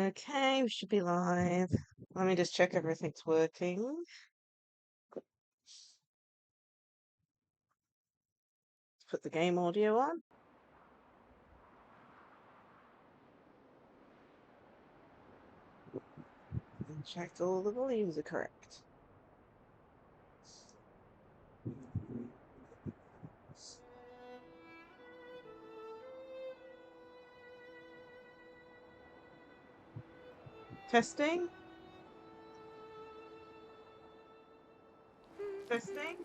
Okay, we should be live. Let me just check everything's working. Let's put the game audio on. And check all the volumes are correct. Testing? Testing?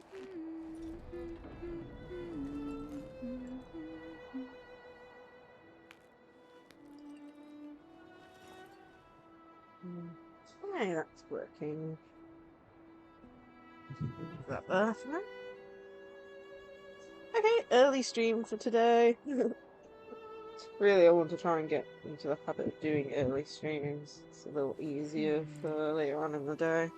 Okay, that's working. Is that better? Okay, early stream for today. Really, I want to try and get into the habit of doing early streams. It's a little easier for later on in the day.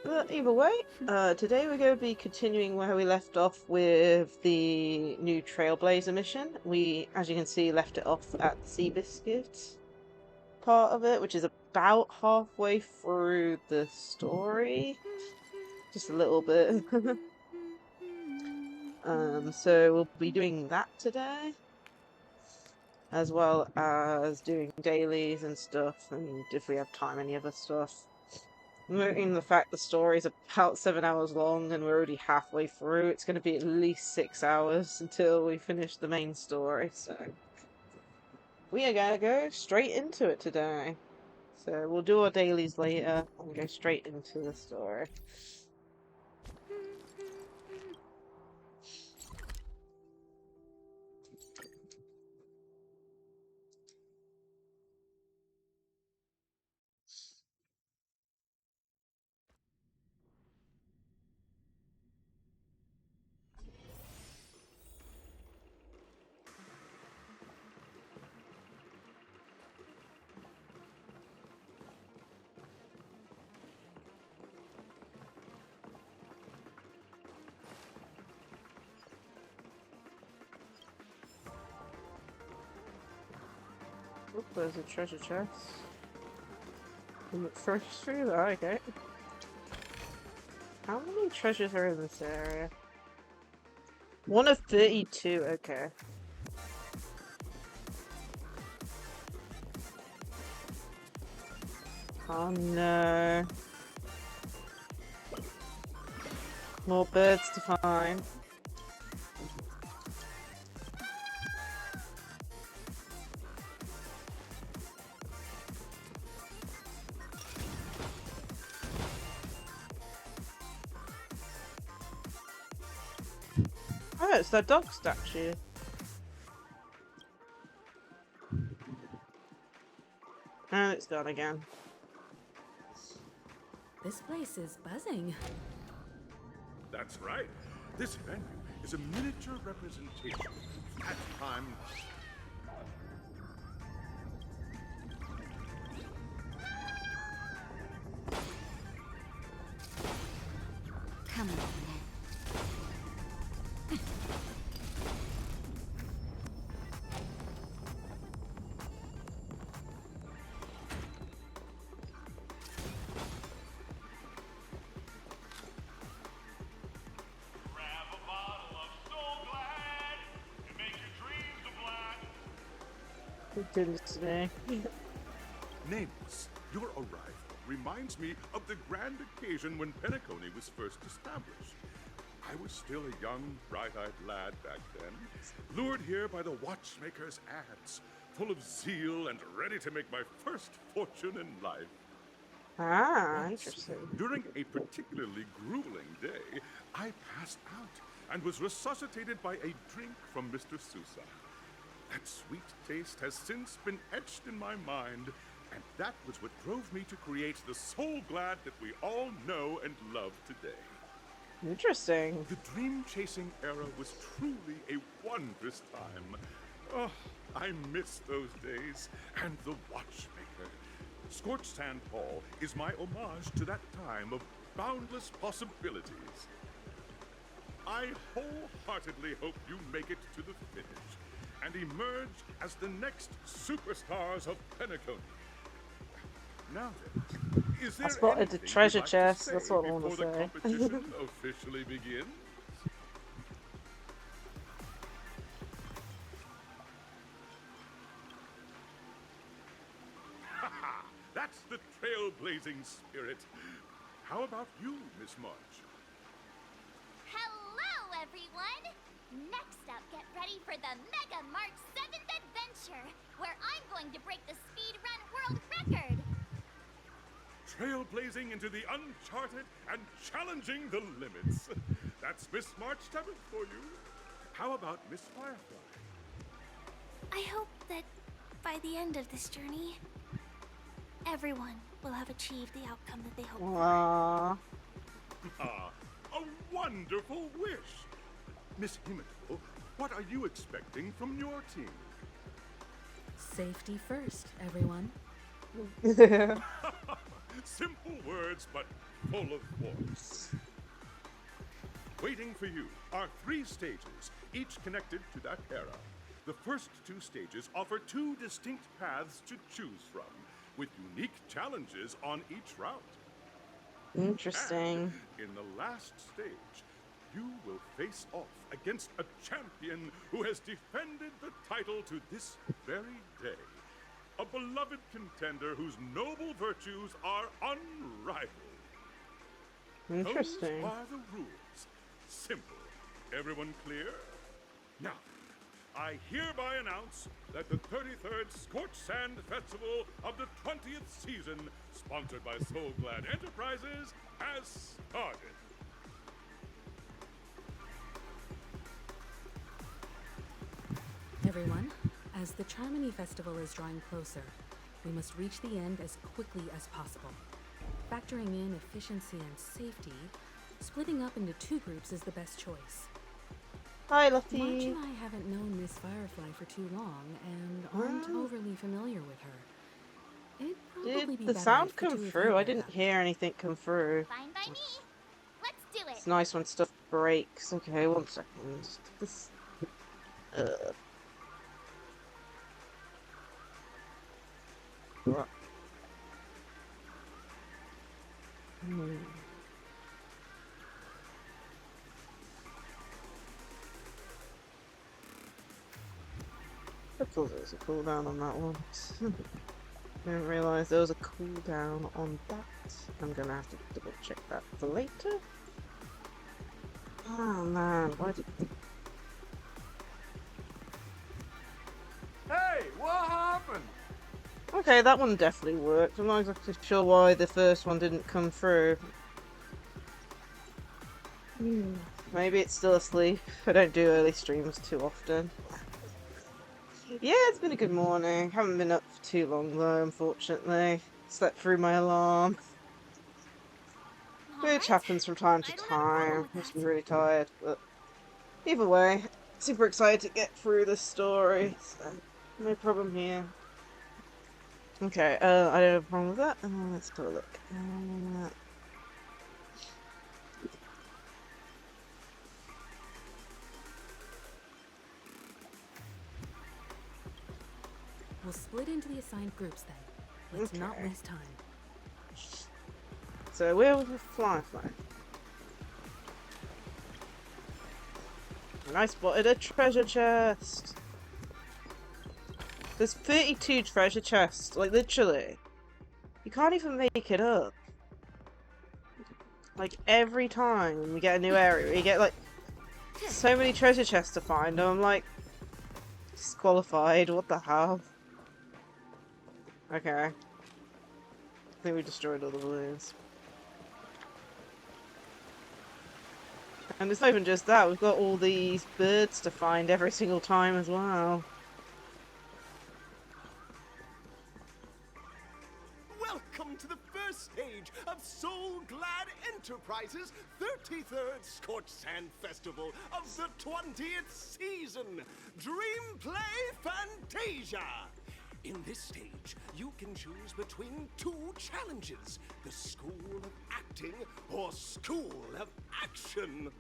But either way, today we're going to be continuing where we left off with the new Trailblazer mission. We, as you can see, left it off at the Seabiscuit part of it, which is about halfway through the story. Just a little bit. So we'll be doing that today, as well as doing dailies and stuff, and if we have time, any other stuff. Noting the fact the story's about 7 hours long and we're already halfway through, it's going to be at least 6 hours until we finish the main story, so we are going to go straight into it today. So we'll do our dailies later and go straight into the story. Oop, there's a treasure chest. First through that, okay. How many treasures are in this area? 1 of 32, okay. Oh no. More birds to find. Oh, it's that dog statue. And it's gone again. This place is buzzing. That's right. This venue is a miniature representation of that time. Come on. Goodness me. Nameless, your arrival reminds me of the grand occasion when Penacony was first established. I was still a young, bright-eyed lad back then, lured here by the watchmaker's ads, full of zeal and ready to make my first fortune in life. Ah, interesting. During a particularly grueling day, I passed out and was resuscitated by a drink from Mr. Sousa. That sweet taste has since been etched in my mind, and that was what drove me to create the soul glad that we all know and love today. Interesting. The dream-chasing era was truly a wondrous time. Oh, I miss those days, and the watchmaker. Scorched Sand Hall is my homage to that time of boundless possibilities. I wholeheartedly hope you make it to the finish and emerge as the next superstars of Penacony. Now then, is I there spotted anything the you'd treasure like to chest. say That's what I want before to the say. competition officially begins? Haha, that's the trailblazing spirit. How about you, Miss March? Hello, everyone! Next up, get ready for the Mega March 7th adventure, where I'm going to break the speedrun world record! Trailblazing into the uncharted and challenging the limits. That's Miss March 7th for you. How about Miss Firefly? I hope that by the end of this journey, everyone will have achieved the outcome that they hope for. Aww. Ah, a wonderful wish! Miss Himiko, what are you expecting from your team? Safety first, everyone. Simple words, but full of force. Waiting for you are 3 stages, each connected to that era. The first 2 stages offer 2 distinct paths to choose from, with unique challenges on each route. Interesting. And in the last stage, you will face off against a champion who has defended the title to this very day. A beloved contender whose noble virtues are unrivaled. Interesting. Those are the rules. Simple. Everyone clear? Now, I hereby announce that the 33rd Scorch Sand Festival of the 20th season, sponsored by Soul Glad Enterprises, has started. Everyone, as the Charmony Festival is drawing closer, we must reach the end as quickly as possible. Factoring in efficiency and safety, splitting up into 2 groups is the best choice. Hi, March Lottie. and I haven't known Miss Firefly for too long and aren't overly familiar with her. It'd probably Did be the better sound if the come two of through? you I head didn't up. hear anything come through. Fine by me. Let's do it. It's nice when stuff breaks. Okay, 1 second. This. What? I thought there was a cooldown on that one. Didn't realise there was a cooldown on that. I'm gonna have to double check that for later. Oh man, why did. Hey, what happened? Okay, that one definitely worked. I'm not exactly sure why the first one didn't come through. Maybe it's still asleep. I don't do early streams too often. Yeah, it's been a good morning. Haven't been up for too long though, unfortunately. Slept through my alarm. Which Alright. happens from time to I don't have a problem time. with Makes that. me really tired, but either way, super excited to get through this story. So, no problem here. Okay, I don't have a problem with that. Let's have a look. We'll split into the assigned groups then. Let's not Okay. waste time. So where was the Firefly? And I spotted a treasure chest. There's 32 treasure chests, like literally. You can't even make it up. Like every time we get a new area, we get like so many treasure chests to find. And I'm like disqualified. What the hell? Okay. I think we destroyed all the balloons. And it's not even just that, we've got all these birds to find every single time as well. Welcome to the first stage of Soul Glad Enterprises' 33rd Scorch Sand Festival of the 20th season, Dream Play Fantasia. In this stage, you can choose between 2 challenges, the School of Acting or School of Action.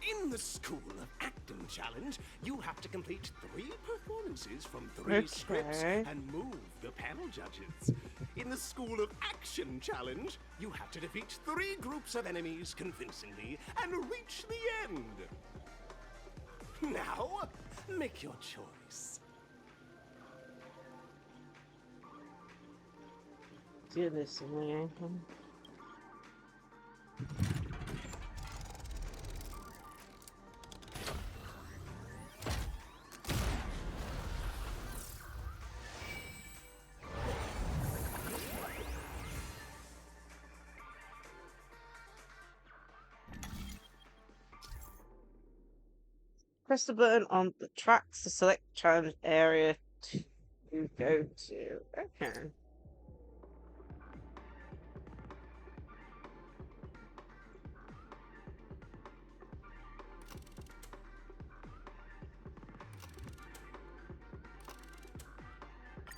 In the School of Acting Challenge, you have to complete 3 performances from 3 scripts Okay. and move the panel judges. In the School of Action Challenge, you have to defeat 3 groups of enemies convincingly and reach the end. Now, make your choice. Do this man. Press the button on the tracks to select challenge area to go to. Okay.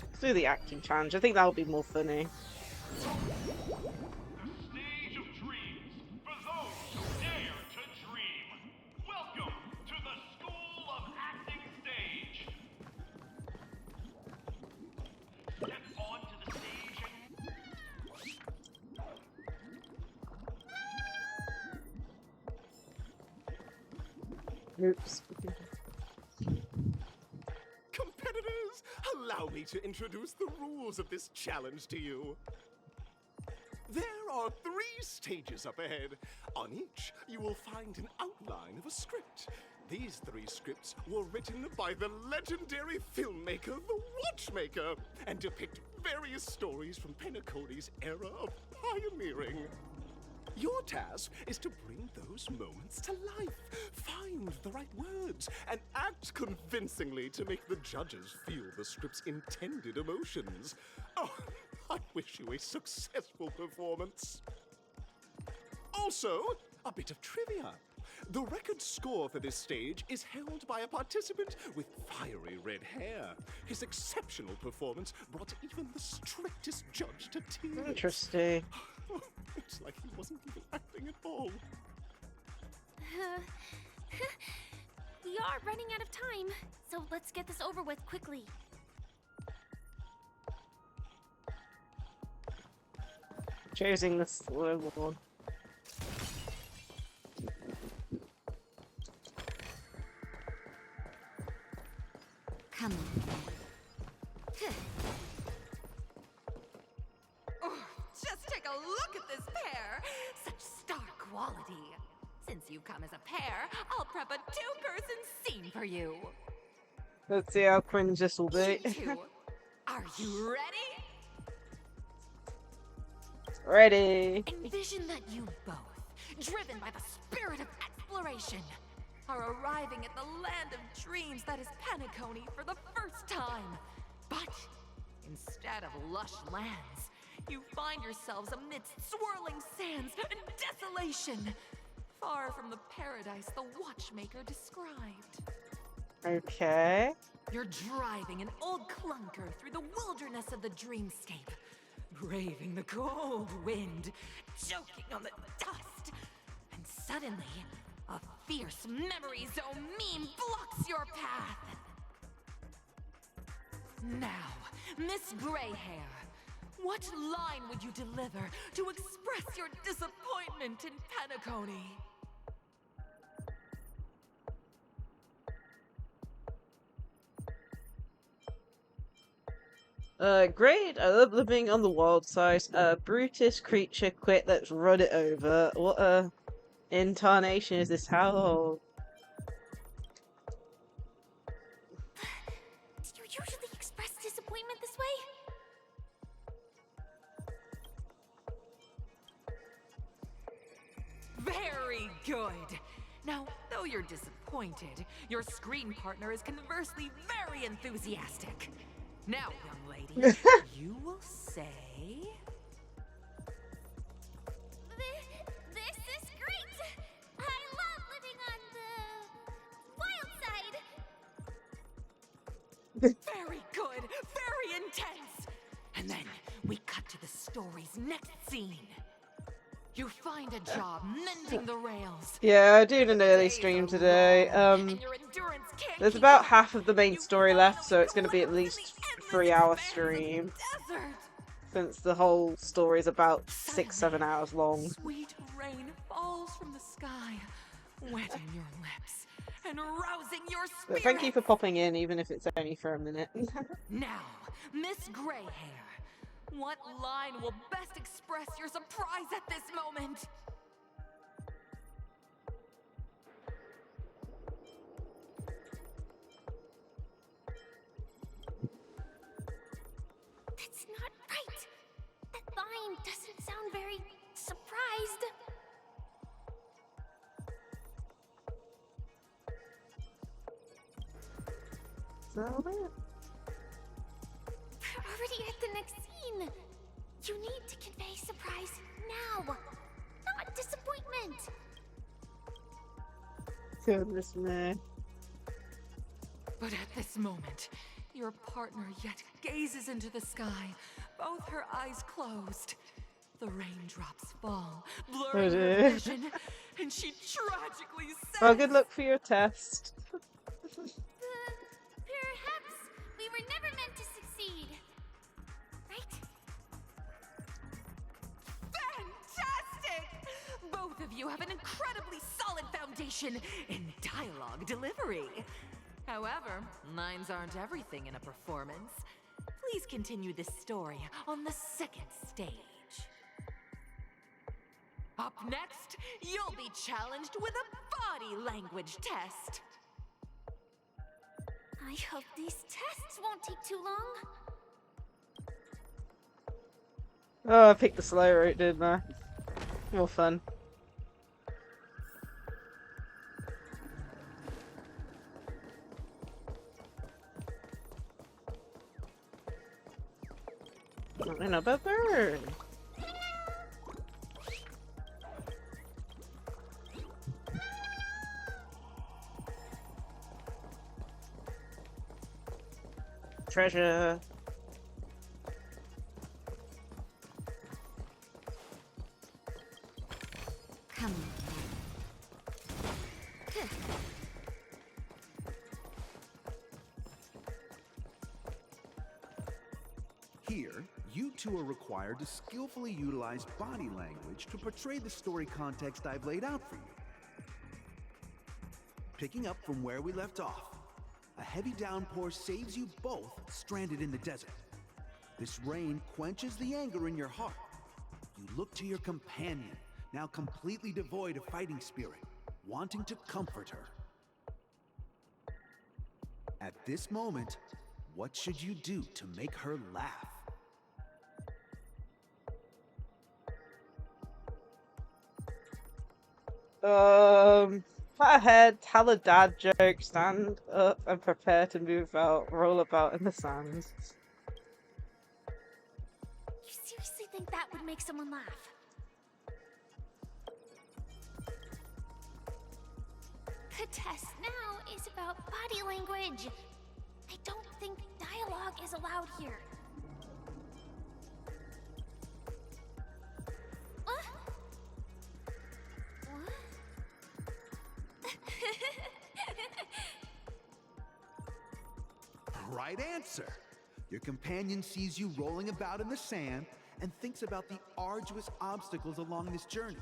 Let's do the acting challenge. I think that'll be more funny. Stage of dreams for those who dare to dream. Welcome to the School of Acting Stage. Step onto the stage and Oops. Competitors, allow me to introduce the rules of this challenge to you. There are 3 stages up ahead. On each, you will find an outline of a script. These 3 scripts were written by the legendary filmmaker, The Watchmaker, and depict various stories from Penacony's era of pioneering. Your task is to bring those moments to life, find the right words, and act convincingly to make the judges feel the script's intended emotions. Oh, I wish you a successful performance. Also, a bit of trivia. The record score for this stage is held by a participant with fiery red hair. His exceptional performance brought even the strictest judge to tears. Interesting. It's like he wasn't even acting at all. We are running out of time, so let's get this over with quickly. Choosing the slow one. Come on. Just take a look at this pair! Such star quality. Since you've come as a pair, I'll prep a 2-person scene for you. Let's see how cringe this will be. You two, are you ready? Ready. Envision that you both, driven by the spirit of exploration, are arriving at the land of dreams that is Penacony for the first time. But instead of lush lands, you find yourselves amidst swirling sands and desolation, far from the paradise the Watchmaker described. Okay. You're driving an old clunker through the wilderness of the dreamscape, braving the cold wind, choking on the dust, and suddenly, a fierce memory zone meme blocks your path. Now, Miss Greyhair, what line would you deliver to express your disappointment in Penacony? Great. I love living on the wild side. Brutus creature quit. Let's run it over. What intonation is this? How? Do you usually express disappointment this way? Very good. Now, though you're disappointed, your screen partner is conversely very enthusiastic. Now, young lady, you will say... This is great! I love living on the wild side! Very good, very intense. And then we cut to the story's next scene. You find a job mending the rails. Yeah, doing an early Days stream are today. long, and your endurance can't There's keep about up. half of the main You story left, so finally it's going to be at collapse in least the endless 3-hour expanse of stream. desert. Since the whole story is about 6-7 Suddenly, hours long. Sweet rain falls from the sky, wetting your lips and rousing your spirit. But thank you for popping in, even if it's only for a minute. Now, Miss Greyhair, what line will best express your surprise at this moment? That's not right. That line doesn't sound very surprised. So, We're already at the next scene. You need to convey surprise now, not disappointment. goodness me. But at this moment, your partner yet gazes into the sky, both her eyes closed. The raindrops fall, blurring her dear. vision, and she tragically says, Well, good luck for your test. Perhaps we were never meant to succeed. Right? Fantastic! Both of you have an incredibly solid foundation in dialogue delivery. However, lines aren't everything in a performance. Please continue this story on the second stage. Up next, you'll be challenged with a body language test. I hope these tests won't take too long. Oh, I picked the slow route, didn't I? More fun. Another bird. Treasure. Come Here, you two are required to skillfully utilize body language to portray the story context I've laid out for you. Picking up from where we left off, a heavy downpour saves you both stranded in the desert. This rain quenches the anger in your heart. You look to your companion, now completely devoid of fighting spirit, wanting to comfort her. At this moment, what should you do to make her laugh? Flat ahead, tell a dad joke, stand up and prepare to move out, roll about in the sand. You seriously think that would make someone laugh? The test now is about body language. I don't think dialogue is allowed here. What? Right answer. Your companion sees you rolling about in the sand and thinks about the arduous obstacles along this journey.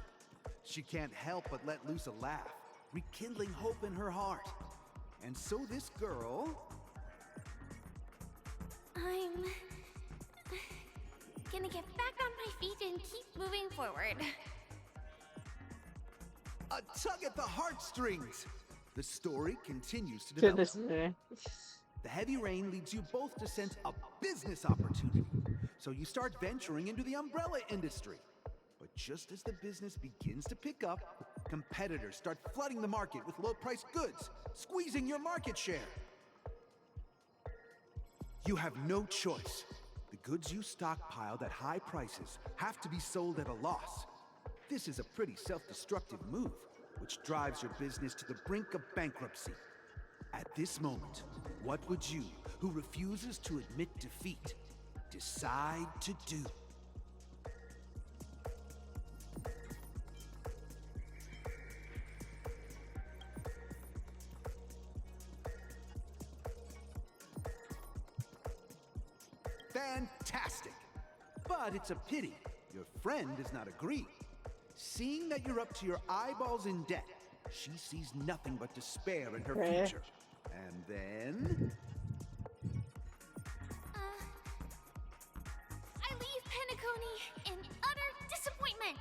She can't help but let loose a laugh, rekindling hope in her heart. And so this girl... I'm gonna get back on my feet and keep moving forward. A tug at the heartstrings! The story continues to develop. Goodness me. The heavy rain leads you both to sense a business opportunity, so you start venturing into the umbrella industry. But just as the business begins to pick up, competitors start flooding the market with low-priced goods, squeezing your market share. You have no choice. The goods you stockpiled at high prices have to be sold at a loss. This is a pretty self-destructive move, which drives your business to the brink of bankruptcy. At this moment, what would you, who refuses to admit defeat, decide to do? fantastic. But it's a pity your friend does not agree. Seeing that you're up to your eyeballs in debt, she sees nothing but despair in her future. And then... I leave Penacony in utter disappointment.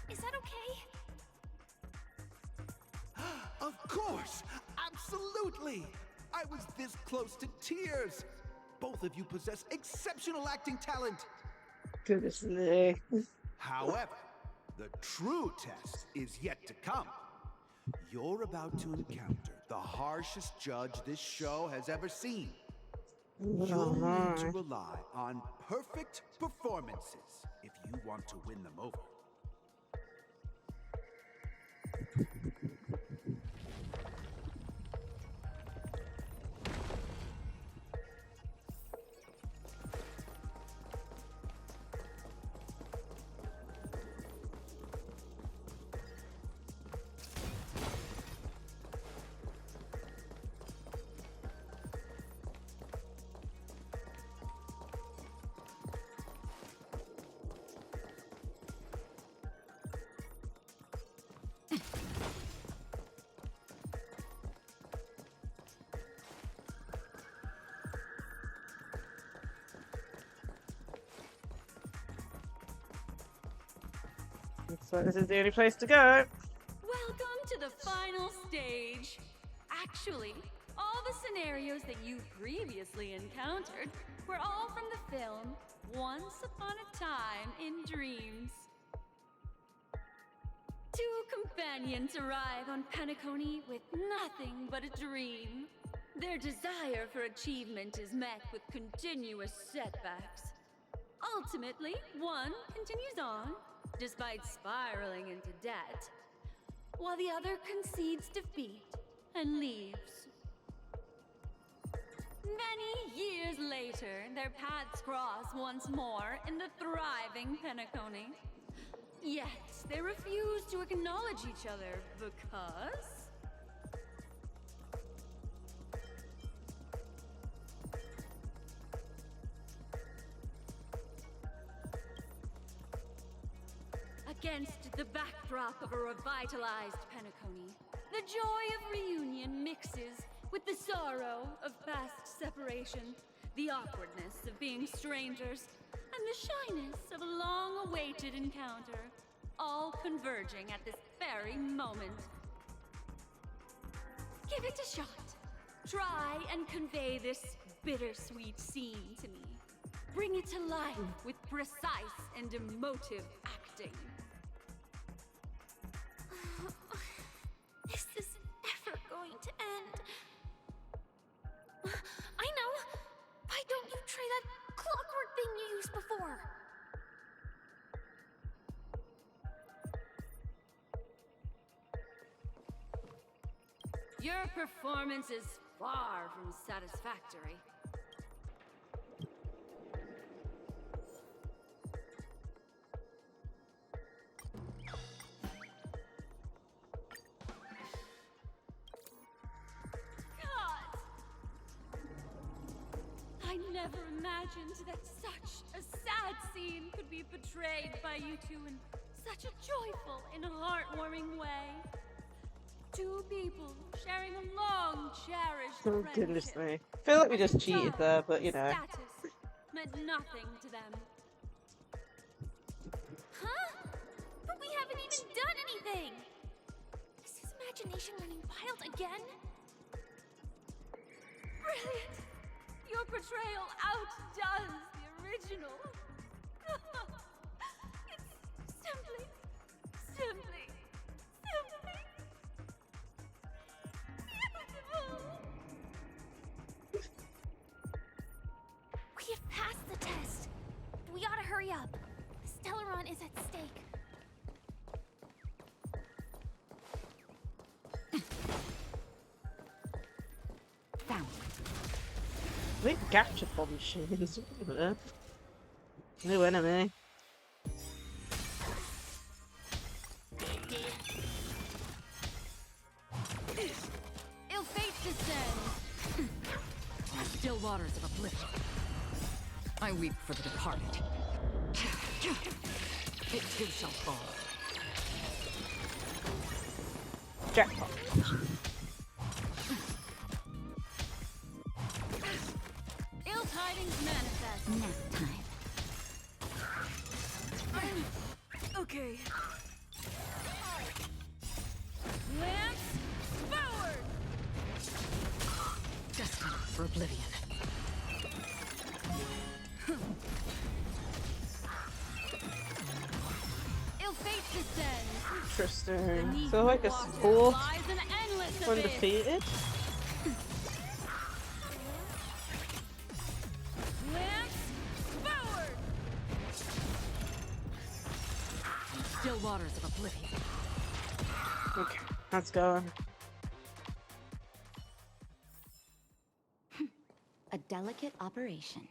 Is that okay? Of course! Absolutely! I was this close to tears. Both of you possess exceptional acting talent. Goodness me. However, the true test is yet to come. You're about to encounter the harshest judge this show has ever seen. You'll need to rely on perfect performances if you want to win them over. Looks like this is the only place to go. Welcome to the final stage. Actually, all the scenarios that you previously encountered were all from the film Once Upon a Time in Dreams. Two companions arrive on Penacony with nothing but a dream. Their desire for achievement is met with continuous setbacks. Ultimately, one continues on, despite spiraling into debt, while the other concedes defeat and leaves. Many years later, their paths cross once more in the thriving Penacony. Yet, they refuse to acknowledge each other because... Against the backdrop of a revitalized Penacony, the joy of reunion mixes with the sorrow of past separation, the awkwardness of being strangers, and the shyness of a long-awaited encounter, all converging at this very moment. Give it a shot. Try and convey this bittersweet scene to me. Bring it to life with precise and emotive acting. This is never going to end. I know! Why don't you try that clockwork thing you used before? Your performance is far from satisfactory. I never imagined that such a sad scene could be portrayed by you two in such a joyful and heartwarming way. Two people sharing a long, cherished Oh, friendship. goodness me. I feel like we just cheated there, but you know. Status meant nothing to them. Huh? But we haven't even done anything! Is his imagination running wild again? Brilliant! Your portrayal outdoes the original. It's simply beautiful. We have passed the test. We ought to hurry up. Stellaron is at stake. Found. Wait, gotcha bomb machines. New enemy. Ill fate descends. Still waters of oblivion. I weep for the departed. It too shall fall. Jackpot. Ill tidings manifest. Nap time. Okay. Lance forward. Destined for oblivion. Ill fate descends. Interesting. Beneath So like the a waters sport lies an endless when abyss. defeated. Lance forward. Still waters of oblivion. Okay, let's go. A delicate operation.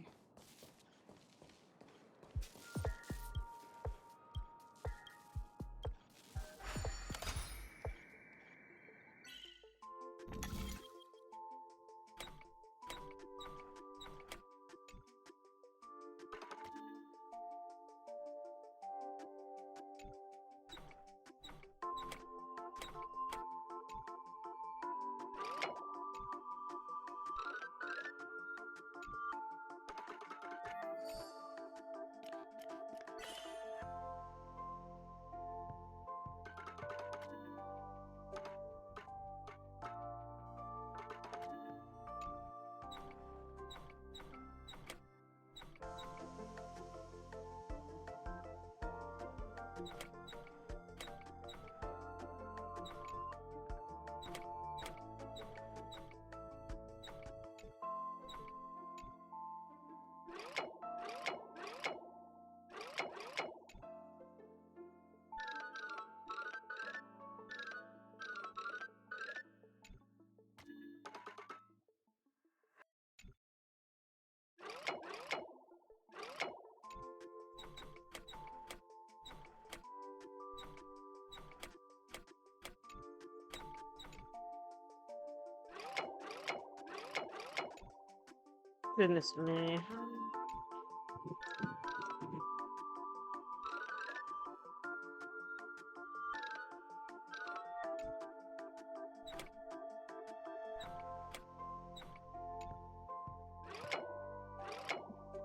Goodness me.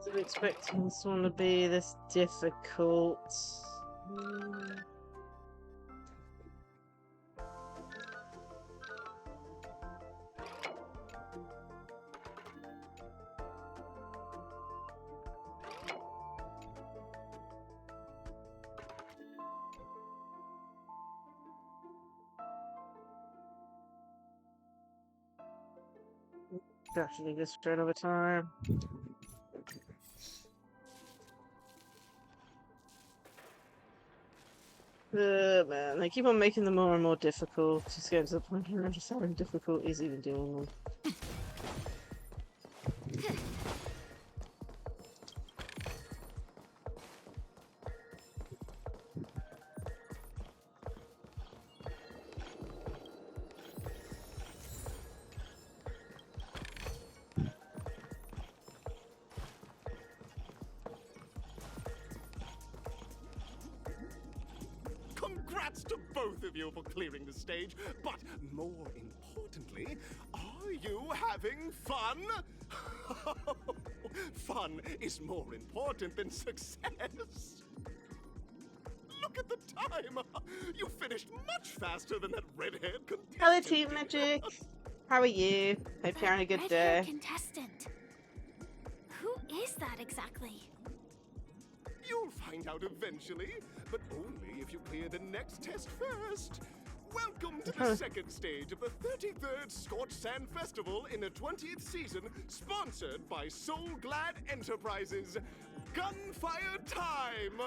I'm expecting this one to be this difficult. Actually, this straight over time. Man, they keep on making them more and more difficult. Just getting to the point where I'm just having difficulties even doing them. Congrats to both of you for clearing the stage, but more importantly, are you having fun? Fun is more important than success. Look at the time! You finished much faster than that redhead contestant. Hello, Team Magic. How are you? Hope you're having a good Red-haired day. contestant. Who is that exactly? You'll find out eventually, but only if you clear the next test first. Welcome to the second stage of the 33rd Scorched Sand Festival in the 20th season, sponsored by Soul Glad Enterprises. Gunfire time!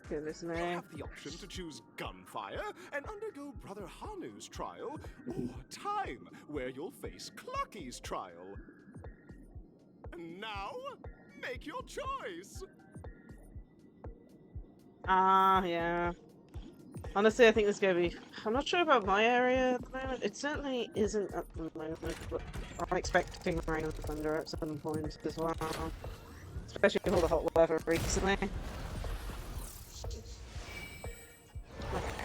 Goodness You me. have the option to choose gunfire and undergo Brother Hanu's trial, or time, where you'll face Clucky's trial. And now, make your choice. Ah, yeah. Honestly, I think this is going to be... I'm not sure about my area at the moment. It certainly isn't at the moment, but I'm expecting rain and thunder at some point as well. Especially with all the hot weather recently.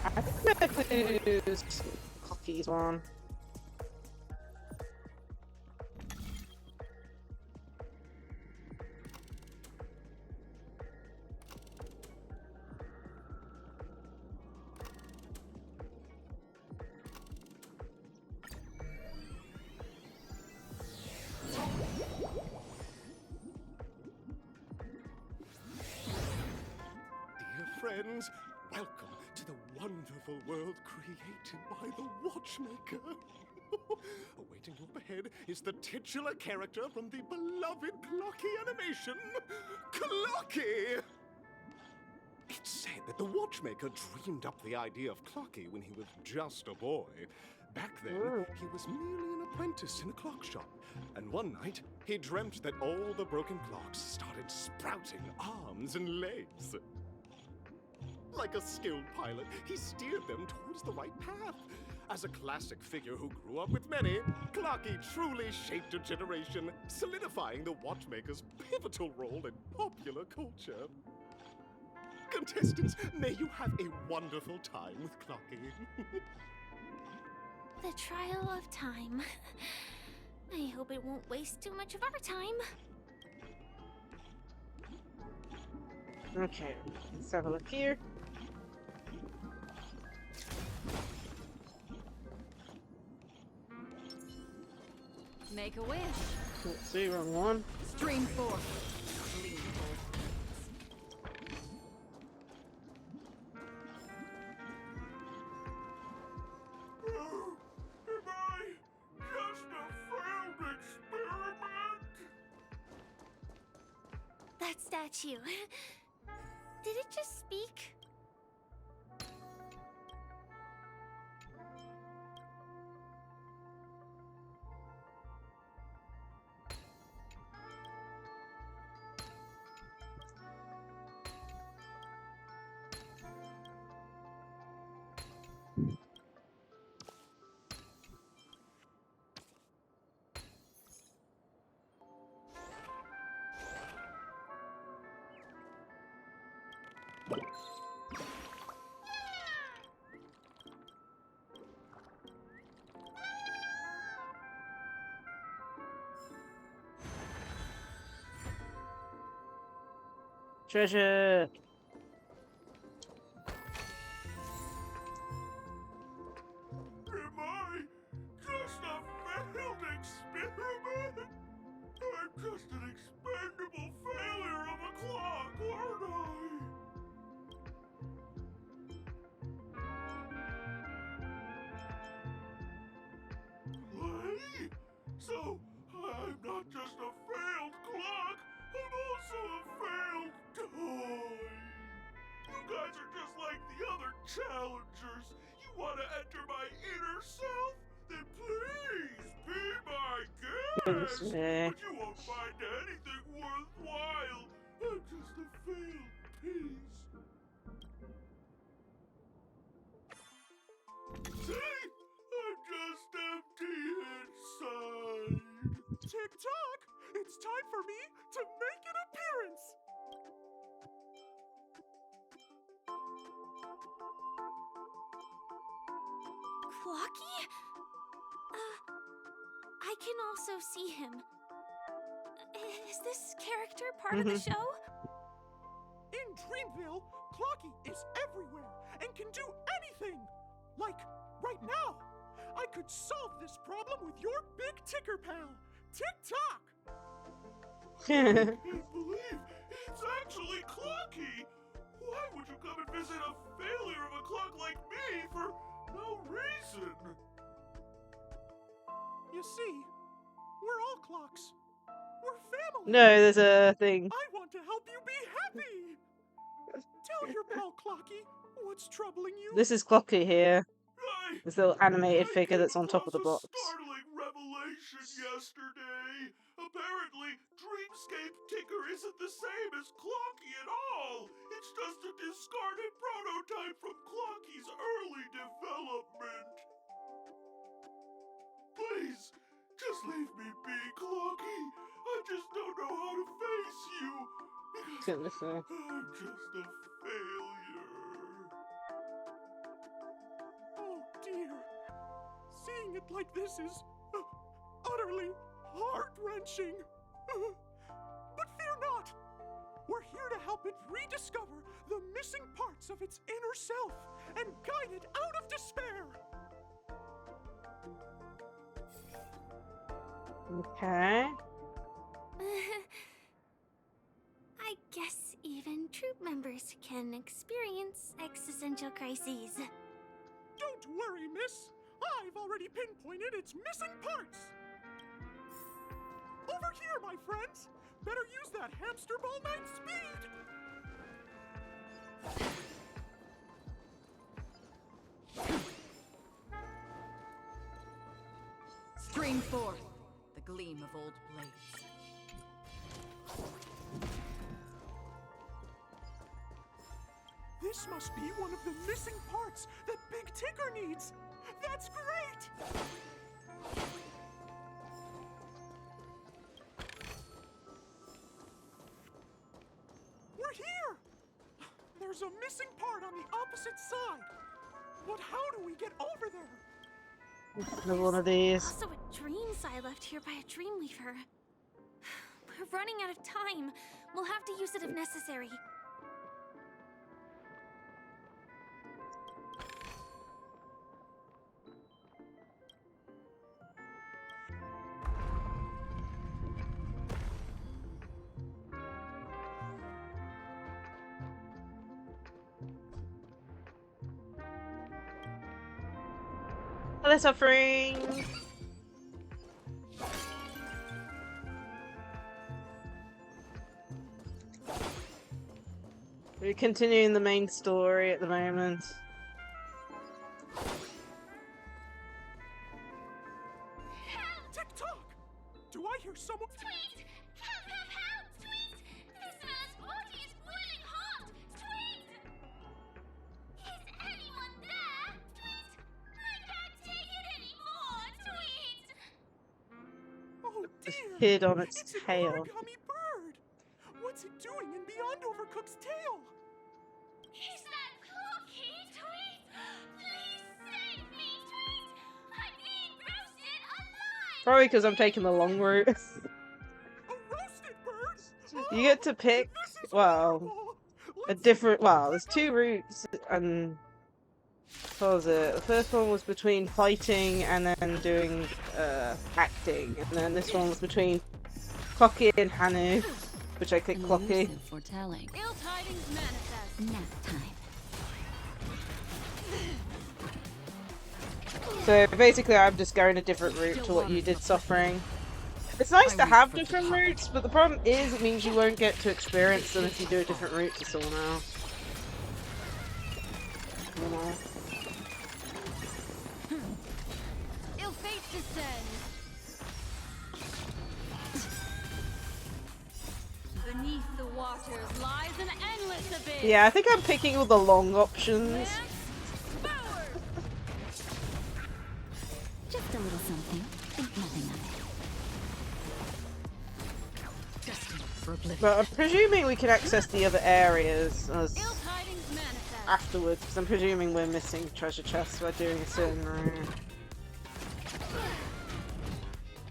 I think I could use Cocky's one. Dear friends, welcome to the wonderful world created by the Watchmaker. Awaiting you up ahead is the titular character from the beloved Clocky animation, Clocky! It's said that the Watchmaker dreamed up the idea of Clocky when he was just a boy. Back then, he was merely an apprentice in a clock shop. And one night, he dreamt that all the broken clocks started sprouting arms and legs. Like a skilled pilot, he steered them towards the right path. As a classic figure who grew up with many, Clocky truly shaped a generation, solidifying the Watchmaker's pivotal role in popular culture. Contestants, may you have a wonderful time with Clocky. The trial of time. I hope it won't waste too much of our time. Okay, let's have a look here. Make a wish. Let's see, wrong one. Stream 4. Am I just a failed experiment? That statue. Did it just speak? Treasure! Am I just a failed experiment? I'm just an expendable failure of a clock, aren't I? Wait, so I'm not just a failed clock, I'm also a failed toy. You guys are just like the other challengers. You want to enter my inner self? Then please be my guest. But you won't find anything worthwhile. I'm just a failed piece. See? I'm just empty inside. Tick-tock! It's time for me to make an appearance! Clocky? I can also see him. Is this character part of the show? In Dreamville, Clocky is everywhere and can do anything! Like, right now, I could solve this problem with your big ticker pal, Tick-tock! I can't believe it's actually Clocky! Why would you come and visit a failure of a clock like me for no reason? You see, we're all clocks. We're family. No, there's a thing. I want to help you be happy. Tell your pal Clocky what's troubling you. This is Clocky here. I This little animated I figure came that's on top of the across box. a startling revelation yesterday. Apparently, Dreamscape Ticker isn't the same as Clocky at all. It's just a discarded prototype from Clocky's early development. Please, just leave me be, Clocky. I just don't know how to face you. Goodness me. I'm just a failure. Oh dear. Seeing it like this is utterly heart-wrenching. But fear not. We're here to help it rediscover the missing parts of its inner self and guide it out of despair. Okay. I guess even troop members can experience existential crises. Don't worry, miss. I've already pinpointed its missing parts. Over here, my friends. Better use that hamster ball night speed. Stream forth the gleam of old blades. This must be one of the missing parts that Big Tigger needs. That's great! We're here! There's a missing part on the opposite side. But how do we get over there? Another one of these. Also a dream sign left here by a Dreamweaver. We're running out of time. We'll have to use it if necessary. Hello, suffering. We're continuing the main story at the moment. Tick-tock! Do I hear someone? Tweet! Help! Tweet! This man's body is boiling hot! Tweet! Is anyone there? Tweet! I can't take it anymore! Tweet! Oh This dear! kid on its It's an tail. origami bird! What's it doing in Beyond Overcooked's tail? Is that Clocky? Tweet! Please save me! Tweet! I'm being roasted alive! Probably because I'm taking the long route. A roasted bird? You get to pick, This is well, horrible. a Let's different. Well, there's two routes, and what was it? The first one was between fighting and then doing acting, and then this one was between Clocky and Hanu, which I clicked Clocky. Foretelling. Ill tidings manifest. Nap time. So basically, I'm just going a different route to what you did, suffering. It's nice to have different routes, but the problem is it means you won't get to experience them if you do a different route to someone else. You know? Ill fate descends. Beneath the waters lies an endless abyss. Yeah, I think I'm picking all the long options. Forward. Just a little something. Think nothing of it. Destined for oblivion. But I'm presuming we can access the other areas as Ill tidings manifest. afterwards, because I'm presuming we're missing treasure chests by doing a certain route.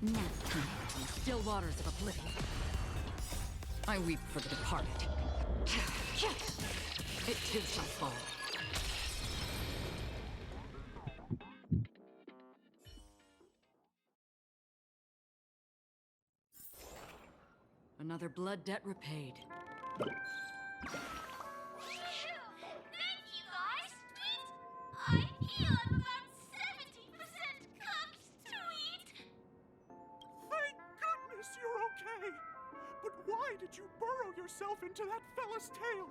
Nap time. Still waters of oblivion. I weep for the departed. It too shall fall. Another blood debt repaid. Thank you guys! Tweet! I heal about 70% cooked! Tweet! Thank goodness you're okay! But why did you burrow yourself into that fella's tail?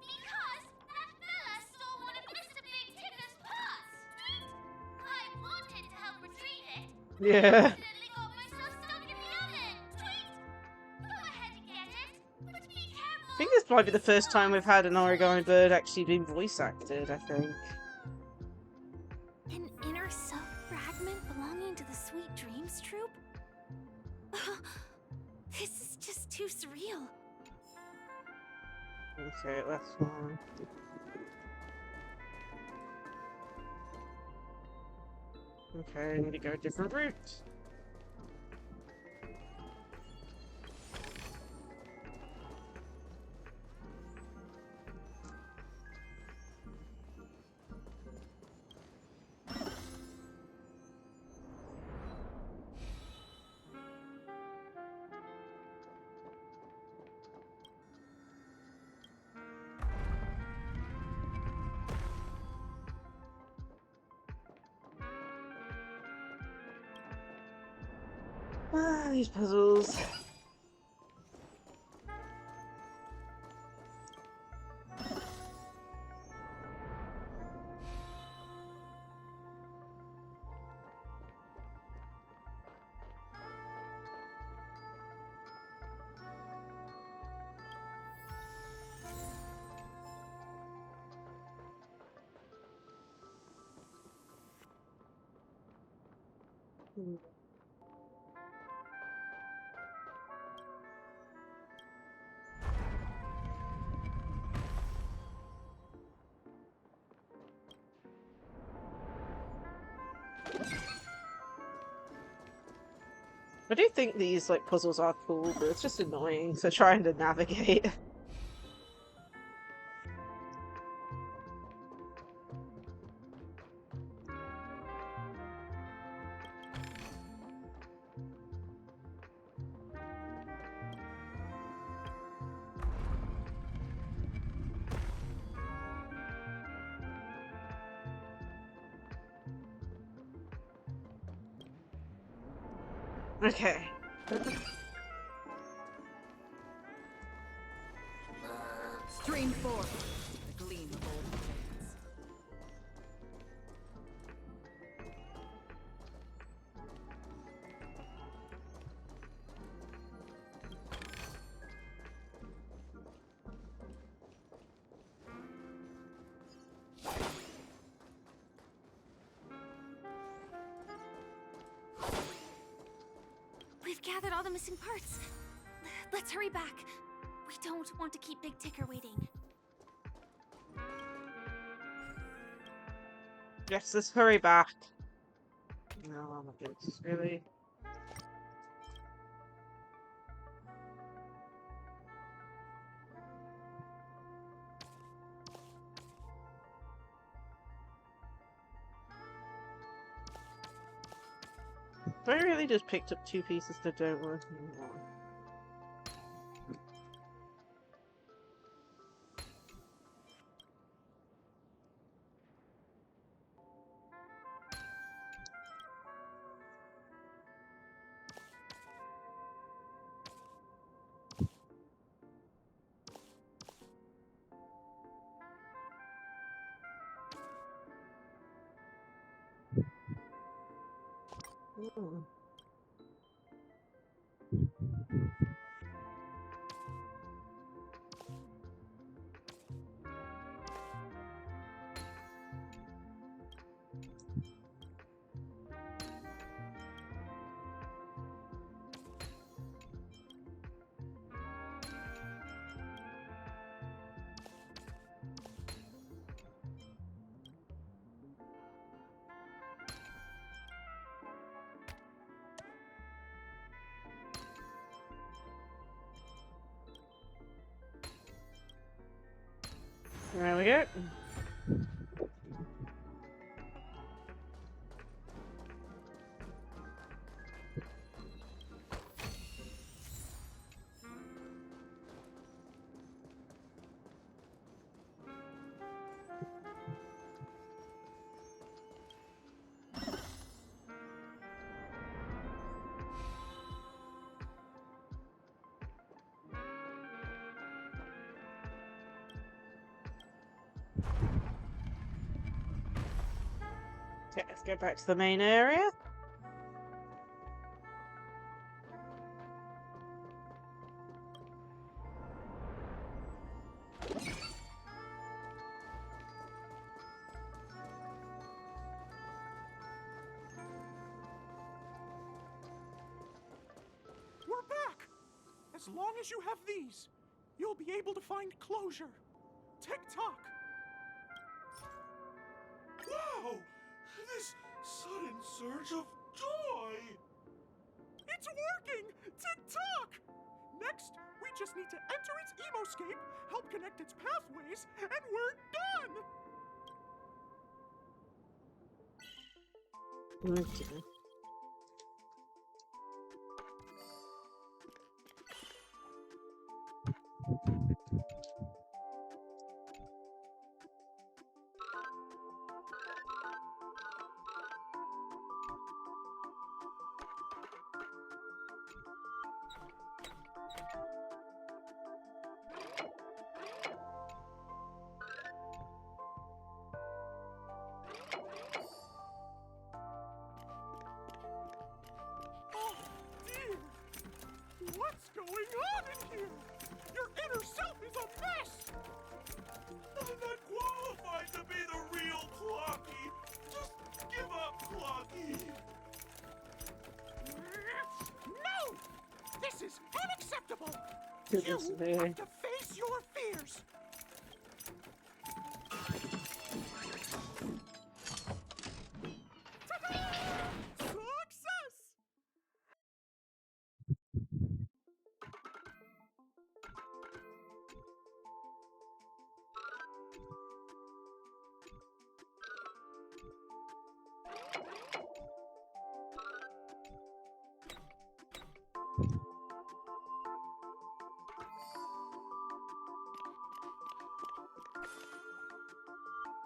Because that fella stole one of Mr. Big Tigger's pots! Tweet! I wanted to help retrieve it, Yeah. accidentally got myself stuck in the oven. Tweet! Go ahead and get it, but be careful. I think this might be the first time we've had an origami bird actually being voice acted, I think. An inner self fragment belonging to the Sweet Dreams troupe? This is just too surreal. Okay, that's fine. Okay, I need to go a different route. Ah, these puzzles. I do think these like puzzles are cool, but it's just annoying. So trying to navigate. Okay. Stream 4. The gleam of old blades. We've gathered all the missing parts. Let's hurry back. We don't want to keep Big Ticker waiting. Yes, let's hurry back. No, oh my goodness, really? I really just picked up 2 pieces that don't work anymore. Hmm. There we go. Okay, let's go back to the main area. As long as you have these, you'll be able to find closure. Tick-tock! Wow! This sudden surge of joy! It's working! Tick-tock! Next, we just need to enter its emoscape, help connect its pathways, and we're done! Okay. Oh, dear! What's going on in here? Your inner self is a mess! I'm not qualified to be the real Clocky! Just give up, Clocky! No! This is unacceptable! Goodness You me. have to face your fears! Success!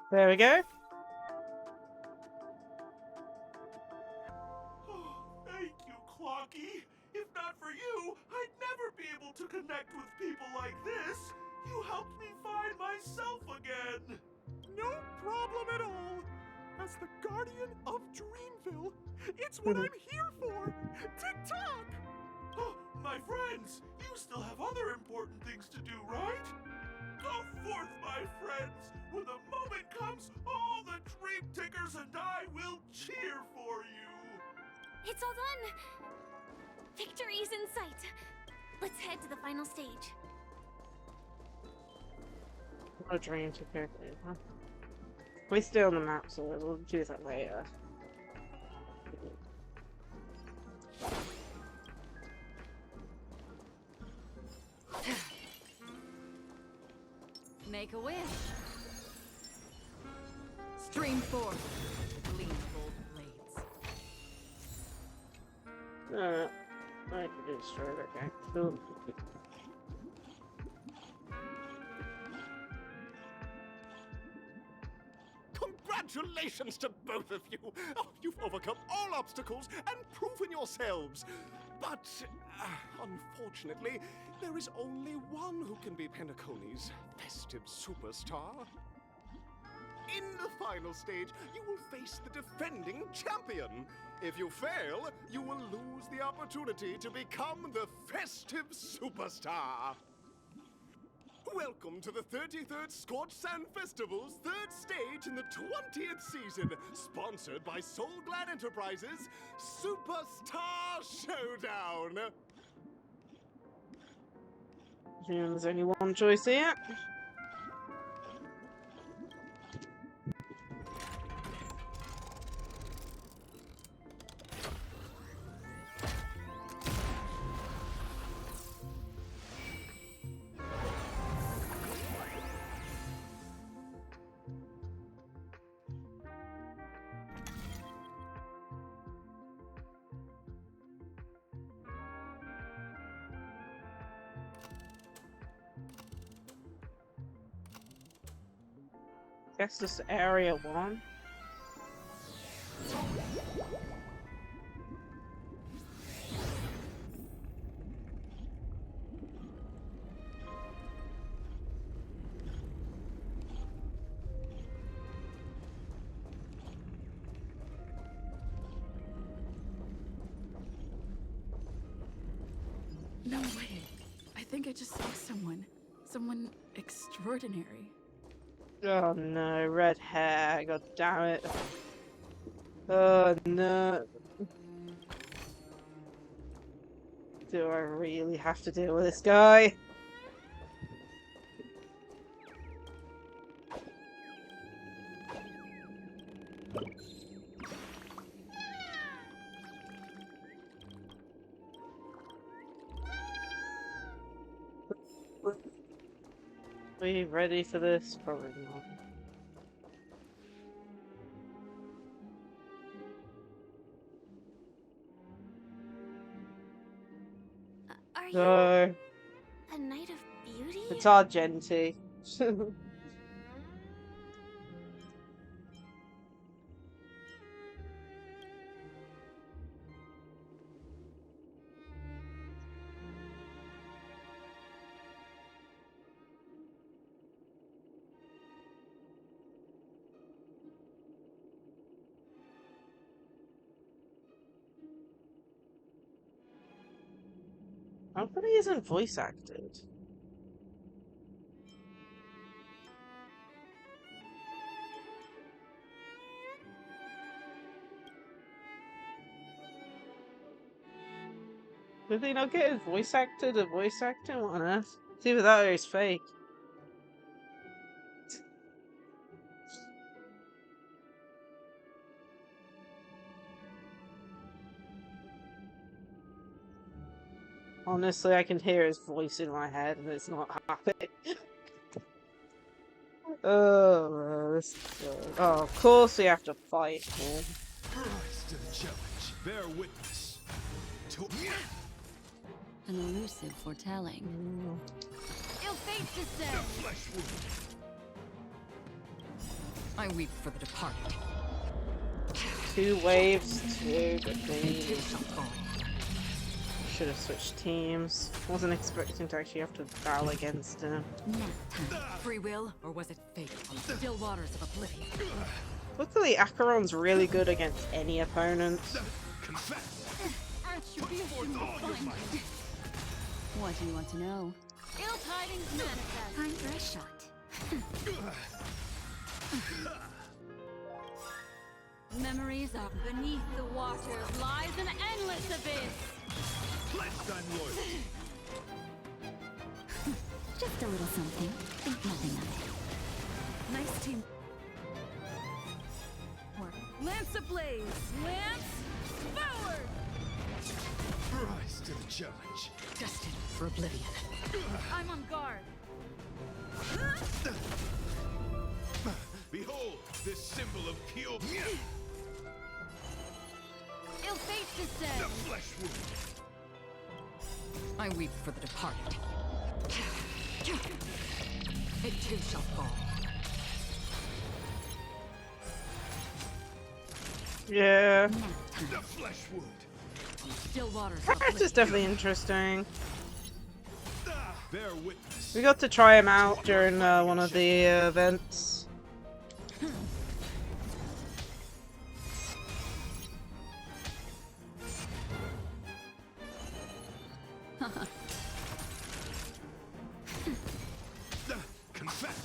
There we go. Oh, thank you, Clocky! If not for you, I'd never be able to connect with people like this! You helped me find myself again! No problem at all. As the guardian of Dreamville, it's what I'm here for. Tick-tock! Oh, my friends, you still have other important things to do, right? Go forth, my friends! When the moment comes, all the Dream Tickers and I will cheer for you! It's all done! Victory's in sight! Let's head to the final stage. What a dream to go through, huh? We're still on the map, so we'll do that later. Make a wish. Stream forth. Gleam bold blades. I can do destroy that guy. Cool. Congratulations to both of you! Oh, you've overcome all obstacles and proven yourselves. But, unfortunately, there is only one who can be Penacony's festive superstar. In the final stage, you will face the defending champion. If you fail, you will lose the opportunity to become the festive superstar. Welcome to the 33rd Scorch Sand Festival's third stage in the 20th season, sponsored by Soul Glad Enterprises, Superstar Showdown. There's only one choice here. Guess this area one. No way. I think I just saw someone. Someone extraordinary. Oh no, red hair, god damn it. Oh no. Do I really have to deal with this guy? Are you ready for this? Probably not. Are you No, a knight of beauty? it's Argenti. How come he isn't voice acted? Did they not get his voice actor to voice acting? What on earth? It's either that or he's fake. Honestly, I can hear his voice in my head and it's not happening. Oh, this is good. Oh, of course we have to fight him. Rise to the challenge. Bear witness. To An elusive foretelling. Ill fate descend. flesh wound. I weep for the departed. 2 waves, 2 good things. Should have switched teams. Wasn't expecting to actually have to battle against him. Free will, or was it fate on the still waters of oblivion? Luckily, Acheron's really good against any opponent. Confess. Attribution will find you. What do you want to know? Ill tidings manifest. Time for a shot. Memories are beneath the waters. Lies an endless abyss. Pledge thine loyalty. Just a little something. Think nothing of it. Nice team. Lance ablaze. Lance forward. Rise to the challenge. Destined for oblivion. I'm on guard. Behold, this symbol of pure Ill fate descend. the flesh wound. I weep for the departed. It too shall fall. Yeah. The flesh wound. Still waters of Character's oblivion. definitely interesting. Bear witness. We got to try him out during one of the events. Confess.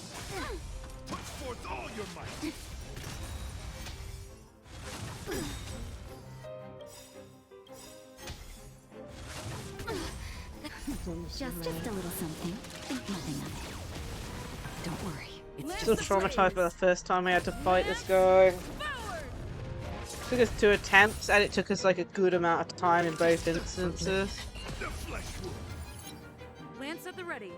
Put forth all your might. Just a little something. Think nothing of it. Don't worry. It's Still traumatized by the first time we had to fight this guy. Took us 2 attempps, and it took us like a good amount of time in both instances. The flesh wound. Lance at the ready.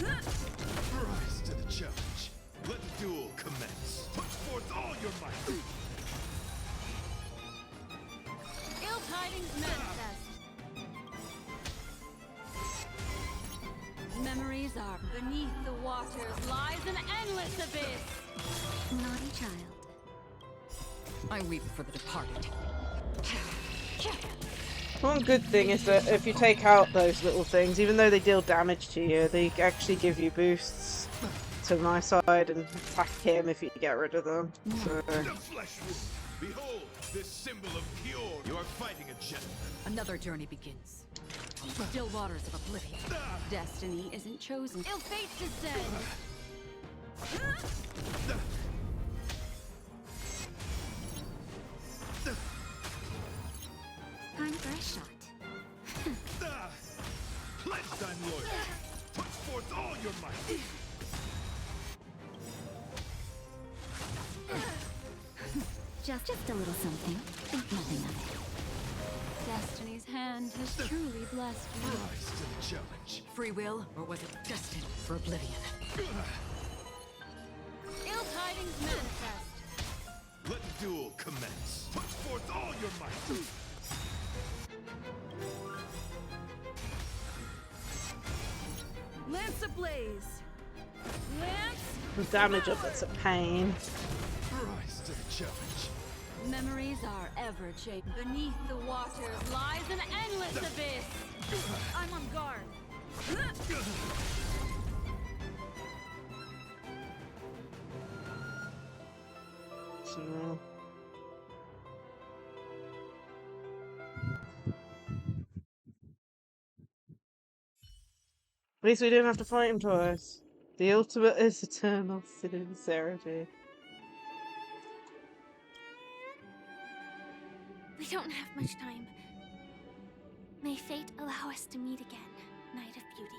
Rise to the challenge. Let the duel commence. Put forth all your might. Ill tidings manifest. Memories are beneath the waters. Lies an endless abyss. Naughty child. I weep for the departed. One good thing is that if you take out those little things, even though they deal damage to you, they actually give you boosts to my side and attack him if you get rid of them. So, The flesh wound. Behold, this symbol of pure. You are fighting a gentleman. Another journey begins. On the still waters of oblivion. Destiny isn't chosen. Ill fate descend. Time for a shot. lifetime loyalty. Put forth all your might. Just a little something. Think nothing of it. Destiny's hand has truly blessed you. Rise to the challenge. Free will, or was it destined for oblivion? Ill tidings manifest. Let the duel commence. Put forth all your might. Lance ablaze. Lance. The damage of it's a pain. Rise to the challenge. Memories are ever changing. Beneath the waters lies an endless abyss. I'm on guard. So, at least we didn't have to fight him twice. The ultimate is eternal sincerity. We don't have much time. May fate allow us to meet again, Night of Beauty.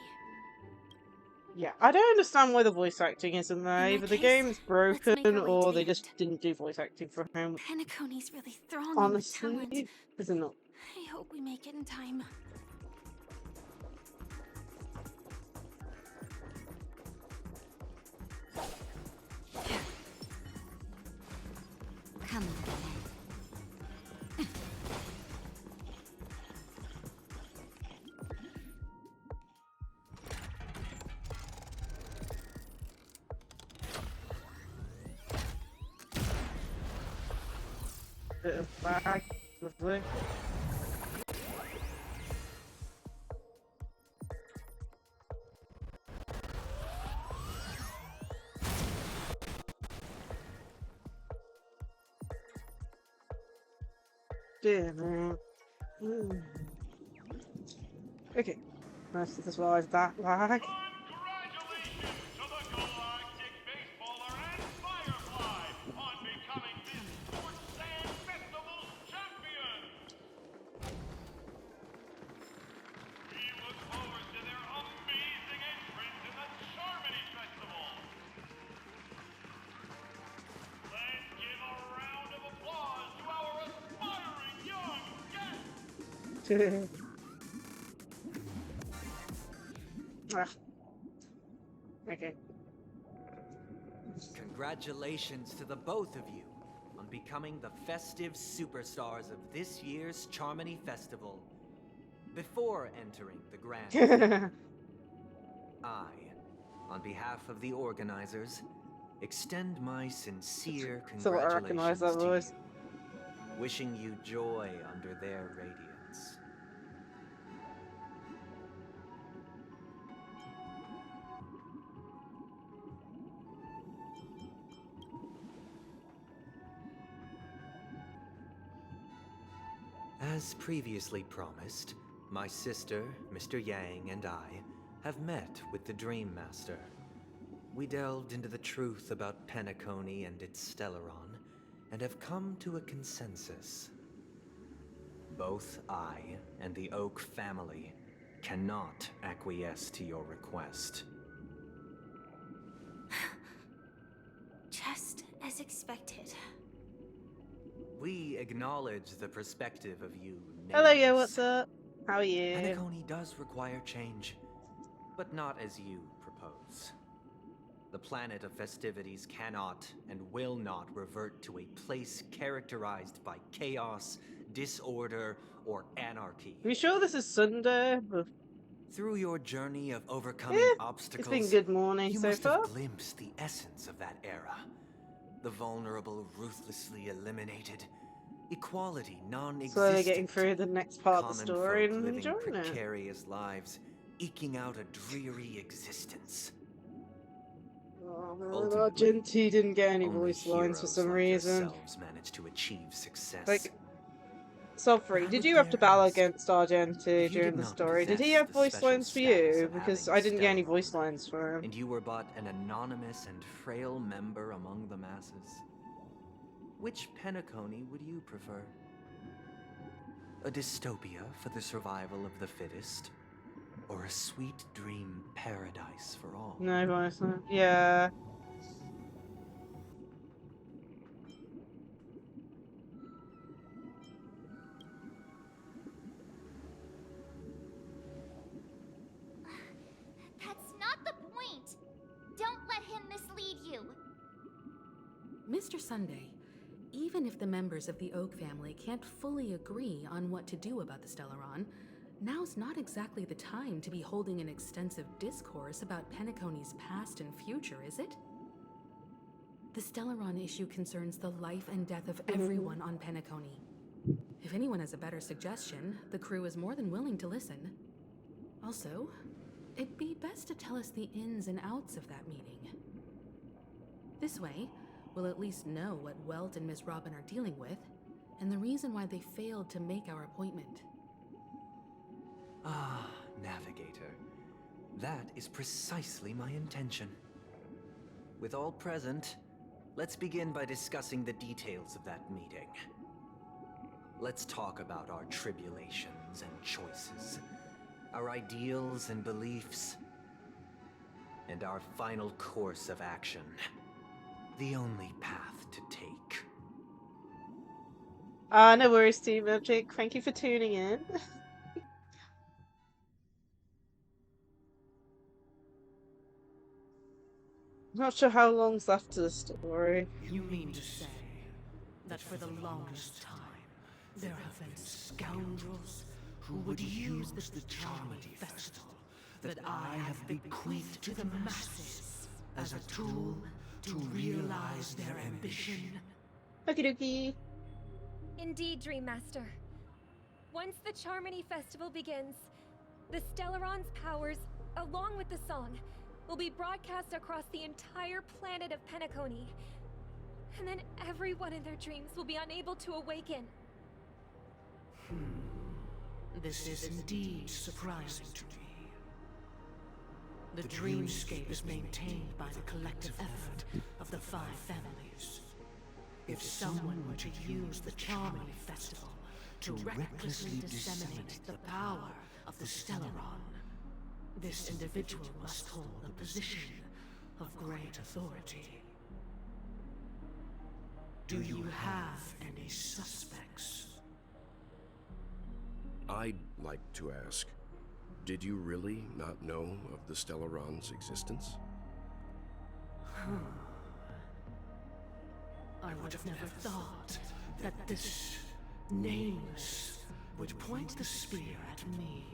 Yeah, I don't understand why the voice acting isn't there. In Either that the case, game's let's make broken our way or to they the just end. didn't do voice acting for him. Penacony's really thronging with talent. Honestly, is it not? I hope we make it in time. Come on, then. Bit of lag, lovely. Damn. Okay, nice to survive that lag. Congratulations to the Galactic Baseballer and Firefly on becoming this Sports Sand Festival's champion! We look forward to their amazing entrance in the Charmony Festival! Let's give a round of applause to our aspiring young guests! Ah. Okay. Congratulations to the both of you on becoming the festive superstars of this year's Charmony Festival. Before entering the grand finale, I, on behalf of the organizers, extend my sincere So I recognize congratulations that to voice. you, wishing you joy under their radiance. As previously promised, my sister, Mr. Yang, and I have met with the Dream Master. We delved into the truth about Penacony and its Stellaron, and have come to a consensus. Both I and the Oak family cannot acquiesce to your request. Just as expected. We acknowledge the perspective of you Hello, nameless. yo, what's up? How are you? Penacony does require change, but not as you propose. The planet of festivities cannot and will not revert to a place characterized by chaos, disorder, or anarchy. Are you sure this is Sunday? Through your journey of overcoming It's obstacles, been good morning you so must far. have glimpsed the essence of that era. The vulnerable ruthlessly eliminated, equality non-existent. Slowly getting through the next part of the Common story folk and living enjoying it. precarious lives, eking out a dreary existence. Oh my Ultimately, god, Genty didn't get any Only voice lines for heroes some like reason. yourselves manage to achieve success. Like, Sofrey, did you have to But there battle is- against Argenti If you during did the not story? Did he possess have the voice special lines for status you? of Because having I didn't get any Stellaron, voice lines for him. and you were but an anonymous and frail member among the masses, which Penacony would you prefer? A dystopia for the survival of the fittest? or a sweet dream paradise for all? No, honestly. Yeah. That's not the point. Don't let him mislead you. Mr. Sunday, even if the members of the Oak family can't fully agree on what to do about the Stellaron, now's not exactly the time to be holding an extensive discourse about Penacony's past and future, is it? The Stellaron issue concerns the life and death of everyone on Penacony. If anyone has a better suggestion, the crew is more than willing to listen. Also, it'd be best to tell us the ins and outs of that meeting. This way, we'll at least know what Welt and Miss Robin are dealing with, and the reason why they failed to make our appointment. Ah, Navigator. That is precisely my intention. With all present, let's begin by discussing the details of that meeting. Let's talk about our tribulations and choices, our ideals and beliefs, and our final course of action. The only path to take. No worries, Team Jake. Thank you for tuning in. Not sure how long's left to the story. You mean to say that for the longest time, there have been scoundrels who would use the Charmity Festival that I have bequeathed to the masses as a tool to realize their ambition? Okie dokie. Indeed, Dream Master. Once the Charmony Festival begins, the Stellaron's powers, along with the song, will be broadcast across the entire planet of Penacony. And then everyone in their dreams will be unable to awaken. This is indeed surprising to me. The dreamscape is maintained by the collective effort of the 5 families. If someone were to use the Charmony Festival to recklessly disseminate the power of the Stellaron, this individual must hold a position of great authority. Do you have any suspects? I'd like to ask, did you really not know of the Stellaron's existence? I would have never thought that this nameless would point the spear at me.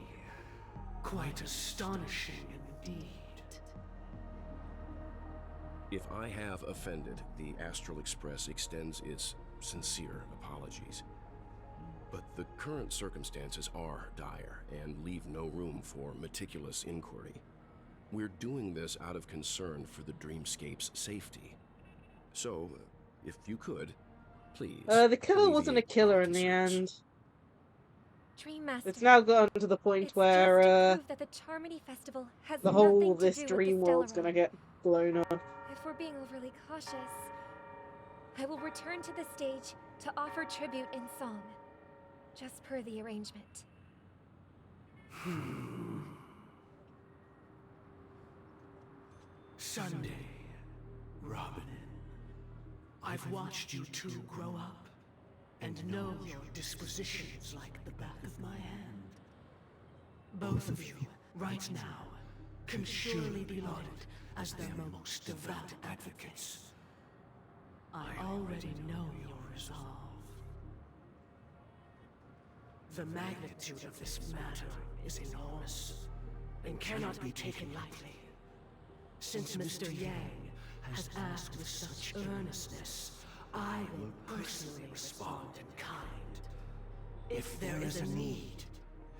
Quite astonishing indeed. If I have offended, the Astral Express extends its sincere apologies. But the current circumstances are dire and leave no room for meticulous inquiry. We're doing this out of concern for the dreamscape's safety. So, if you could, please. The killer wasn't a killer in the end. Dream Master. It's now gotten to the point It's where just to prove that the Charmony Festival has the whole nothing of to this do dream with the world's gonna Stellaron. get blown up. If we're being overly cautious, I will return to the stage to offer tribute in song, just per the arrangement. Sunday, Robin, I've watched you two grow up and know your dispositions like the back of my hand. Both of you, right now, can surely be lauded as their most devout advocates. I already know your resolve. The magnitude of this matter is enormous and cannot be taken lightly. Since Mr. Yang has asked with such earnestness, I will personally respond in kind. If there is a need,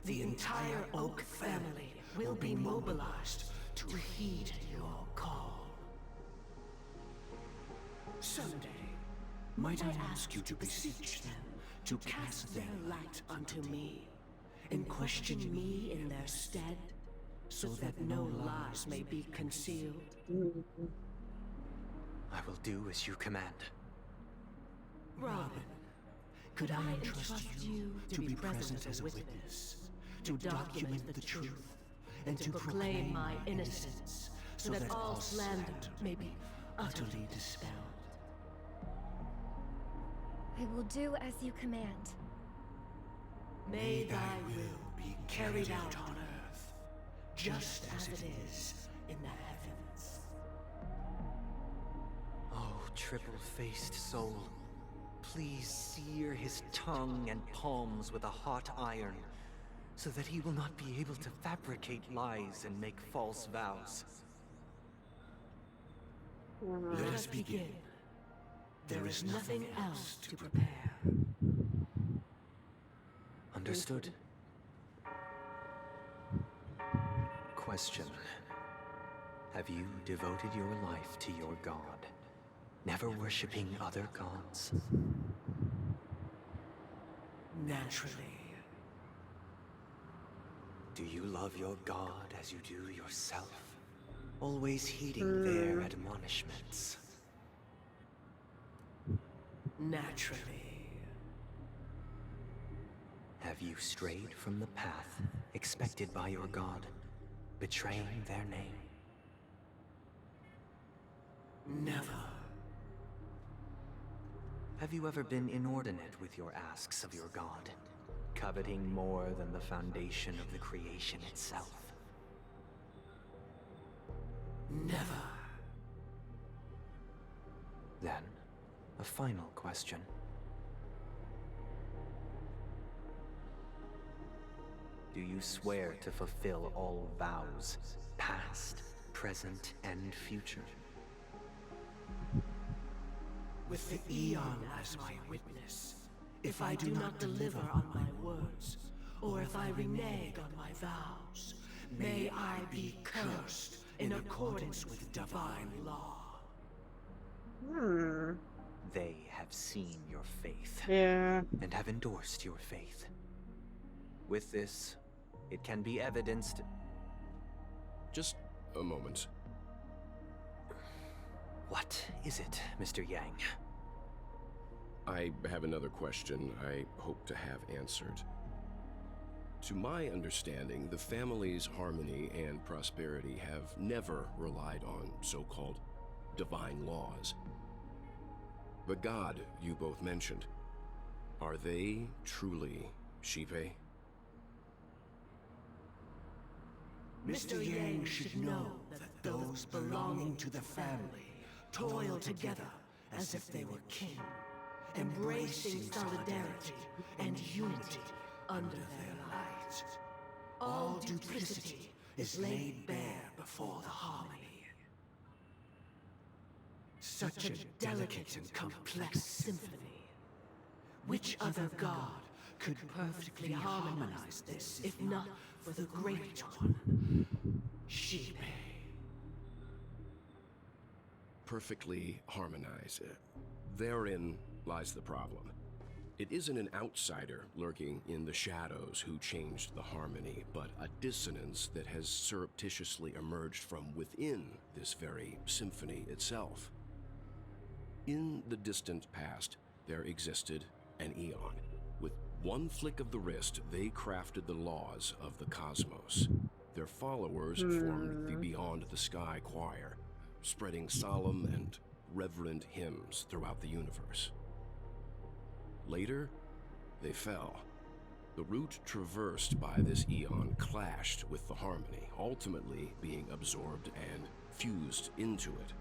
the entire Oak family will be mobilized to heed your call. Someday, might I ask you to beseech them to cast their light unto me, and question me in their stead, so that no lies may be concealed? I will do as you command. Robin, could I entrust you to be present as a witness, to document the truth, and to proclaim my innocence, so that all slander may be utterly dispelled. I will do as you command. May thy will be carried out on earth, just as it is in the heavens. Oh, triple-faced soul, please sear his tongue and palms with a hot iron, so that he will not be able to fabricate lies and make false vows. Let us begin. There is nothing else to prepare. Understood? Question. Have you devoted your life to your god, never worshipping other gods? Naturally. Do you love your god as you do yourself? Always heeding their admonishments? Naturally. Have you strayed from the path expected by your god, betraying their name? Never. Have you ever been inordinate with your asks of your god, coveting more than the foundation of the creation itself? Never. Then, a final question. Do you swear to fulfill all vows, past, present, and future? With the Eon as my witness, if I do not deliver on my words, or if I renege on my vows, may I be cursed in accordance with divine law. They have seen your faith. Yeah. And have endorsed your faith. With this, it can be evidenced. Just a moment. What is it, Mr. Yang? I have another question I hope to have answered. To my understanding, the family's harmony and prosperity have never relied on so-called divine laws. The god you both mentioned, are they truly Pt2? Mr. Yang should know that those belonging to the family toil together as if they were kin, embracing solidarity and unity under their light. All duplicity is laid bare before the harmony. Such a delicate and complex symphony. Which other god could perfectly harmonize this, if not for the great one, Pt2? Perfectly harmonize. Therein lies the problem. It isn't an outsider lurking in the shadows who changed the harmony, but a dissonance that has surreptitiously emerged from within this very symphony itself. In the distant past, there existed an Eon. With one flick of the wrist, they crafted the laws of the cosmos. Their followers formed the Beyond the Sky Choir, spreading solemn and reverent hymns throughout the universe. Later, they fell. The route traversed by this Eon clashed with the harmony, ultimately being absorbed and fused into it.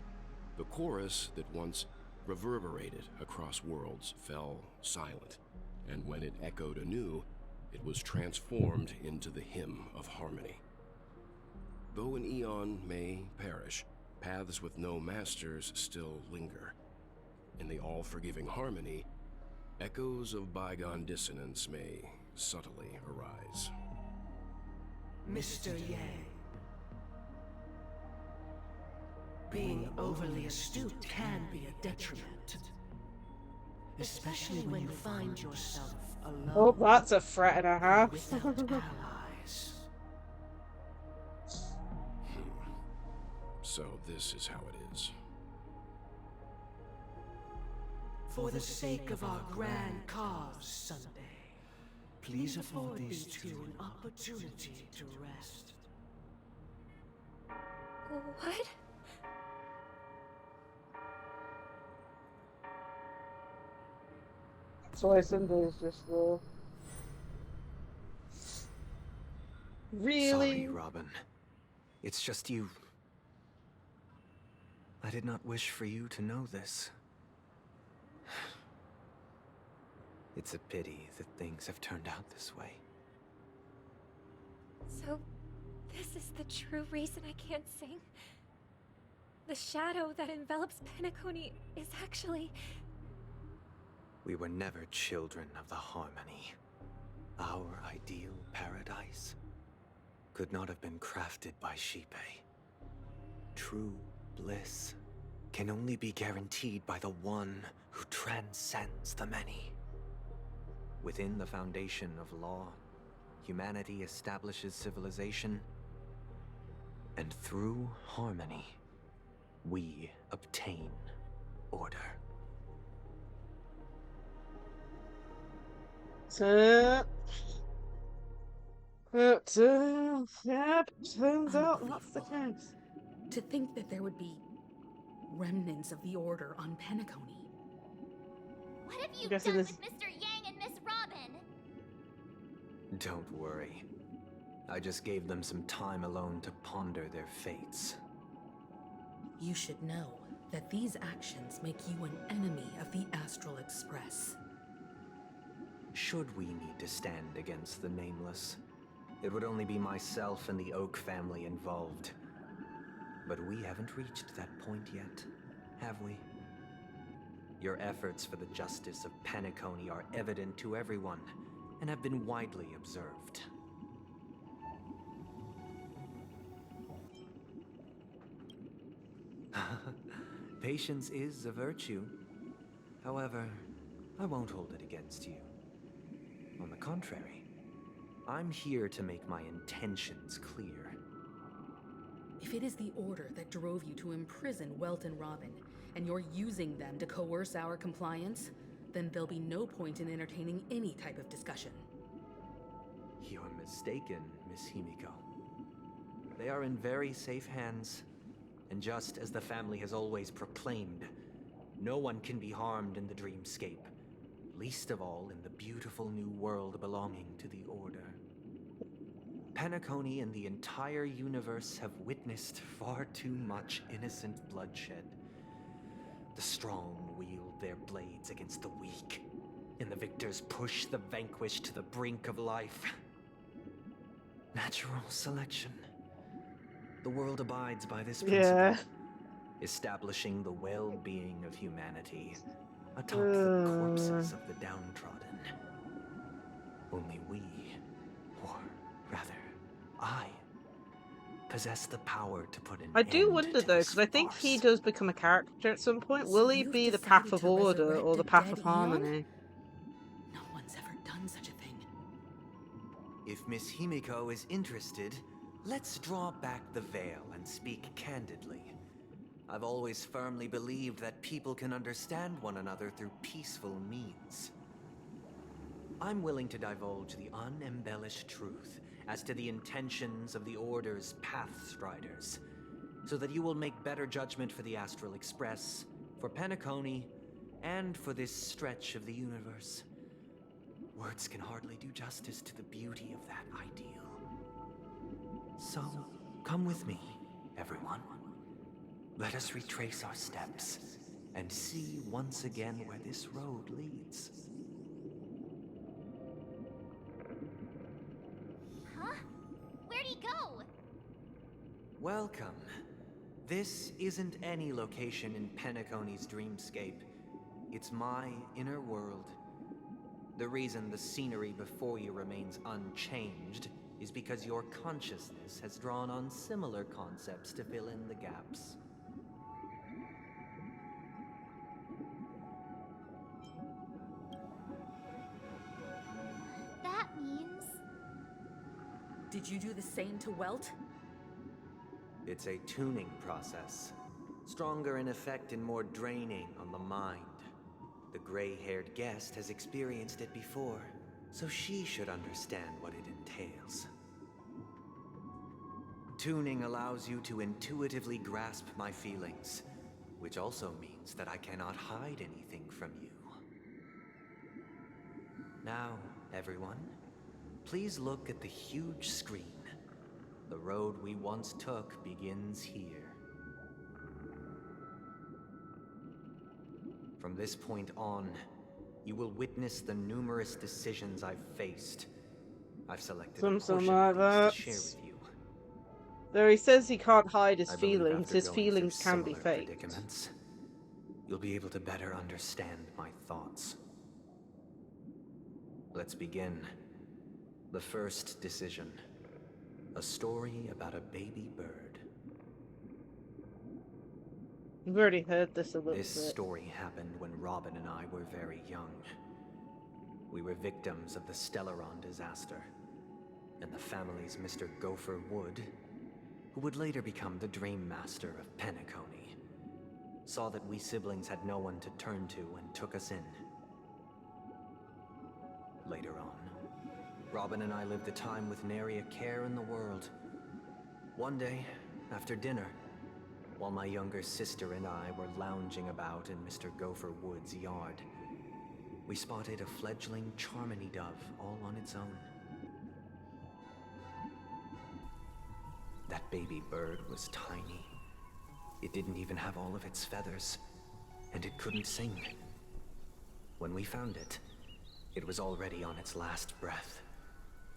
The chorus that once reverberated across worlds fell silent, and when it echoed anew, it was transformed into the hymn of harmony. Though an Eon may perish, paths with no masters still linger. In the all-forgiving harmony, echoes of bygone dissonance may subtly arise. Mr. Yang, being overly astute can be a detriment. Especially when you find yourself alone. Oh, that's a threat and a half. Without allies. So this is how it is. For the sake of our grand cause, Sunday, please afford these two an opportunity to rest. What? So I Cinder is just really? Sorry, Robin. It's just you. I did not wish for you to know this. It's a pity that things have turned out this way. So, this is the true reason I can't sing? The shadow that envelops Penacony is actually... We were never children of the harmony. Our ideal paradise could not have been crafted by Xipe. True bliss can only be guaranteed by the one who transcends the many. Within the foundation of law, humanity establishes civilization, and through harmony, we obtain order. Yep, turns out that's the case. To think that there would be remnants of the Order on Penacony. What have you Guessing done this- with Mr. Yang and Miss Robin? Don't worry. I just gave them some time alone to ponder their fates. You should know that these actions make you an enemy of the Astral Express. Should we need to stand against the Nameless, it would only be myself and the Oak family involved. But we haven't reached that point yet, have we? Your efforts for the justice of Penacony are evident to everyone, and have been widely observed. Patience is a virtue. However, I won't hold it against you. On the contrary, I'm here to make my intentions clear. If it is the Order that drove you to imprison Welt and Robin, and you're using them to coerce our compliance, then there'll be no point in entertaining any type of discussion. You're mistaken, Miss Himiko. They are in very safe hands, and just as the family has always proclaimed, no one can be harmed in the dreamscape, least of all in the beautiful new world belonging to the Order. Penacony and the entire universe have witnessed far too much innocent bloodshed. The strong wield their blades against the weak, and the victors push the vanquished to the brink of life. Natural selection. The world abides by this principle, establishing the well-being of humanity atop the corpses of the downtrodden. Only we, or rather, I, possess the power to put an I do end wonder to though, this because I think if he farce. does become a character at some point, will he you've be the decided path of to order resurrect or a the path dead of Eon? harmony? No one's ever done such a thing. If Miss Himiko is interested, let's draw back the veil and speak candidly. I've always firmly believed that people can understand one another through peaceful means. I'm willing to divulge the unembellished truth as to the intentions of the Order's Pathstriders, so that you will make better judgment for the Astral Express, for Penacony, and for this stretch of the universe. Words can hardly do justice to the beauty of that ideal. So, come with me, everyone. Let us retrace our steps and see once again where this road leads. Huh? Where'd he go? Welcome. This isn't any location in Penacony's dreamscape. It's my inner world. The reason the scenery before you remains unchanged is because your consciousness has drawn on similar concepts to fill in the gaps. That means... Did you do the same to Welt? It's a tuning process. Stronger in effect and more draining on the mind. The gray-haired guest has experienced it before, so she should understand what it entails. Tuning allows you to intuitively grasp my feelings, which also means that I cannot hide anything from you. Now, everyone, please look at the huge screen. The road we once took begins here. From this point on, you will witness the numerous decisions I've faced. I've selected a Something portion like of these that. to share with you. Though he says he can't hide his I believe feelings, after his going through feelings can be similar faked. predicaments, you'll be able to better understand my thoughts. Let's begin. The first decision. A story about a baby bird. You've already heard this a little This bit. story happened when Robin and I were very young. We were victims of the Stellaron disaster, and the family's Mr. Gopher Wood, who would later become the Dream Master of Penacony, saw that we siblings had no one to turn to and took us in. Later on, Robin and I lived a time with nary a care in the world. One day, after dinner, while my younger sister and I were lounging about in Mr. Gopher Wood's yard, we spotted a fledgling Charmony dove all on its own. That baby bird was tiny. It didn't even have all of its feathers, and it couldn't sing. When we found it, it was already on its last breath,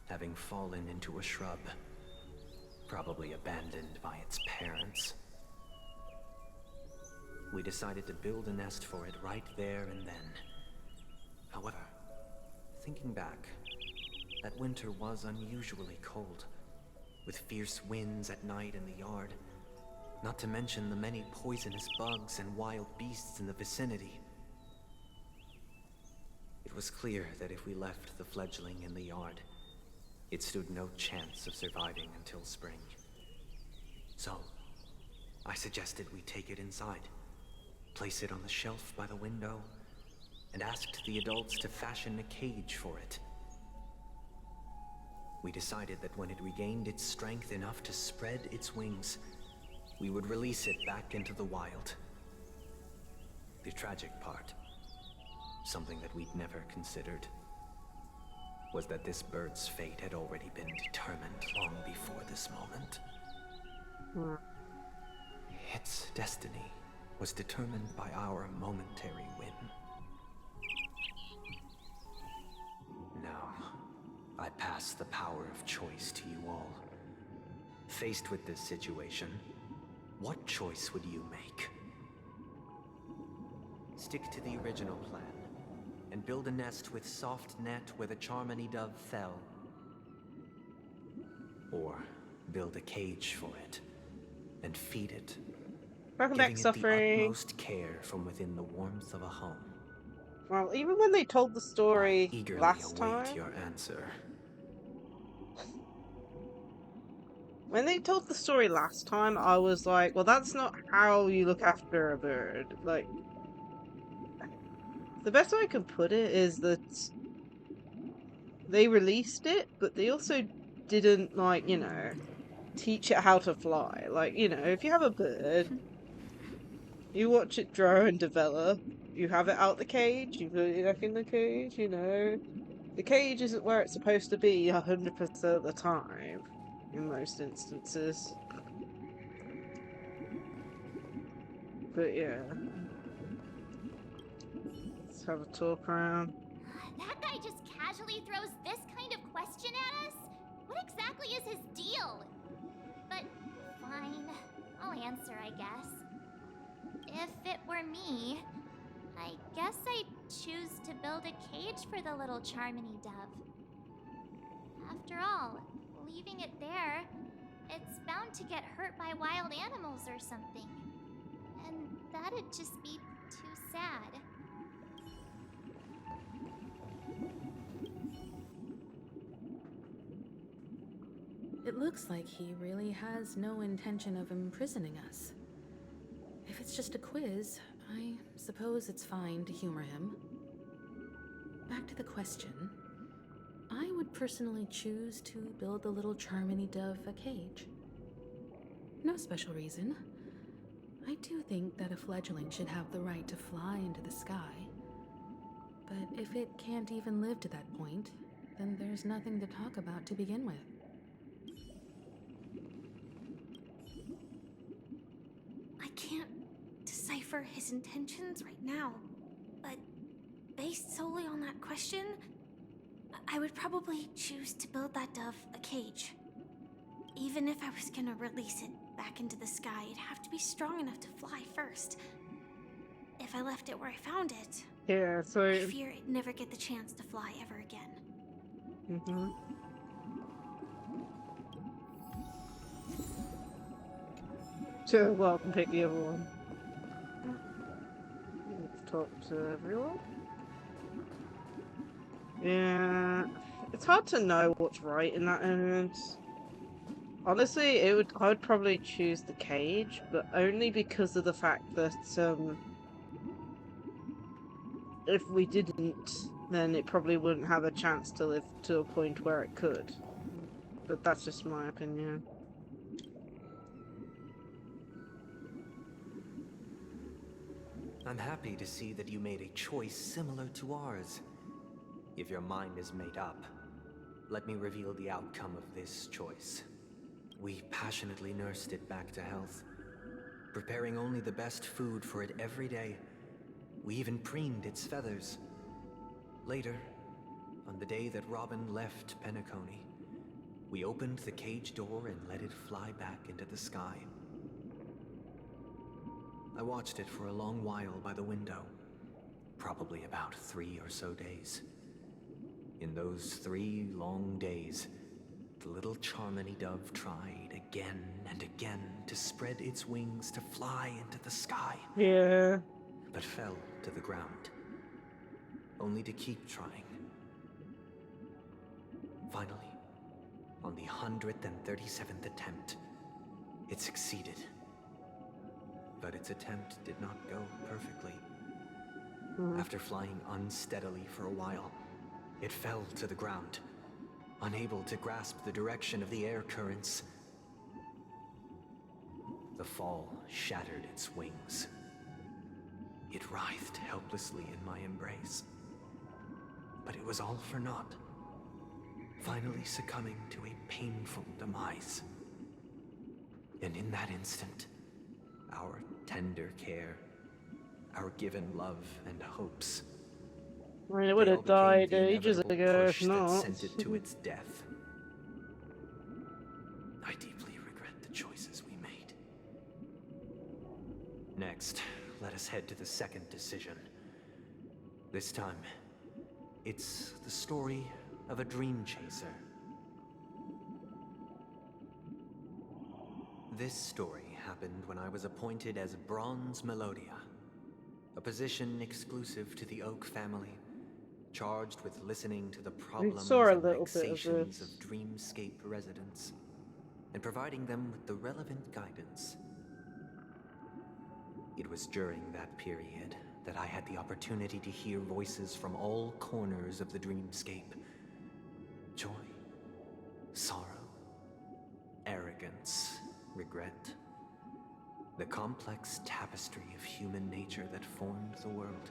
having fallen into a shrub, probably abandoned by its parents. We decided to build a nest for it right there and then. However, thinking back, that winter was unusually cold, with fierce winds at night in the yard, not to mention the many poisonous bugs and wild beasts in the vicinity. It was clear that if we left the fledgling in the yard, it stood no chance of surviving until spring. So, I suggested we take it inside, place it on the shelf by the window, and asked the adults to fashion a cage for it. We decided that when it regained its strength enough to spread its wings, we would release it back into the wild. The tragic part, something that we'd never considered, was that this bird's fate had already been determined long before this moment. Its destiny was determined by our momentary whim. Now, I pass the power of choice to you all. Faced with this situation, what choice would you make? Stick to the original plan and build a nest with soft net where the Charmony dove fell. Or build a cage for it and feed it, Welcome giving back, it Suffering. the utmost care from within the warmth of a home. Well, even when they told the story I eagerly last await time, your answer. I was like, well, that's not how you look after a bird. Like, the best way I can put it is that they released it, but they also didn't, like, you know, teach it how to fly. Like, you know, if you have a bird, you watch it grow and develop, you have it out the cage, you put it back in the cage, you know. The cage isn't where it's supposed to be 100% of the time, in most instances. But yeah. Let's have a talk around. That guy just casually throws this kind of question at us? What exactly is his deal? But fine, I'll answer, I guess. If it were me, I guess I'd choose to build a cage for the little Charmony dove. After all, leaving it there, it's bound to get hurt by wild animals or something. And that'd just be too sad. It looks like he really has no intention of imprisoning us. If it's just a quiz, I suppose it's fine to humor him. Back to the question. I would personally choose to build the little Charmony dove a cage. No special reason. I do think that a fledgling should have the right to fly into the sky. But if it can't even live to that point, then there's nothing to talk about to begin with. I can't decipher his intentions right now, but based solely on that question, I would probably choose to build that dove a cage. Even if I was gonna release it back into the sky, it'd have to be strong enough to fly first. If I left it where I found it, Yeah, so... I fear it'd never get the chance to fly ever again. Mm-hmm. So, well, I can pick the other one. Let's talk to everyone. Yeah, it's hard to know what's right in that instance. Honestly, I would probably choose the cage, but only because of the fact that if we didn't, then it probably wouldn't have a chance to live to a point where it could. But that's just my opinion. I'm happy to see that you made a choice similar to ours. If your mind is made up, let me reveal the outcome of this choice. We passionately nursed it back to health, preparing only the best food for it every day. We even preened its feathers. Later, on the day that Robin left Penacony, we opened the cage door and let it fly back into the sky. I watched it for a long while by the window, probably about 3 or so days. In those 3 long days, the little Charmony dove tried again and again to spread its wings to fly into the sky. Yeah. But fell to the ground, only to keep trying. Finally, on the 137th attempt, it succeeded. But its attempt did not go perfectly. After flying unsteadily for a while, it fell to the ground, unable to grasp the direction of the air currents. The fall shattered its wings. It writhed helplessly in my embrace. But it was all for naught, finally succumbing to a painful demise. And in that instant, our tender care, our given love and hopes, I mean, it would have died ages inevitable ago if push that not. sent it to its death. I deeply regret the choices we made. Next, let us head to the second decision. This time, it's the story of a dream chaser. This story happened when I was appointed as Bronze Melodia, a position exclusive to the Oak family, charged with listening to the problems and vexations of Dreamscape residents, and providing them with the relevant guidance. It was during that period that I had the opportunity to hear voices from all corners of the Dreamscape. Joy, sorrow, arrogance, regret. The complex tapestry of human nature that formed the world.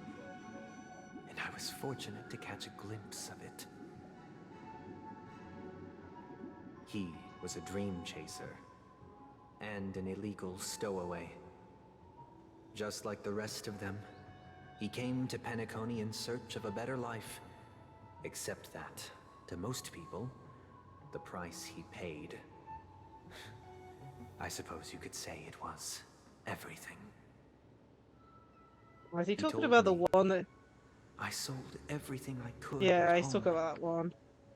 And I was fortunate to catch a glimpse of it. He was a dream chaser, and an illegal stowaway. Just like the rest of them, he came to Penacony in search of a better life. Except that, to most people, the price he paid, I suppose you could say it was everything. Was he talking about the one that... I sold everything I could. Yeah, he's talking about that one.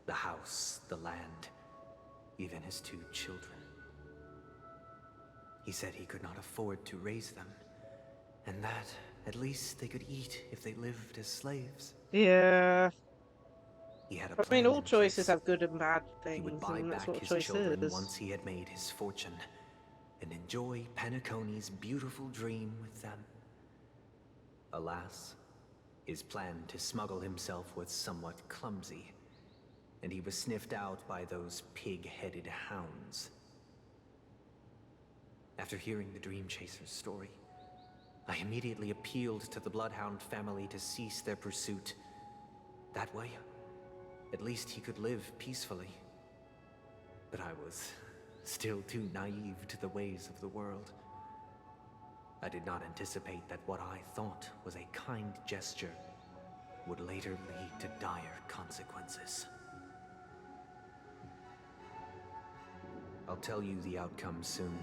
The house, the land, even his 2 children. He said he could not afford to raise them, and that at least they could eat if they lived as slaves. Yeah. He had a I mean, all choices have good and bad things. He would buy back his children once he had made his fortune, and enjoy Penacony's beautiful dream with them. Alas, his plan to smuggle himself was somewhat clumsy, and he was sniffed out by those pig-headed hounds. After hearing the Dream Chaser's story, I immediately appealed to the Bloodhound family to cease their pursuit. That way, at least he could live peacefully. But I was still too naive to the ways of the world. I did not anticipate that what I thought was a kind gesture would later lead to dire consequences. I'll tell you the outcome soon.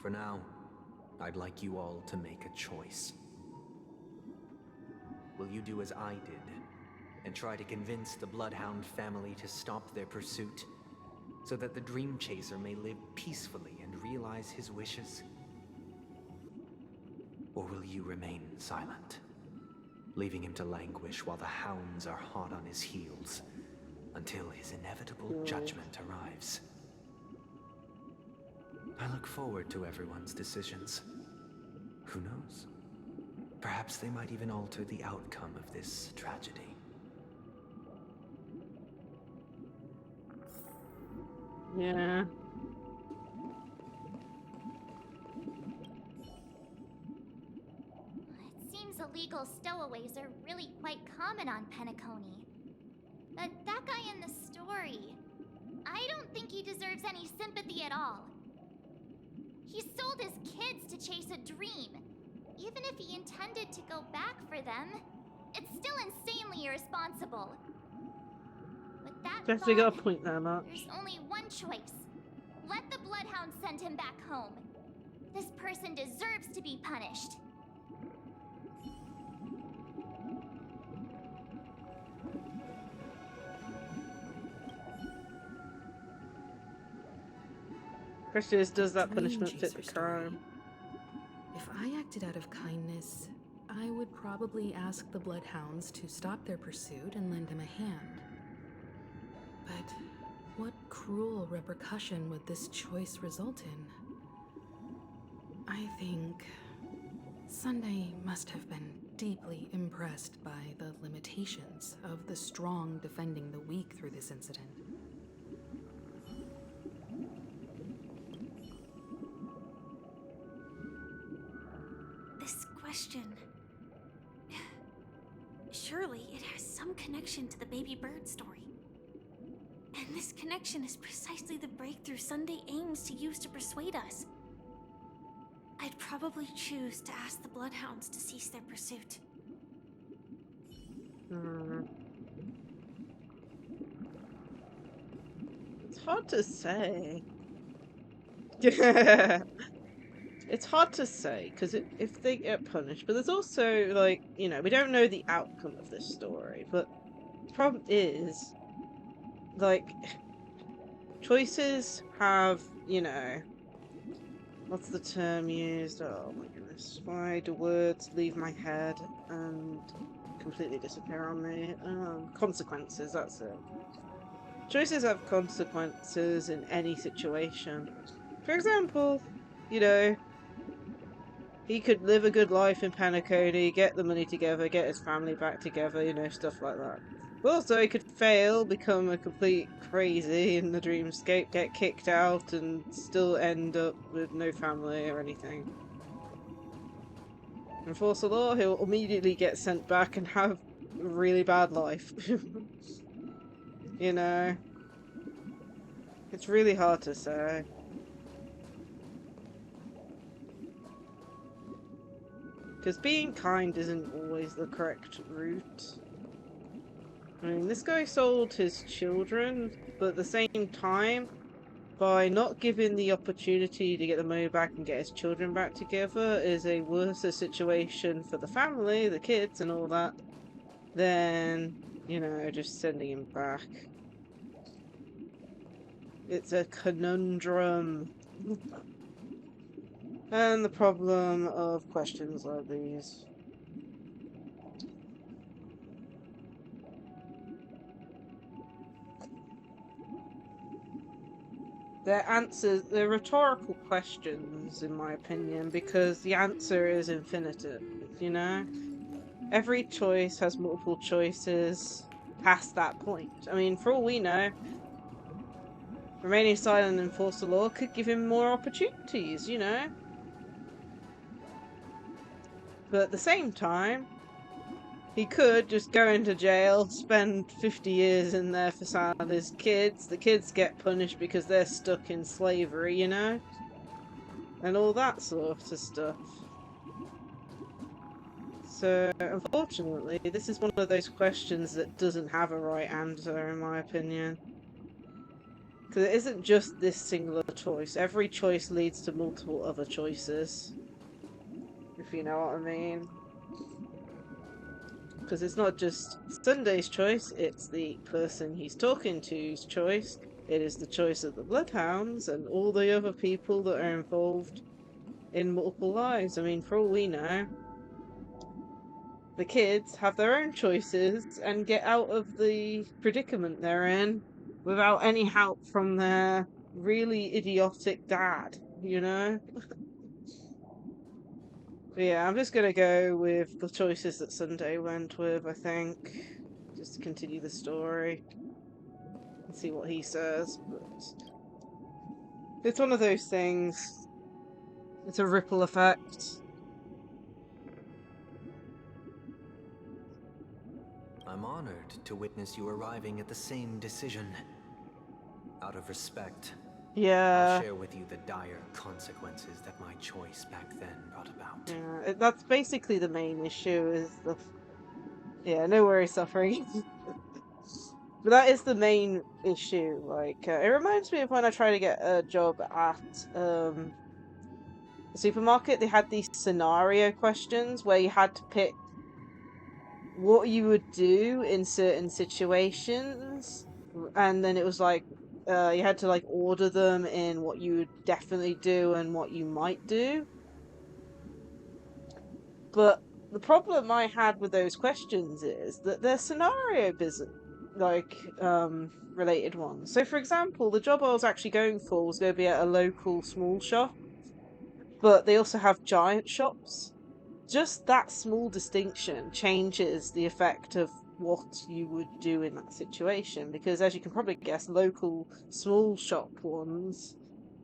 For now, I'd like you all to make a choice. Will you do as I did and try to convince the Bloodhound family to stop their pursuit so that the Dream Chaser may live peacefully and realize his wishes? Or will you remain silent, leaving him to languish while the hounds are hot on his heels until his inevitable judgment arrives? I look forward to everyone's decisions. Who knows? Perhaps they might even alter the outcome of this tragedy. Yeah. It seems illegal stowaways are really quite common on Penacony. But that guy in the story, I don't think he deserves any sympathy at all. He sold his kids to chase a dream. Even if he intended to go back for them, it's still insanely irresponsible. With that Definitely got a thought, point there, Mark. there's only one choice. Let the Bloodhound send him back home. This person deserves to be punished. Question is, does that Dream punishment fit Chaser the story. crime? If I acted out of kindness, I would probably ask the Bloodhounds to stop their pursuit and lend him a hand. But what cruel repercussion would this choice result in? I think Sunday must have been deeply impressed by the limitations of the strong defending the weak through this incident. This question... Surely it has some connection to the baby bird story. And this connection is precisely the breakthrough Sunday aims to use to persuade us. I'd probably choose to ask the Bloodhounds to cease their pursuit. It's hard to say. It's hard to say, because if they get punished, but there's also, like, you know, we don't know the outcome of this story, but the problem is, like, choices have, you know, what's the term used? Oh my goodness, why do words leave my head and completely disappear on me? Consequences, that's it. Choices have consequences in any situation. For example, you know, he could live a good life in Penacony, get the money together, get his family back together, you know, stuff like that. But also, he could fail, become a complete crazy in the dreamscape, get kicked out, and still end up with no family or anything. Enforce the law, he'll immediately get sent back and have a really bad life. You know? It's really hard to say. Because being kind isn't always the correct route. I mean, this guy sold his children, but at the same time, by not giving the opportunity to get the money back and get his children back together is a worse situation for the family, the kids and all that, than, you know, just sending him back. It's a conundrum. And the problem of questions like these. They're rhetorical questions, in my opinion, because the answer is infinitive, you know? Every choice has multiple choices past that point. I mean, for all we know, remaining silent and enforce the law could give him more opportunities, you know? But at the same time, he could just go into jail, spend 50 years in there for some of his kids. The kids get punished because they're stuck in slavery, you know? And all that sort of stuff. So, unfortunately, this is one of those questions that doesn't have a right answer, in my opinion. Because it isn't just this singular choice. Every choice leads to multiple other choices. If you know what I mean. Because it's not just Sunday's choice, it's the person he's talking to's choice. It is the choice of the Bloodhounds and all the other people that are involved in multiple lives. I mean, for all we know, the kids have their own choices and get out of the predicament they're in without any help from their really idiotic dad, you know? But yeah, I'm just gonna go with the choices that Sunday went with, I think. Just to continue the story. And see what he says, but it's one of those things. It's a ripple effect. I'm honored to witness you arriving at the same decision. Out of respect, Yeah. I'll share with you the dire consequences that my choice back then brought about. Yeah, that's basically the main issue, is the... Yeah, no worries, suffering. But that is the main issue, like, it reminds me of when I tried to get a job at, the supermarket. They had these scenario questions where you had to pick what you would do in certain situations, and then it was like, you had to, like, order them in what you would definitely do and what you might do. But the problem I had with those questions is that they're scenario business, like, related ones. So, for example, the job I was actually going for was going to be at a local small shop, but they also have giant shops. Just that small distinction changes the effect of what you would do in that situation, because as you can probably guess, local small shop ones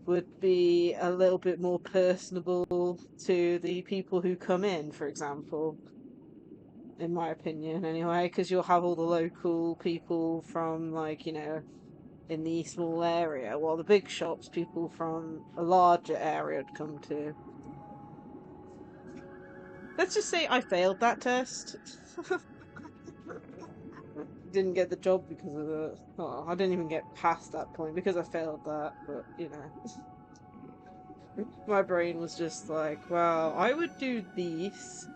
would be a little bit more personable to the people who come in, for example. In my opinion, anyway, because you'll have all the local people from, like, you know, in the small area, while the big shops, people from a larger area would come to. Let's just say I failed that test. Didn't get the job because of it. Oh, I didn't even get past that point because I failed that, but, you know. My brain was just like, well, I would do this,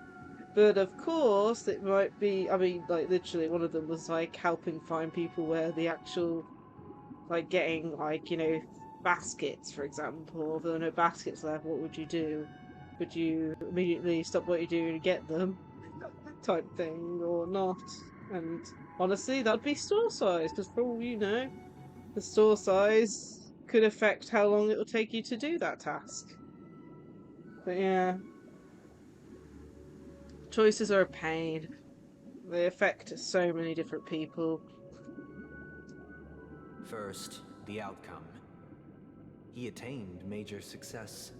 but of course it might be, I mean, like, literally one of them was like helping find people where the actual, like, getting, like, you know, baskets, for example. If there were no baskets left, what would you do? Would you immediately stop what you're doing and get them? Type thing, or not? And honestly, that'd be store size, because for all you know, the store size could affect how long it will take you to do that task. But yeah, choices are a pain. They affect so many different people. First, the outcome. He attained major success.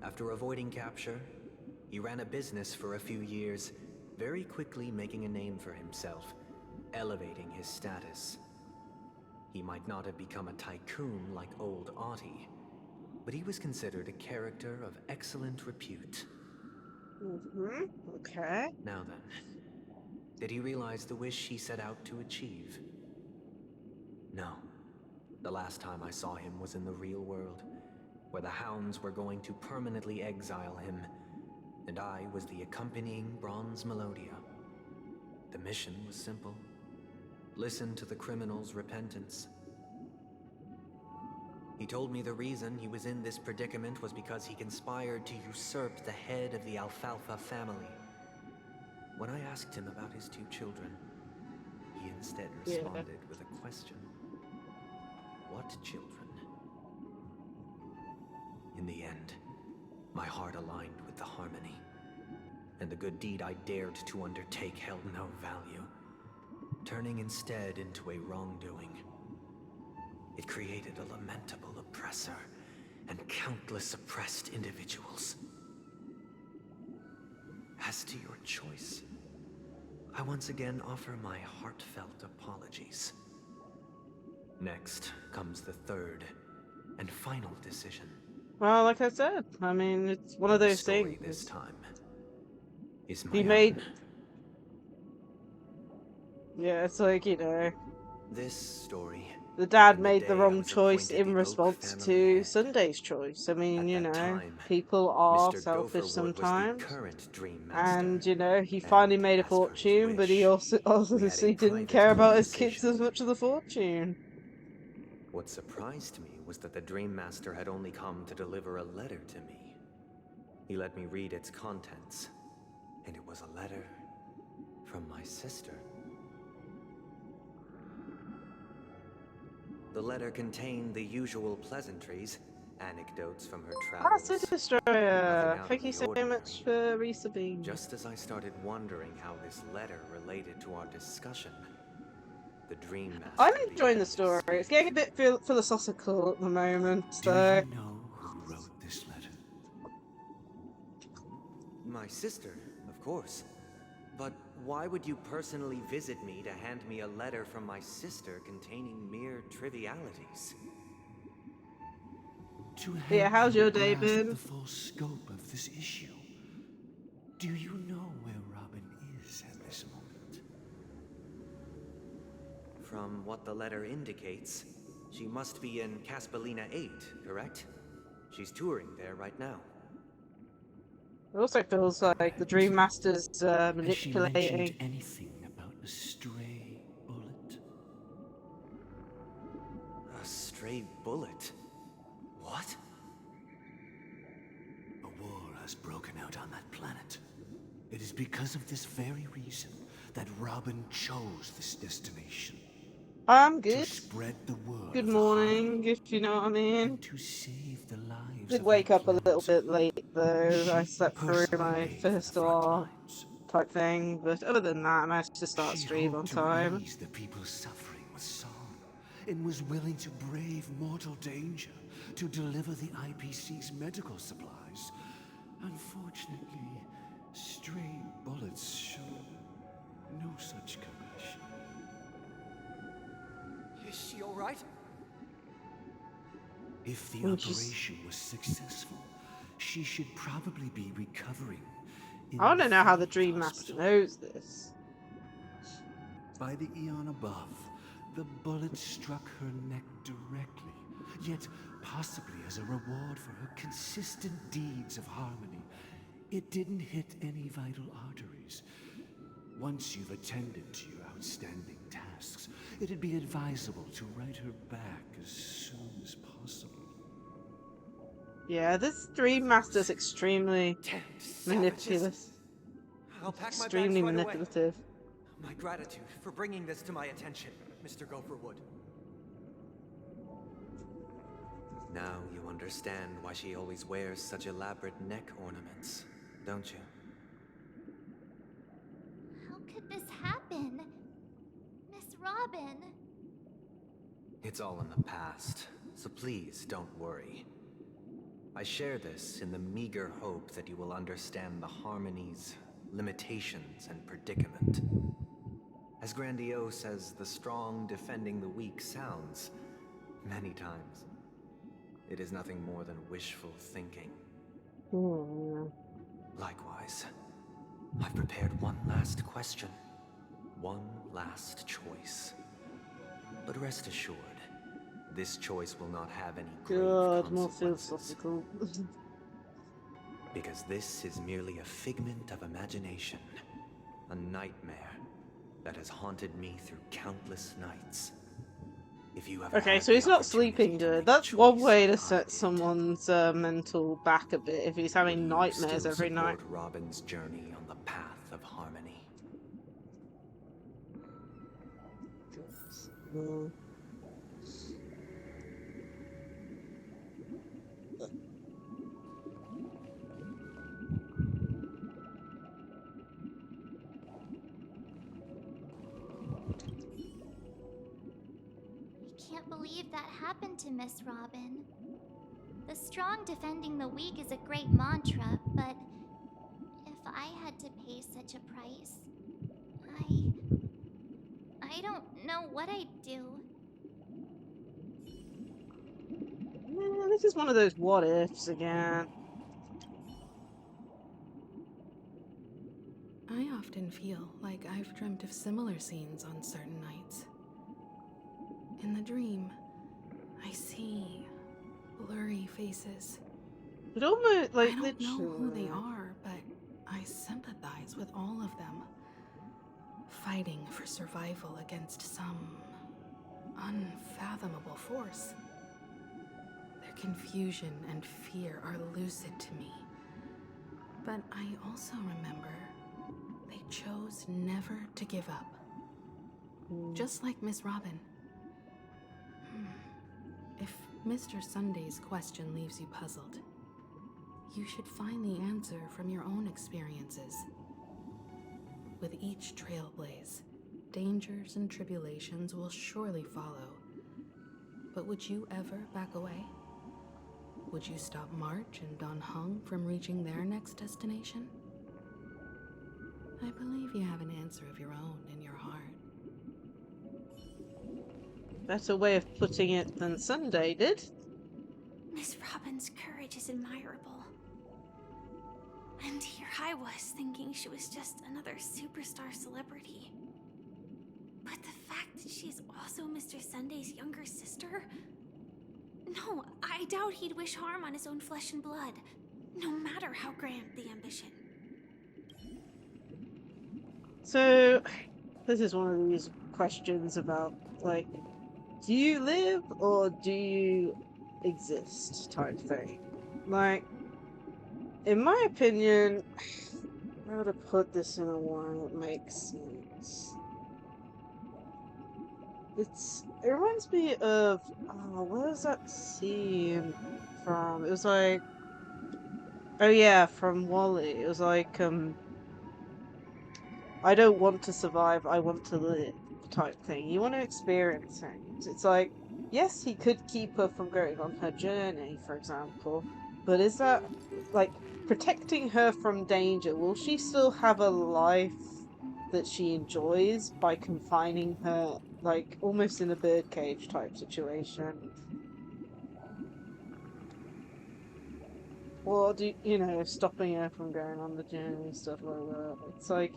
After avoiding capture, he ran a business for a few years, very quickly making a name for himself, elevating his status. He might not have become a tycoon like old Audie, but he was considered a character of excellent repute. Okay. Now then, did he realize the wish he set out to achieve? No. The last time I saw him was in the real world, where the hounds were going to permanently exile him, and I was the accompanying bronze melodia. The mission was simple. Listen to the criminal's repentance. He told me the reason he was in this predicament was because he conspired to usurp the head of the Alfalfa family. When I asked him about his 2 children, he instead responded with a question. What children? In the end, my heart aligned with the harmony, and the good deed I dared to undertake held no value, turning instead into a wrongdoing. It created a lamentable oppressor and countless oppressed individuals. As to your choice, I once again offer my heartfelt apologies. Next comes the third and final decision. Well, like I said, I mean, it's one of those Story things. this time is my He own. made. Yeah, it's like, you know, This story. the dad in the made the day I wrong was choice appointed in the Oak response family to head. Sunday's choice. I mean, At you that know, time, people are Mr. selfish Gopherwood was the sometimes. current Dream Master. And, you know, he finally made a as for his fortune, but he wish, also we had a obviously didn't private care about his kids conversation. as much as the fortune. What surprised me was that the Dream Master had only come to deliver a letter to me. He let me read its contents, and it was a letter from my sister. The letter contained the usual pleasantries, anecdotes from her travels. That's a destroyer. Nothing out Thank of you the so ordinary. much for resubbing. Just as I started wondering how this letter related to our discussion, the Dream Master I'm enjoying began the to story. speak. It's getting a bit philosophical at the moment, Do so... you know who wrote this letter? My sister, of course. But why would you personally visit me to hand me a letter from my sister containing mere trivialities? To help Yeah, how's you your day grasp been? the full scope of this issue. Do you know where Robin is at this moment? From what the letter indicates, she must be in Caspelina 8, correct? She's touring there right now. It also feels like the Dream Master's Has she mentioned manipulating. anything about a stray bullet? A stray bullet? What? A war has broken out on that planet. It is because of this very reason that Robin chose this destination. I'm To good. spread the word Good of the morning, if you know what I mean. and to save the lives Did of wake her up a little plans. bit late though. I She slept through personally my paid for the first front alarm lines. type thing, but other than that, I managed to start She stream on hoped to time. ease the people's suffering with song, and was willing to brave mortal danger to deliver the IPC's medical supplies. Unfortunately, stray bullets showed no such compassion. Is she alright? If the And she's- operation was successful, she should probably be recovering in I want to know how the field Dream Master hospital. knows this. By the eon above, the bullet struck her neck directly, yet possibly as a reward for her consistent deeds of harmony. It didn't hit any vital arteries. Once you've attended to your outstanding tasks, it'd be advisable to write her back as soon as possible. Yeah, this Dream Master's extremely manipulative. I'll pack my bags Extremely right away. manipulative. My gratitude for bringing this to my attention, Mr. Gopherwood. Now you understand why she always wears such elaborate neck ornaments, don't you? How could this happen? Miss Robin. It's all in the past, so please don't worry. I share this in the meager hope that you will understand the harmony's limitations and predicament. As grandiose as the strong defending the weak sounds, many times, it is nothing more than wishful thinking. Likewise, I've prepared one last question, one last choice. But rest assured, this choice will not have any grave God, more consequences. philosophical. Because this is merely a figment of imagination, a nightmare that has haunted me through countless nights. If you ever Okay, had so he's the not opportunity sleeping to good. make a That's one choice way to like I set did, someone's mental back a bit, if he's having will you nightmares still every night. support Robin's journey on the path of harmony? I can't believe that happened to Miss Robin. The strong defending the weak is a great mantra, but if I had to pay such a price, I don't know what I'd do. Yeah, this is one of those what ifs again. I often feel like I've dreamt of similar scenes on certain nights. In the dream, I see blurry faces. It almost like I don't know who they literally. are, but I sympathize with all of them, fighting for survival against some unfathomable force. Their confusion and fear are lucid to me, but I also remember they chose never to give up. Just like Miss Robin. If Mr. Sunday's question leaves you puzzled, you should find the answer from your own experiences. With each trailblaze, dangers and tribulations will surely follow. But would you ever back away? Would you stop March and Don Hung from reaching their next destination? I believe you have an answer of your own in your heart. Better way of putting it than Sunday did. Miss Robin's courage is admirable. And here I was thinking she was just another superstar celebrity. But the fact that she's also Mr. Sunday's younger sister? No, I doubt he'd wish harm on his own flesh and blood, no matter how grand the ambition. So, this is one of these questions about, like, do you live or do you exist type thing. Like, in my opinion, how to put this in a way that makes sense. It reminds me of, oh, where was that scene from? It was like, oh yeah, from Wall-E. It was like, I don't want to survive, I want to live type thing. You want to experience things. It's like, yes, he could keep her from going on her journey, for example, but is that, like, protecting her from danger? Will she still have a life that she enjoys by confining her, like, almost in a birdcage type situation? Or stopping her from going on the journey, stuff like that. It's like,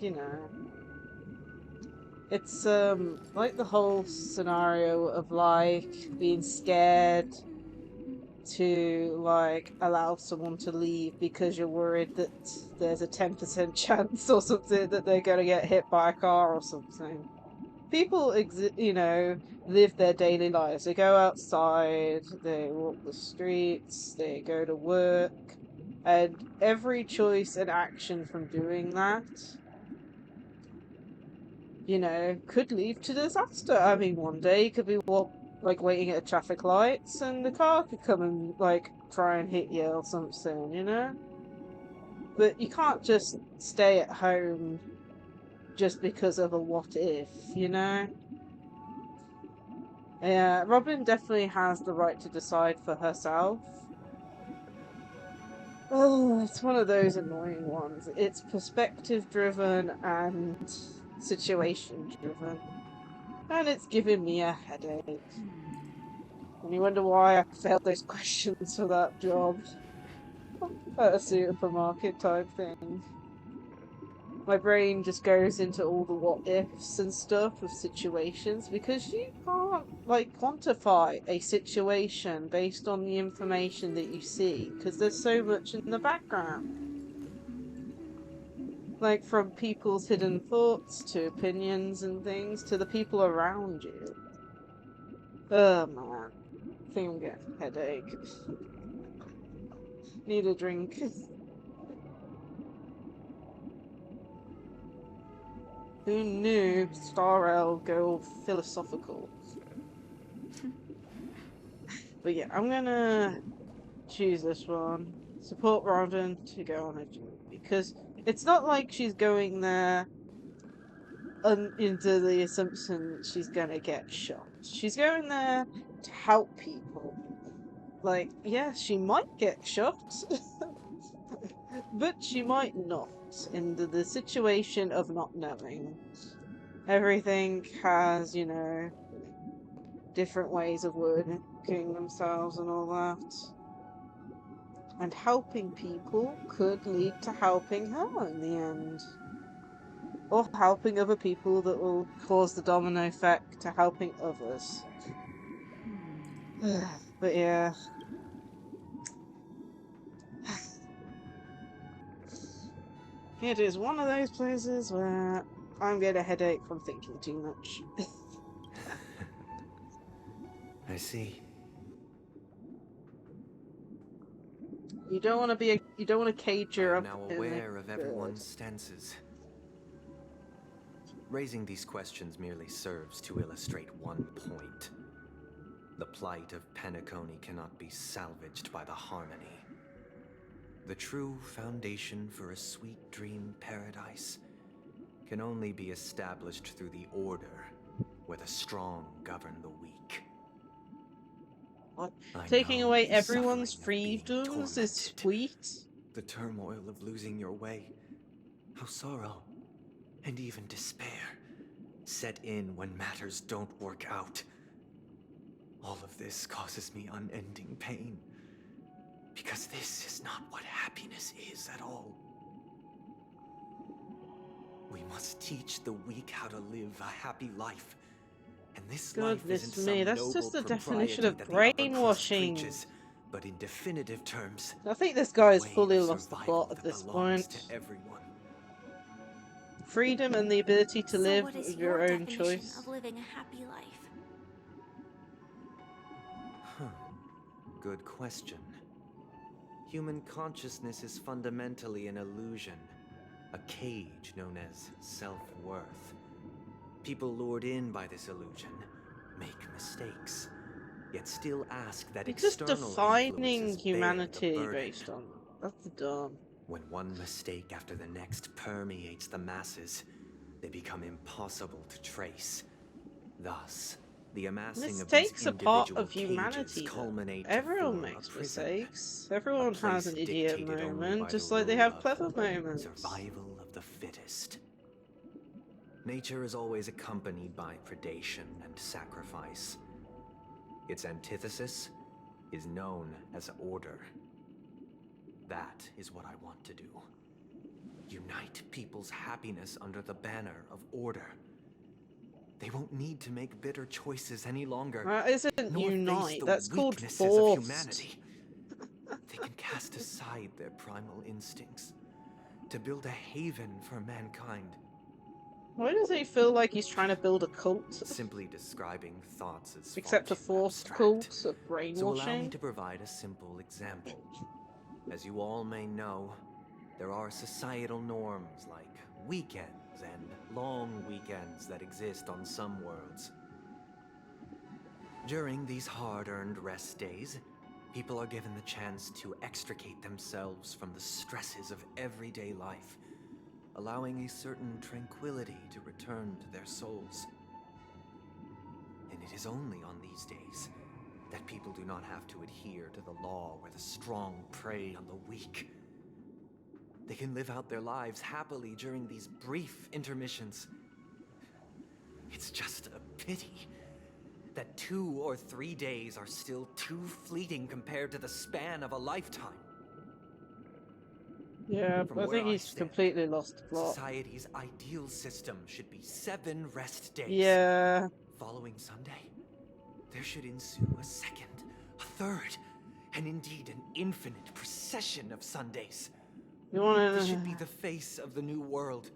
it's like the whole scenario of like being scared to like allow someone to leave because you're worried that there's a 10% chance or something that they're going to get hit by a car or something. People live their daily lives. They go outside, they walk the streets, they go to work, and every choice and action from doing that, could lead to disaster. I mean, one day you could be waiting at traffic lights and the car could come and like try and hit you or something, But you can't just stay at home just because of a what if, Yeah, Robin definitely has the right to decide for herself. Oh, it's one of those annoying ones. It's perspective driven and situation driven. And it's giving me a headache. And you wonder why I failed those questions for that job. At a supermarket type thing. My brain just goes into all the what ifs and stuff of situations because you can't quantify a situation based on the information that you see because there's so much in the background. Like from people's hidden thoughts to opinions and things to the people around you. Oh man. I think I'm getting a headache. Need a drink. Who knew Star L go all philosophical? But yeah, I'm gonna choose this one. Support Robin to go on a journey. Because it's not like she's going there into the assumption that she's gonna get shot. She's going there to help people. Like, yeah, she might get shot, but she might not. In the situation of not knowing. Everything has, you know, different ways of working themselves and all that. And helping people could lead to helping her in the end. Or helping other people that will cause the domino effect to helping others. But yeah. It is one of those places where I'm getting a headache from thinking too much. I see. You don't want to cage I her am up now in aware a of bird. everyone's stances. Raising these questions merely serves to illustrate one point. The plight of Penacony cannot be salvaged by the harmony. The true foundation for a sweet dream paradise can only be established through the order, where the strong govern the weak. What? I Taking know away the everyone's suffering of being freedoms is tormented. sweet? The turmoil of losing your way, how sorrow and even despair set in when matters don't work out. All of this causes me unending pain, because this is not what happiness is at all. We must teach the weak how to live a happy life. And this life isn't Goodness some me, that's noble just the definition propriety of that the upper crust brainwashing. preaches, but in definitive terms, I think this guy has a way fully of lost the survival plot at that this belongs point. to everyone. Freedom and the ability to So live what is your your own definition choice. of living a happy life? Good question. Human consciousness is fundamentally an illusion, a cage known as self-worth. People lured in by this illusion make mistakes, yet still ask that It's just external defining influences bear the humanity burden. based on that's dumb. When one mistake after the next permeates the masses, they become impossible to trace. Thus, the amassing of these Mistakes are part individual of humanity, cages though. culminate to Everyone form makes a prison, mistakes. Everyone a place has an idiot dictated only moment, by just the like they rule have of clever moments. survival of the fittest. Nature is always accompanied by predation and sacrifice. Its antithesis is known as order. That is what I want to do. Unite people's happiness under the banner of order. They won't need to make bitter choices any longer. That isn't nor face unite, the that's called weaknesses of forced. humanity. They can cast aside their primal instincts to build a haven for mankind. Why does he feel like he's trying to build a cult? Simply describing thoughts is Except a far too forced abstract. cult of So allow me brainwashing? to provide a simple example. As you all may know, there are societal norms like weekends and long weekends that exist on some worlds. During these hard-earned rest days, people are given the chance to extricate themselves from the stresses of everyday life, allowing a certain tranquility to return to their souls. And it is only on these days that people do not have to adhere to the law where the strong prey on the weak. They can live out their lives happily during these brief intermissions. It's just a pity that 2 or 3 days are still too fleeting compared to the span of a lifetime. Yeah, From I where think I he's stand, completely lost the plot. Society's ideal system should be 7 rest days. Yeah. Following Sunday, there should ensue a second, a third, and indeed an infinite procession of Sundays. You wanna... This should be the face of the new world.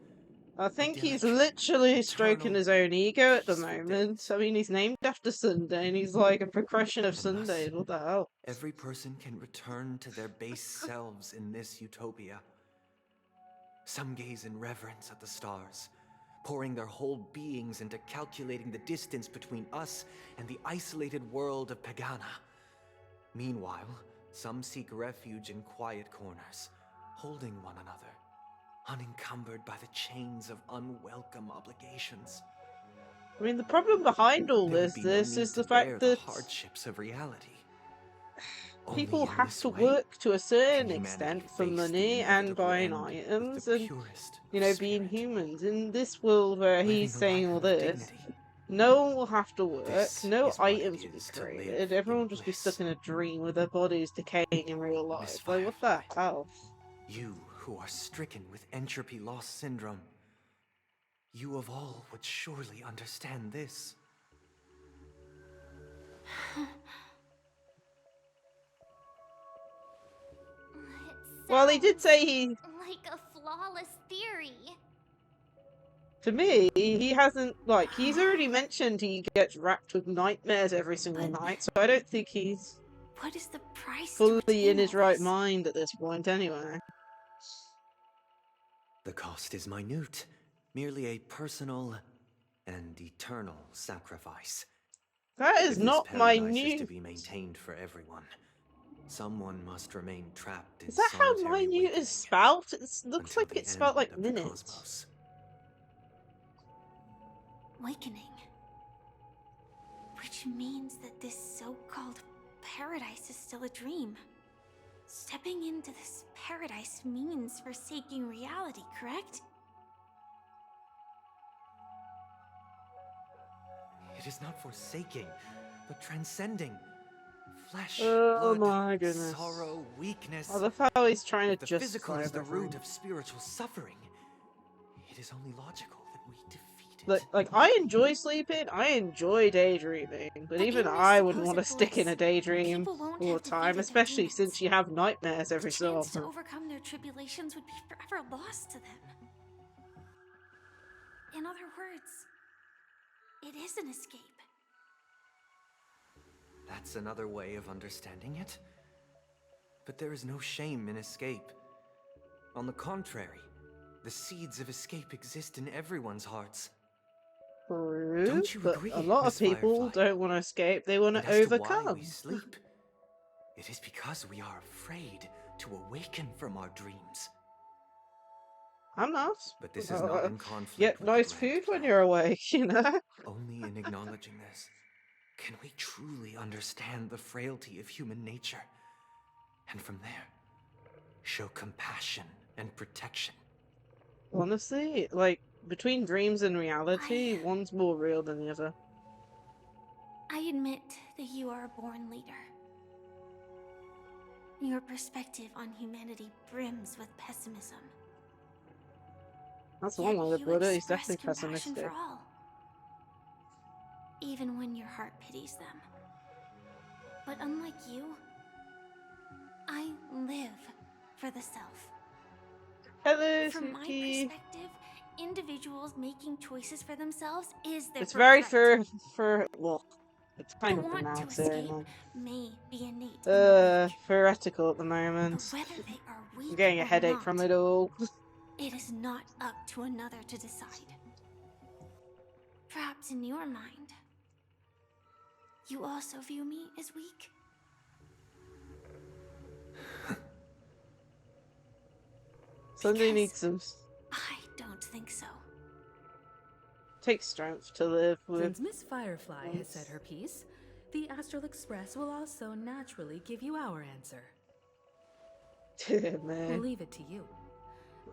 I think he's Idyllic, literally stroking eternal, his own ego at the peaceful moment. days. I mean, he's named after Sunday, and he's like a progression of And thus, Sundays. What the hell? every person can return to their base selves in this utopia. Some gaze in reverence at the stars, pouring their whole beings into calculating the distance between us and the isolated world of Pagana. Meanwhile, some seek refuge in quiet corners, holding one another, unencumbered by the chains of unwelcome obligations. I mean, the problem behind all There would this be no need is to the bear fact the that hardships of reality. people Only in have this to way work to a can certain humanity extent for face the money and inevitable buying end with items the and, purest you of know, being spirit, humans. In this world where he's living a saying life all of this, dignity. no one will have to work, This no is what it items will be is to live created, everyone in will just be stuck bliss. in a dream with their bodies decaying in real Miss life. Like, what the Firefly, hell? you who are stricken with entropy loss syndrome, you of all would surely understand this. Well, he did say he... like a flawless theory. To me, he hasn't, like, he's already mentioned he gets racked with nightmares every single night, so I don't think he's What is the price to fully in attain his all right this? mind at this point, anyway. The cost is minute, merely a personal and eternal sacrifice. That is If this not paradise is to minute. be maintained for everyone, someone must remain trapped in Is that how solitary minute wakening is spelled? It looks until like the it's spelled end like of the minutes. cosmos. Awakening. Which means that this so-called paradise is still a dream. Stepping into this paradise means forsaking reality, correct? It is not forsaking, but transcending. Flesh, Oh blood, my goodness. sorrow, weakness. I love how he's trying If to the physical justify is the root everything. of spiritual suffering, it is only logical that we defeat it. Like, I enjoy sleeping, I enjoy daydreaming, but even in this I wouldn't want to supposed stick in bliss, a daydream people won't all have the time, defeated their especially demons. since you have nightmares every The so chance to often. overcome their tribulations would be forever lost to them. In other words, it is an escape. That's another way of understanding it. But there is no shame in escape. On the contrary, the seeds of escape exist in everyone's hearts. True, Don't you but agree, a lot of Miss people Firefly? don't want to escape, they want And to as to why overcome. we sleep, it is because we are afraid to awaken from our dreams. I'm not. But this is not in conflict Get with the nice grand food when plan. you're awake, you know? Only in acknowledging this can we truly understand the frailty of human nature, and from there, show compassion and protection. Honestly, like, between dreams and reality, one's more real than the other. I admit that you are a born leader. Your perspective on humanity brims with pessimism. That's Yet one way to you put it, he's express definitely compassion pessimistic. for all. Even when your heart pities them. But unlike you, I live for the self. Hello, From my Suki. perspective, individuals making choices for themselves is their It's very birthright. well, it's The kind of want to pronounced escape here. may be innate in the weak, Theoretical at the but moment. whether they are I'm weak getting a or headache not, from it all. it is not up to another to decide. Perhaps in your mind, you also view me as weak? Sunday needs some... I don't think so. Takes strength to live with. Since Miss Firefly has said her piece, the Astral Express will also naturally give you our answer. Man. We'll leave it to you.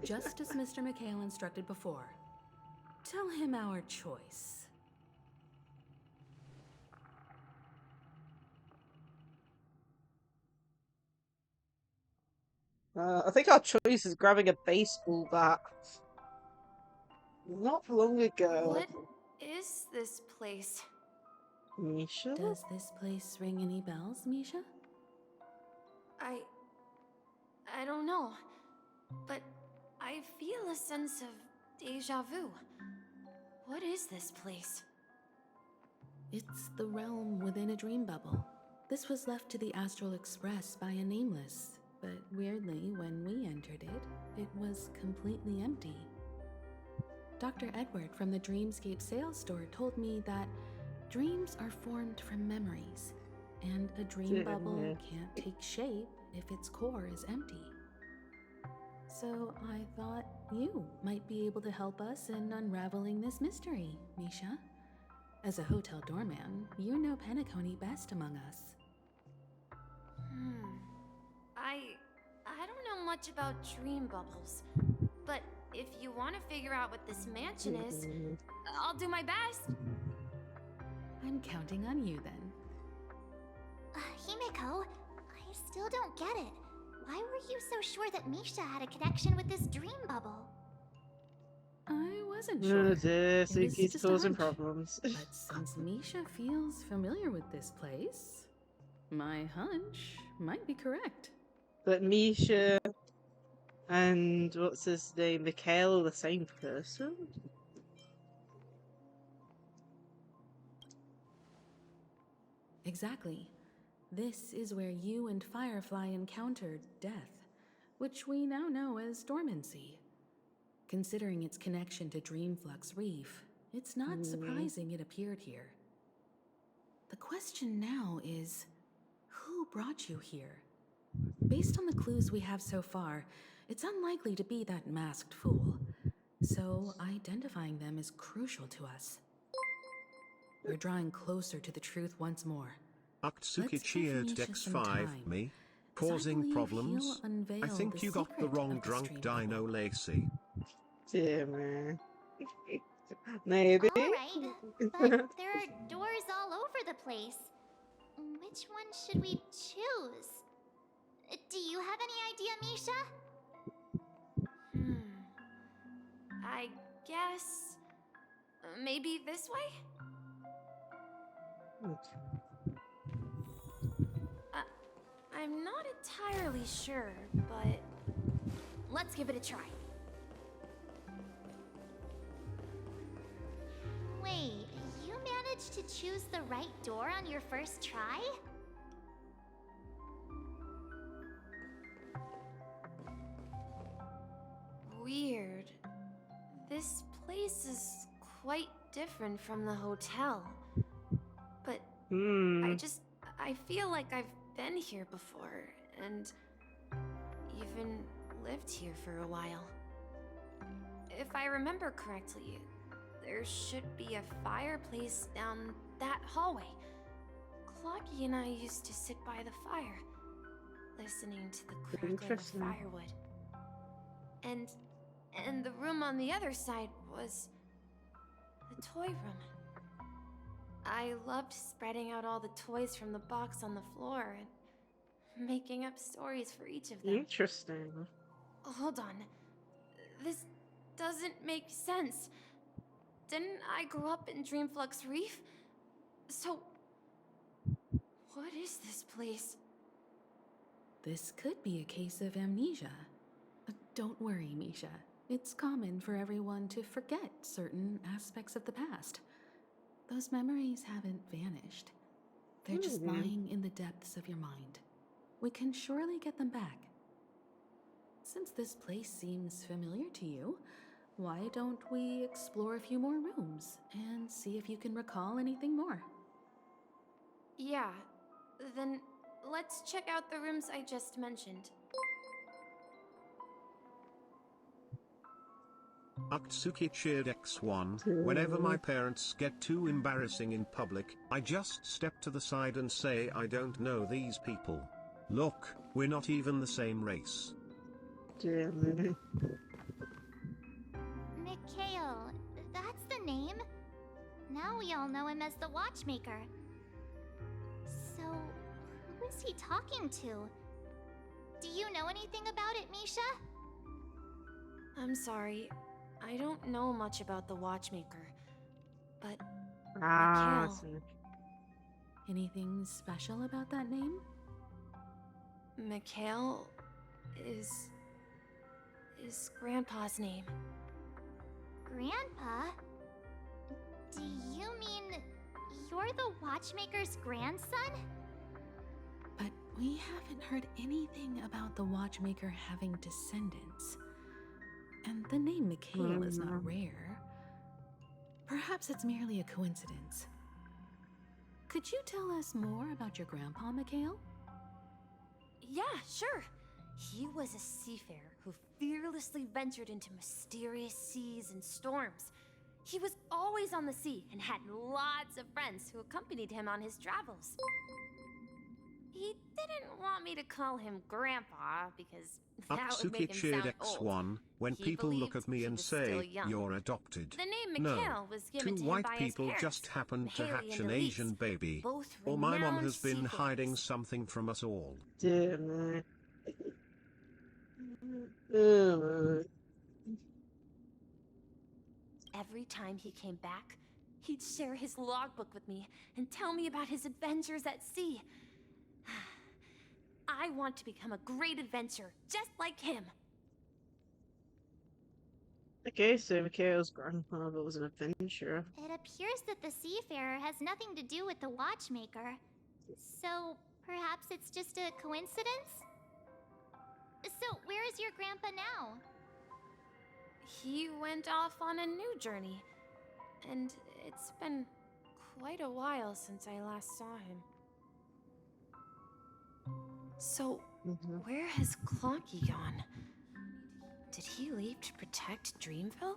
Just as Mr. McHale instructed before. Tell him our choice. I think our choice is grabbing a baseball bat. Not long ago. What is this place? Misha? Does this place ring any bells, Misha? I don't know, but I feel a sense of deja vu. What is this place? It's the realm within a dream bubble. This was left to the Astral Express by a nameless, but weirdly, when we entered it, it was completely empty. Dr. Edward from the Dreamscape sales store told me that dreams are formed from memories, and a dream bubble can't take shape if its core is empty. So I thought you might be able to help us in unraveling this mystery, Misha. As a hotel doorman, you know Penacony best among us. I don't know much about dream bubbles, but if you want to figure out what this mansion is, I'll do my best. I'm counting on you then. Himeko, I still don't get it. Why were you so sure that Misha had a connection with this dream bubble? I wasn't sure. This It was keeps just a causing hunch. problems. But since Misha feels familiar with this place, my hunch might be correct. But Misha and what's his name, Mikhail, are the same person? Exactly. This is where you and Firefly encountered death, which we now know as dormancy. Considering its connection to Dreamflux Reef, it's not surprising it appeared here. The question now is, who brought you here? Based on the clues we have so far, it's unlikely to be that masked fool. So identifying them is crucial to us. We're drawing closer to the truth once more. Akatsuki cheered Dex 5 me. Causing problems. I think you got the wrong drunk dino, Lacie. Dear man. Maybe. Alright, but there are doors all over the place. Which one should we choose? Do you have any idea, Misha? I guess maybe this way? I'm not entirely sure, but let's give it a try. Wait, you managed to choose the right door on your first try? Weird. This place is quite different from the hotel. But I feel like I've been here before, and even lived here for a while. If I remember correctly, there should be a fireplace down that hallway. Clocky and I used to sit by the fire, listening to the crackling of firewood. And the room on the other side was the toy room. I loved spreading out all the toys from the box on the floor and making up stories for each of them. Interesting. Hold on. This doesn't make sense. Didn't I grow up in Dreamflux Reef? So, what is this place? This could be a case of amnesia. Don't worry, Misha. It's common for everyone to forget certain aspects of the past. Those memories haven't vanished. They're just lying in the depths of your mind. We can surely get them back. Since this place seems familiar to you, why don't we explore a few more rooms and see if you can recall anything more? Yeah, then let's check out the rooms I just mentioned. Akatsuki cheered X1. Whenever my parents get too embarrassing in public, I just step to the side and say I don't know these people. Look, we're not even the same race. Dear me. Mikhail, that's the name. Now we all know him as the Watchmaker. So, who is he talking to? Do you know anything about it, Misha? I'm sorry. I don't know much about the Watchmaker, but Ah, Mikhail. Anything special about that name? Mikhail is Grandpa's name. Grandpa? Do you mean you're the Watchmaker's grandson? But we haven't heard anything about the Watchmaker having descendants. And the name Mikhail is not rare. Perhaps it's merely a coincidence. Could you tell us more about your grandpa, Mikhail? Yeah, sure. He was a seafarer who fearlessly ventured into mysterious seas and storms. He was always on the sea and had lots of friends who accompanied him on his travels. He didn't want me to call him Grandpa because that would make him Upsuki sound old. X1, when He people look believed at me he and was still say, young. you're adopted. The name No, Mikhail was given two to him white by his people parents, just happened to Mahaley hatch and an Elise, Asian baby. both Or my mom renowned has been seafarers. hiding something from us all. Dear me. Oh, Every time he came back, he'd share his logbook with me and tell me about his adventures at sea. I want to become a great adventurer, just like him. okay, so Mikhail's grandfather was an adventurer. It appears that the seafarer has nothing to do with the watchmaker. So, perhaps it's just a coincidence? So, where is your grandpa now? He went off on a new journey, and it's been quite a while since I last saw him. So, where has Clocky gone? Did he leave to protect Dreamville?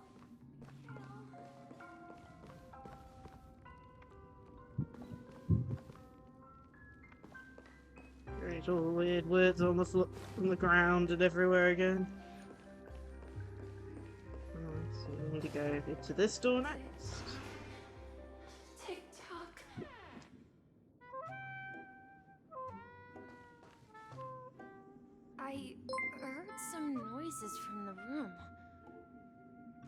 There's all the weird words on the ground and everywhere again. So we need to go to this door next. Tick-tock. I heard some noises from the room.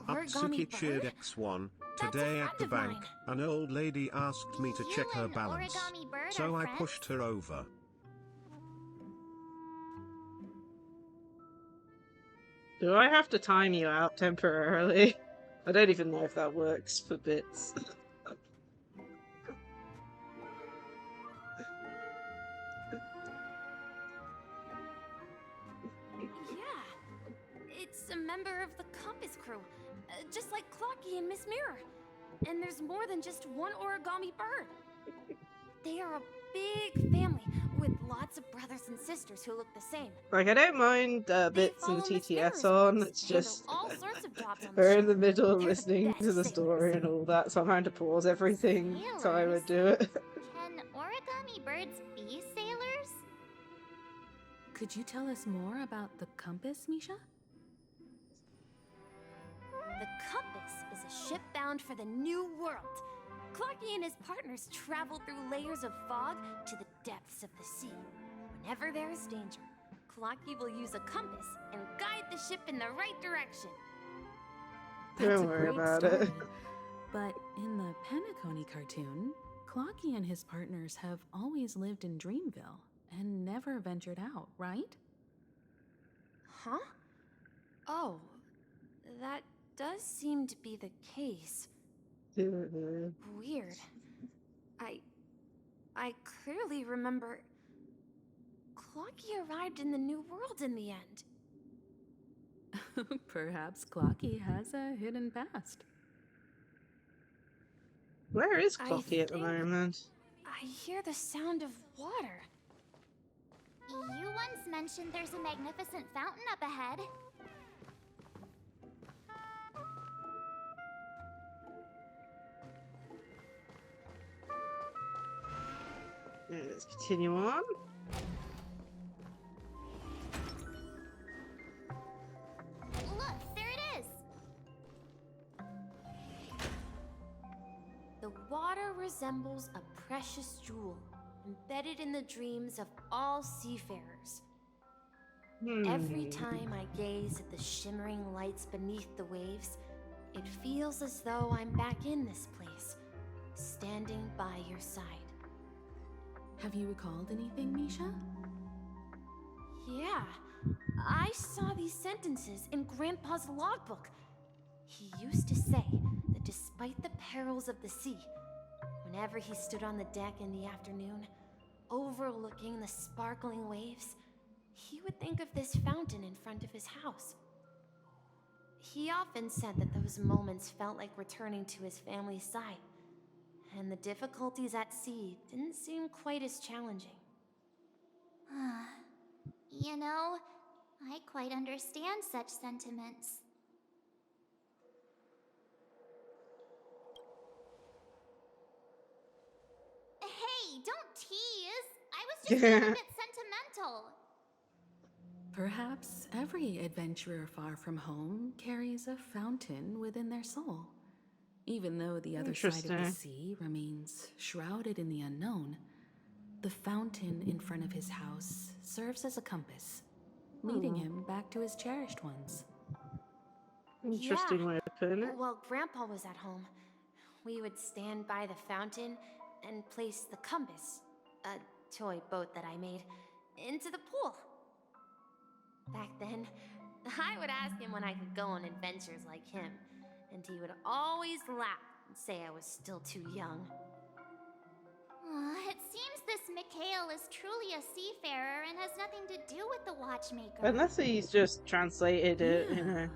Upsuki cheered X1. Today at the bank, an old lady asked me to check her balance. Origami Bird So are I friends? pushed her over. Do I have to time you out temporarily? I don't even know if that works for bits. Yeah, it's a member of the Compass crew, just like Clocky and Miss Mirror. And there's more than just one origami bird. They are a big family with lots of brothers and sisters who look the same. Like, I don't mind bits and follow Miss TTS Mirror's on, rules, it's handle just all sorts of jobs on the we're in ship. the middle of They're the listening to the best story and all that, so I'm having to pause everything so I would do it. Can origami birds be sailors? Could you tell us more about the compass, Misha? The Compass is a ship bound for the New World. Clocky and his partners travel through layers of fog to the depths of the sea. Whenever there is danger, Clocky will use a compass and guide the ship in the right direction. That's Don't a worry great about story. it. But in the Penacony cartoon, Clocky and his partners have always lived in Dreamville and never ventured out, right? Huh? Oh, that does seem to be the case. Weird. I clearly remember Clocky arrived in the New World in the end. Perhaps Clocky has a hidden past. Where is I Clocky at the think- moment? I hear the sound of water. You once mentioned there's a magnificent fountain up ahead. Let's continue on. Look, there it is! The water resembles a precious jewel, embedded in the dreams of all seafarers. Every time I gaze at the shimmering lights beneath the waves, it feels as though I'm back in this place, standing by your side. Have you recalled anything, Misha? Yeah, I saw these sentences in Grandpa's logbook. He used to say that despite the perils of the sea, whenever he stood on the deck in the afternoon, overlooking the sparkling waves, he would think of this fountain in front of his house. He often said that those moments felt like returning to his family's side, and the difficulties at sea didn't seem quite as challenging. You know, I quite understand such sentiments. She's being a bit sentimental. Perhaps every adventurer far from home carries a fountain within their soul. Even though the other side of the Interesting. sea remains shrouded in the unknown, the fountain in front of his house serves as a compass, leading him back to his cherished ones. Interesting way of putting it. While Grandpa was at home, we would stand by the fountain and place the compass, a toy boat that I made, into the pool. Back then, I would ask him when I could go on adventures like him, and he would always laugh and say I was still too young. It seems this Mikhail is truly a seafarer and has nothing to do with the watchmaker. Unless he's just translated it, you know.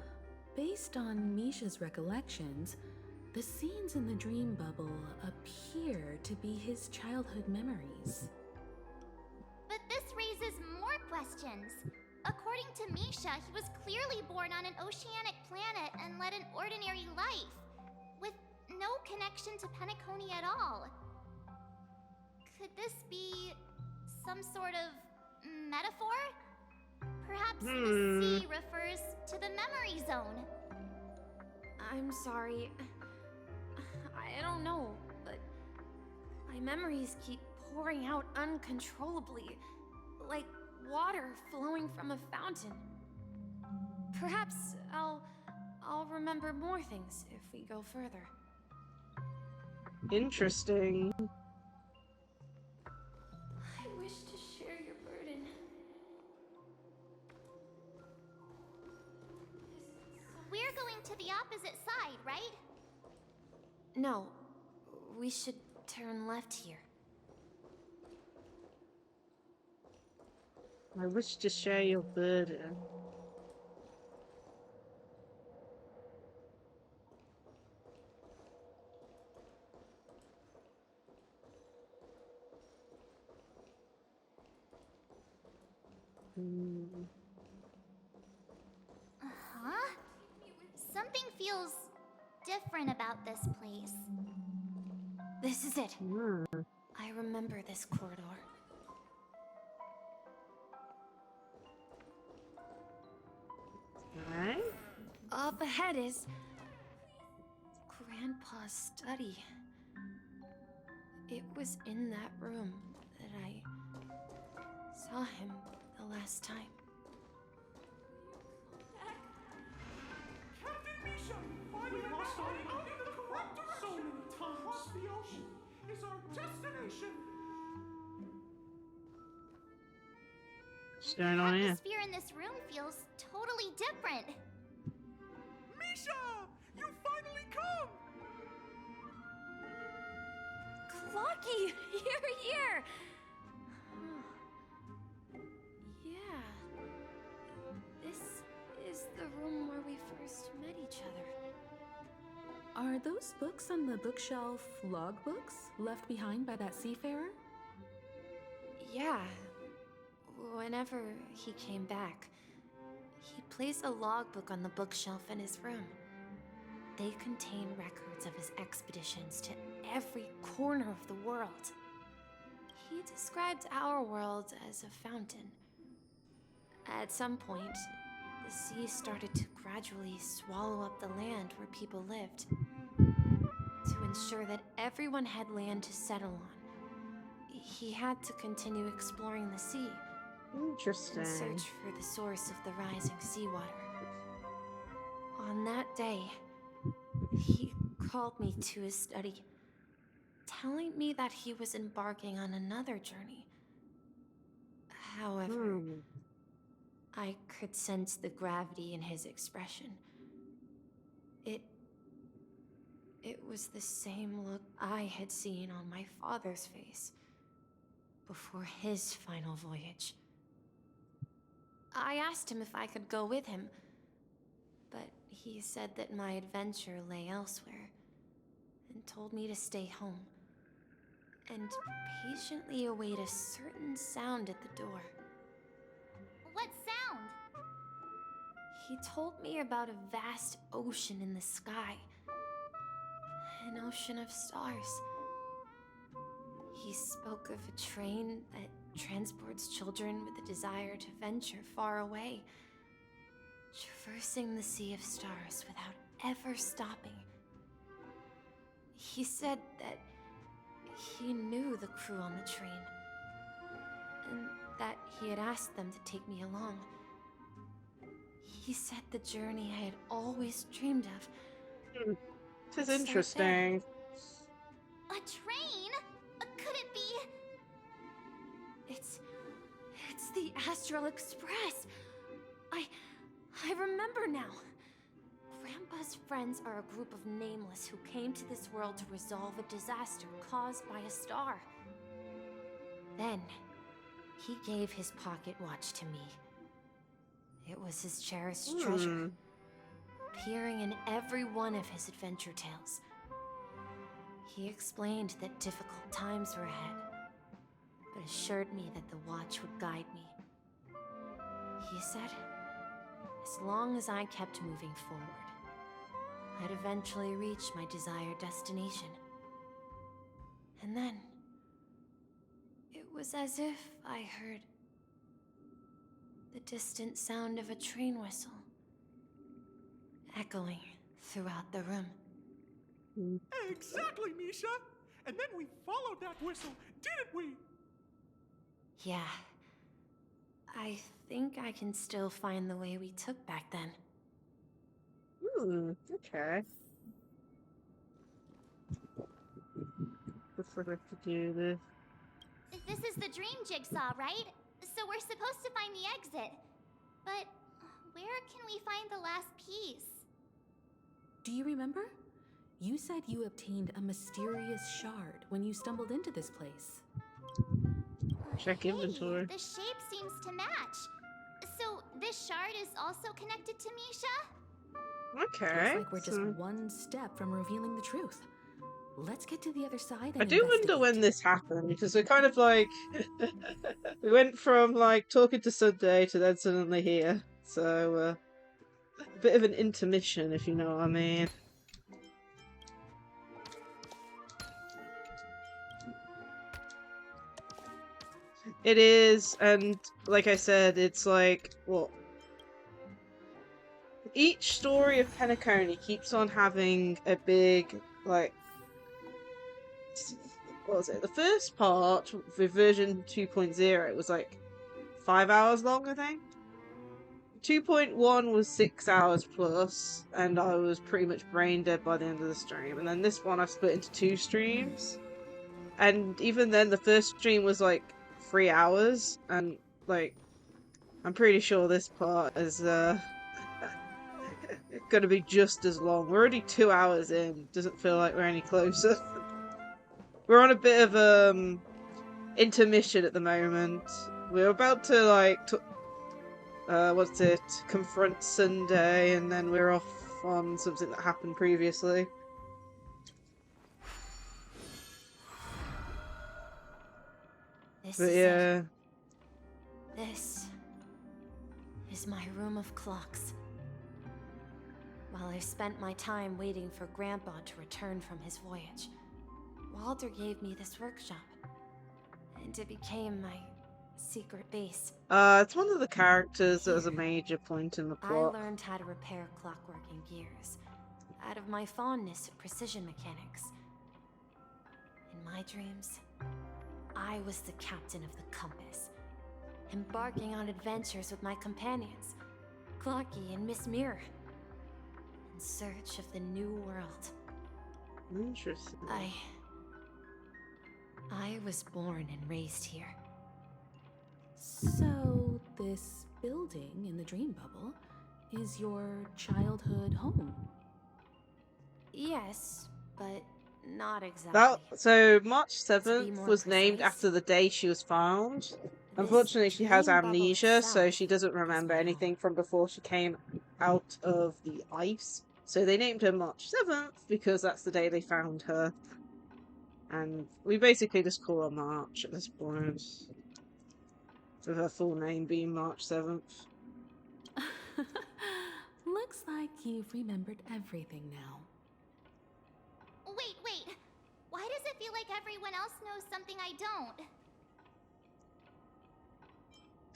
Based on Misha's recollections, the scenes in the dream bubble appear to be his childhood memories. But this raises more questions. According to Misha, he was clearly born on an oceanic planet and led an ordinary life, with no connection to Penacony at all. Could this be some sort of metaphor? Perhaps the sea refers to the memory zone. I'm sorry. I don't know, but my memories keep pouring out uncontrollably, like water flowing from a fountain. Perhaps I'll remember more things if we go further. Interesting. I wish to share your burden. We're going to the opposite side, right? No, we should turn left here. I wish to share your burden. Huh? Something feels different about this place. This is it. I remember this corridor. Right? Up ahead is Grandpa's study. It was in that room that I saw him the last time. Captain Misha! We must out in the correct direction! So many times! Across the ocean is our destination! What's going on The here? atmosphere in this room feels totally different. Misha! You finally come! Clocky! You're here! Yeah. This is the room where we first met each other. Are those books on the bookshelf logbooks left behind by that seafarer? Yeah. Whenever he came back, he placed a logbook on the bookshelf in his room. They contain records of his expeditions to every corner of the world. He described our world as a fountain. At some point, the sea started to gradually swallow up the land where people lived. To ensure that everyone had land to settle on, he had to continue exploring the sea. Interesting. In search for the source of the rising seawater. On that day, he called me to his study, telling me that he was embarking on another journey. However, I could sense the gravity in his expression. It was the same look I had seen on my father's face before his final voyage. I asked him if I could go with him, but he said that my adventure lay elsewhere, and told me to stay home, and patiently await a certain sound at the door. What sound? He told me about a vast ocean in the sky, an ocean of stars. He spoke of a train that transports children with a desire to venture far away, traversing the sea of stars without ever stopping. He said that he knew the crew on the train, and that he had asked them to take me along. He said the journey I had always dreamed of. This is interesting. A train? Could it be? It's the Astral Express. I remember now. Grandpa's friends are a group of nameless who came to this world to resolve a disaster caused by a star. Then, he gave his pocket watch to me. It was his cherished treasure, appearing in every one of his adventure tales. He explained that difficult times were ahead, but assured me that the watch would guide me. He said, as long as I kept moving forward, I'd eventually reach my desired destination. And then, it was as if I heard the distant sound of a train whistle echoing throughout the room. Exactly, Misha! And then we followed that whistle, didn't we? Yeah. I think I can still find the way we took back then. Okay. Looks like we have to do this. This is the dream jigsaw, right? So we're supposed to find the exit. But where can we find the last piece? Do you remember? You said you obtained a mysterious shard when you stumbled into this place. Check inventory. The shape seems to match. So this shard is also connected to Misha? Okay. Looks like we're just one step from revealing the truth. Let's get to the other side and I do wonder when this happened, because we're kind of like we went from like talking to Sunday to then suddenly here. So a bit of an intermission, if you know what I mean. It is, and like I said, it's like, what? Each story of Penacony keeps on having a big, like, what was it? The first part with version 2.0 was like 5 hours long, I think. 2.1 was 6 hours plus, and I was pretty much brain dead by the end of the stream. And then this one I split into 2 streams. And even then, the first stream was like 3 hours, and like, I'm pretty sure this part is gonna be just as long. We're already 2 hours in. Doesn't feel like we're any closer. We're on a bit of intermission at the moment. We're about to like confront Sunday, and then we're off on something that happened previously. This But is yeah. it. This is my room of clocks. While I spent my time waiting for Grandpa to return from his voyage, Walter gave me this workshop, and it became my secret base. It's one of the characters that was a major point in the plot. I learned how to repair clockworking gears out of my fondness of precision mechanics. In my dreams, I was the captain of the compass, embarking on adventures with my companions, Clocky and Miss Mirror, in search of the new world. Interesting. I was born and raised here. So, this building in the dream bubble is your childhood home? Yes, but not exactly. So March 7th was named after the day she was found. Unfortunately, she has amnesia, so she doesn't remember anything from before she came out of the ice. So they named her March 7th because that's the day they found her. And we basically just call her March at this point. With her full name being March 7th. Looks like you've remembered everything now. Wait. Why does it feel like everyone else knows something I don't?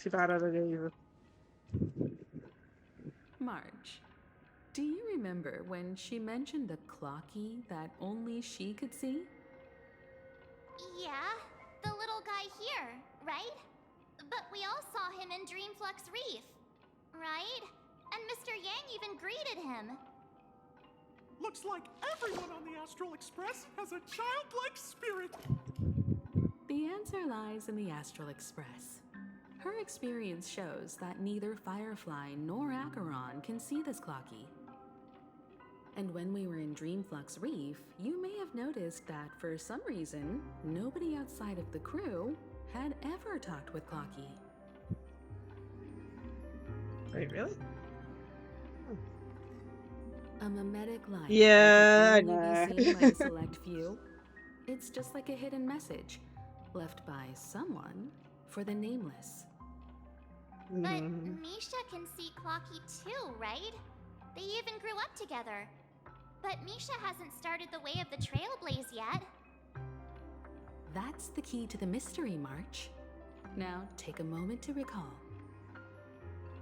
Too bad I don't know either. Marge, do you remember when she mentioned a clocky that only she could see? Yeah, the little guy here, right? But we all saw him in Dreamflux Reef, right? And Mr. Yang even greeted him. Looks like everyone on the Astral Express has a childlike spirit. The answer lies in the Astral Express. Her experience shows that neither Firefly nor Acheron can see this clocky. And when we were in Dreamflux Reef, you may have noticed that for some reason, nobody outside of the crew had ever talked with Clocky. Wait, really? A mimetic life Yeah, I that can only know. be seen by a select few. It's just like a hidden message left by someone for the nameless. But Misha can see Clocky too, right? They even grew up together. But Misha hasn't started the way of the Trailblaze yet. That's the key to the mystery, March. Now, take a moment to recall.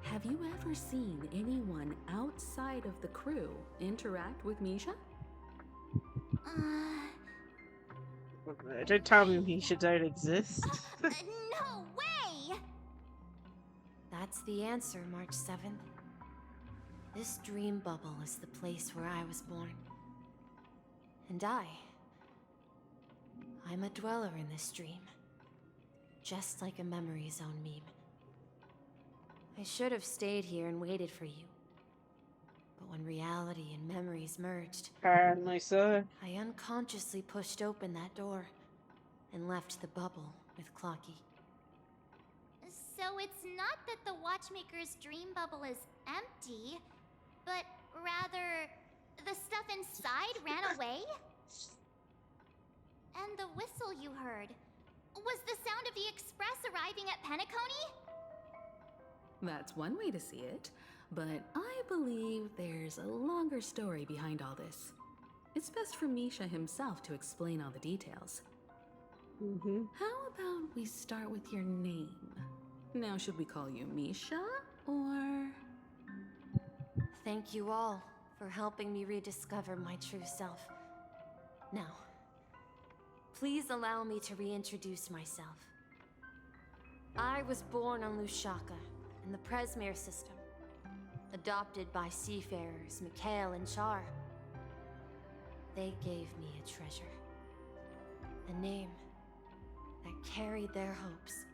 Have you ever seen anyone outside of the crew interact with Misha? Don't tell me Misha don't exist. No way! That's the answer, March 7th. This dream bubble is the place where I was born. And I'm a dweller in this dream. Just like a memory zone meme. I should have stayed here and waited for you. But when reality and memories merged, Apparently so. I unconsciously pushed open that door and left the bubble with Clocky. So it's not that the Watchmaker's dream bubble is empty, but rather the stuff inside ran away? And the whistle you heard, was the sound of the express arriving at Penacony? That's one way to see it, but I believe there's a longer story behind all this. It's best for Misha himself to explain all the details. How about we start with your name? Now, should we call you Misha, or...? Thank you all for helping me rediscover my true self. Now, please allow me to reintroduce myself. I was born on Lusaka, in the Presmere system, adopted by seafarers Mikhail and Char. They gave me a treasure, a name that carried their hopes.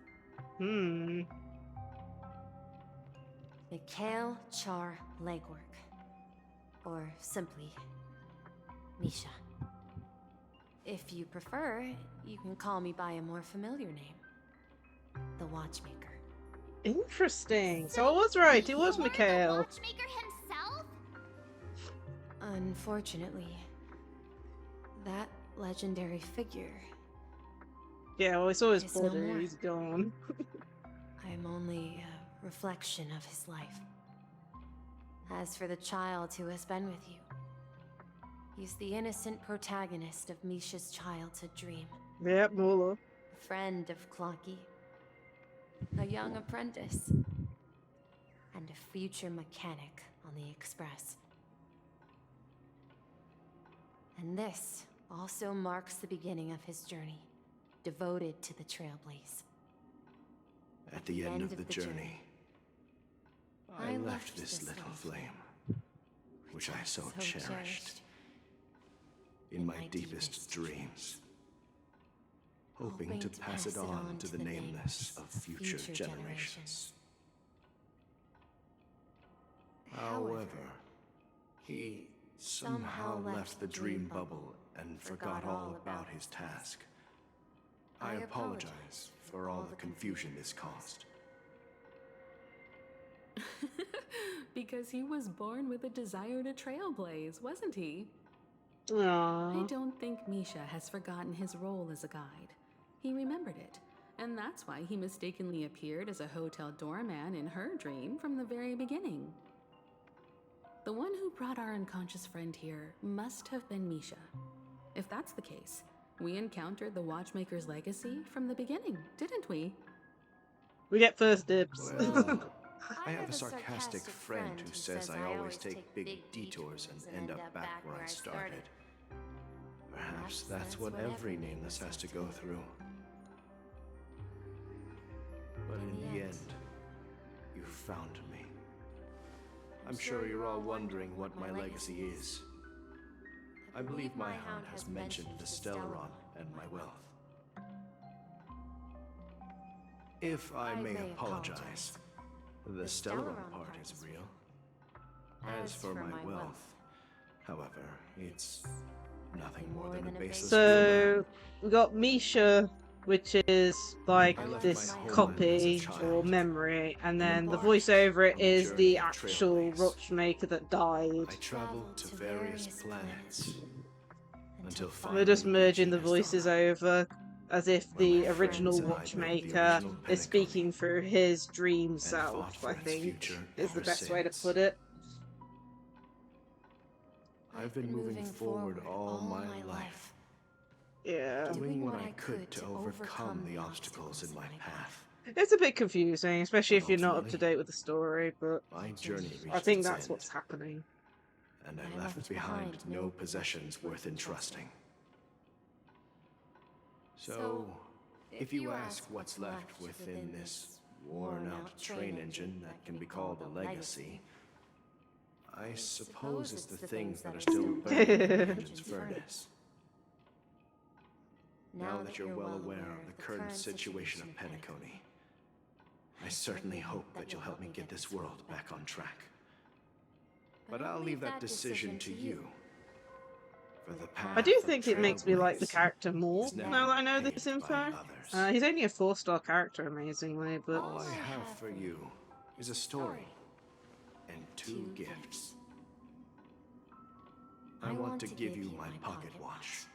Mikhail Char Legwork, or simply Misha. If you prefer, you can call me by a more familiar name, the Watchmaker. Interesting. So I was right. It was Mikhail. Watchmaker himself? Unfortunately, that legendary figure. Yeah, well, I saw his is no body. more. He's gone. I'm only a reflection of his life. As for the child who has been with you, he's the innocent protagonist of Misha's childhood dream. Yep, Mula. A friend of Clocky. A young apprentice. And a future mechanic on the Express. And this also marks the beginning of his journey, devoted to the Trailblaze. At the end of the journey, I left this little flame, which I so cherished, in my deepest dreams, hoping to pass it on to the nameless of future generations. However, he somehow left the dream bubble and forgot all about his task. I apologize for all the confusion this caused. Because he was born with a desire to trailblaze, wasn't he? Aww. I don't think Misha has forgotten his role as a guide. He remembered it, and that's why he mistakenly appeared as a hotel doorman in her dream from the very beginning. The one who brought our unconscious friend here must have been Misha. If that's the case, we encountered the Watchmaker's legacy from the beginning, didn't we? We get first dibs. Well, I have a sarcastic friend who says I always take big detours and end up back where I started. Perhaps that's what every nameless has to go through. But in the end, you found me. I'm sure you're all wondering what my legacy is. I believe my hound has mentioned the Stellaron and my wealth. If I may apologize, the Stellaron part is real. As for my wealth, however, it's nothing more than a baseless So we got Misha, which is like this copy or memory, and then the voice over it is the actual watchmaker that died. I traveled to various planets until We're just merging the reaching voices over, as if the original watchmaker is speaking through his dream self, I think, is the best way to put it. I've been moving forward all my life. Yeah. Doing what I could to overcome the obstacles in my path. It's a bit confusing, especially if you're not up to date with the story, but My journey I reached think its that's end, what's happening. and I left behind no possessions worth entrusting. So, if you ask what's left within this worn-out train engine that can be called a legacy, I suppose it's the things that are still burning in the engine's furnace. Now that you're well aware of the current situation of Penacony, I certainly hope that you'll help me get this world back on track. But I'll leave that decision to you. For the I do path think of it makes me like the trailblaze character more is never now that I know paved this by info. others. He's only a 4-star character, amazingly, but All I have for you is a story and 2 gifts. I want to give you my pocket watch.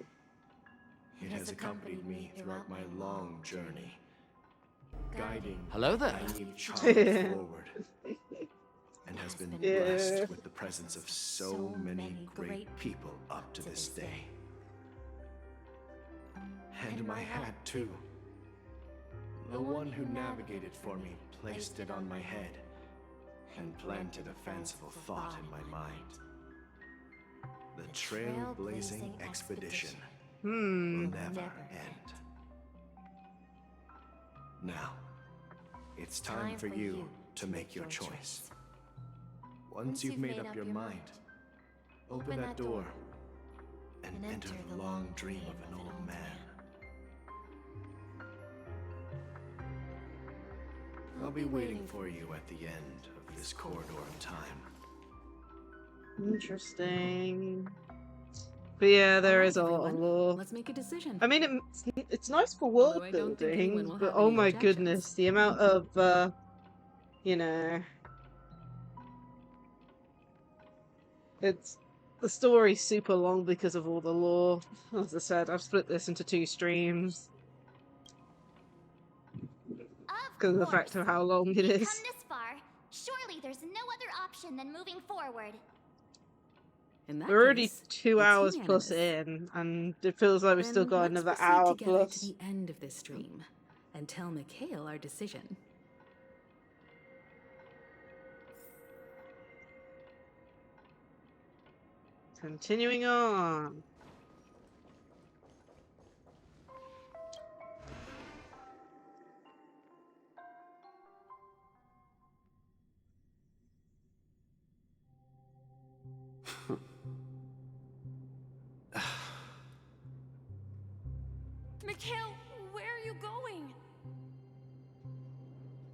It has accompanied me throughout my long journey, guiding Hello there. my new child forward, and has been blessed with the presence of so many great people up to this day. And my hat, too. The one who navigated for me placed it on my head and planted a fanciful thought in my mind. The trailblazing expedition will never end. Now, it's time for you to make your choice. Once you've made up your mind, open that door and enter the long dream of an old man. I'll be waiting for you at the end of this corridor of time. interesting. But yeah, there is a lot of lore. Let's make a decision. I mean, it's nice for Although world I don't think building, anyone will but have oh any my objections. goodness, the amount of, you know, the story's super long because of all the lore. As I said, I've split this into 2 streams because of the fact of how long it is. Come this far, surely there's no other option than moving forward. In that We're already case, 2 it's hours plus unanimous. in, and it feels like we've still Then got let's another proceed hour together plus. to the end of this stream and tell Mikhail our decision. Continuing on. Mikhail, where are you going?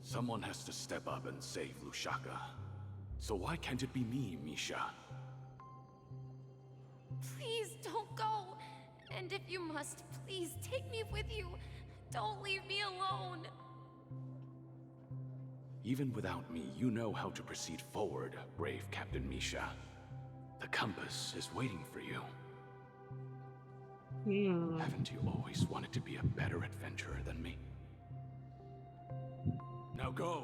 Someone has to step up and save Lushaka. So why can't it be me, Misha? Please don't go. And if you must, please take me with you. Don't leave me alone. Even without me, you know how to proceed forward, brave Captain Misha. The compass is waiting for you. Haven't you always wanted to be a better adventurer than me? Now go,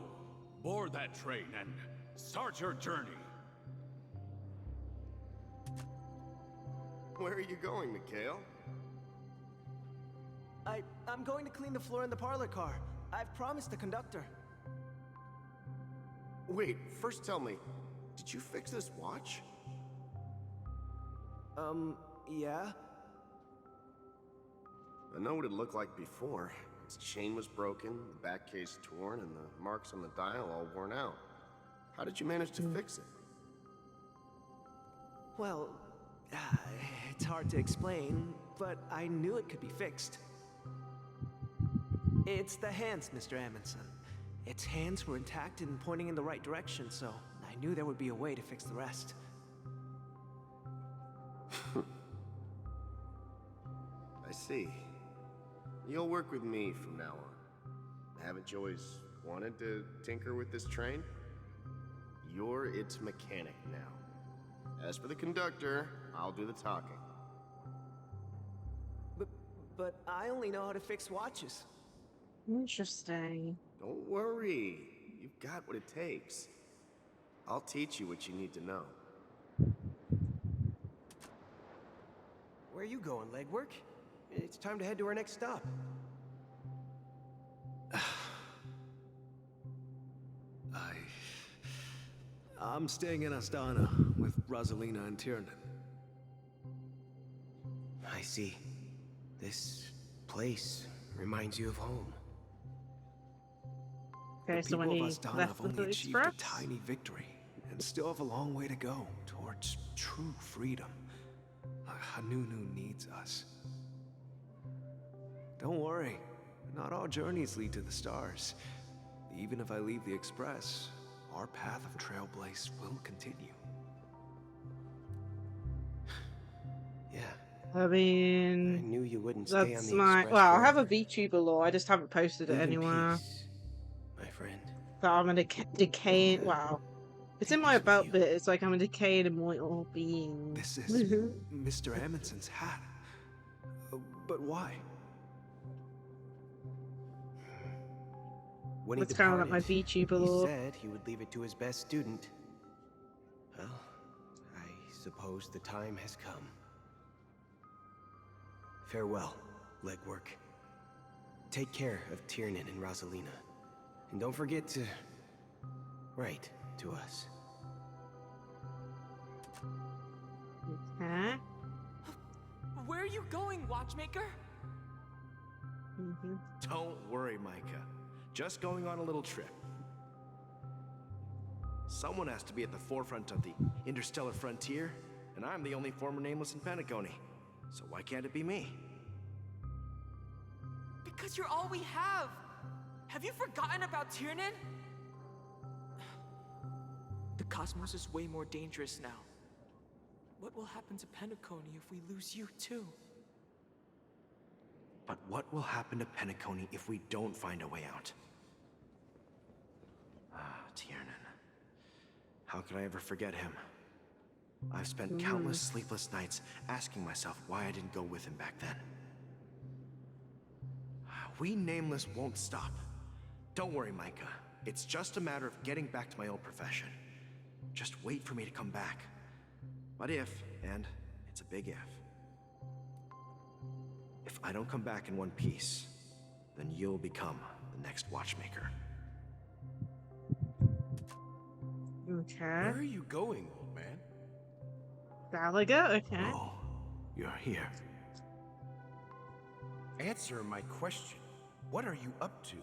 board that train, and start your journey. Where are you going, Mikhail? I'm going to clean the floor in the parlor car. I've promised the conductor. Wait, first tell me, did you fix this watch? Yeah? I know what it looked like before. Its chain was broken, the back case torn, and the marks on the dial all worn out. How did you manage to fix it? Well, it's hard to explain, but I knew it could be fixed. It's the hands, Mr. Amundsen. Its hands were intact and pointing in the right direction, so I knew there would be a way to fix the rest. I see. You'll work with me from now on. Haven't you always wanted to tinker with this train? You're its mechanic now. As for the conductor, I'll do the talking. But I only know how to fix watches. Interesting. Don't worry. You've got what it takes. I'll teach you what you need to know. Where are you going, legwork? It's time to head to our next stop. I'm staying in Astana with Rosalina and Tiernan. I see. This place reminds you of home. Okay, The so when people he of Astana left have the only Holy achieved a Express? tiny victory and still have a long way to go towards true freedom. Hanunu needs us. Don't worry, not all journeys lead to the stars. Even if I leave the Express, our path of Trailblaze will continue. Yeah. I mean, I knew you wouldn't stay on that's the my. Express Well, I have a forever. VTuber lore. I just haven't posted it Live in anywhere. peace, my friend. But I'm a decaying. Wow. It's in my about bit. It's like I'm a decaying immortal being. This is Mr. Amundsen's hat. But why? When he That's kind of like my departed, VTuber he lore. said he would leave it to his best student. Well, I suppose the time has come. Farewell, legwork. Take care of Tiernan and Rosalina. And don't forget to write to us. Okay. Where are you going, Watchmaker? Don't worry, Micah. Just going on a little trip. Someone has to be at the forefront of the interstellar frontier, and I'm the only former nameless in Penacony. So why can't it be me? Because you're all we have. Have you forgotten about Tiernan? The cosmos is way more dangerous now. What will happen to Penacony if we lose you too? But what will happen to Penacony if we don't find a way out? Tiernan. How could I ever forget him? I've spent countless sleepless nights asking myself why I didn't go with him back then. We Nameless won't stop. Don't worry, Micah. It's just a matter of getting back to my old profession. Just wait for me to come back. But if, and it's a big if I don't come back in one piece, then you'll become the next Watchmaker. Okay. Where are you going, old man? Gallagher. Okay. Oh, you're here. Answer my question. What are you up to?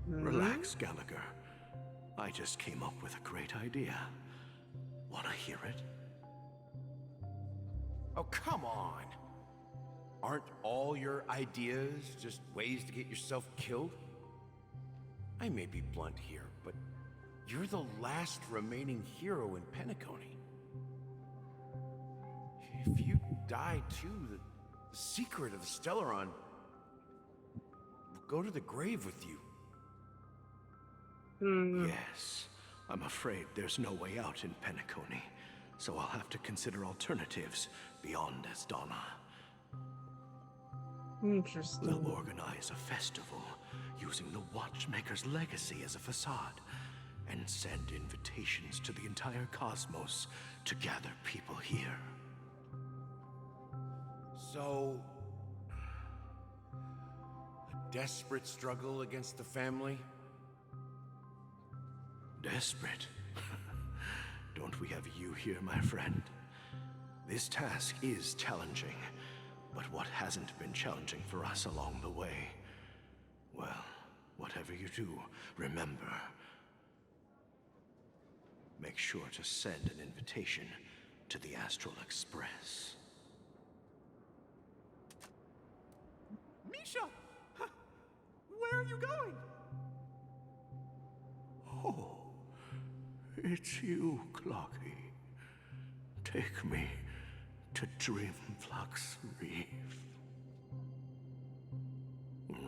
Relax, Gallagher. I just came up with a great idea. Wanna hear it? Oh, come on. Aren't all your ideas just ways to get yourself killed? I may be blunt here, but you're the last remaining hero in Penacony. If you die too, the secret of the Stellaron will go to the grave with you. Yes. I'm afraid there's no way out in Penacony, so I'll have to consider alternatives beyond Astana. Interesting. We'll organize a festival using the Watchmaker's legacy as a facade and send invitations to the entire cosmos to gather people here. So, a desperate struggle against the family? Desperate? Don't we have you here, my friend? This task is challenging, but what hasn't been challenging for us along the way? Well, whatever you do, remember, make sure to send an invitation to the Astral Express. Misha! Where are you going? Oh, it's you, Clocky. Take me to Dreamflux Reef.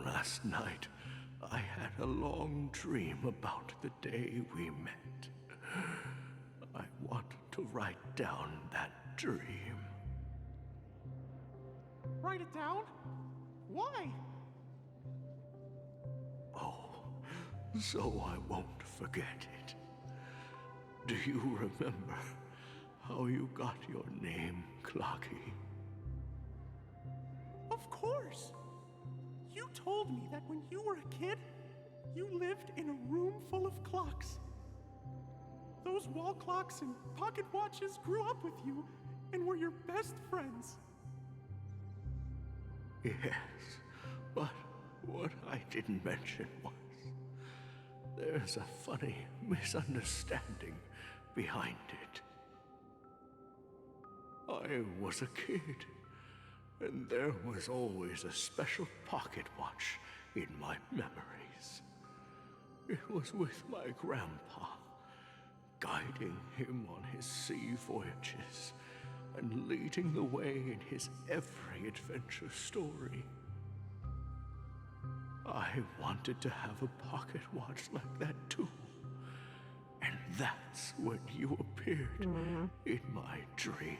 Last night, I had a long dream about the day we met. I want to write down that dream. Write it down? Why? Oh, so I won't forget it. Do you remember how you got your name, Clocky? Of course! You told me that when you were a kid, you lived in a room full of clocks. Those wall clocks and pocket watches grew up with you and were your best friends. Yes, but what I didn't mention was there's a funny misunderstanding behind it. I was a kid, and there was always a special pocket watch in my memories. It was with my grandpa, guiding him on his sea voyages and leading the way in his every adventure story. I wanted to have a pocket watch like that too. And that's when you appeared in my dreams.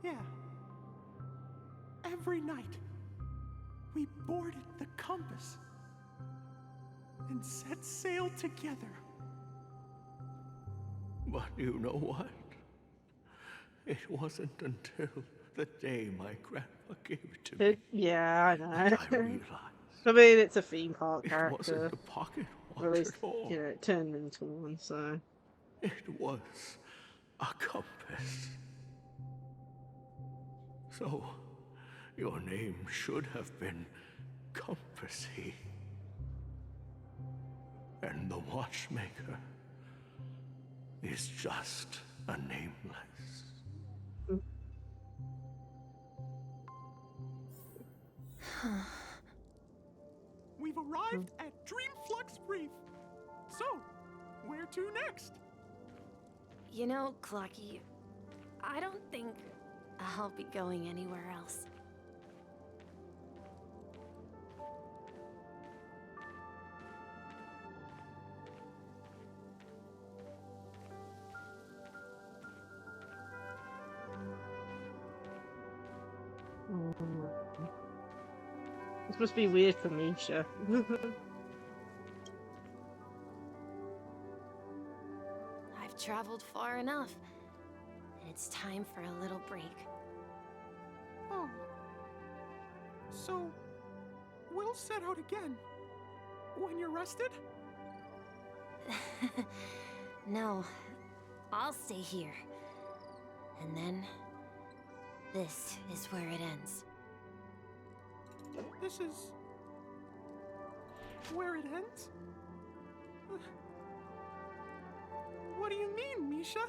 Yeah. Every night, we boarded the compass and set sail together. But you know what? It wasn't until the day my grandpa gave it to me Yeah, I know. that I realized I mean, it's a theme park it character. wasn't a pocket Or at watch least, at all. you know, it turned into one, so. It was a compass. So, your name should have been Compassy. And the watchmaker is just a nameless. We've arrived at Dreamflux Reef. So, where to next? You know, Clocky, I don't think I'll be going anywhere else. This must be weird for Misha. I've traveled far enough, and it's time for a little break. Oh. So, we'll set out again. When you're rested? No, I'll stay here. And then, this is where it ends. This is... where it ends? What do you mean, Misha?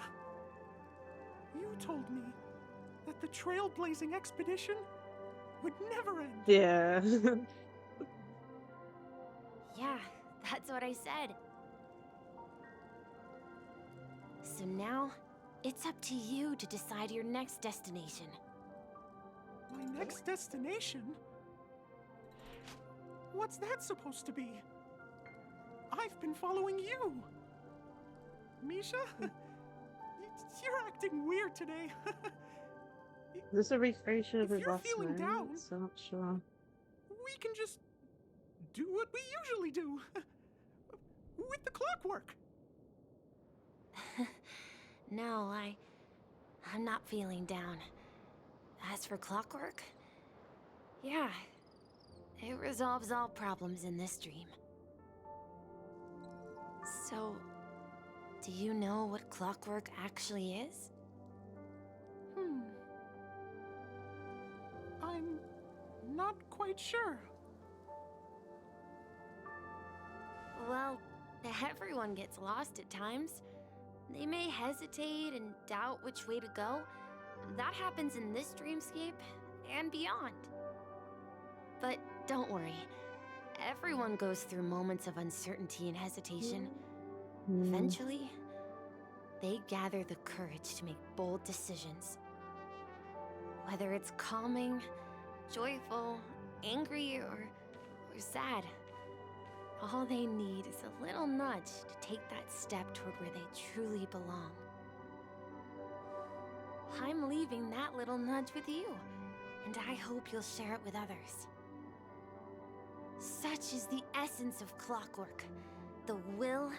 You told me that the trailblazing expedition would never end. Yeah. Yeah, that's what I said. So now, it's up to you to decide your next destination. My next destination? What's that supposed to be? I've been following you. Misha? You're acting weird today. This is a recreation of If his you're last feeling name, down, so I'm not sure. we can just do what we usually do. With the clockwork. No, I'm not feeling down. As for clockwork, yeah, it resolves all problems in this dream. So, do you know what clockwork actually is? I'm not quite sure. Well, everyone gets lost at times. They may hesitate and doubt which way to go. That happens in this dreamscape and beyond. But don't worry. Everyone goes through moments of uncertainty and hesitation. Eventually, they gather the courage to make bold decisions. Whether it's calming, joyful, angry, or sad, all they need is a little nudge to take that step toward where they truly belong. I'm leaving that little nudge with you, and I hope you'll share it with others. Such is the essence of clockwork, the will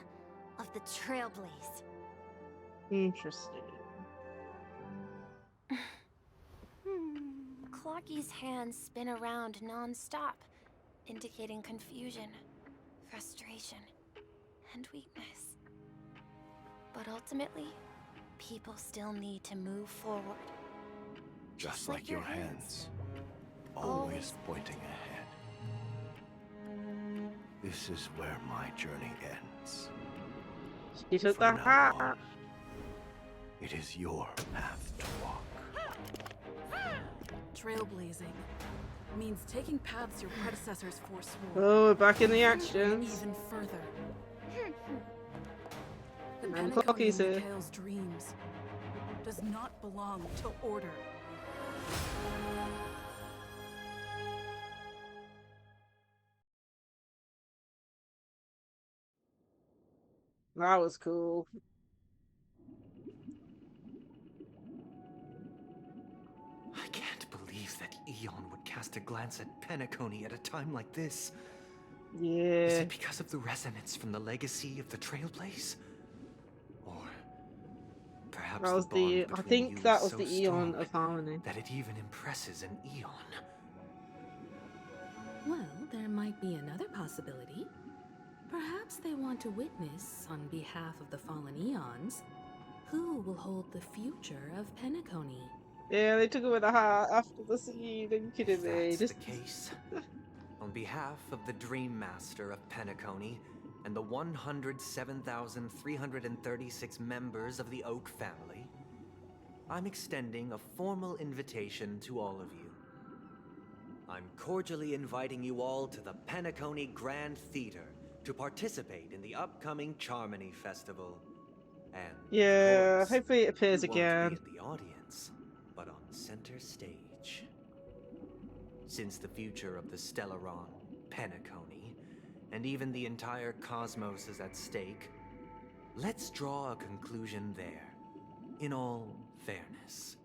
of the Trailblaze. Interesting. Clocky's hands spin around non-stop, indicating confusion, frustration, and weakness. But ultimately, people still need to move forward. Just like your hands, always pointing ahead. This is where my journey ends. She took From the now hat. on, it is your path to walk. Trailblazing means taking paths your predecessors forswore. Oh, we're back in the Going actions. even further. The And Pentacle Clocky's in here. Mikhail's dreams does not belong to order. That was cool. I can't believe that Eon would cast a glance at Penacony at a time like this. Is Yeah. it because of the resonance from the legacy of the Trailblaze? Or perhaps That was the bond the. I between think you that is was so the Eon strong of Harmony. that it even impresses an Eon? Well, there might be another possibility. Perhaps they want to witness, on behalf of the fallen Eons, who will hold the future of Penacony. Yeah, they took away the hat after the scene. Are you kidding me? That's the case. On behalf of the Dream Master of Penacony and the 107,336 members of the Oak family, I'm extending a formal invitation to all of you. I'm cordially inviting you all to the Penacony Grand Theater to participate in the upcoming Charmony Festival. And, Yeah, of course, hopefully it appears you won't again. be in the audience, but on center stage. Since the future of the Stellaron, Penacony, and even the entire cosmos is at stake, let's draw a conclusion there, in all fairness.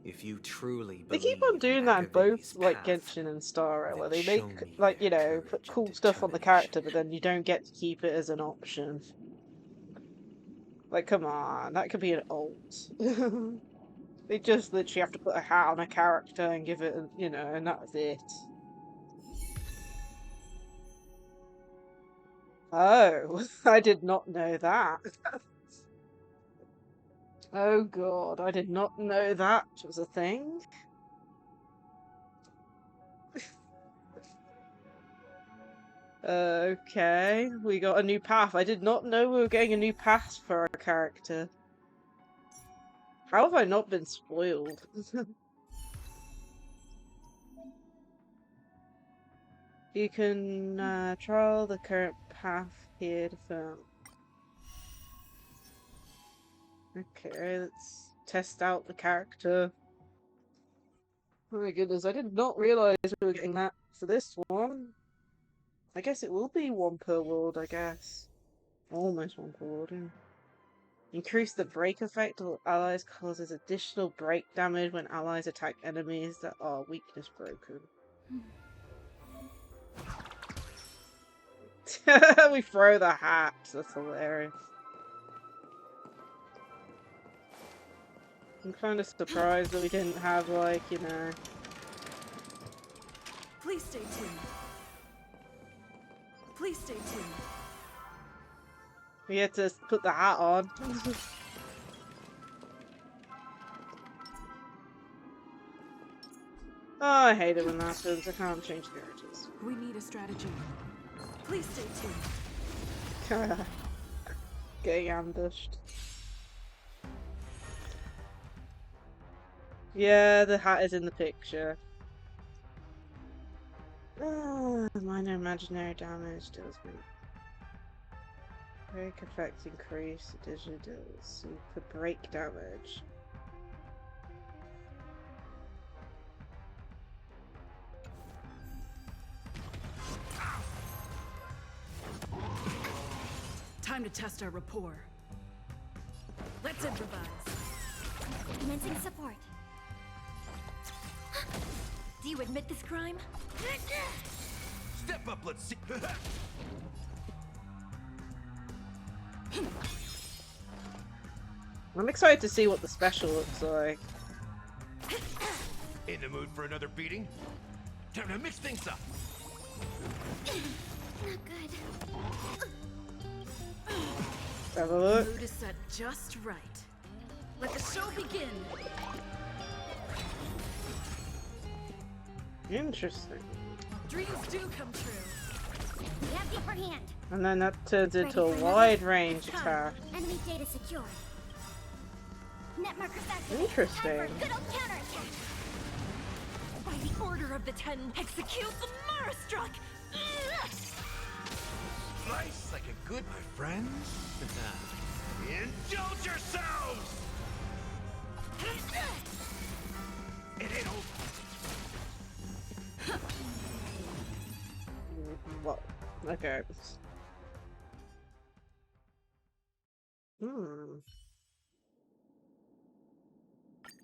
If you truly They believe keep on doing that in both, Machiavelli's like path, Genshin and Star Rail, where they show make, me like, their you know, put courage cool and stuff on the character, but then you don't get to keep it as an option. Like, come on, that could be an alt. They just literally have to put a hat on a character and give it, you know, and that's it. Oh, I did not know that. Oh god, I did not know that was a thing. Okay, we got a new path. I did not know we were getting a new path for our character. How have I not been spoiled? You can trial the current path here to film. Okay, let's test out the character. Oh my goodness, I did not realize we were getting that for this one. I guess it will be one per world, I guess. Almost one per world, yeah. Increase the break effect of allies causes additional break damage when allies attack enemies that are weakness broken. We throw the hats, that's hilarious. I'm kind of surprised that we didn't have, like, you know... Please stay tuned. Please stay tuned. We had to put the hat on. Oh, I hate it when that happens. I can't change characters. We need a strategy. Please stay tuned. Getting ambushed. Yeah, the hat is in the picture. Minor imaginary damage deals me. Break effect increase. Addition deals super break damage. Time to test our rapport. Let's improvise. Commencing support. Do you admit this crime? Step up, let's see. I'm excited to see what the special looks like. In the mood for another beating? Time to mix things up. Not good. Have a look. Mood is set just right. Let the show begin. Interesting. Dreams do come true. We have the upper hand. And then that turns Ready into a for another? wide range Time. attack. Enemy data secured. Net markers activated. Interesting. Time for a good old counterattack. By the order of the 10, execute the Marastruck! Slice like a good, my friends. Indulge yourselves! It ain't over. Well, okay.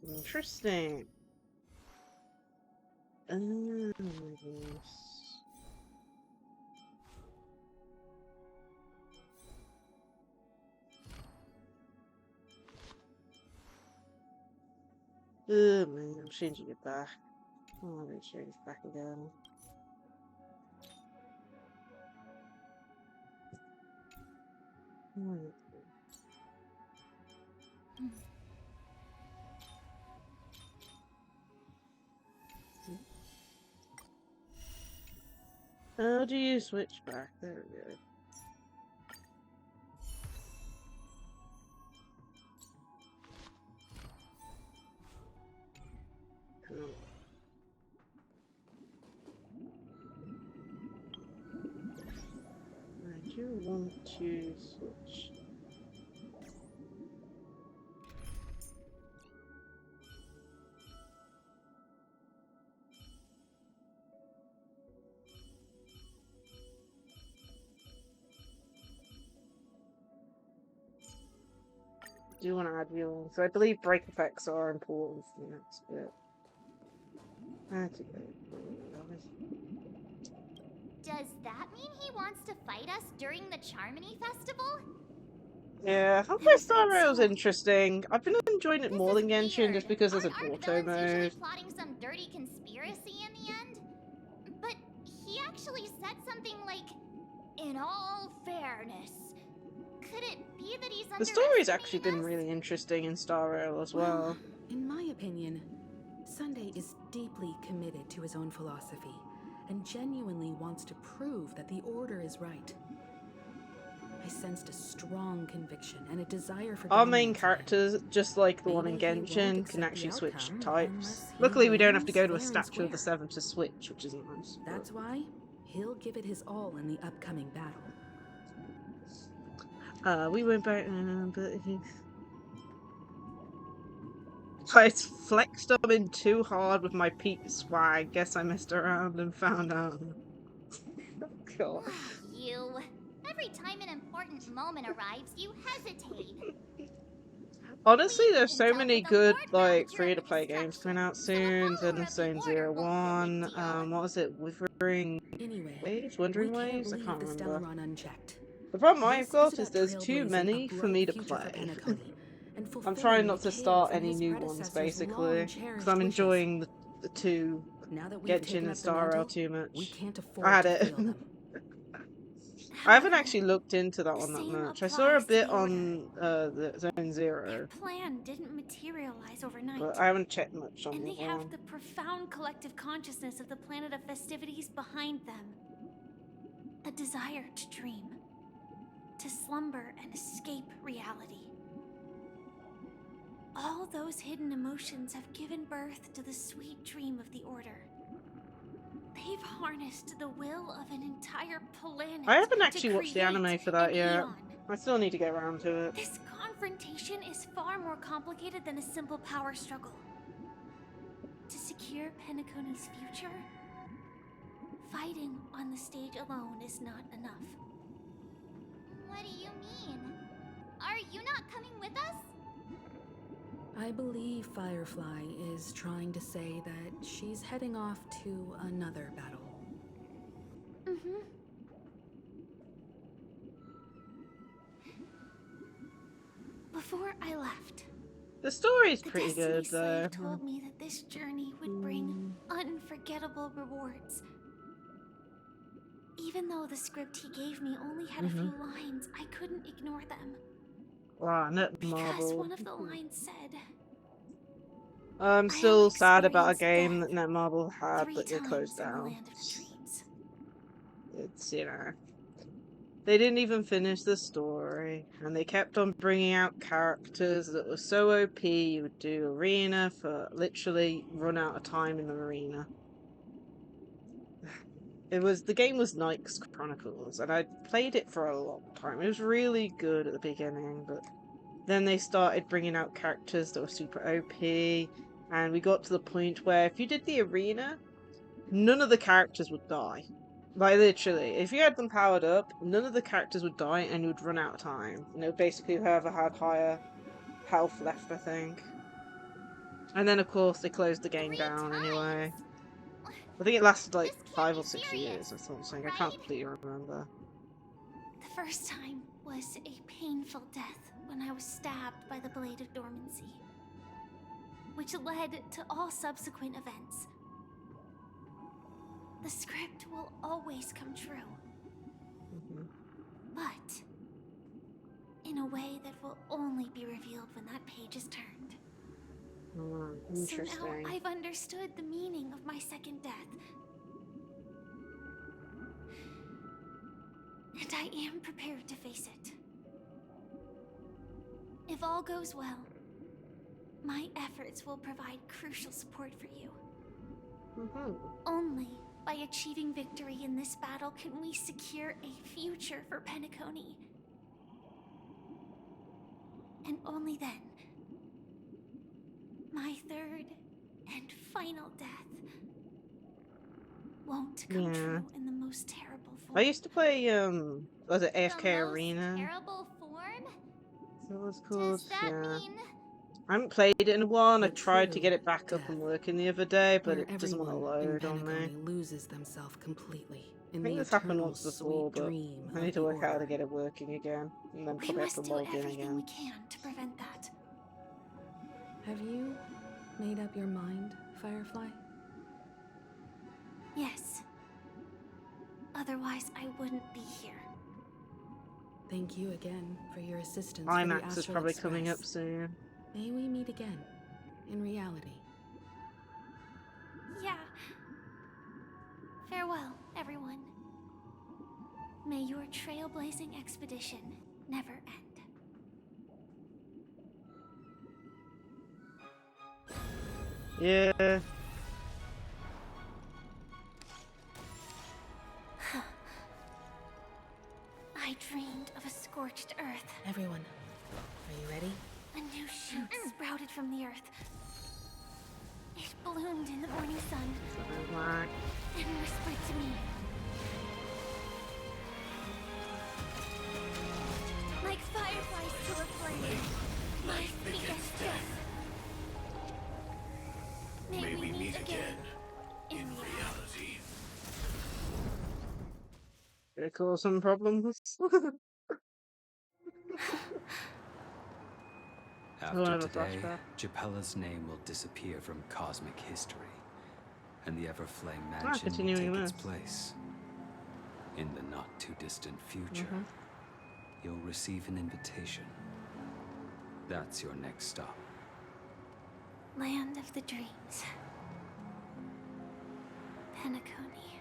Interesting. Oh man, I'm changing it back. Oh, I'm gonna change it back again. How do you switch back? There we go. Cool. I do want to switch. I do want to add viewing, so I believe break effects are important for the next bit. Does that mean he wants to fight us during the Charmony Festival? Yeah, Honkai Star Rail's interesting. I've been enjoying it more than Genshin just because there's an auto mode. Plotting some dirty conspiracy in the end? But he actually said something like, in all fairness. Could it be that he's The story's actually been really interesting in Star Rail as well. In my opinion, Sunday is deeply committed to his own philosophy and genuinely wants to prove that the Order is right. I sensed a strong conviction and a desire for Our main characters, just like the one in Genshin, can actually switch types. Luckily, we don't have to go to a statue of the Seven to switch, which is nice. That's why he'll give it his all in the upcoming battle. We went back, but I flexed them in too hard with my peak swag. Guess I messed around and found out. God. You. Every time an important moment arrives, you hesitate. Honestly, there's so many good, like, free-to-play games coming out soon. Zone 01, what was it? Withering Waves? Wandering Waves? I can't remember. The problem I've got is there's too many for me to play. I'm trying not to start any new ones, basically, because I'm enjoying the two, Genshin and Star Rail, too much. I had it. I haven't However, actually looked into that the one that same much. I saw a applies to bit the Order. on the Zone Zero, Their plan didn't materialize overnight. but I haven't checked much on And the they other have one. the profound collective consciousness of the planet of festivities behind them. A desire to dream. To slumber and escape reality. All those hidden emotions have given birth to the sweet dream of the Order. They've harnessed the will of an entire planet. I haven't to actually watched the anime create for that an yet. eon. I still need to get around to it. This confrontation is far more complicated than a simple power struggle. To secure Penacony's future, fighting on the stage alone is not enough. What do you mean? Are you not coming with us? I believe Firefly is trying to say that she's heading off to another battle. Mm-hmm. Before I left, The story's the pretty Destiny good, though. Slave told me that this journey would bring unforgettable rewards. Even though the script he gave me only had a few lines, I couldn't ignore them. Wow, net Because marble. one of the lines said, I'm still sad about a game that Netmarble had 3 that they closed times in the down. land of dreams. It's, you know, they didn't even finish the story, and they kept on bringing out characters that were so OP you would do arena for literally run out of time in the arena. The game was Nike's Chronicles, and I played it for a long time. It was really good at the beginning, but then they started bringing out characters that were super OP, and we got to the point where if you did the arena, none of the characters would die. Like, literally, if you had them powered up, none of the characters would die, and you would run out of time. You know, basically whoever had higher health left, I think. And then, of course, they closed the game down anyway. I think it lasted like 5 or 6 years or something. I can't completely remember. The first time was a painful death when I was stabbed by the Blade of Dormancy, which led to all subsequent events. The script will always come true. But in a way that will only be revealed when that page is turned. Interesting. So now I've understood the meaning of my second death. And I am prepared to face it. If all goes well, my efforts will provide crucial support for you. Only by achieving victory in this battle can we secure a future for Penacony. And only then, my third and final death won't come true in the most terrible form. I used to play, was it AFK Arena? Terrible form? Is that what it's called? Does that mean I haven't played it in a while, and I The tried to true get it back up and working the other day, but where it doesn't want to everyone in load on me. Penacony loses themselves completely I in think the this happened eternal once before, sweet but dream I of need to the work out how to Order. get it working again, and then We probably have must to do log in everything again. we can to prevent that. Have you made up your mind, Firefly? Yes. Otherwise, I wouldn't be here. Thank you again for your assistance. IMAX for the is Astral probably coming up Express. soon. May we meet again, in reality. Yeah. Farewell, everyone. May your trailblazing expedition never end. Yeah. I dreamed of a scorched earth. Everyone, are you ready? A new shoot sprouted from the earth. It bloomed in the morning sun and whispered to me. Like fireflies to a flame, life begets death. May we meet again in reality. Did it cause some problems? After today, Japella's name will disappear from cosmic history, and the Everflame Mansion will continuing take its this. place. In the not-too-distant future, you'll receive an invitation. That's your next stop. Land of the Dreams. Penacony.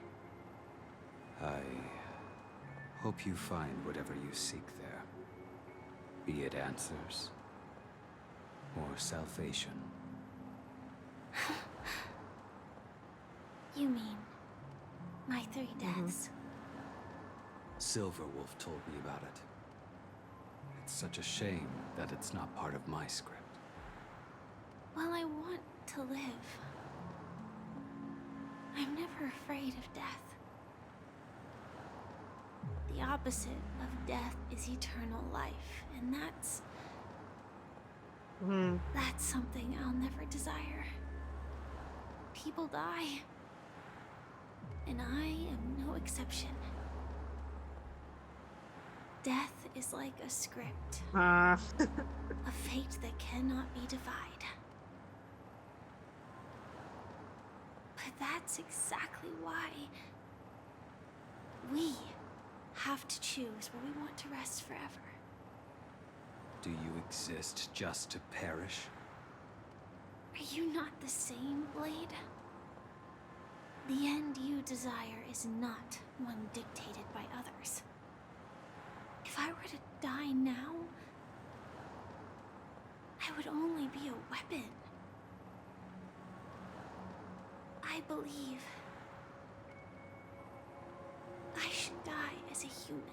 I hope you find whatever you seek there. Be it answers or salvation. You mean my 3 deaths? Silverwolf told me about it. It's such a shame that it's not part of my script. Well, I want to live. I'm never afraid of death. The opposite of death is eternal life, and that's something I'll never desire. People die, and I am no exception. Death is like a script, a fate that cannot be defied. But that's exactly why we have to choose where we want to rest forever. Do you exist just to perish? Are you not the same, Blade? The end you desire is not one dictated by others. If I were to die now, I would only be a weapon. I believe I should die as a human.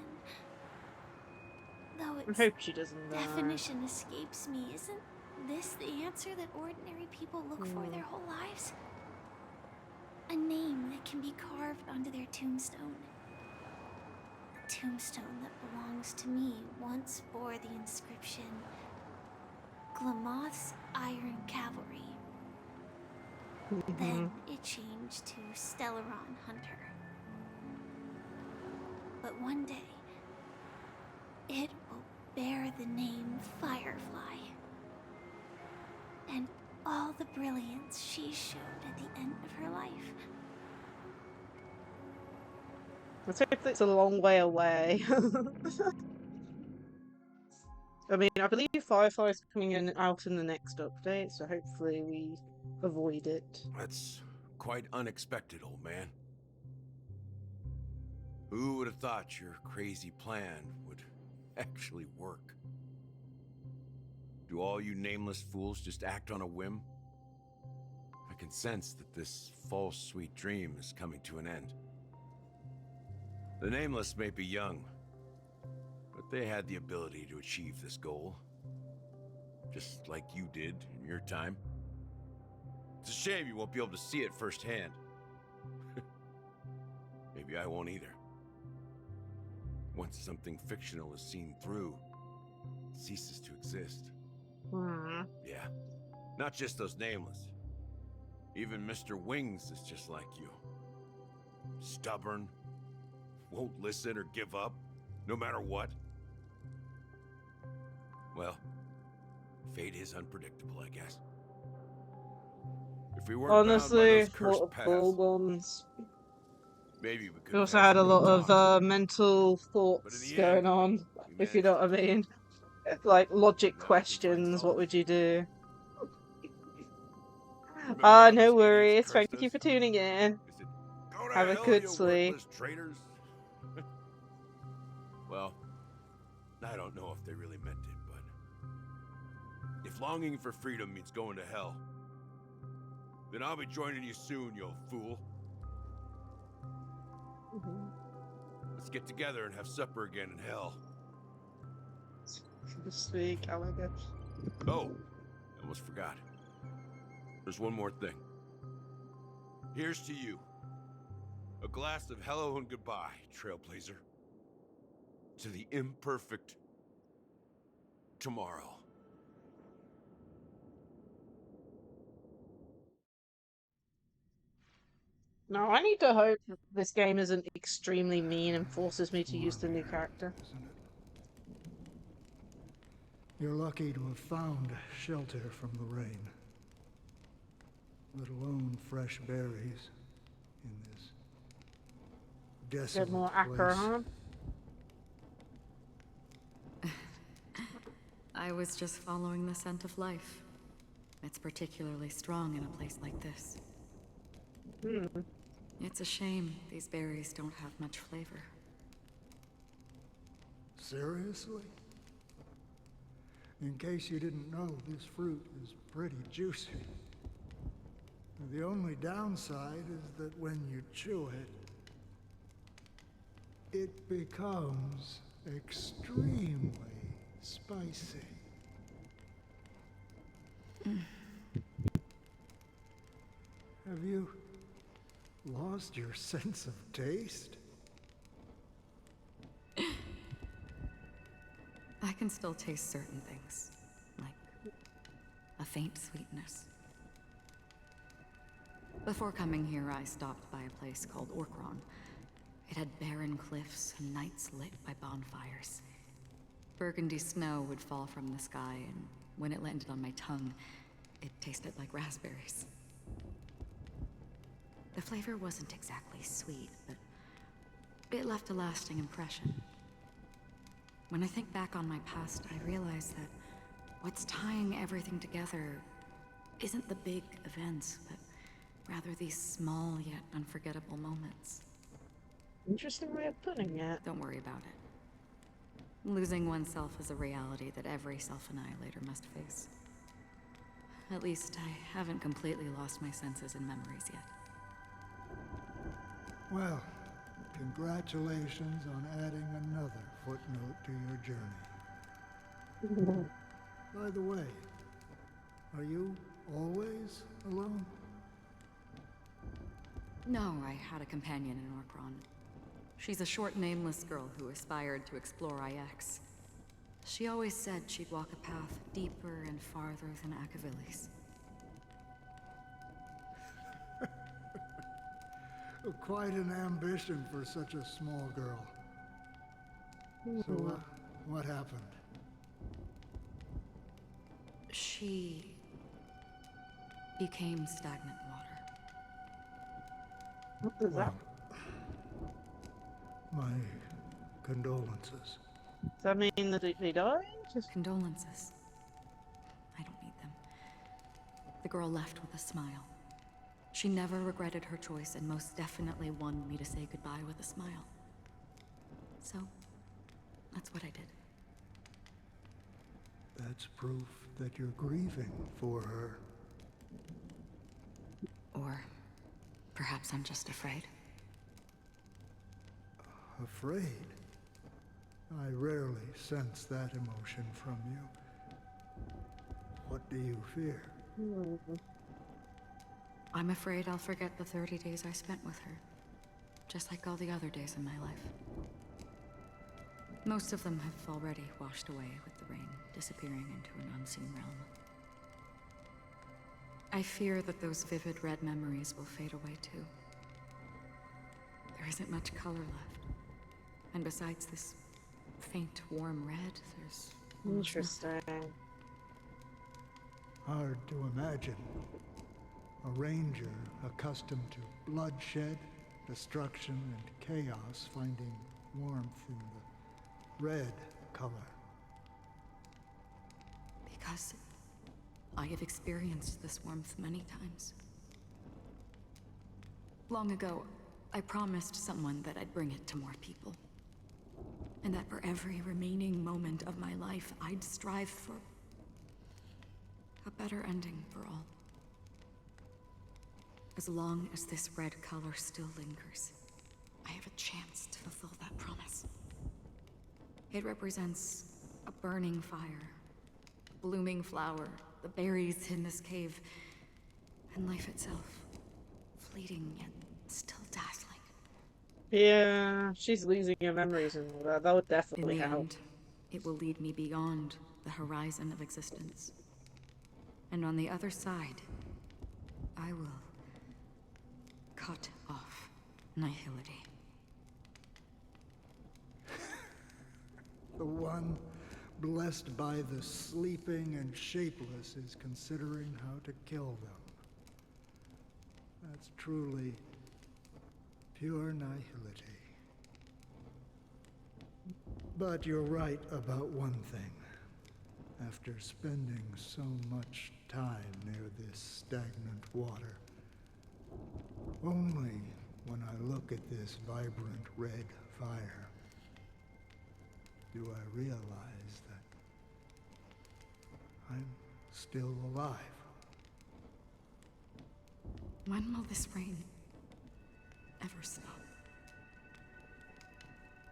Though its I hope she doesn't die. definition escapes me, isn't this the answer that ordinary people look for their whole lives? A name that can be carved onto their tombstone. The tombstone that belongs to me once bore the inscription, Glamoth's Iron Cavalry. Then it changed to Stellaron Hunter. But one day, it will bear the name Firefly. And all the brilliance she showed at the end of her life. Let's hope it's a long way away. I mean, I believe Firefly's coming out in the next update, so hopefully we avoid it. That's quite unexpected, old man. Who would have thought your crazy plan would actually work? Do all you nameless fools just act on a whim? I can sense that this false sweet dream is coming to an end. The nameless may be young, but they had the ability to achieve this goal. Just like you did in your time. It's a shame you won't be able to see it firsthand. Maybe I won't either. Once something fictional is seen through, it ceases to exist. Yeah, not just those nameless. Even Mr. Wings is just like you. Stubborn, won't listen or give up, no matter what. Well, fate is unpredictable, I guess. If we weren't Honestly, bound by those cursed multiple paths, ones. maybe we could We have also had had a some lot real of talk. mental thoughts going on, if you know what I mean. Like logic questions, what would you do? No worries. Thank you for tuning in. Have a good sleep. Traitors. Well, I don't know if they really meant it, but if longing for freedom means going to hell, then I'll be joining you soon, you old fool. Let's get together and have supper again in hell. Speak, oh my gosh. Oh, almost forgot. There's one more thing. Here's to you. A glass of hello and goodbye, Trailblazer. To the imperfect tomorrow. No, I need to hope that this game isn't extremely mean and forces me to use the new character. You're lucky to have found shelter from the rain. Let alone fresh berries in this desolate more place. accurate, huh? I was just following the scent of life. It's particularly strong in a place like this. It's a shame these berries don't have much flavor. Seriously? In case you didn't know, this fruit is pretty juicy. The only downside is that when you chew it, it becomes extremely spicy. Have you lost your sense of taste? I can still taste certain things, like a faint sweetness. Before coming here, I stopped by a place called Orkron. It had barren cliffs and nights lit by bonfires. Burgundy snow would fall from the sky, and when it landed on my tongue, it tasted like raspberries. The flavor wasn't exactly sweet, but it left a lasting impression. When I think back on my past, I realize that what's tying everything together isn't the big events, but rather these small yet unforgettable moments. Interesting way of putting it. Don't worry about it. Losing oneself is a reality that every self-annihilator must face. At least I haven't completely lost my senses and memories yet. Well, congratulations on adding another footnote to your journey. By the way, are you always alone? No, I had a companion in Orkron. She's a short, nameless girl who aspired to explore IX. She always said she'd walk a path deeper and farther than Akavilis. Quite an ambition for such a small girl. So, what happened? She became stagnant water. What does that? My condolences. Does that mean that they died? Condolences. I don't need them. The girl left with a smile. She never regretted her choice and most definitely wanted me to say goodbye with a smile. So, that's what I did. That's proof that you're grieving for her. Or perhaps I'm just afraid. Afraid? I rarely sense that emotion from you. What do you fear? I'm afraid I'll forget the 30 days I spent with her, just like all the other days in my life. Most of them have already washed away with the rain, disappearing into an unseen realm. I fear that those vivid red memories will fade away too. There isn't much color left. And besides this faint, warm red, there's Interesting. Hard to imagine. A ranger accustomed to bloodshed, destruction, and chaos finding warmth in the red color. Because I have experienced this warmth many times. Long ago, I promised someone that I'd bring it to more people. And that for every remaining moment of my life, I'd strive for a better ending for all. As long as this red color still lingers, I have a chance to fulfill that promise. It represents a burning fire, a blooming flower, the berries in this cave, and life itself, fleeting yet still dazzling. Yeah, she's losing her memories and all that. That would definitely In the help. end, it will lead me beyond the horizon of existence. And on the other side, I will cut off nihility. The one blessed by the sleeping and shapeless is considering how to kill them. That's truly pure nihility. But you're right about one thing. After spending so much time near this stagnant water, only when I look at this vibrant red fire do I realize that I'm still alive. When will this rain ever stop?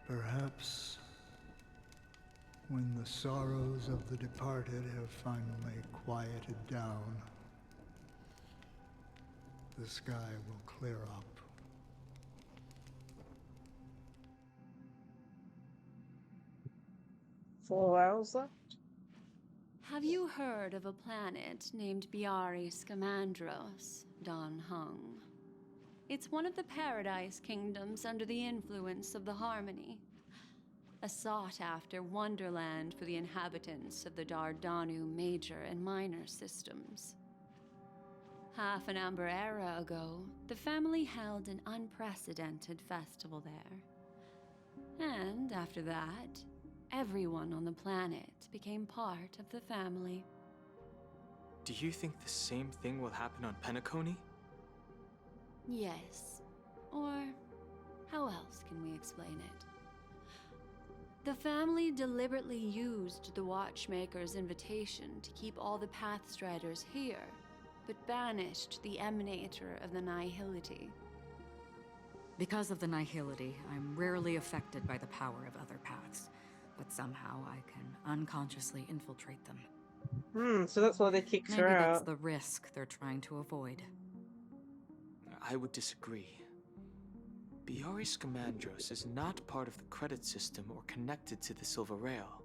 Perhaps when the sorrows of the departed have finally quieted down, the sky will clear up. Four hours left? Have you heard of a planet named Biari Scamandros, Don Hung? It's one of the Paradise Kingdoms under the influence of the Harmony. A sought-after wonderland for the inhabitants of the Dardanu Major and Minor systems. Half an Amber Era ago, the family held an unprecedented festival there. And after that, everyone on the planet became part of the family. Do you think the same thing will happen on Penacony? Yes. Or how else can we explain it? The family deliberately used the Watchmaker's invitation to keep all the Pathstriders here, but banished the Emanator of the Nihility. Because of the Nihility, I'm rarely affected by the power of other paths, but somehow I can unconsciously infiltrate them. So that's why they kicked her Maybe out. that's the risk they're trying to avoid. I would disagree. Biari Scamandros is not part of the credit system or connected to the Silver Rail.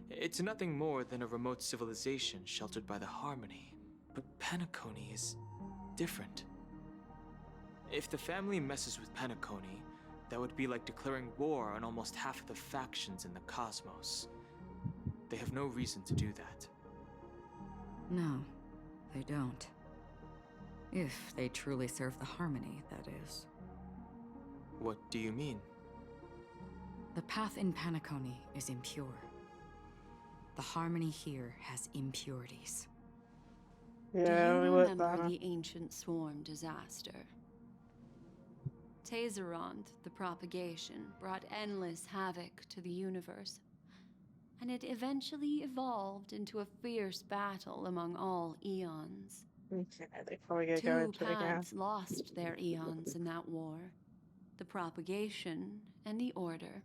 It's nothing more than a remote civilization sheltered by the Harmony. But Penacony is different. If the family messes with Penacony, that would be like declaring war on almost half of the factions in the cosmos. They have no reason to do that. No, they don't. If they truly serve the Harmony, that is. What do you mean? The path in Penacony is impure. The Harmony here has impurities. Yeah, Do we you worked remember that. the ancient swarm disaster? Tazeront, the propagation, brought endless havoc to the universe, and it eventually evolved into a fierce battle among all eons. Okay, they probably gonna go Two into it again. paths lost their eons in that war, the propagation and the order.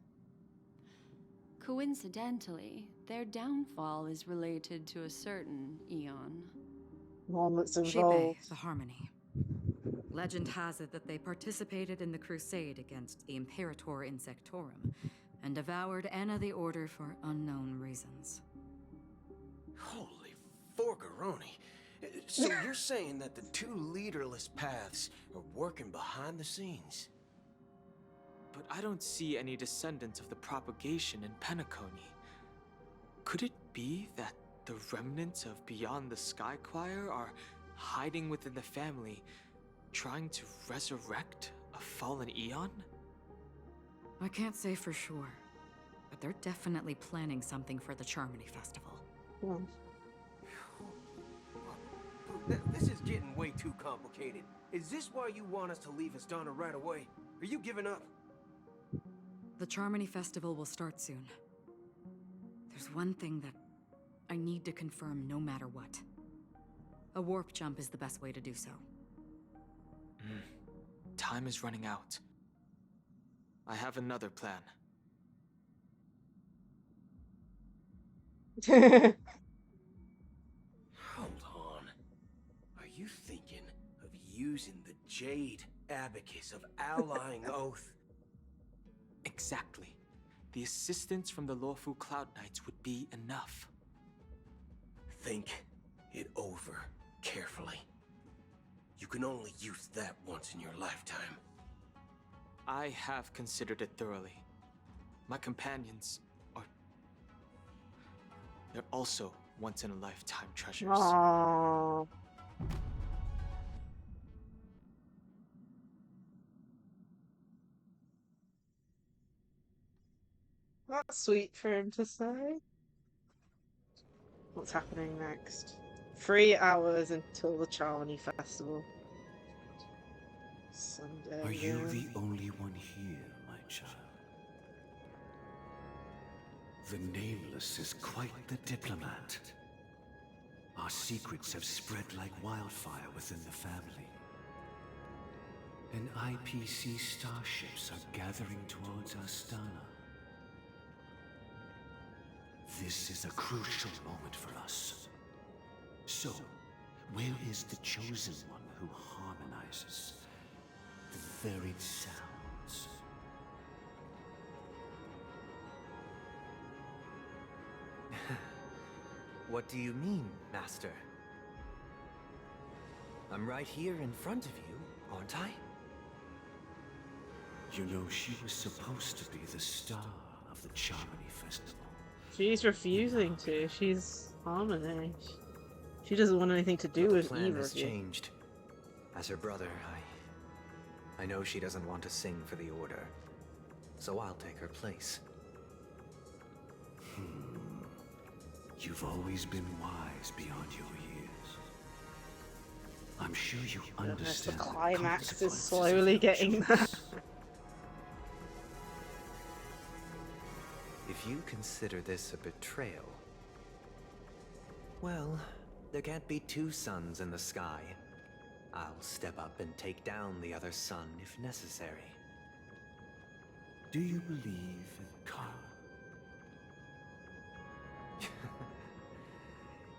Coincidentally, their downfall is related to a certain eon. One that's Shibe, involved. the Harmony. Legend has it that they participated in the crusade against the Imperator Insectorum and devoured Anna the Order for unknown reasons. Holy forgaroni. So you're saying that the two leaderless paths are working behind the scenes? But I don't see any descendants of the propagation in Penacony. Could it be that the remnants of Beyond the Sky Choir are hiding within the family, trying to resurrect a fallen eon? I can't say for sure, but they're definitely planning something for the Charmony Festival. This is getting way too complicated. Is this why you want us to leave Astana right away? Are you giving up? The Charmony Festival will start soon. There's one thing that I need to confirm no matter what. A warp jump is the best way to do so. Time is running out. I have another plan. Hold on. Are you thinking of using the Jade Abacus of Allying Oath? Exactly. The assistance from the Lawful Cloud Knights would be enough. Think it over carefully. You can only use that once in your lifetime. I have considered it thoroughly. My companions are... They're also once-in-a-lifetime treasures. Aww. That's sweet for him to say. What's happening next? 3 hours until the Charmony Festival. Sunday. Are you the only one here, my child? The Nameless is quite the diplomat. Our secrets have spread like wildfire within the family. And IPC starships are gathering towards Astana. This is a crucial moment for us. So, where is the chosen one who harmonizes the varied sounds? What do you mean, Master? I'm right here in front of you, aren't I? You know, she was supposed to be the star of the Charmony Festival. She's refusing to. She's Harmony. She doesn't want anything to do with plan either has of you. changed. As her brother, I know she doesn't want to sing for the Order, so I'll take her place. You've always been wise beyond your years. I'm sure you understand. The climax is slowly getting there. If you consider this a betrayal, well, there can't be two suns in the sky. I'll step up and take down the other sun if necessary. Do you believe in karma?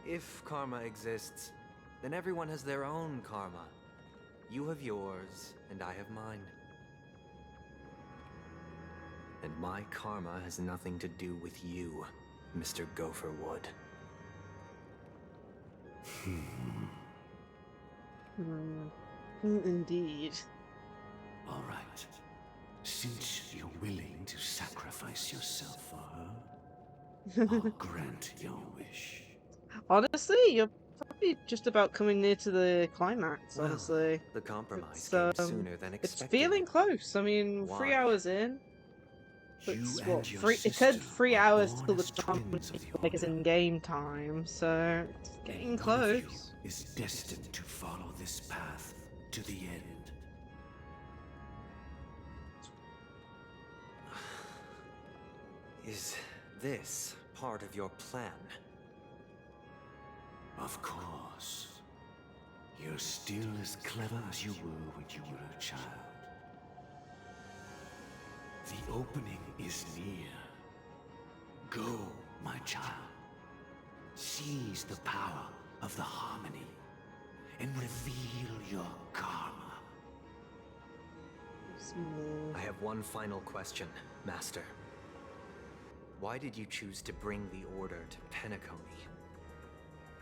If karma exists, then everyone has their own karma. You have yours, and I have mine. And my karma has nothing to do with you, Mr. Gopherwood. Indeed. All right. Since you're willing to sacrifice yourself for her, I'll grant your wish. Honestly, you're probably just about coming near to the climax, Well, honestly. The compromise It's, came sooner than It's expected. feeling close. I mean, Why? 3 hours in. It's You what, and your 3? It said sister 3 are hours born till the as twins of the like it's in game time, so it's getting One of you close. is destined to follow this path to the end. Is this part of your plan? Of course. You're still as clever as you were when you were a child. The opening is near. Go, my child. Seize the power of the harmony and reveal your karma. I have one final question, Master. Why did you choose to bring the Order to Penacony?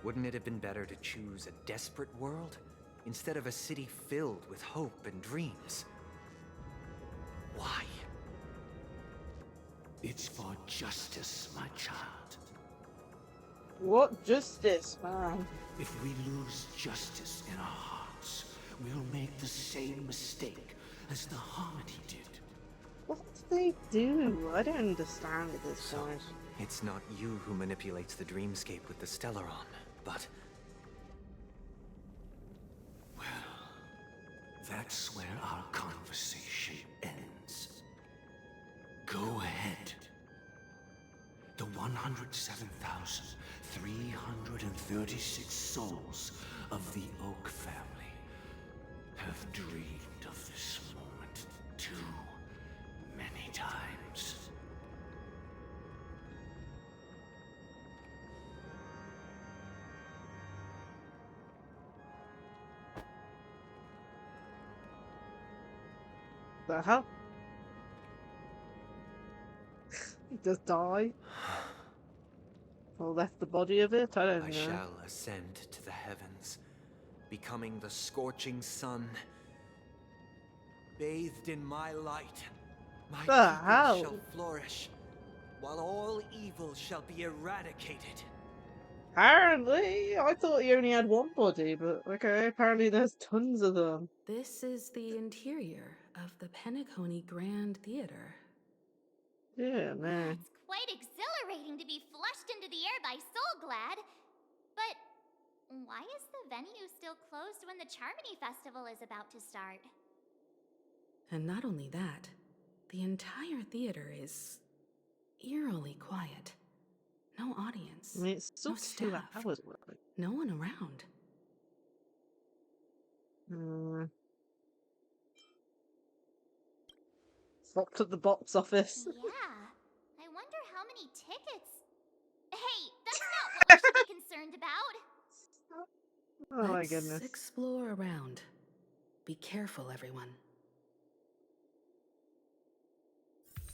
Wouldn't it have been better to choose a desperate world instead of a city filled with hope and dreams? Why? It's for justice, my child. What justice, man? If we lose justice in our hearts, we'll make the same mistake as the Harmony did. What do they do? I don't understand at this point. It's not you who manipulates the dreamscape with the Stellaron, but... Well, that's where our conversation ends. Go ahead. The 107,336 souls of the Oak family have dreamed of this moment too many times. The hell? Just die? Or left the body of it? I don't know. I shall ascend to the heavens, becoming the scorching sun. Bathed in my light, my The people hell? shall flourish, while all evil shall be eradicated. Apparently, I thought he only had one body, but okay, apparently there's tons of them. This is the interior of the Penacony Grand Theater. Yeah, man. It's quite exhilarating to be flushed into the air by Soulglad. But why is the venue still closed when the Charmony Festival is about to start? And not only that, the entire theater is eerily quiet. No audience. I mean, it's still no 2 staff. hours worth. No one around. Flopped at the box office. Yeah. I wonder how many tickets. Hey, that's not what we should be concerned about. Oh my Let's goodness. explore around. Be careful, everyone.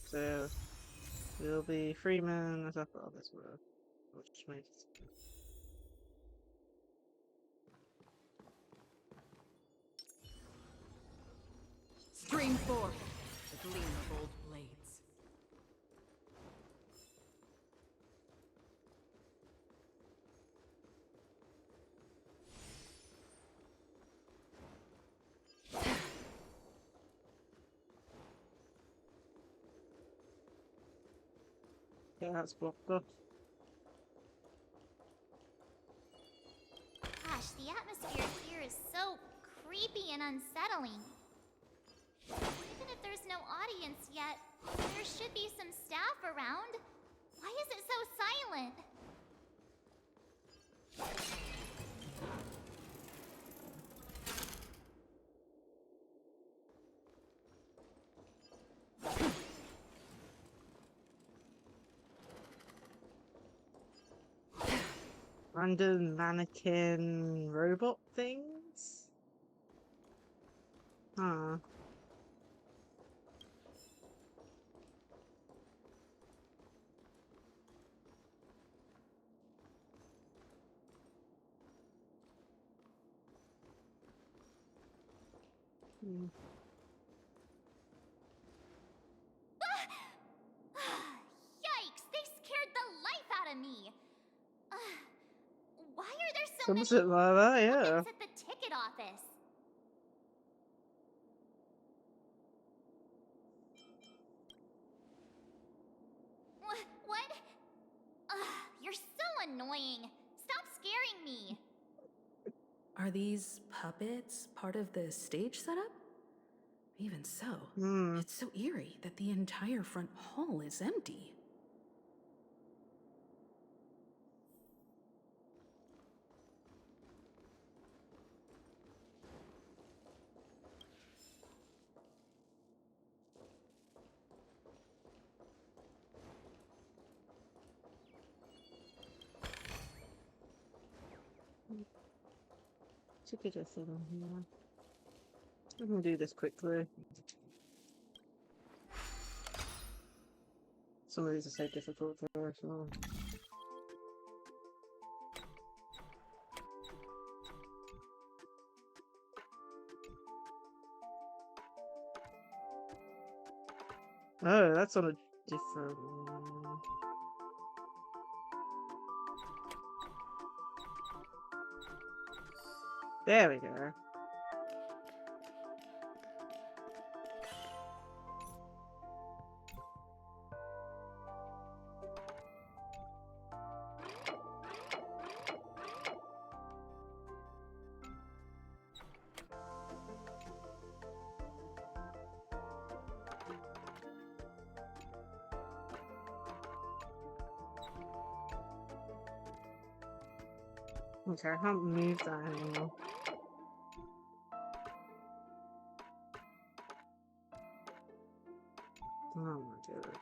So, we'll be Freeman, as I thought this were. Which makes. Stream forth the gleam of old blades. Yeah, that's blocked off. Gosh, the atmosphere here is so creepy and unsettling. Even if there's no audience yet, there should be some staff around. Why is it so silent? Random mannequin robot things? Huh. Yikes, they scared the life out of me. Why are there so Something many like that, yeah. puppets at the ticket office? What? You're so annoying. Stop scaring me. Are these puppets part of the stage setup? Even so, it's so eerie that the entire front hall is empty. Ticket I said on here. I'm gonna do this quickly. Some of these are so difficult for us as well. Oh, that's on a different one. There we go. Okay, I can't move that anymore. Oh my goodness.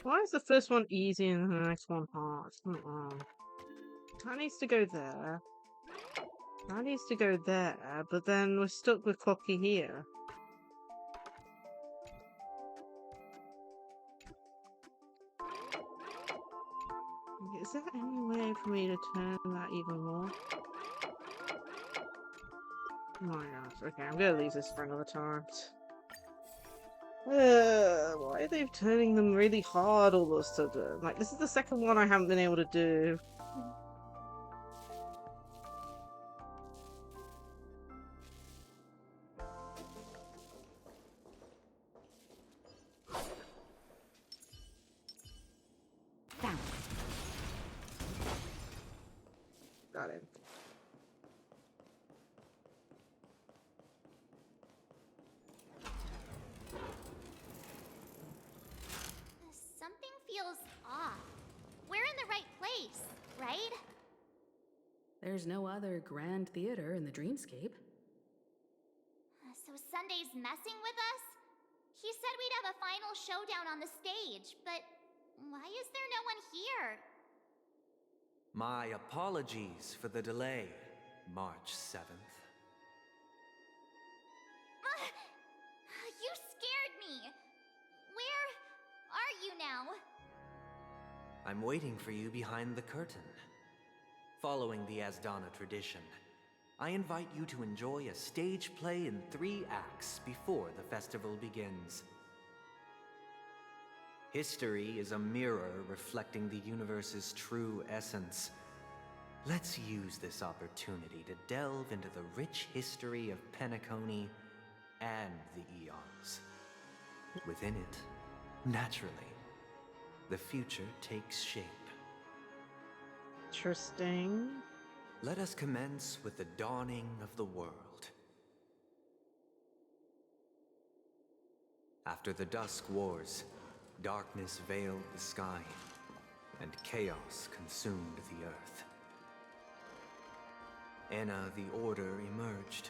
Why is the first one easy and the next one hard? That needs to go there. That needs to go there, but then we're stuck with Clocky here. Is there any way for me to turn that even more? Oh my gosh, okay, I'm gonna leave this for another time. Why are they turning them really hard all of a sudden? Like, this is the second one I haven't been able to do. Got him. Something feels off. We're in the right place, right? There's no other grand theater in the dreamscape. So Sunday's messing with us? He said we'd have a final showdown on the stage, but why is there no one here? My apologies for the delay, March 7th. You scared me. Where are you now? I'm waiting for you behind the curtain. Following the Asdana tradition, I invite you to enjoy a stage play in 3 acts before the festival begins. History is a mirror reflecting the universe's true essence. Let's use this opportunity to delve into the rich history of Penacony and the eons. Within it, naturally, the future takes shape. Interesting. Let us commence with the dawning of the world. After the Dusk Wars, darkness veiled the sky, and chaos consumed the earth. Enna the Order emerged,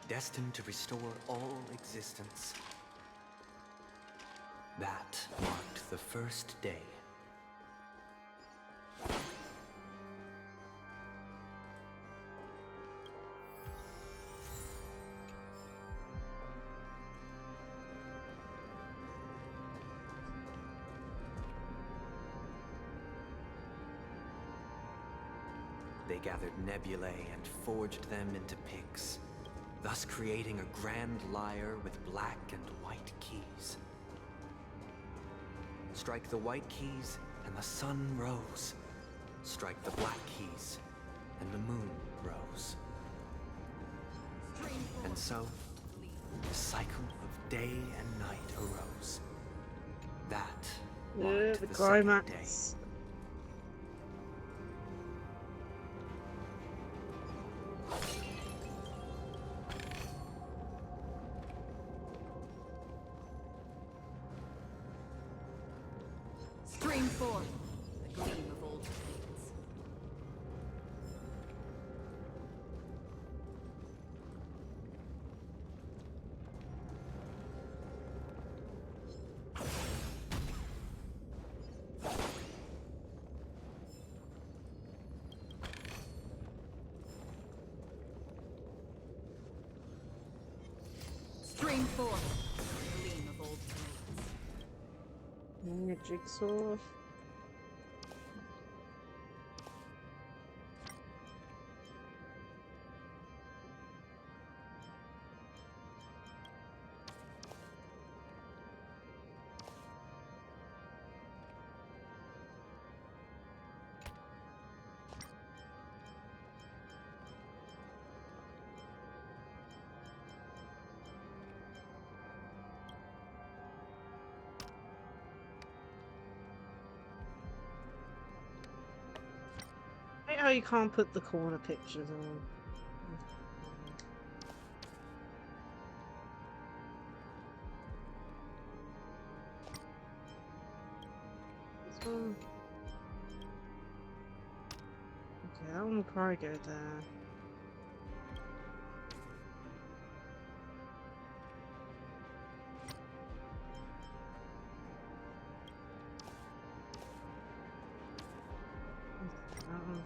destined to restore all existence. That marked the first day. They gathered nebulae and forged them into picks, thus creating a grand lyre with black and white keys. Strike the white keys, and the sun rose. Strike the black keys, and the moon rose. And so, the cycle of day and night arose. That marked The the second day. climax. Stream forth the gleam of old fates. Stream forth the gleam of old fates. Jigsaw. I hate how you can't put the corner pictures on. This one. Okay, that one will probably go there. That one.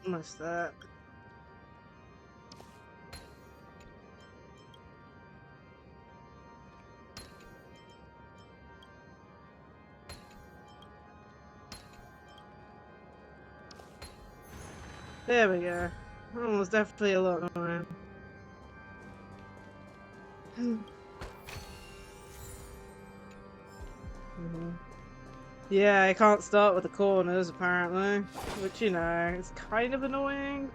Almost that. There we go. Oh, it's definitely a lot more. Yeah, I can't start with the corners apparently, which you know is kind of annoying.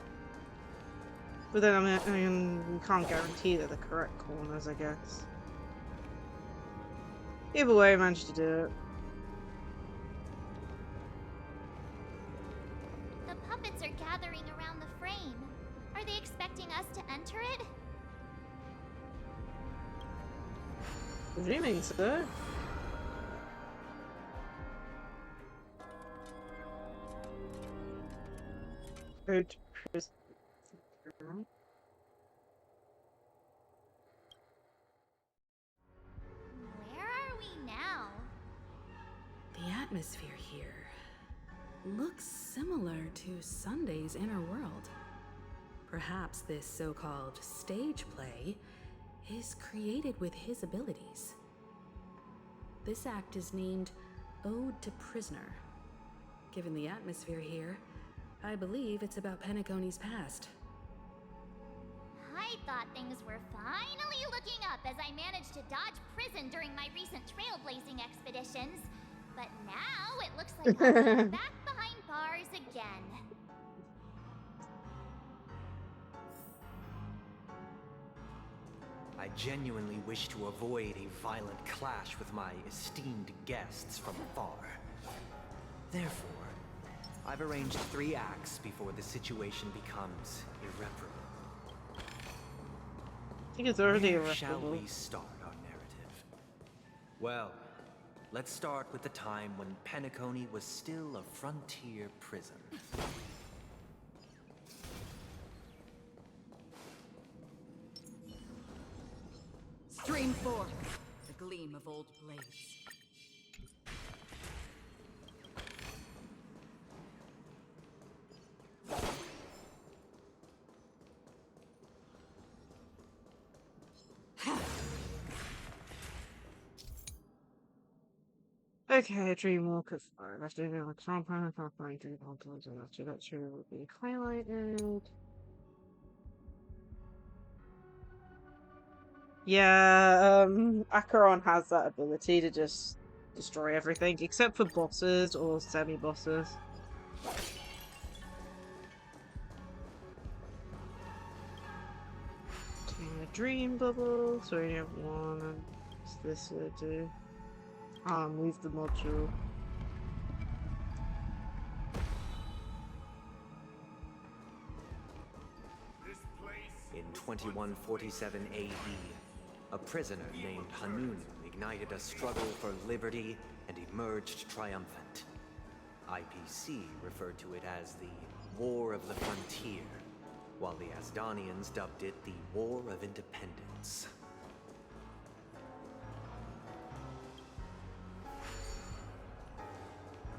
But then I mean, you can't guarantee they're the correct corners, I guess. Either way, I managed to do it. The puppets are gathering around the frame. Are they expecting us to enter it? Presuming so. Good. Where are we now? The atmosphere here looks similar to Sunday's inner world. Perhaps this so-called stage play is created with his abilities. This act is named Ode to Prisoner. Given the atmosphere here, I believe it's about Penacony's past. I thought things were finally looking up as I managed to dodge prison during my recent trailblazing expeditions. But now it looks like I'll be back behind bars again. I genuinely wish to avoid a violent clash with my esteemed guests from afar. Therefore, I've arranged 3 acts before the situation becomes irreparable. I think it's already Where irreparable. shall we start our narrative? Well, let's start with the time when Penacony was still a frontier prison. Stream forth the gleam of old blades. Okay, Dreamwalker 5. After doing a strong plan, I can't find Dreamwalkers, and after that, sure will be highlighted. Yeah, Acheron has that ability to just destroy everything, except for bosses or semi-bosses. Dream bubble, so we only have one, and what's this would do? Move the module. In 2147 AE, a prisoner named Hanunu ignited a struggle for liberty and emerged triumphant. IPC referred to it as the War of the Frontier, while the Asdanians dubbed it the War of Independence.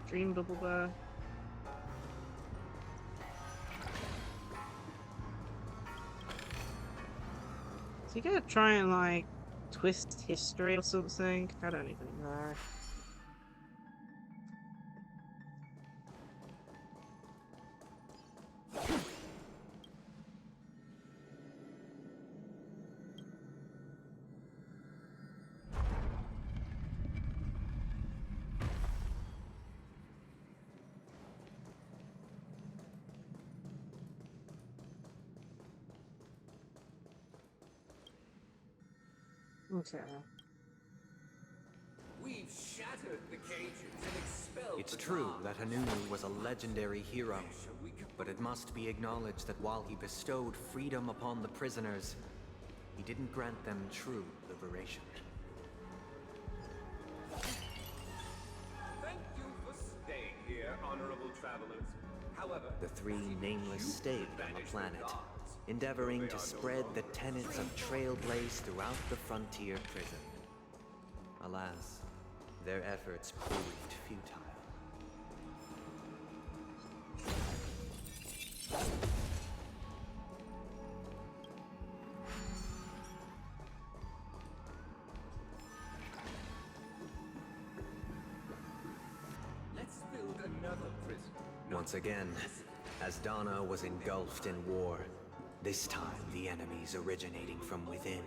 Dream bubble bar. So you gotta try and like twist history or something? I don't even know. Okay. We've shattered the cages and expelled It's the true guards. that Hanunu was a legendary hero, but it must be acknowledged that while he bestowed freedom upon the prisoners, he didn't grant them true liberation. Thank you for staying here, honorable travelers. However, The 3 nameless stayed on the planet, endeavoring to spread the tenets of Trailblaze throughout the frontier prison. Alas, their efforts proved futile. Let's build another prison. Once again, Asdana was engulfed in war. This time, the enemies originating from within.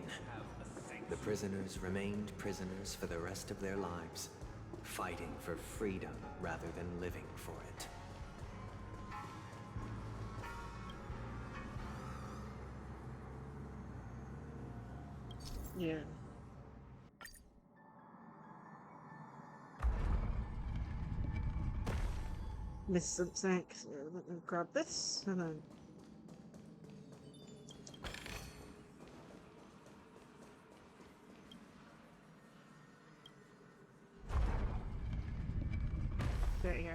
The prisoners remained prisoners for the rest of their lives, fighting for freedom rather than living for it. Yeah. Missed something, so let me grab this and then. There you go.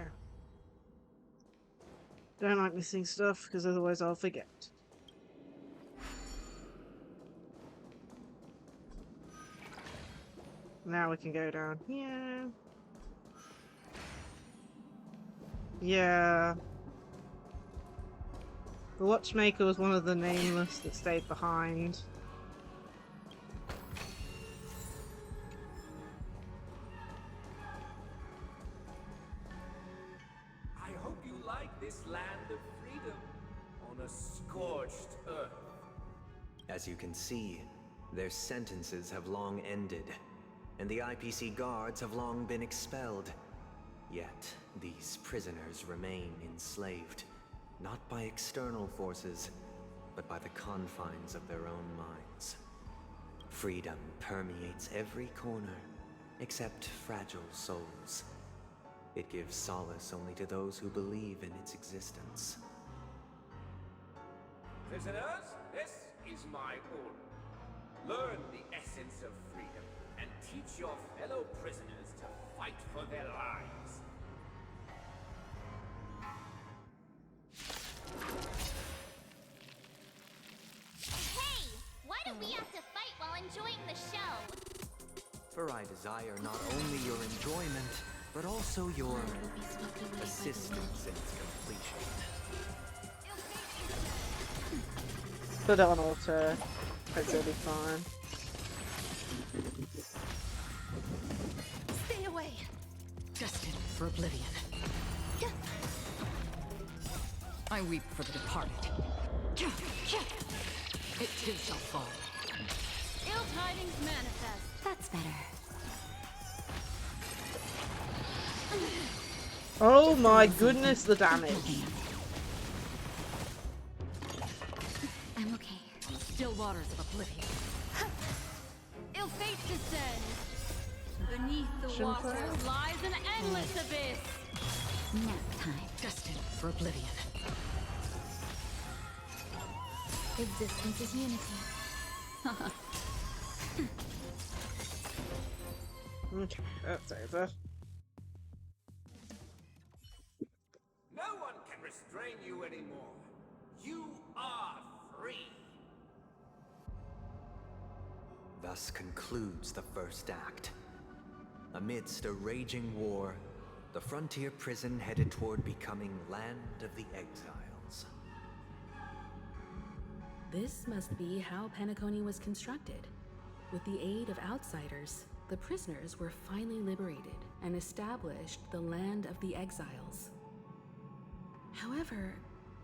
Don't like missing stuff because otherwise I'll forget. Now we can go down here. Yeah. The watchmaker was one of the nameless that stayed behind. I hope you like this land of freedom on a scorched earth. As you can see, their sentences have long ended, and the IPC guards have long been expelled. Yet, these prisoners remain enslaved, not by external forces, but by the confines of their own minds. Freedom permeates every corner, except fragile souls. It gives solace only to those who believe in its existence. Prisoners, this is my order. Learn the essence of freedom and teach your fellow prisoners to fight for their lives. Hey! Why do we have to fight while enjoying the show? For I desire not only your enjoyment, but also your assistance in its completion. Put it on auto. Hopefully it'll be fine. Stay away! Destined for oblivion. I weep for the departed. It too shall fall. Ill tidings manifest. That's better. Oh my goodness, the damage. I'm okay. Still waters of oblivion. Ill fate descends. Beneath the waters lies an endless abyss. Nap time. Destined for oblivion. Existence is unity. Okay, that's over. No one can restrain you anymore. You are free. Thus concludes the first act. Amidst a raging war, the frontier prison headed toward becoming Land of the Exiles. This must be how Penacony was constructed. With the aid of outsiders, the prisoners were finally liberated and established the Land of the Exiles. However,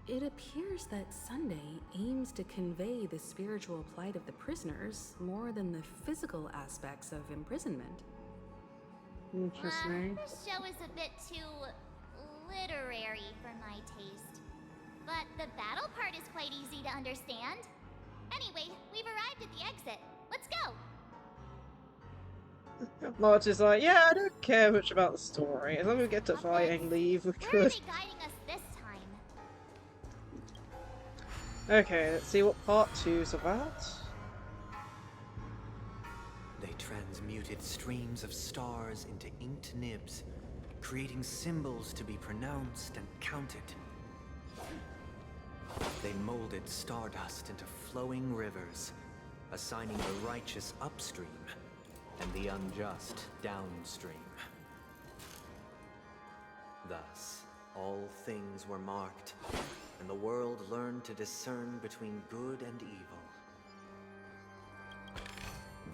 it appears that Sunday aims to convey the spiritual plight of the prisoners more than the physical aspects of imprisonment. Interesting. This show is a bit too literary for my taste. But the battle part is quite easy to understand. Anyway, we've arrived at the exit. Let's go! Marge is like, yeah, I don't care much about the story. As long as we get to fight and leave, we're Where are good. they guiding us this time? Okay, let's see what part 2's about. They transmuted streams of stars into inked nibs, creating symbols to be pronounced and counted. They molded stardust into flowing rivers, assigning the righteous upstream and the unjust downstream. Thus, all things were marked, and the world learned to discern between good and evil.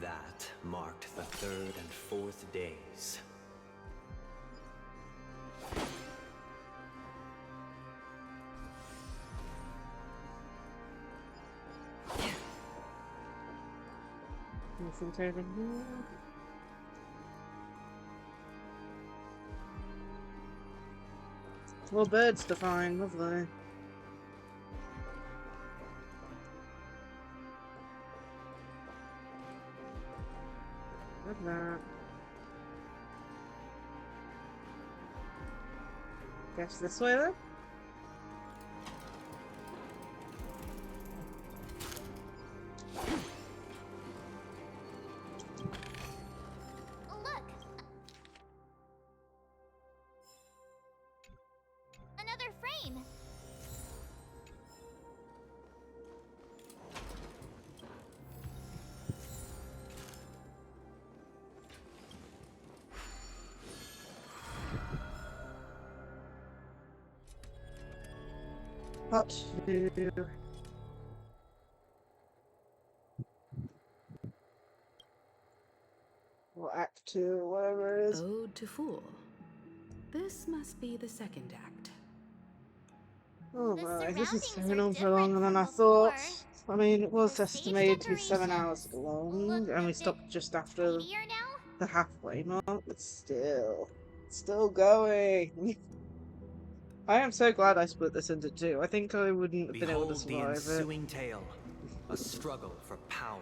That marked the third and fourth days. Nothing over here. More birds to find, lovely. Look at that. Guess this way then? Look! Another frame! Part 2. Or Act 2, whatever it is. Ode to Fool. This must be the second act. Oh The my, this is surroundings going are on for different longer than from I thought. before. I mean, it was The stage estimated to be 7 hours decorations long, look and a we bit stopped just after tidier now. the halfway mark, but still going. I am so glad I split this into 2. I think I wouldn't have been able to Behold the survive it. ensuing tale, a struggle for power.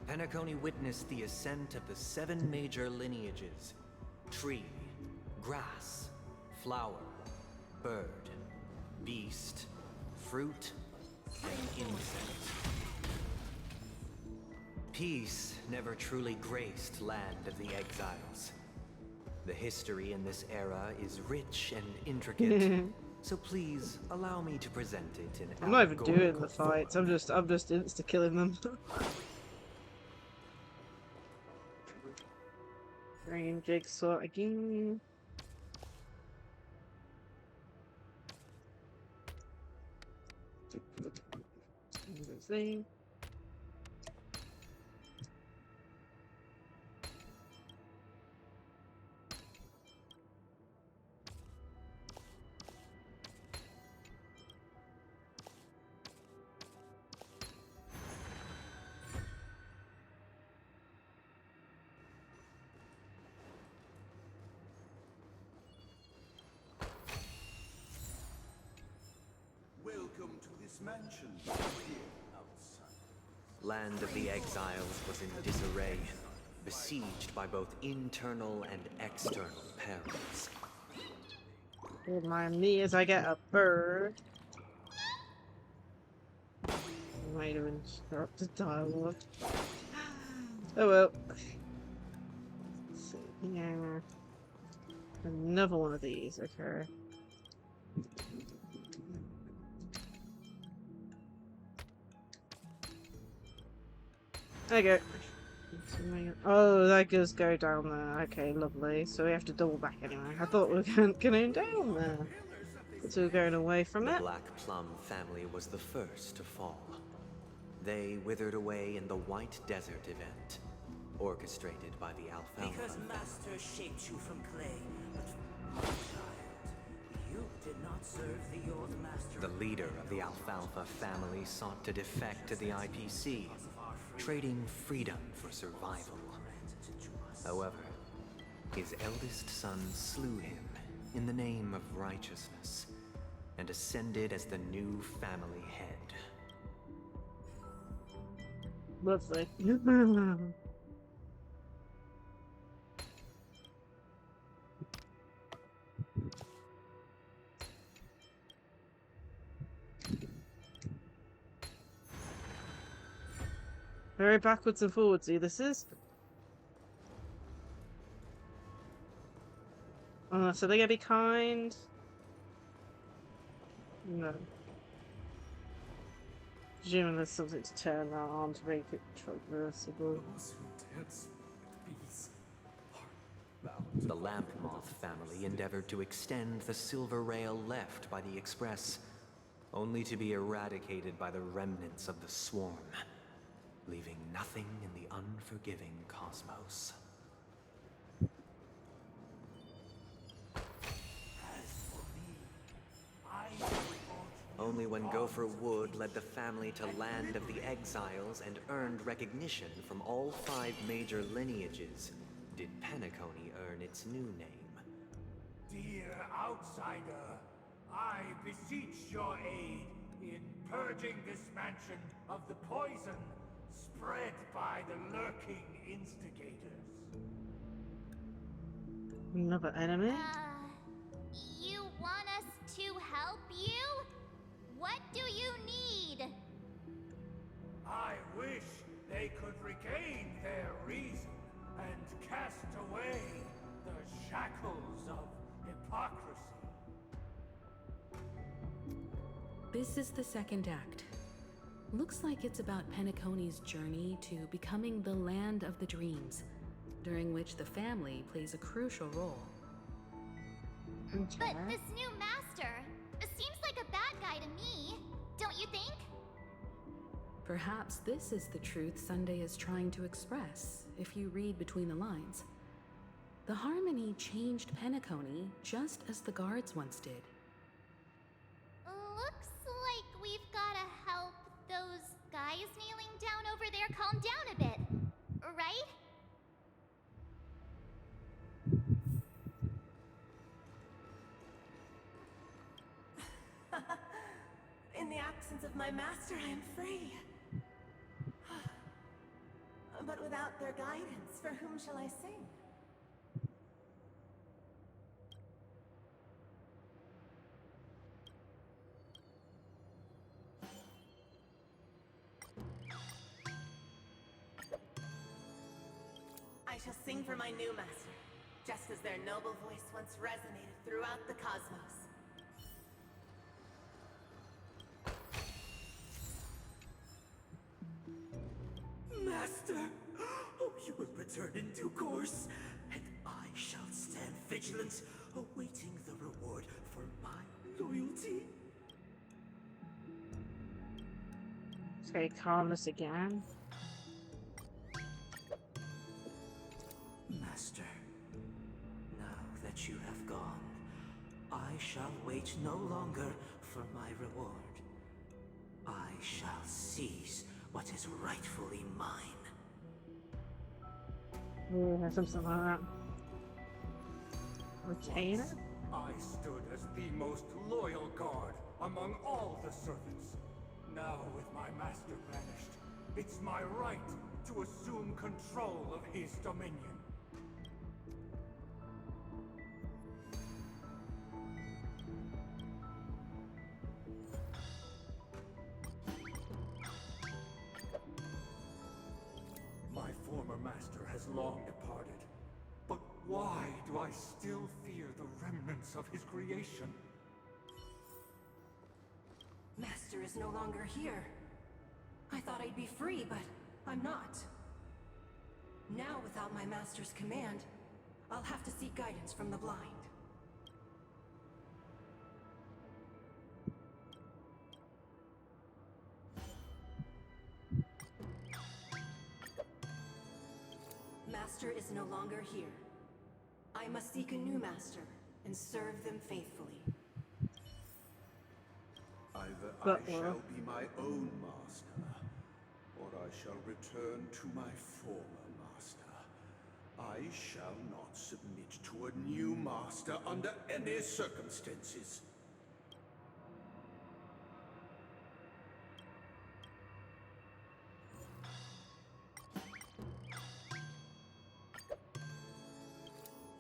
Penacony witnessed the ascent of the 7 major lineages: tree, grass, flower, bird, beast, fruit, and insect. Peace never truly graced Land of the Exiles. The history in this era is rich and intricate, so please allow me to present it in I'm not even doing allegorical the fights. I'm just insta killing them. Green jigsaw again. Thing. Welcome to this mansion, dear outside. Land of the Exiles was in disarray, besieged by both internal and external perils. Remind me as I get a bird. Might have interrupted dialogue. Oh well. Let's see. Yeah. Another one of these, okay. Okay. Oh, that does go down there. Okay, lovely. So we have to double back anyway. I thought we were going down there. So we're going away from The it. Black Plum family was the first to fall. They withered away in the White Desert event, orchestrated by the Alfalfa. Because Master shaped you from clay, but my child, you did not serve the old Master. The leader of the Alfalfa family sought to defect to the IPC, trading freedom for survival. However, his eldest son slew him in the name of righteousness and ascended as the new family head. Lovely. Very backwards and forwards, see this is. So they're gonna be kind. No. Presuming there's something to turn that on to make it traversable. The Lamp Moth family endeavored to extend the silver rail left by the Express, only to be eradicated by the remnants of the swarm, leaving nothing in the unforgiving cosmos. Only when Gopher Wood led the family to Land of the Exiles and earned recognition from all 5 major lineages did Penacony earn its new name. Dear outsider, I beseech your aid in purging this mansion of the poison spread by the lurking instigators. Another enemy? You want us to help you? What do you need? I wish they could regain their reason and cast away the shackles of hypocrisy. This is the second act. Looks like it's about Penacony's journey to becoming the Land of the Dreams, during which the family plays a crucial role. But this new master seems like a bad guy to me, don't you think? Perhaps this is the truth Sunday is trying to express, if you read between the lines. The Harmony changed Penacony just as the guards once did. Looks like we've gotta help those guys kneeling down over there calm down a bit, right? In the absence of my master, I am free. But without their guidance, for whom shall I sing? I shall sing for my new master, just as their noble voice once resonated throughout the cosmos. Master! Oh, you will return in due course, and I shall stand vigilant, awaiting the reward for my loyalty. Okay, calm us again. Master, now that you have gone, I shall wait no longer for my reward. I shall seize what is rightfully mine. Yeah, something like that. Retainer? I stood as the most loyal guard among all the servants. Now, with my master vanished, it's my right to assume control of his dominion. My former master has long departed, but why do I still fear the remnants of his creation? Master is no longer here. I thought I'd be free, but I'm not. Now, without my master's command, I'll have to seek guidance from the blind. Master is no longer here. I must seek a new master and serve them faithfully. Either I shall be my own master, or I shall return to my former master. I shall not submit to a new master under any circumstances.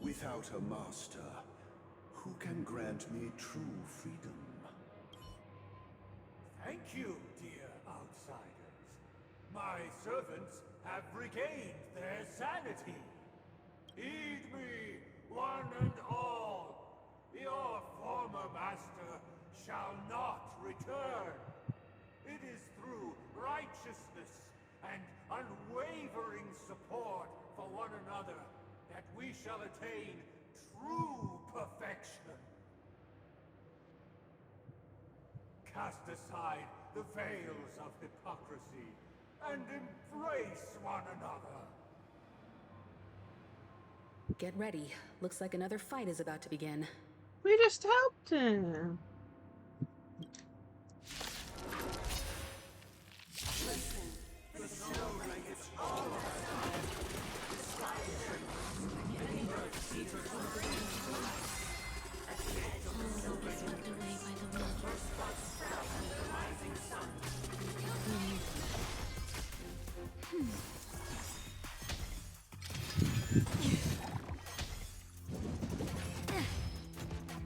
Without a master, who can grant me true freedom? Thank you, dear outsiders. My servants have regained their sanity. Heed me, one and all. Your former master shall not return. It is through righteousness and unwavering support for one another that we shall attain true perfection. cast aside the veils of hypocrisy and embrace one another. Get ready. Looks like another fight is about to begin. We just helped him.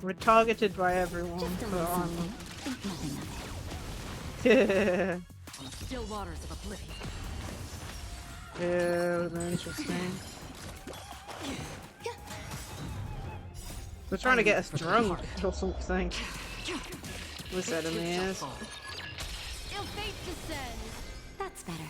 We're targeted by everyone. Yeah. Still waters of oblivion. Yeah, interesting. They're trying to get us drunk or something. This enemy is. Ill fate descends. That's better.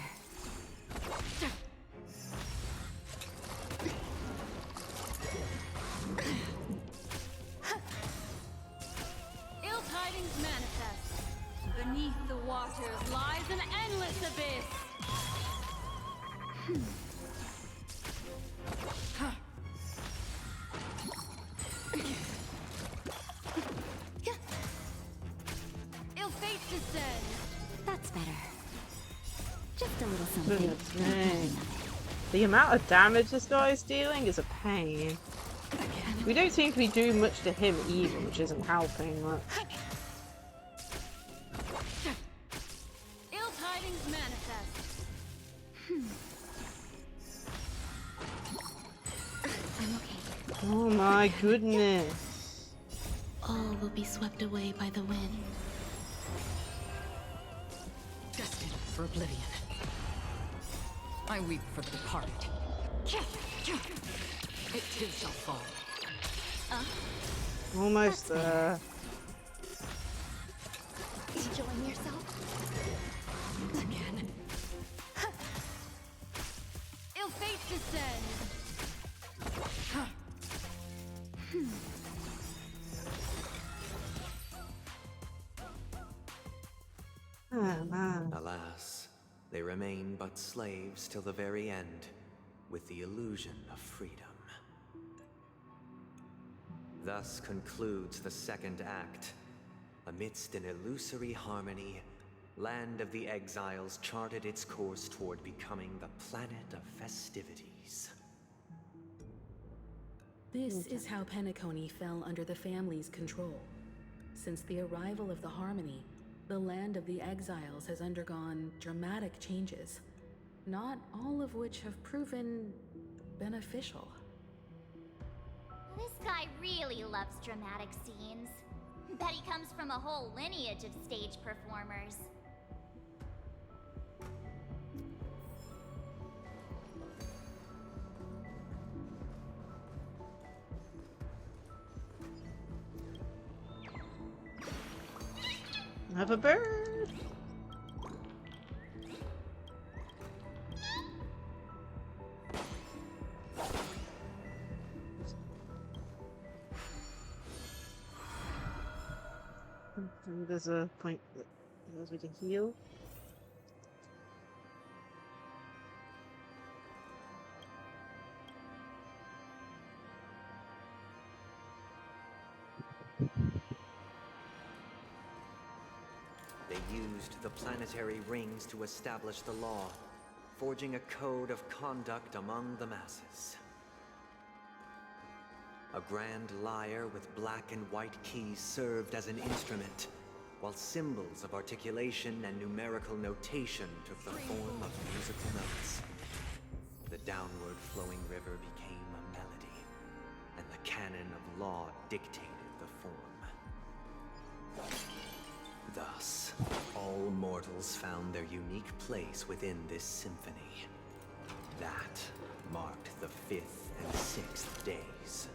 Ill tidings manifest. Beneath the waters lies an endless abyss. Ill fate descends. That's better. Just a little something. Goodness me. The amount of damage this guy is dealing is a pain. We don't seem to be doing much to him either, which isn't helping much. Ill tidings manifest. I'm okay. Oh my goodness. All will be swept away by the wind. Destined for oblivion. I weep for the departed. It too shall fall. Almost there. Enjoying yourself? Again. Ill fate descends. Oh man. Alas, they remain but slaves till the very end, with the illusion of freedom. Thus concludes the second act. Amidst an illusory harmony, Land of the Exiles charted its course toward becoming the planet of festivities. This is how Penacony fell under the family's control. Since the arrival of the Harmony, the Land of the Exiles has undergone dramatic changes, not all of which have proven beneficial. This guy really loves dramatic scenes. Bet he comes from a whole lineage of stage performers. Have a bird. And there's a point that allows me to heal. They used the planetary rings to establish the law, forging a code of conduct among the masses. A grand lyre with black and white keys served as an instrument, while symbols of articulation and numerical notation took the form of musical notes. The downward flowing river became a melody, and the canon of law dictated the form. Thus, all mortals found their unique place within this symphony. That marked the 5th and 6th days.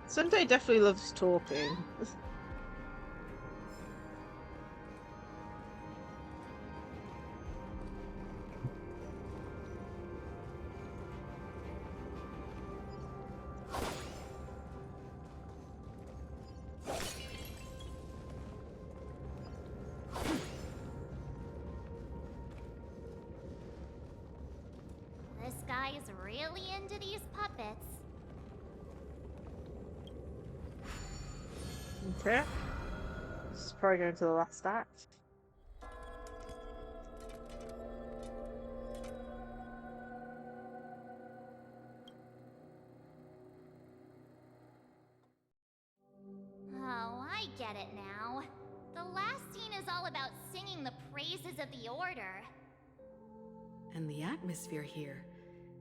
Sunday definitely loves talking. guy's really into these puppets. Okay. This is probably going to the last act. Oh, I get it now. The last scene is all about singing the praises of the Order. And the atmosphere here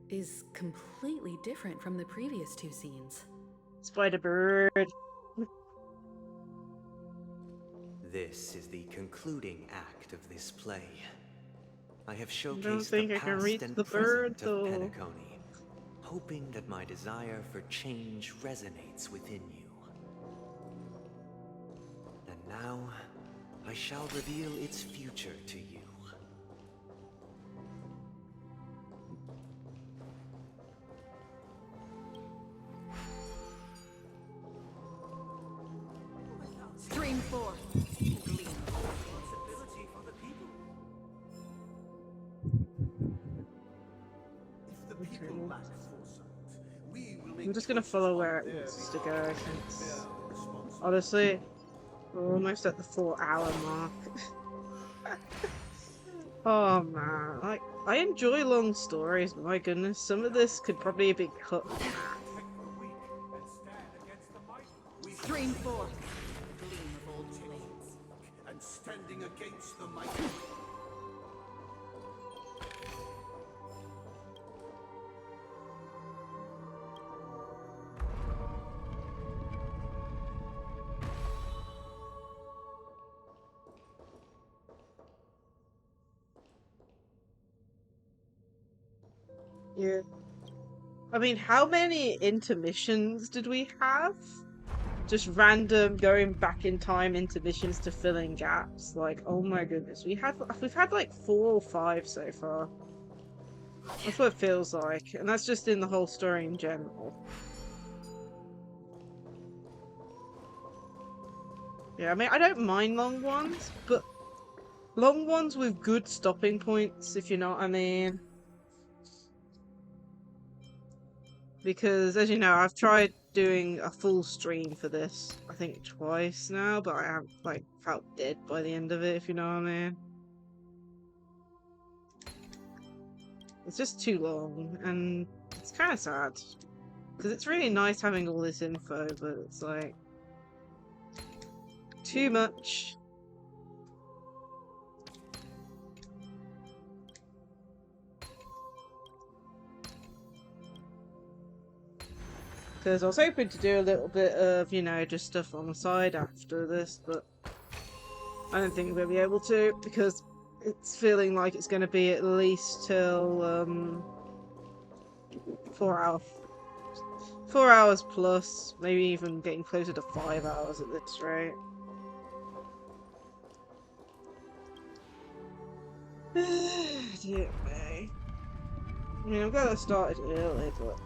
is completely different from the previous two scenes. Spider Bird. This is the concluding act of this play. I have I don't showcased think the I can past reach and the bird, present of though. Penacony, hoping that my desire for change resonates within you. And now, I shall reveal its future to you. Stream forth. Responsibility for the people. If the people lack foresight, we will make I'm just gonna choices follow on where it their wants to behalf go and since bear the responsibility. honestly we're almost at the 4-hour mark. Oh man, like I enjoy long stories, but my goodness, some of this could probably be cut in half. Stream forth. Gleam of old blades. And standing against the mighty. Yeah. I mean, how many intermissions did we have? Just random going back in time intermissions to fill in gaps. Like, oh my goodness, we've had like 4 or 5 so far. That's what it feels like, and that's just in the whole story in general. Yeah, I mean, I don't mind long ones, but long ones with good stopping points, if you know what I mean. Because, as you know, I've tried doing a full stream for this, I think twice now, but I have, like, felt dead by the end of it, if you know what I mean. It's just too long, and it's kind of sad. Because it's really nice having all this info, but it's like... too much. Because I was hoping to do a little bit of, you know, just stuff on the side after this, but I don't think I'm going to be able to, because it's feeling like it's going to be at least till 4 hours plus, maybe even getting closer to 5 hours at this rate. Dear me. I mean, I'm glad I started early, but...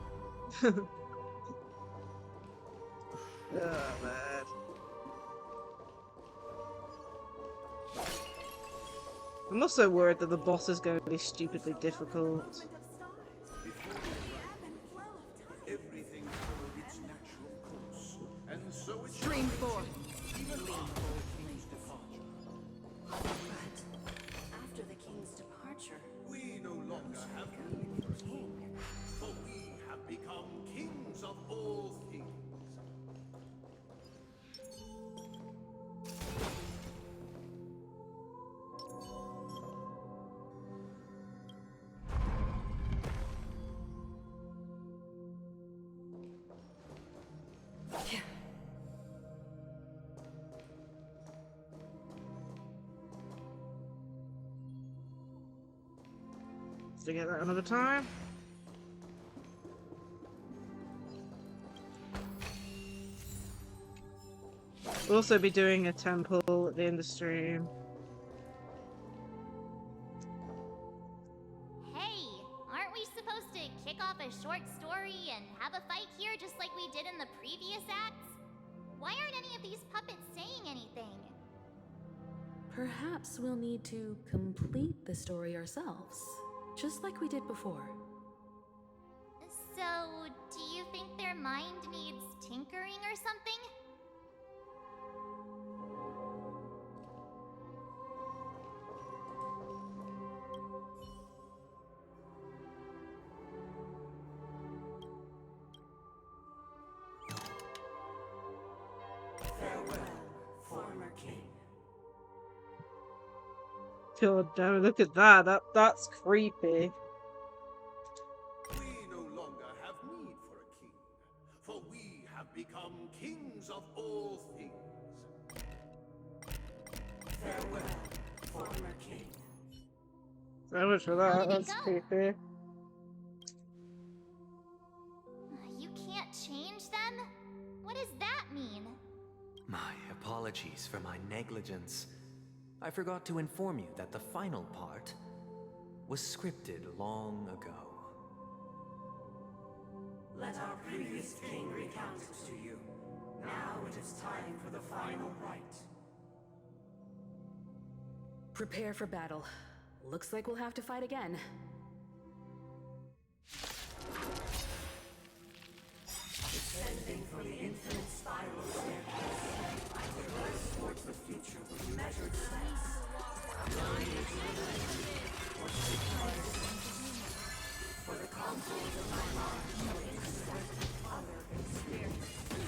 oh, man. I'm also worried that the boss is going to be stupidly difficult. Everything followed its natural course, and so it Stream forth. even Gleam after of old the king's blades. departure. But after the king's departure, We no longer have need for a king, for we have become kings of all things. To get that another time. We'll also be doing a temple at the end of the stream. Hey, aren't we supposed to kick off a short story and have a fight here just like we did in the previous acts? Why aren't any of these puppets saying anything? Perhaps we'll need to complete the story ourselves, just like we did before. God damn, look at that. That's creepy. We no longer have need for a king, for we have become kings of all things. Farewell, former king. So much for that. That's creepy. You can't change them? What does that mean? My apologies for my negligence. I forgot to inform you that the final part was scripted long ago. Let our previous king recount it to you. Now it is time for the final rite. Prepare for battle. Looks like we'll have to fight again. Descending from the infinite spiral staircase, I reverse towards the future with measured steps. For the contours of my mind shall intersect with other experiences.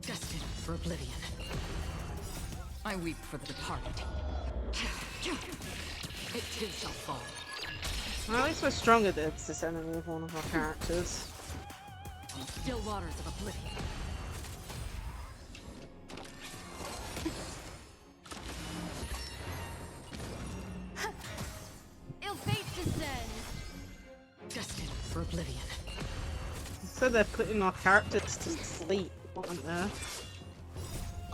Destined for oblivion. I weep for the departed. It too shall fall. Well, at least we're stronger than this enemy with one of our characters. On the still waters of oblivion. Ill fate descends. Destined for oblivion. So they're putting our characters to sleep, aren't they?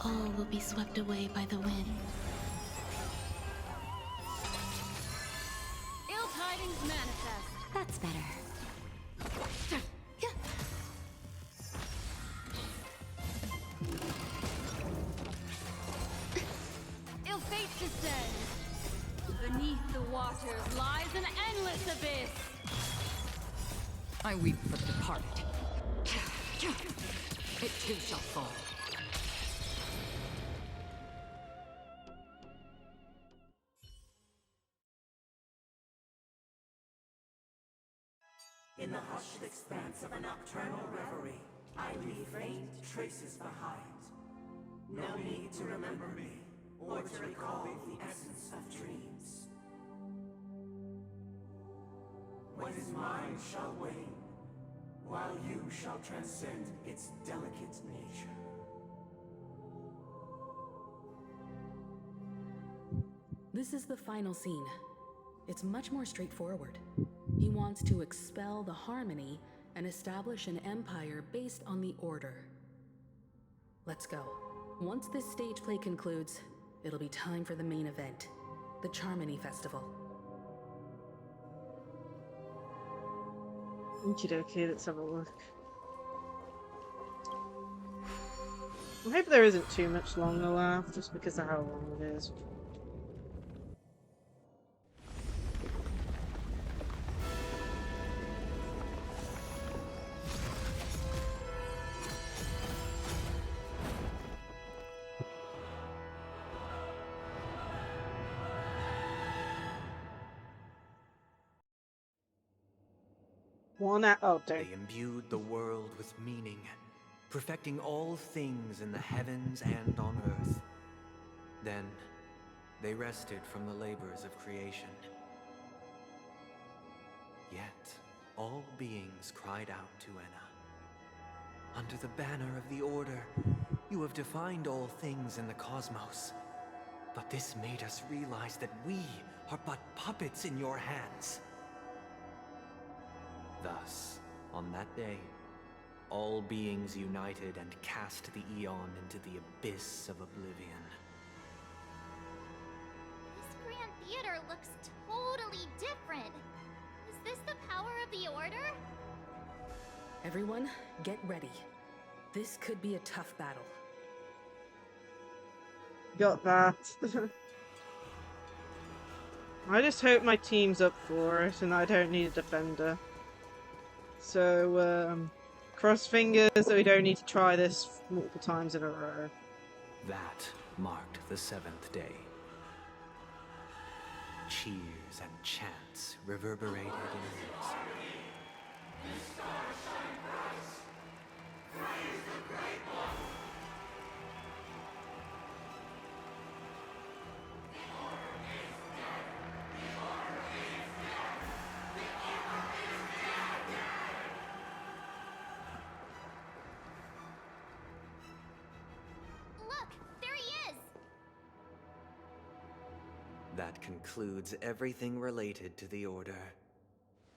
All will be swept away by the wind. Ill tidings manifest. That's better. Ill fate descends. Beneath the waters lies an endless abyss. I weep for the departed. It too shall fall. In the hushed expanse of a nocturnal reverie, I leave faint traces behind. No need to remember me, or to recall the essence of dreams. What is mine shall wane, while you shall transcend its delicate nature. This is the final scene. It's much more straightforward. He wants to expel the harmony and establish an empire based on the order. Let's go. Once this stage play concludes, it'll be time for the main event, the Charmony Festival. Okey-dokey, let's have a look. I hope there isn't too much longer left, just because of how long it is. They imbued the world with meaning, perfecting all things in the heavens and on earth. Then, they rested from the labors of creation. Yet, all beings cried out to Enna. Under the banner of the Order, you have defined all things in the cosmos. But this made us realize that we are but puppets in your hands. Thus, on that day, all beings united and cast the Eon into the abyss of oblivion. This Grand Theater looks totally different. Is this the power of the Order? Everyone, get ready. This could be a tough battle. Got that. I just hope my team's up for it and I don't need a defender. So, cross fingers that we don't need to try this multiple times in a row. That marked the 7th day. Cheers and chants reverberated in unison. That concludes everything related to the Order.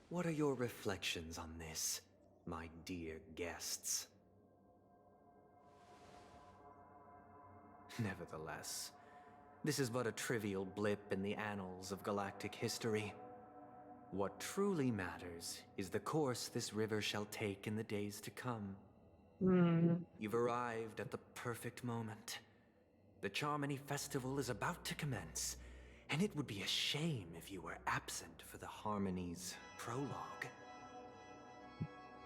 What are your reflections on this, my dear guests? Nevertheless, this is but a trivial blip in the annals of galactic history. What truly matters is the course this river shall take in the days to come. You've arrived at the perfect moment. The Charmony Festival is about to commence, and it would be a shame if you were absent for the Harmony's prologue.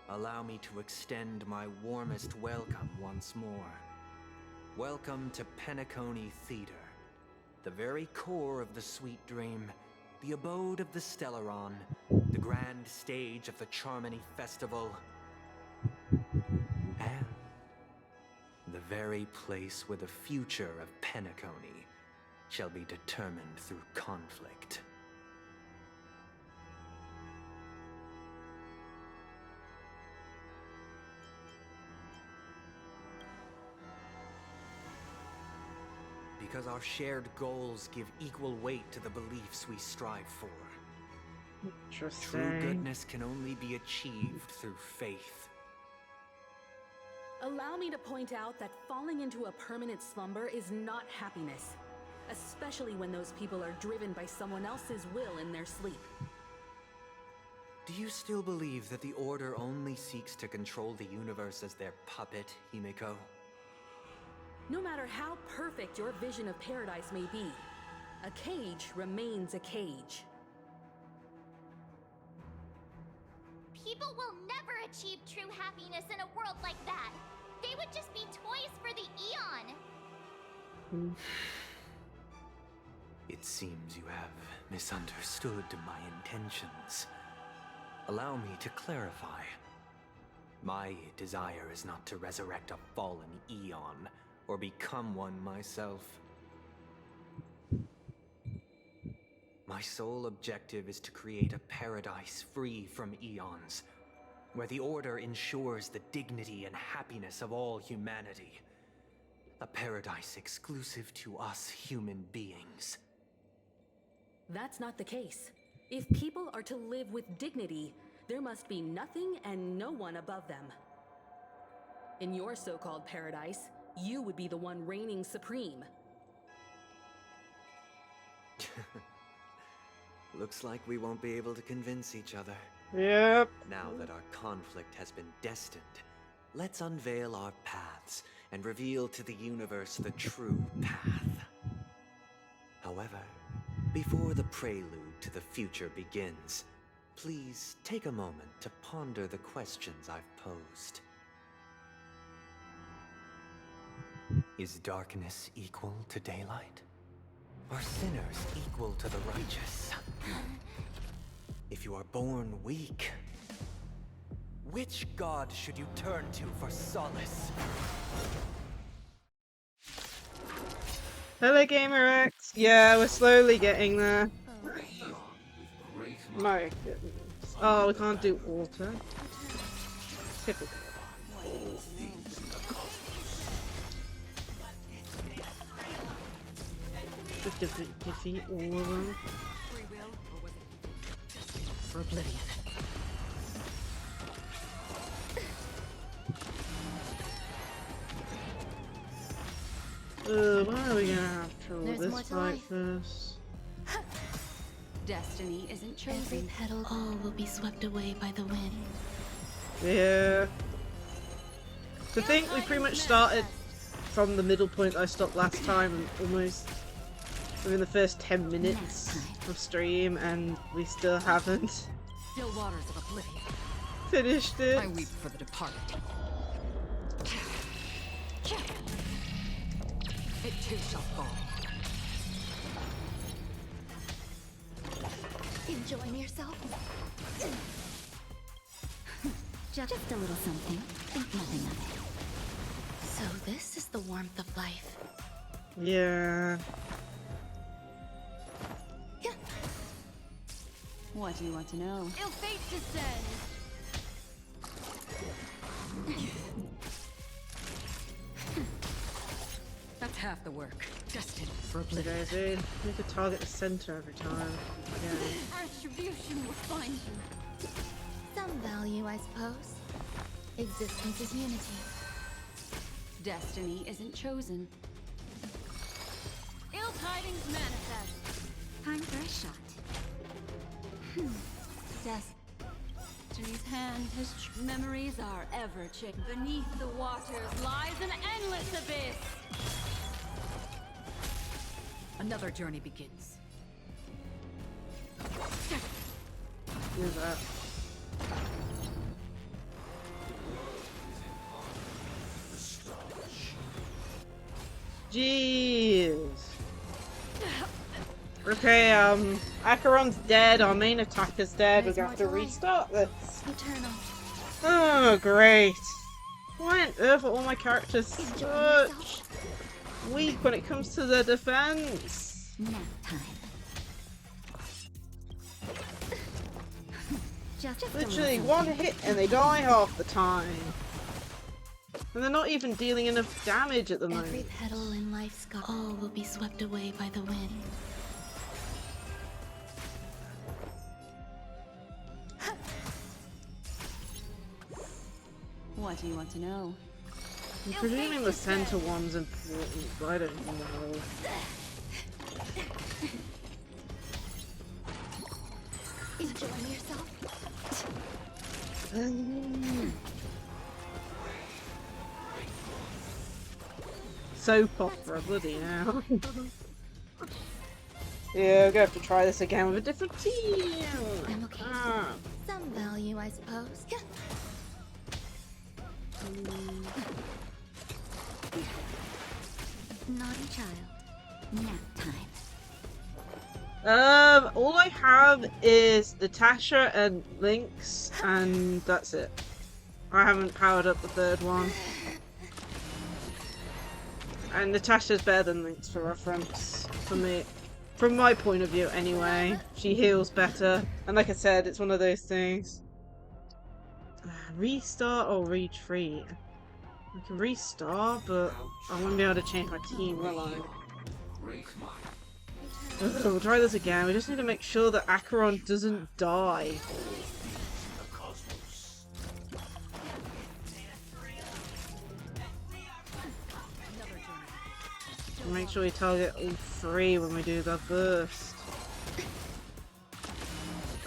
Allow me to extend my warmest welcome once more. Welcome to Penacony Theater, the very core of the Sweet Dream, the abode of the Stellaron, the grand stage of the Charmony Festival, and the very place where the future of Penacony shall be determined through conflict. Because our shared goals give equal weight to the beliefs we strive for. True goodness can only be achieved through faith. Allow me to point out that falling into a permanent slumber is not happiness, especially when those people are driven by someone else's will in their sleep. Do you still believe that the Order only seeks to control the universe as their puppet, Himiko? No matter how perfect your vision of paradise may be, a cage remains a cage. People will never achieve true happiness in a world like that. They would just be toys for the Eon. It seems you have misunderstood my intentions. Allow me to clarify. My desire is not to resurrect a fallen Eon, or become one myself. My sole objective is to create a paradise free from eons, where the Order ensures the dignity and happiness of all humanity. A paradise exclusive to us human beings. That's not the case. If people are to live with dignity, there must be nothing and no one above them. In your so-called paradise, you would be the one reigning supreme. Looks like we won't be able to convince each other. Yep. Now that our conflict has been destined, let's unveil our paths and reveal to the universe the true path. However, before the prelude to the future begins, please take a moment to ponder the questions I've posed. Is darkness equal to daylight? Are sinners equal to the righteous? If you are born weak, which god should you turn to for solace? Hello, Gamer X. Yeah, we're slowly getting there. My goodness. Oh, we can't do auto. Typical. Defeat all of them. For oblivion. Why are we gonna have trouble with this fight first? Destiny isn't chosen. Every petal all will be swept away by the wind. Yeah. To think we pretty much started from the middle point I stopped last time, and almost within the first 10 minutes of stream, and we still haven't Still waters of oblivion. finished it. I weep for the departed. It too shall fall. Enjoying yourself? Just a little something. Think nothing of it. So this is the warmth of life. Yeah. What do you want to know? Ill fate descends. That's half the work. Destined for Okay, oblivion. so you need to target the center every time. Again. Retribution will find you. Some value, I suppose. Existence is unity. Destiny isn't chosen. Ill tidings manifest. Time for a shot. Destiny's hand has memories are ever changing. Beneath the waters lies an endless abyss. Another journey begins. Here's that. Jeez. Okay, Acheron's dead, our main attacker's dead, we're gonna have to restart this. Eternal. Oh, great. Why on earth are all my characters such weak when it comes to their defense? Nap time. Just Literally one hit and they die half the time. And they're not even dealing enough damage at the moment. Every petal in life's scar. All will be swept away by the wind. What do you want to know? I'm presuming the center one's important, but I don't know. Enjoying yourself? Soap opera, bloody hell. Yeah, we're gonna have to try this again with a different team. I'm okay. Some value, I suppose. Naughty child. Nap time. All I have is Natasha and Lynx, and that's it. I haven't powered up the third one. And Natasha's better than Lynx for reference, for me. From my point of view, anyway. She heals better. And like I said, it's one of those things. Restart or retreat? I can restart, but I won't be able to change my team, will I? We'll try this again. We just need to make sure that Acheron doesn't die. Make sure we target all three when we do the burst.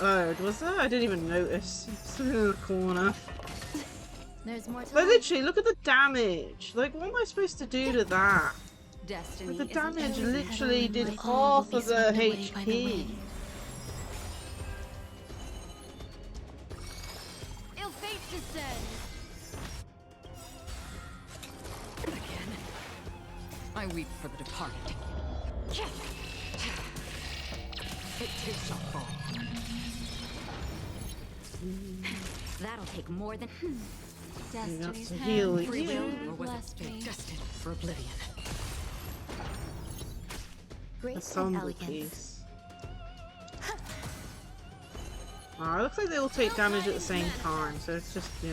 Oh, was that? I didn't even notice. It's in the corner. There's more to Like, literally, look at the damage. Like, what am I supposed to do to that? Destiny Like, the damage every literally petal in did life all half will of be the swept away by the HP. wind. Ill fate descends. Again. I weep for the departed. It too shall fall. That'll take more than. Destiny's to hand heal free you. will Or was it blessed fate me. destined for oblivion? A Grace and somber elegance. piece. Oh, it looks like they all take damage at the same time, so it's just, yeah.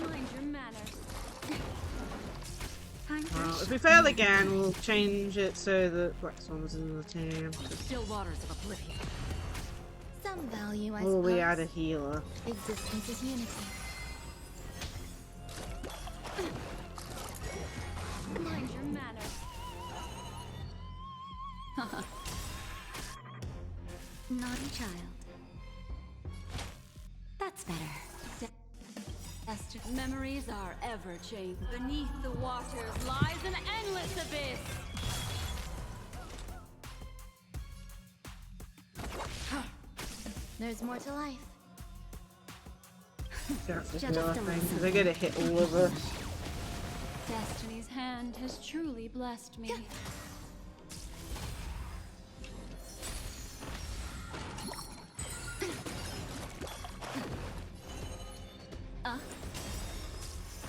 Mind your manners. Well, if we fail again, we'll change it so that Black Swan is in the team. Still waters of oblivion. Some value, I Or suppose. we add a healer. Existence is unity. Mind your manners. Naughty child. That's better. Destiny memories are ever changing. Beneath the waters lies an endless abyss. There's more to life. That's the Just healer a thing, little because they're gonna hit all of us. Destiny's hand has truly blessed me.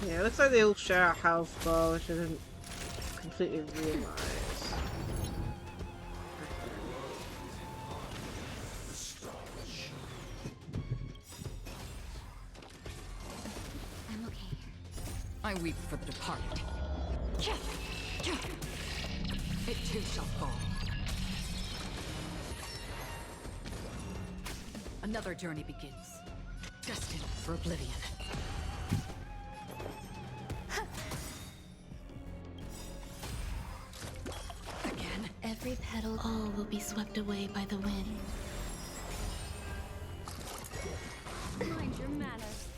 Yeah, it looks like they all share a health bar, which I didn't completely realize. I'm okay. I weep for the departed. It too shall fall. Another journey begins, destined for oblivion. Again. Every petal, all will be swept away by the wind. Mind your manners.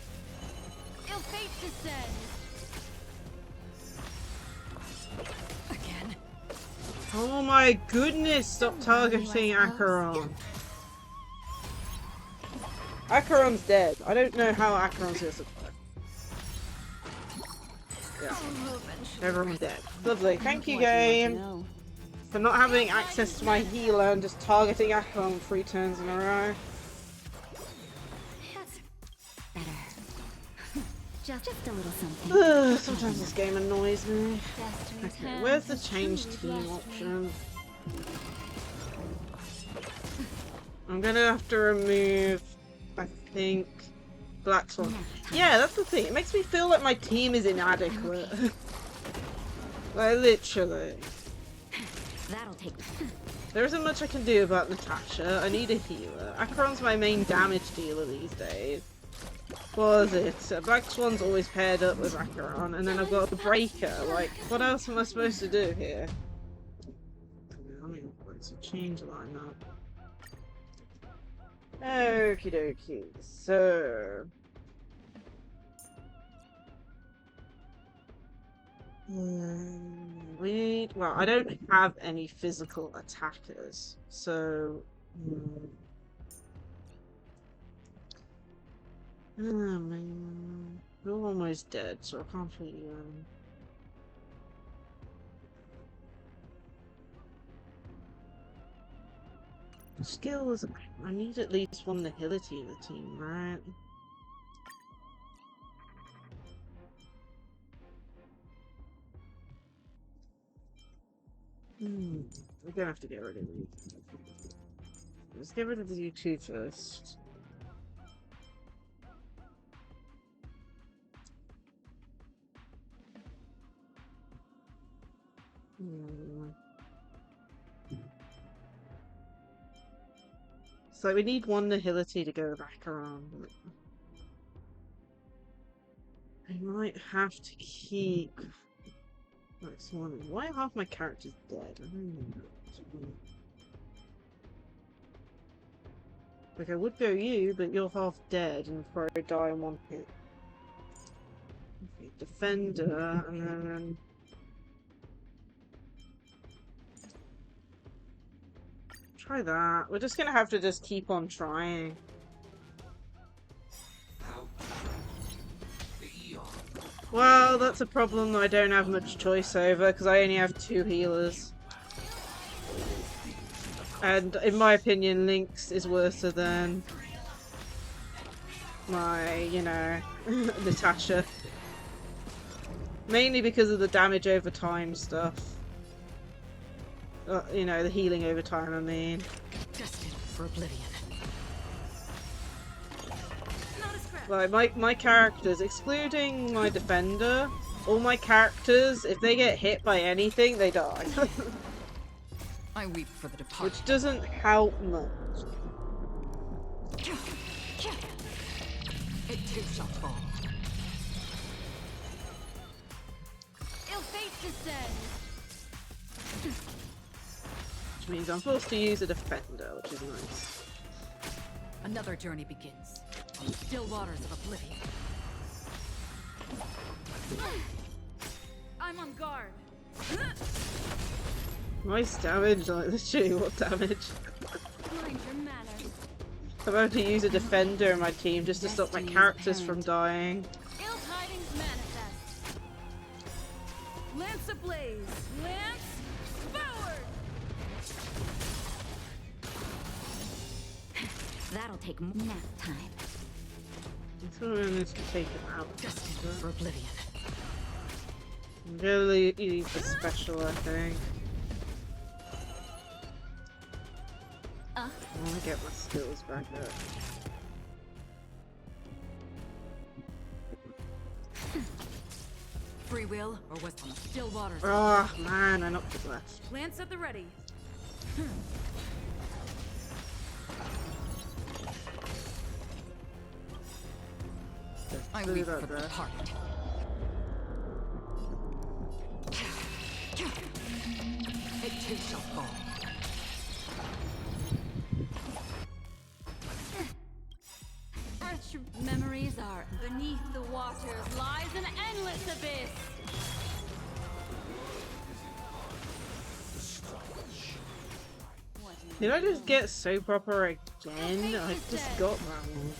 Ill fate descends. Again. Oh my goodness, stop targeting Acheron. Acheron's dead. I don't know how Acheron's gonna survive. Yeah. Everyone's dead. Lovely. Thank you, game, for not having access to my healer and just targeting Acheron 3 turns in a row. Just a little something. Sometimes this game annoys me. Okay, where's the change team option? I'm gonna have to remove, I think, Black Swan. Yeah, that's the thing. It makes me feel like my team is inadequate. Like, literally. That'll take. There isn't much I can do about Natasha. I need a healer. Acheron's my main damage dealer these days. What was it? Black Swan's always paired up with Acheron, and then I've got a Breaker. Like, what else am I supposed to do here? I mean, it's a change lineup. Okie dokie. So. Well, I don't have any physical attackers, so. Oh man, we're almost dead, so I can't really. Skills. I need at least one agility in the team, right? We're gonna have to get rid of you. Let's get rid of you two first. So we need one agility to go back around. I might have to keep. Why are half my characters dead? I don't know. Like, I would go you, but you're half dead and probably die in one hit. Okay, Defender, and then. Try that. We're just gonna have to just keep on trying. Well, that's a problem that I don't have much choice over, because I only have 2 healers. And in my opinion, Lynx is worse than my, you know, Natasha. Mainly because of the damage over time stuff. You know, the healing over time, I mean. Destined for oblivion. Like, my characters, excluding my defender, all my characters, if they get hit by anything, they die. I weep for the departed. Which doesn't help much. It too shall fall. Ill fate descends. Which means I'm forced to use a defender, which is nice. Another journey begins. On the still waters of oblivion. I'm on guard. Nice damage, like literally what damage? Mind your manners. I'm about to use a defender in my team just to stop my characters from dying. Ill tidings manifest. Lance ablaze. Lance forward. That'll take nap time. Someone needs to take him out. Destined for oblivion. Really need the special, I think. I want to get my skills back up. Free will, or was it still waters? Oh man, I knocked it left. Lance at the ready. I weep for the departed. It too shall fall. Memories are beneath the waters lies an endless abyss. Did I just get soap opera again? I just got that one.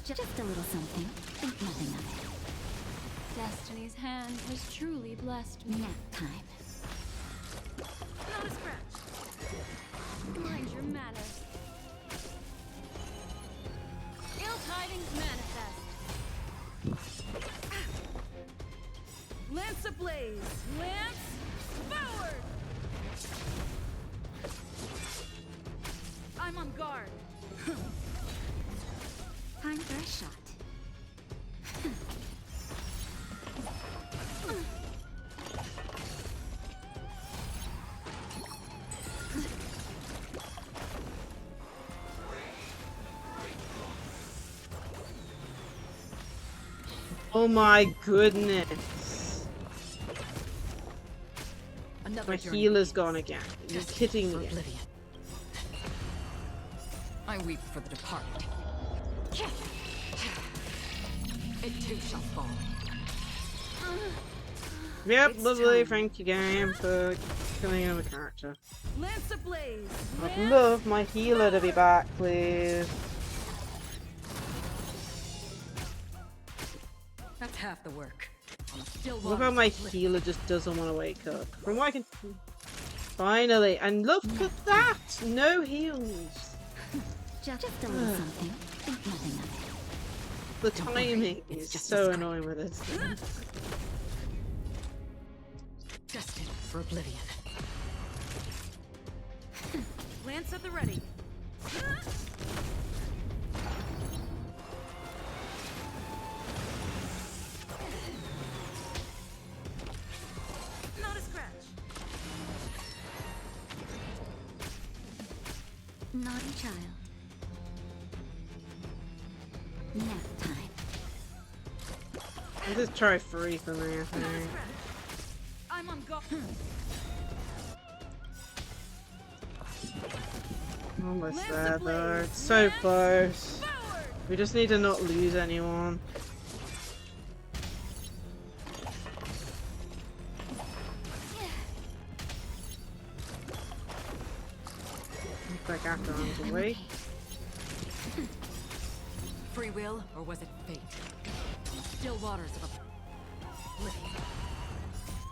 Just a little something. Think nothing of it. Destiny's hand has truly blessed me. Nap time. Not a scratch. Mind your manners. Ill tidings manifest. Lance ablaze. Lance forward. I'm on guard. Time for a shot. Oh my goodness. My healer's gone again. You're kidding me. I weep for the departed. It too shall fall. Yep, It's lovely. time. Thank you, game, for killing another character. Lance ablaze. I'd love my healer to be back, please. That's half the work. Still Look how my healer just doesn't want to wake up. From what I can... Finally! And look at that! No heals! Just a little something. Think nothing of it. The timing is so annoying with this. Destined for oblivion. Lance at the ready. Not a scratch. Naughty child. Nap time. I'll just try free for me, I think. I'm on guard. Almost there though. It's so close. We just need to not lose anyone. Looks like after I'm away. Free will, or was it fate? Still waters of oblivion.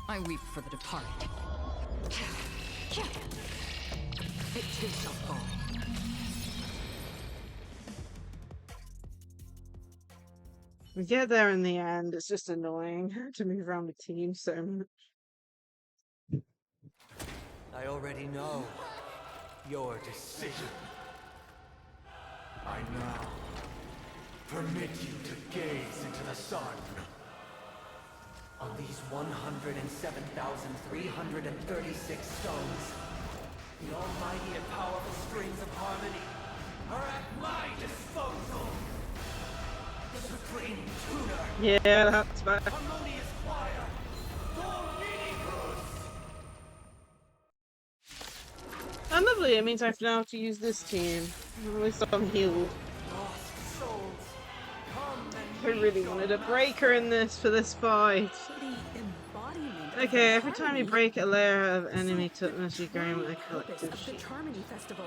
I weep for the departed. It too shall fall. We get there in the end. It's just annoying to move around the team so much. I already know your decision. I now permit you to gaze into the sun. On these 107,336 stones, the almighty and powerful strings of harmony are at my disposal. The supreme tuner. Yeah, that's bad. Harmonious choir. And lovely, it means I now have to use this team. At least I'm healed. Lost souls, come I really wanted a breaker in this for this fight. Okay, every time you break a layer of enemy toughness, you gain a collective The shield. Charmony Festival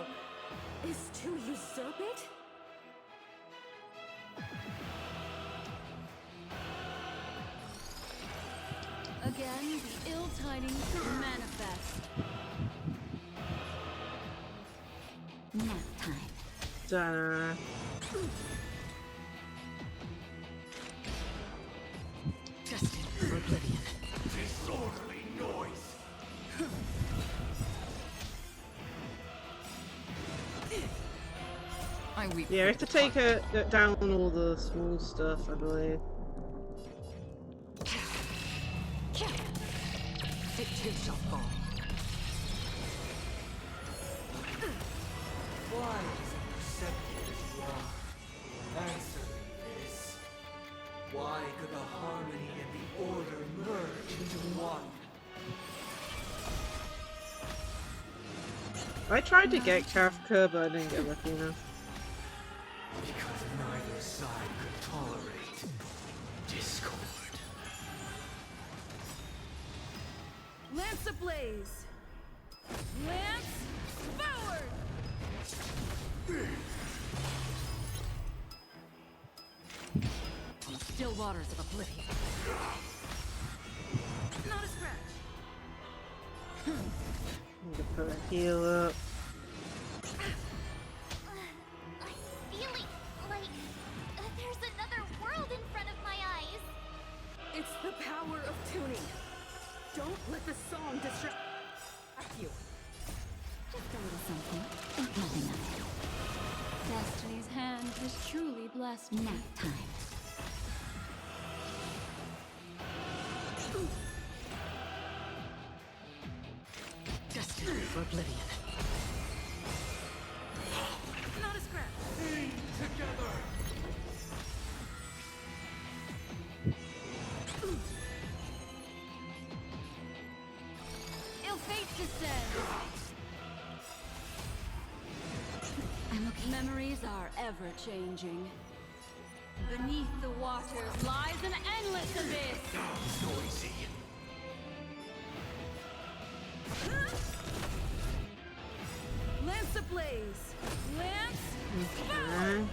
is to usurp it? Again, the ill tidings manifest. Nap time. Dun. Destined for oblivion. Disorderly noise. Yeah, we have to take down all the small stuff, I believe. It too shall fall. Why is it perceptive as you are? Answer me this. Why could the harmony and the order merge into one? I tried to get Kafka, but I didn't get lucky enough. Because neither side could tolerate discord. Lance ablaze! Lance forward! On the still waters of oblivion. Not a scratch. Need to put a heal up. I'm feeling like there's another world in front of my eyes. It's the power of tuning. Don't let the song distract you. Just a little something. Think nothing of it. Destiny's hand has truly blessed me. Nap time. Destiny for oblivion. Not a scratch. Aim together. Ill fate descends. I'm okay. Memories are ever changing. Beneath the waters lies an endless abyss. Noisy. Lance ablaze! Lance Okay.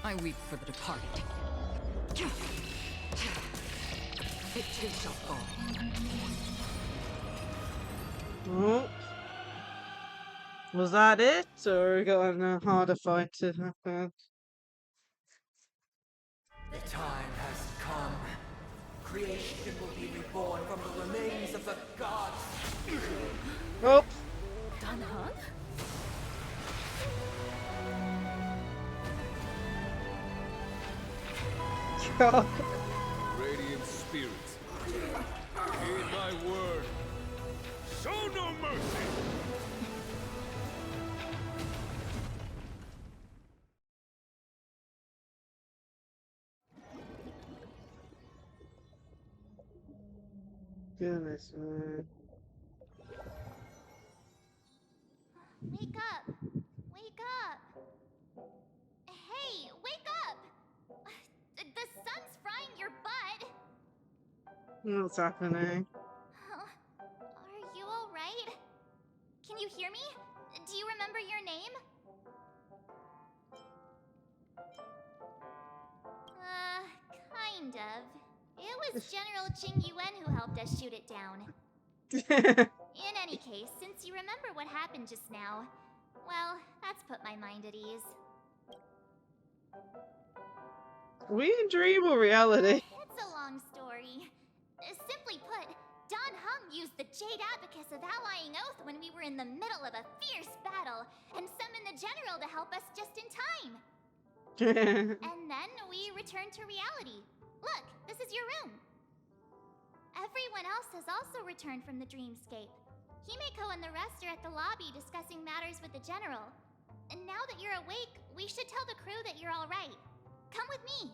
I weep for the departed. It too shall fall. Oh. Was that it? Or we got a harder fight to happen? The time has come. Creation will be reborn from the remains of the gods. Oh! Dan Heng? God. Radiant spirits, heed my word. Show no mercy! Goodness, man. Wake up! Wake up! Hey, wake up! The sun's frying your butt! What's happening? Are you alright? Can you hear me? Do you remember your name? Kind of. It was General Jing Yuan who helped us shoot it down. In any case, since you remember what happened just now, well, that's put my mind at ease. We in dream or reality? It's a long story. Simply put, Dan Heng used the Jade Abacus of Allying Oath when we were in the middle of a fierce battle, and summoned the General to help us just in time. And then we returned to reality. Look, this is your room. Everyone else has also returned from the dreamscape. Himeko and the rest are at the lobby discussing matters with the General. And now that you're awake, we should tell the crew that you're alright. Come with me.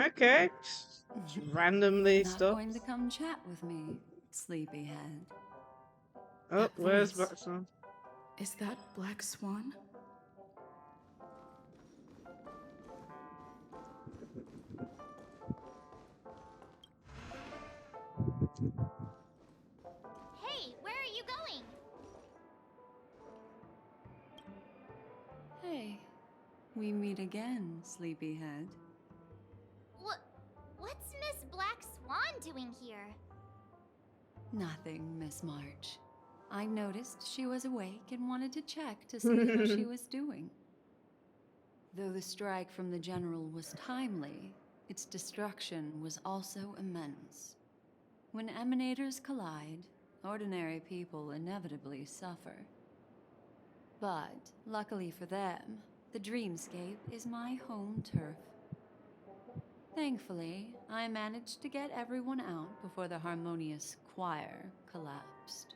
Okay. Just randomly Not stuff. going to come chat with me, sleepyhead. Oh, That where's voice. Black Swan? Is that Black Swan? Hey, where are you going? Hey, we meet again, sleepyhead. What's Miss Black Swan doing here? Nothing, Miss March. I noticed she was awake and wanted to check to see how she was doing. Though the strike from the General was timely, its destruction was also immense. When emanators collide, ordinary people inevitably suffer. But, luckily for them, the dreamscape is my home turf. Thankfully, I managed to get everyone out before the harmonious choir collapsed.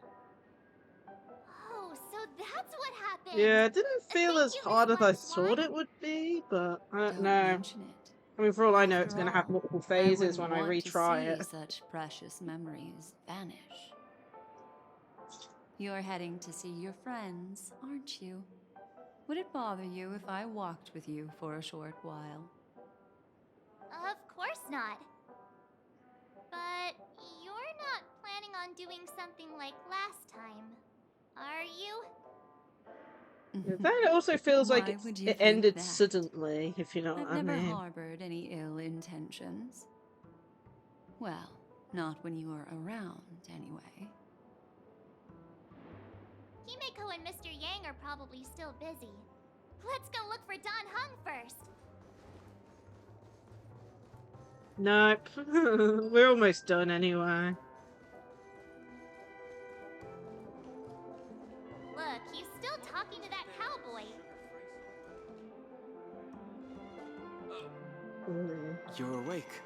Oh, so that's what happened! Yeah, it didn't feel Thank as you, hard Miss as I March thought One. it would be, but I don't Don't know. mention it. I mean, for all I know, it's After going to have all, multiple I phases wouldn't when I want to retry see it. such precious memories vanish. You're heading to see your friends, aren't you? Would it bother you if I walked with you for a short while? Of course not. But you're not planning on doing something like last time, are you? Yeah, that also feels like Why would you it think ended that? suddenly, if you know what I've I never mean. harbored any ill intentions. Well, not when you were around, anyway. Himeko and Mr. Yang are probably still busy. Let's go look for Don Hung first. Nope. We're almost done anyway. Look, he's still talking to that cowboy. You're awake.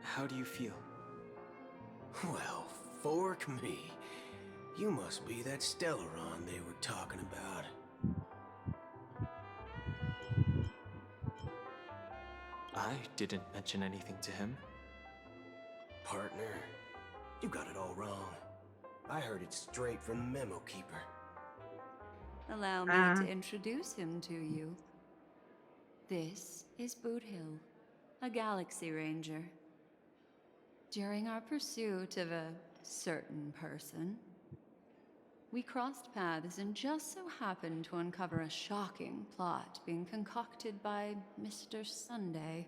How do you feel? Well, fork me. You must be that Stellaron they were talking about. I didn't mention anything to him. Partner, you got it all wrong. I heard it straight from the memo keeper. Allow me to introduce him to you. This is Boot Hill, a Galaxy Ranger. During our pursuit of a certain person, we crossed paths and just so happened to uncover a shocking plot being concocted by Mr. Sunday.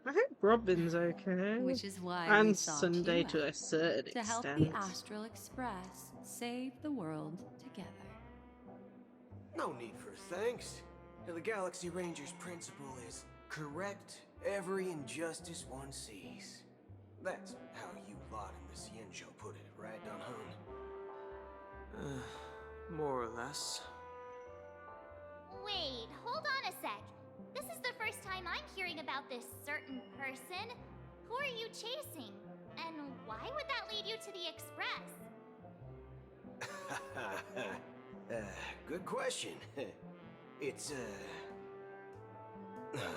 I hope Robin's okay. Which is why we And sought Sunday you to a out, certain to help extent. the Astral Express save the world together. No need for thanks. The Galaxy Ranger's principle is correct every injustice one sees. That's how you lot in the Cienjo put it, right, Don Hun? More or less. Wait, hold on a sec. This is the first time I'm hearing about this certain person. Who are you chasing? And why would that lead you to the Express? Good question. It's, who was it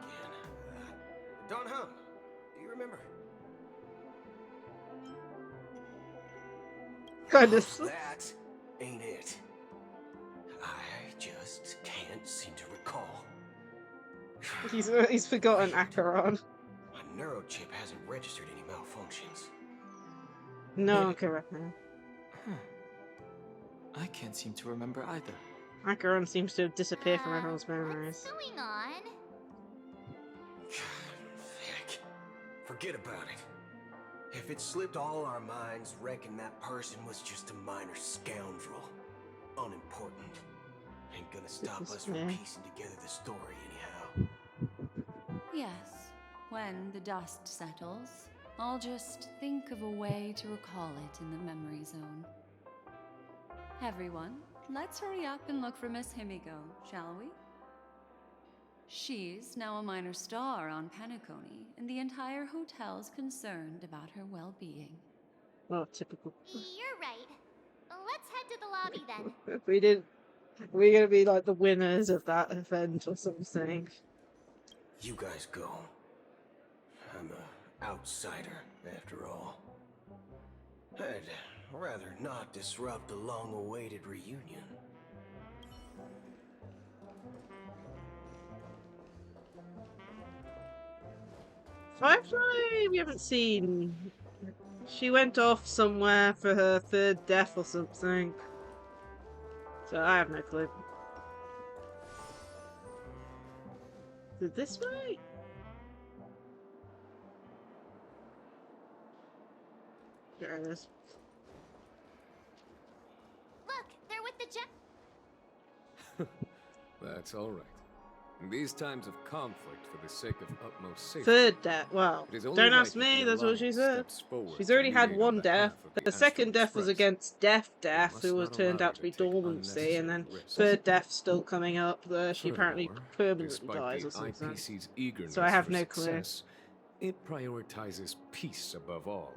again? Don Hum. Do you remember? Goodness. That ain't it. I just can't seem to recall. He's forgotten Acheron. My neurochip hasn't registered any malfunctions. No, correct now. I can't seem to remember either. Acheron seems to have disappeared from everyone's memories. What's going on? Heck, forget about it. If it slipped all our minds, reckon that person was just a minor scoundrel. Unimportant. Ain't gonna stop us from piecing together the story anyhow. Yes, when the dust settles, I'll just think of a way to recall it in the memory zone. Everyone, let's hurry up and look for Miss Himiko, shall we? She's now a minor star on Penacony, and the entire hotel's concerned about her well-being. Oh, typical. You're right. Let's head to the lobby then. If we didn't, we're gonna be like the winners of that event or something. You guys go. I'm an outsider, after all. I'd rather not disrupt the long-awaited reunion. Firefly, we haven't seen. She went off somewhere for her third death or something. So I have no clue. Is it this way? There it is. Look, they're with the jet. That's all right. In these times of conflict, for the sake of utmost safety, Third death. Well, it is only don't right ask that me. the That's what she Alliance said. steps forward She's to already had mediate on one death. behalf of the The Astral second death was Express. against Death, We who must was not turned allow out her to be to take dormancy, and then unnecessary risks. third death's still coming up. She apparently Furthermore, permanently despite dies the or something. IPC's eagerness So I have for no clue. success, it prioritizes peace above all.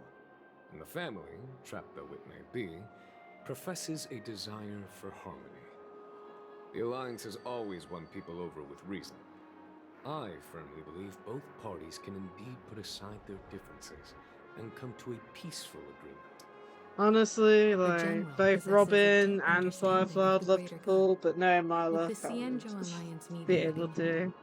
And the family, trapped though it may be, professes a desire for harmony. The Alliance has always won people over with reason. I firmly believe both parties can indeed put aside their differences and come to a peaceful agreement. Honestly, like, general both possesses a Robin deep and understanding Firefly of I'd the love to greater pull, but no, If Marla the can't Cienjo Alliance meet be worthy, able to.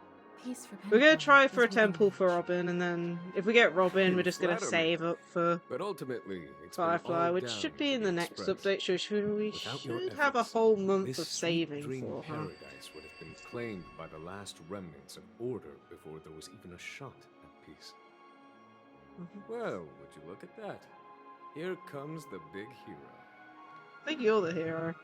peace for We're gonna Penacony try is for a within temple reach. for Robin, and then if we get Robin, we're You just gonna flatter me. save up for But ultimately, it's been Firefly, all which down should be to in the next Express. update. So we Without your should have a efforts, whole month this of sweet saving dream for her. paradise would have been claimed by the last remnants of order before there was even a shot at peace. Well, would you look at that? Here comes the big hero. I think you're the hero.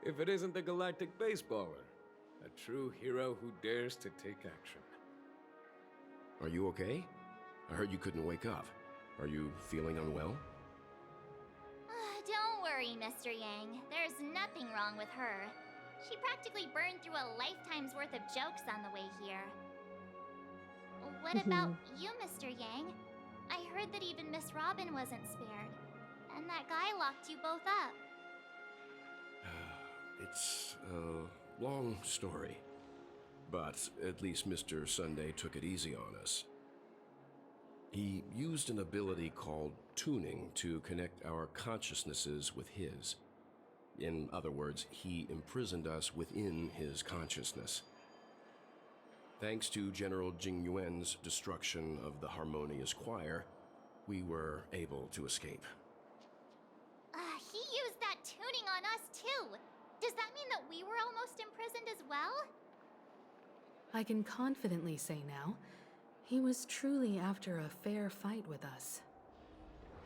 If it isn't the galactic baseballer, a true hero who dares to take action. Are you okay? I heard you couldn't wake up. Are you feeling unwell? Don't worry, Mr. Yang. There's nothing wrong with her. She practically burned through a lifetime's worth of jokes on the way here. What about you, Mr. Yang? I heard that even Miss Robin wasn't spared. And that guy locked you both up. It's a long story. But at least Mr. Sunday took it easy on us. He used an ability called tuning to connect our consciousnesses with his. In other words, he imprisoned us within his consciousness. Thanks to General Jing Yuan's destruction of the Harmonious Choir, we were able to escape. He used that tuning on us too. Does that mean that we were almost imprisoned as well? I can confidently say now, he was truly after a fair fight with us.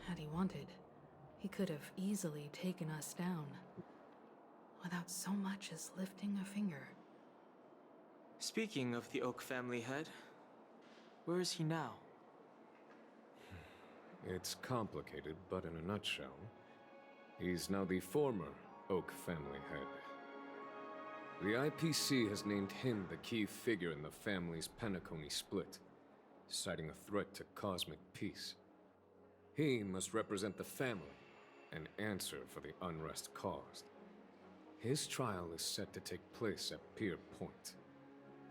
Had he wanted, he could have easily taken us down, without so much as lifting a finger. Speaking of the Oak family head, where is he now? It's complicated, but in a nutshell, he's now the former Oak family head. The IPC has named him the key figure in the family's Penacony split, citing a threat to cosmic peace. He must represent the family and answer for the unrest caused. His trial is set to take place at Pier Point.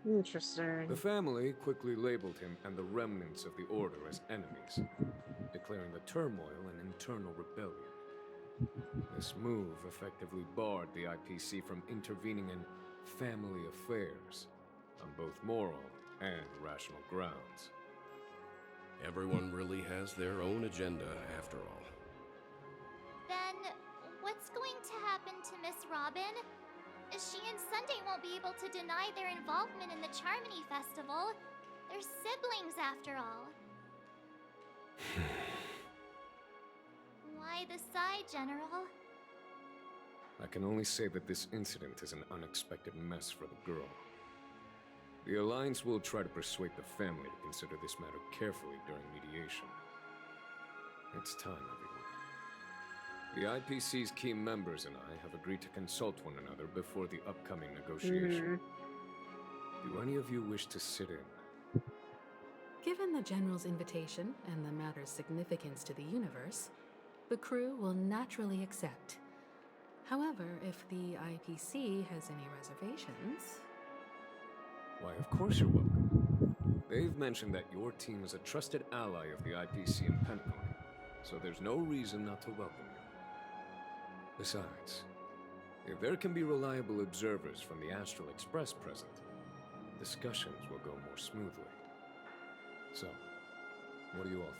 Interesting. The family quickly labeled him and the remnants of the Order as enemies, declaring the turmoil an internal rebellion. This move effectively barred the IPC from intervening in family affairs on both moral and rational grounds. Everyone really has their own agenda, after all. Then, what's going to happen to Miss Robin? She and Sunday won't be able to deny their involvement in the Charmony Festival. They're siblings, after all. Why the sigh, General? I can only say that this incident is an unexpected mess for the girl. The Alliance will try to persuade the family to consider this matter carefully during mediation. It's time, everyone. The IPC's key members and I have agreed to consult one another before the upcoming negotiation. Do any of you wish to sit in? Given the General's invitation and the matter's significance to the universe, the crew will naturally accept. However, if the IPC has any reservations... Why, of course you're welcome. They've mentioned that your team is a trusted ally of the IPC in Penacony, so there's no reason not to welcome you. Besides, if there can be reliable observers from the Astral Express present, discussions will go more smoothly. So, what do you all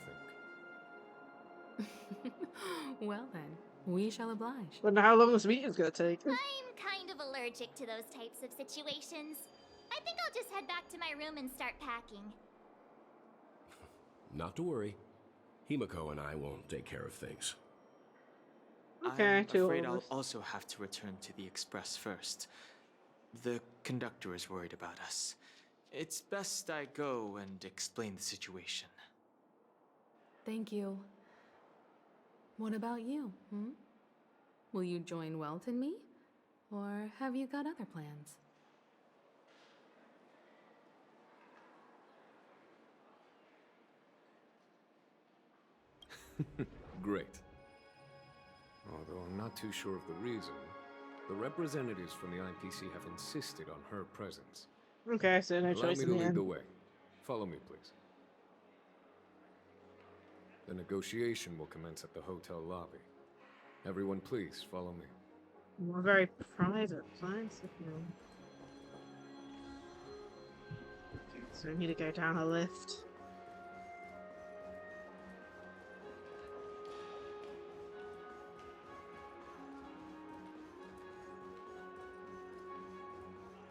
think? Well then, we shall oblige. Wonder how long this meeting's gonna take. I'm kind of allergic to those types of situations. I think I'll just head back to my room and start packing. Not to worry. Himiko and I will take care of things. Okay, I'm two afraid of I'll us. also have to return to the express first. The conductor is worried about us. It's best I go and explain the situation. Thank you. What about you, hmm? Will you join Welt and me? Or have you got other plans? Great. Although I'm not too sure of the reason, the representatives from the IPC have insisted on her presence. Okay, so no Allow choice me in to the lead end. the way. Follow me, please. The negotiation will commence at the hotel lobby. Everyone, please follow me. We're very private place, if you know. Okay, so we need to go down a lift.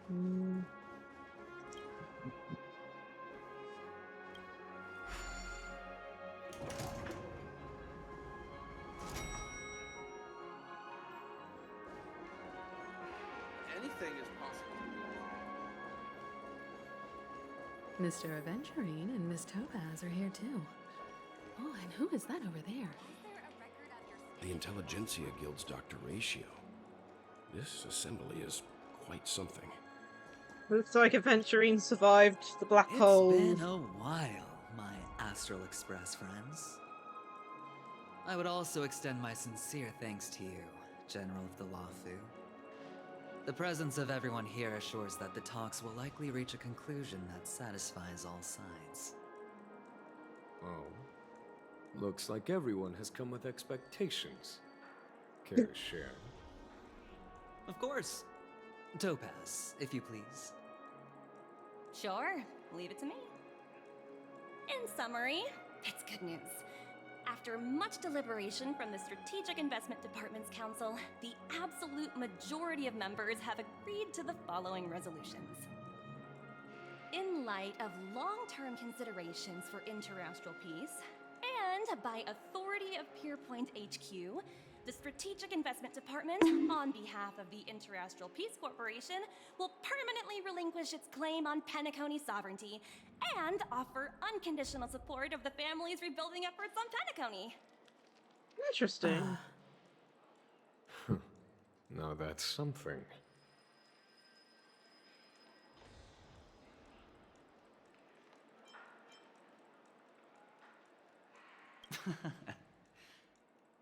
Hmm. Anything is possible. Mr. Aventurine and Miss Topaz are here too. Oh, and who is that over there? The Intelligentsia Guild's Dr. Ratio. This assembly is quite something. Looks like Aventurine survived the black hole. It's been a while, my Astral Express friends. I would also extend my sincere thanks to you, General of the Lafu. The presence of everyone here assures that the talks will likely reach a conclusion that satisfies all sides. Oh. Looks like everyone has come with expectations. Care to share? Of course. Topaz, if you please. Sure, leave it to me. In summary, it's good news. After much deliberation from the Strategic Investment Department's Council, the absolute majority of members have agreed to the following resolutions. In light of long-term considerations for interastral peace, and by authority of Pierpoint HQ, the Strategic Investment Department, on behalf of the Interastral Peace Corporation, will permanently relinquish its claim on Penacony sovereignty and offer unconditional support of the family's rebuilding efforts on Penacony. Interesting. Now that's something.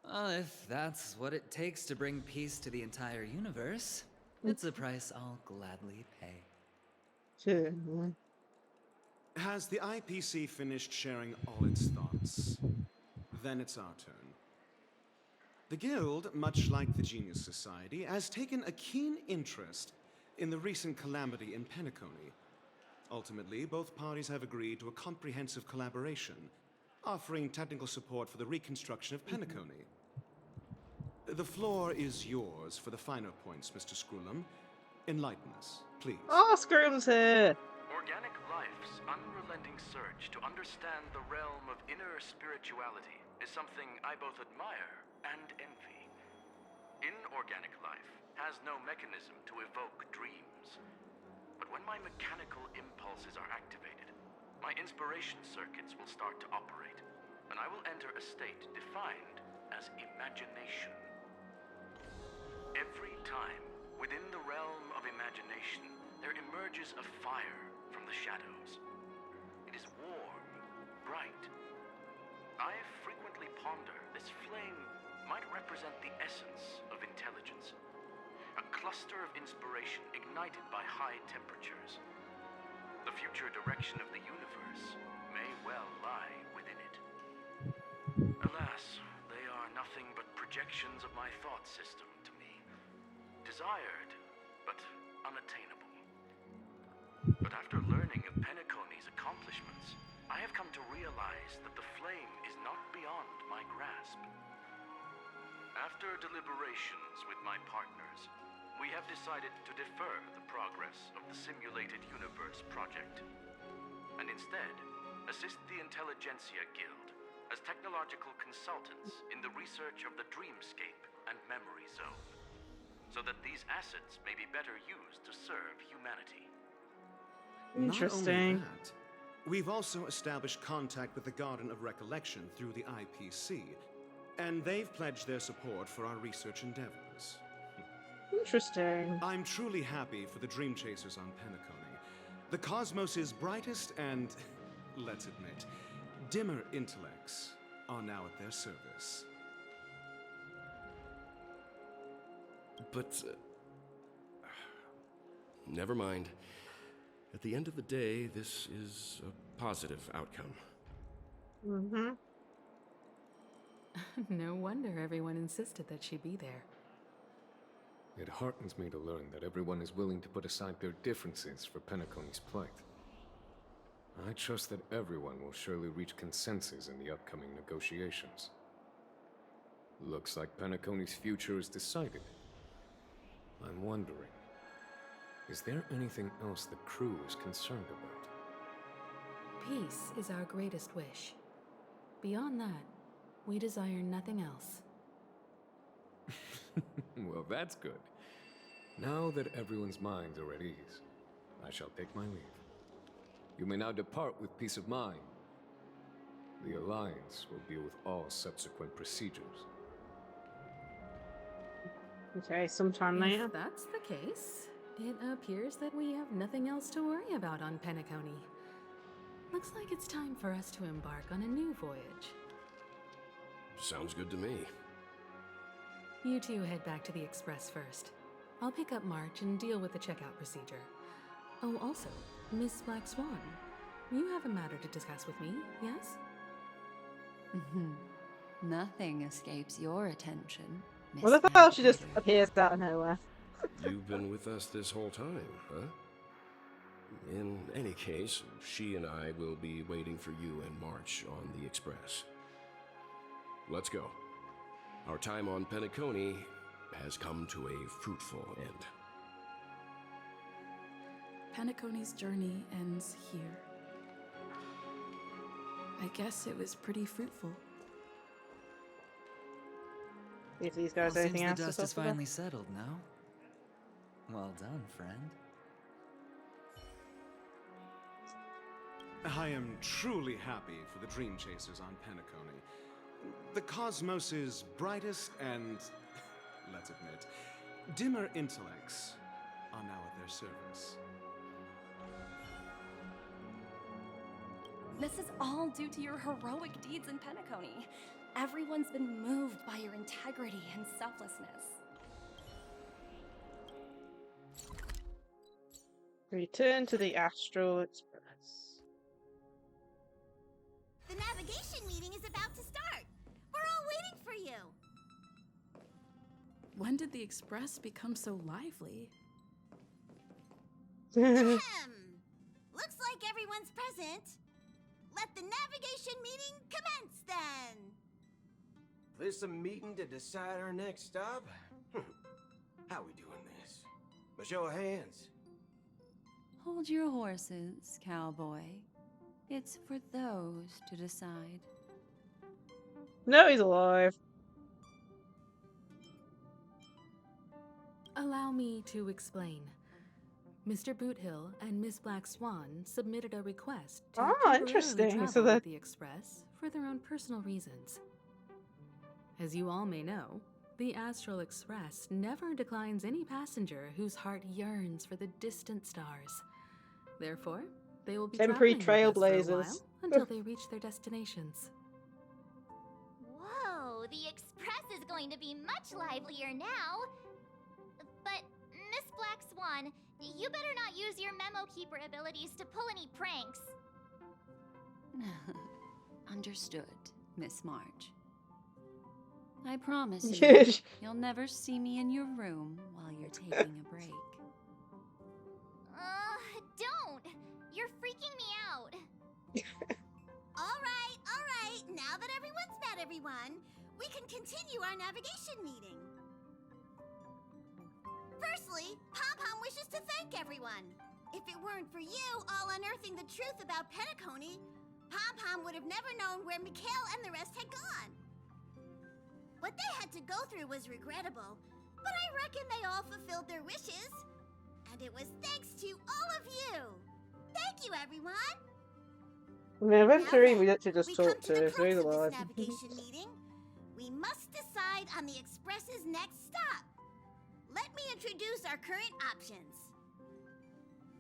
Well, if that's what it takes to bring peace to the entire universe, it's a price I'll gladly pay. Sure. Has the IPC finished sharing all its thoughts? Then it's our turn. The Guild, much like the Genius Society, has taken a keen interest in the recent calamity in Penacony. Ultimately, both parties have agreed to a comprehensive collaboration, offering technical support for the reconstruction of Penacony. The floor is yours for the finer points, Mr. Screwlam. Enlighten us, please. Oh, Scroom's here! Organic life's unrelenting search to understand the realm of inner spirituality is something I both admire and envy. Inorganic life has no mechanism to evoke dreams. But when my mechanical impulses are activated, my inspiration circuits will start to operate, and I will enter a state defined as imagination. Every time, within the realm of imagination, there emerges a fire from the shadows. It is warm, bright. I frequently ponder this flame might represent the essence of intelligence. A cluster of inspiration ignited by high temperatures. The future direction of the universe may well lie within it. Alas, they are nothing but projections of my thought system to me. Desired, but unattainable. But after learning of Penacony's accomplishments, I have come to realize that the flame is not beyond my grasp. After deliberations with my partners, we have decided to defer the progress of the Simulated Universe project, and instead assist the Intelligentsia Guild as technological consultants in the research of the Dreamscape and Memory Zone, so that these assets may be better used to serve humanity. Interesting. Not only that, we've also established contact with the Garden of Recollection through the IPC, and they've pledged their support for our research endeavors. Interesting. I'm truly happy for the Dream Chasers on Penacony. The cosmos' brightest and, let's admit, dimmer intellects are now at their service. But, never mind. At the end of the day, this is a positive outcome. Mm-hmm. No wonder everyone insisted that she be there. It heartens me to learn that everyone is willing to put aside their differences for Penacony's plight. I trust that everyone will surely reach consensus in the upcoming negotiations. Looks like Penacony's future is decided. I'm wondering, is there anything else the crew is concerned about? Peace is our greatest wish. Beyond that, we desire nothing else. Well, that's good. Now that everyone's minds are at ease, I shall take my leave. You may now depart with peace of mind. The Alliance will deal with all subsequent procedures. Okay, sometime later. If that's the case, it appears that we have nothing else to worry about on Penacony. Looks like it's time for us to embark on a new voyage. Sounds good to me. You two head back to the Express first. I'll pick up March and deal with the checkout procedure. Oh, also, Miss Black Swan, you have a matter to discuss with me, yes? Nothing escapes your attention, Miss What the hell? She just appears out of nowhere. You've been with us this whole time, huh? In any case, she and I will be waiting for you and March on the Express. Let's go. Our time on Penacony has come to a fruitful end. Penacony's journey ends here. I guess it was pretty fruitful. If these guys Well, anything seems else the to dust talk is about? finally settled now. Well done, friend. I am truly happy for the Dream Chasers on Penacony. The cosmos' brightest and, let's admit, dimmer intellects are now at their service. This is all due to your heroic deeds in Penacony. Everyone's been moved by your integrity and selflessness. Return to the Astral Express. The navigation meeting is about to start. We're all waiting for you. When did the Express become so lively? Looks like everyone's present. Let the navigation meeting commence then. This a meeting to decide our next stop? How we doing this? A show of hands. Hold your horses, cowboy. It's for those to decide. No, he's alive. Allow me to explain. Mr. Boothill and Miss Black Swan submitted a request to temporarily interesting. travel So that with the Express for their own personal reasons. As you all may know, the Astral Express never declines any passenger whose heart yearns for the distant stars. Therefore, they will be Temporary traveling with us for a trailblazers. while until they reach their destinations. Whoa, the Express is going to be much livelier now. But, Miss Black Swan, you better not use your memo keeper abilities to pull any pranks. Understood, Miss March. I promise you, Yes. you'll never see me in your room while you're taking a break. Don't! You're freaking me out. All right. Now that everyone's met everyone, we can continue our navigation meeting. First, Firstly, Pom-Pom wishes to thank everyone. If it weren't for you all unearthing the truth about Penacony, Pom-Pom would have never known where Mikhail and the rest had gone. What they had to go through was regrettable, but I reckon they all fulfilled their wishes. And it was thanks to all of you. Thank you, everyone. I mean, eventually we actually just We come talk to the to crux through the of this live. navigation meeting. We must decide on the Express's next stop. Let me introduce our current options.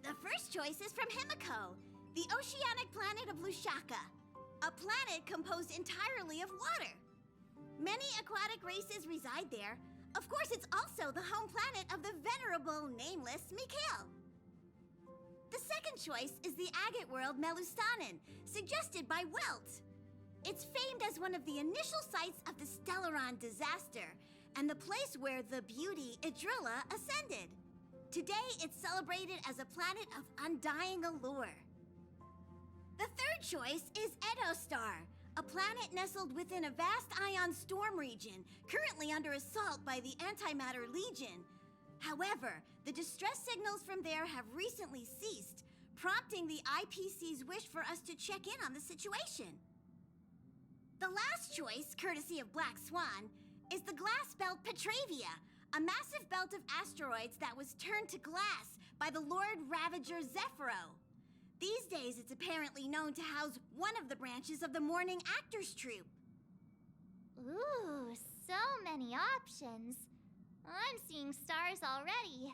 The first choice is from Himiko, the oceanic planet of Lushaka, a planet composed entirely of water. Many aquatic races reside there. Of course, it's also the home planet of the venerable, nameless Mikhail. The second choice is the agate world Melustanen, suggested by Welt. It's famed as one of the initial sites of the Stellaron disaster, and the place where the beauty Idrilla ascended. Today, it's celebrated as a planet of undying allure. The third choice is Edostar, a planet nestled within a vast ion storm region, currently under assault by the Antimatter Legion. However, the distress signals from there have recently ceased, prompting the IPC's wish for us to check in on the situation. The last choice, courtesy of Black Swan, is the glass belt Petravia, a massive belt of asteroids that was turned to glass by the Lord Ravager Zephyro. These days, it's apparently known to house one of the branches of the Morning Actors Troupe. Ooh, so many options. I'm seeing stars already.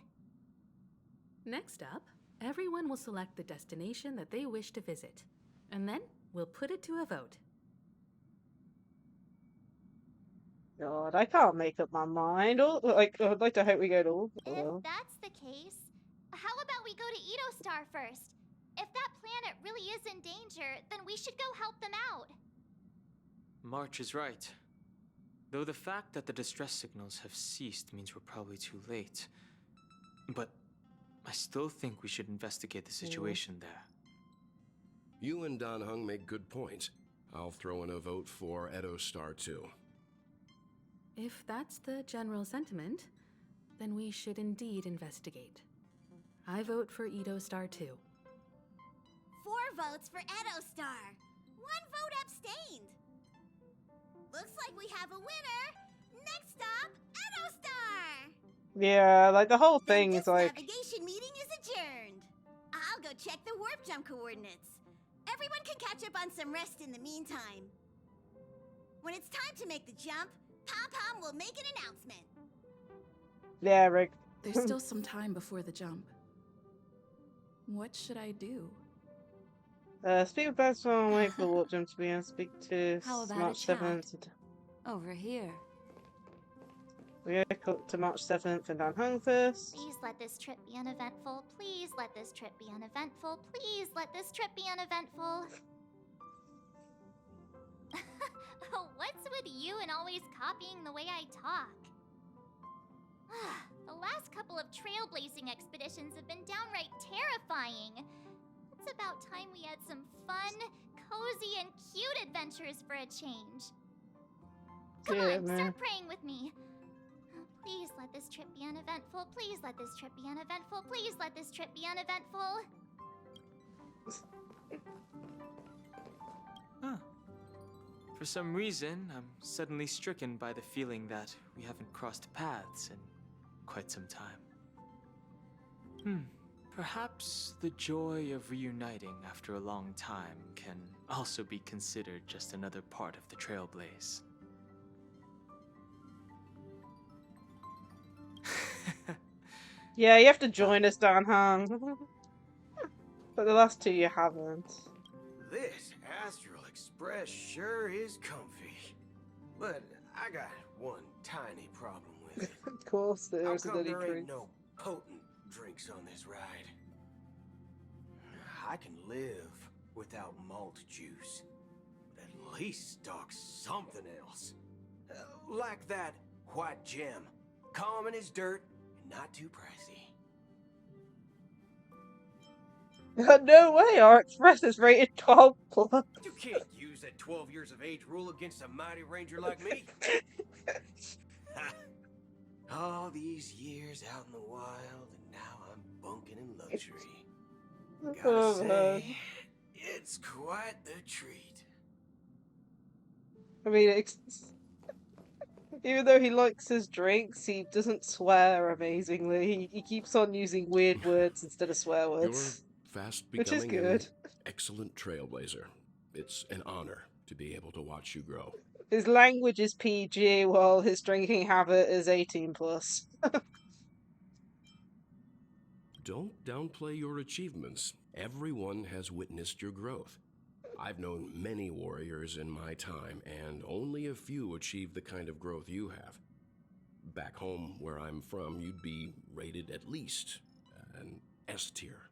Next up, everyone will select the destination that they wish to visit, and then we'll put it to a vote. God, I can't make up my mind. I'd like to hope we go to all. If that's the case, how about we go to Edostar first? If that planet really is in danger, then we should go help them out. March is right. Though the fact that the distress signals have ceased means we're probably too late. But I still think we should investigate the situation there. You and Dan Heng make good points. I'll throw in a vote for Edostar too. If that's the general sentiment, then we should indeed investigate. I vote for Edostar too. 4 votes for Edostar. 1 vote abstained. Looks like we have a winner. Next stop, Edostar. Yeah, like the whole thing is like. Navigation meeting is adjourned. I'll go check the warp jump coordinates. Everyone can catch up on some rest in the meantime. When it's time to make the jump, Pom-Pom will make an announcement. Yeah, Rick. There's still some time before the jump. What should I do? Speak with Black Swan, wait for the warp jump to be and speak to How about March a chat? 7th. Over here. We go to March 7th and Dan Heng first. Please let this trip be uneventful. Please let this trip be uneventful. Please let this trip be uneventful. What's with you and always copying the way I talk? The last couple of trailblazing expeditions have been downright terrifying. It's about time we had some fun, cozy, and cute adventures for a change. Come on, start praying with me. Please let this trip be uneventful. Please let this trip be uneventful. Please let this trip be uneventful. Huh. For some reason, I'm suddenly stricken by the feeling that we haven't crossed paths in quite some time. Perhaps the joy of reuniting after a long time can also be considered just another part of the Trailblaze. Yeah, you have to join us, Dan Heng. But the last 2 you haven't. This Astral Express sure is comfy. But I got one tiny problem with it. Of course, How there's a come dirty there ain't drink. no potent drinks on this ride? I can live without malt juice, but at least stock something else. Like that white gem, common as dirt and not too pricey. No way, our Express is rated 12+. You can't use that 12 years of age rule against a mighty ranger like me. Oh, all these years out in the wild, and now I'm bunking in luxury. Gotta say, it's quite the treat. I mean, even though he likes his drinks, he doesn't swear amazingly. He keeps on using weird words instead of swear You're words, fast which is becoming an good. excellent trailblazer. It's an honor to be able to watch you grow. His language is PG, while his drinking habit is 18 plus. Don't downplay your achievements. Everyone has witnessed your growth. I've known many warriors in my time, and only a few achieve the kind of growth you have. Back home, where I'm from, you'd be rated at least an S tier.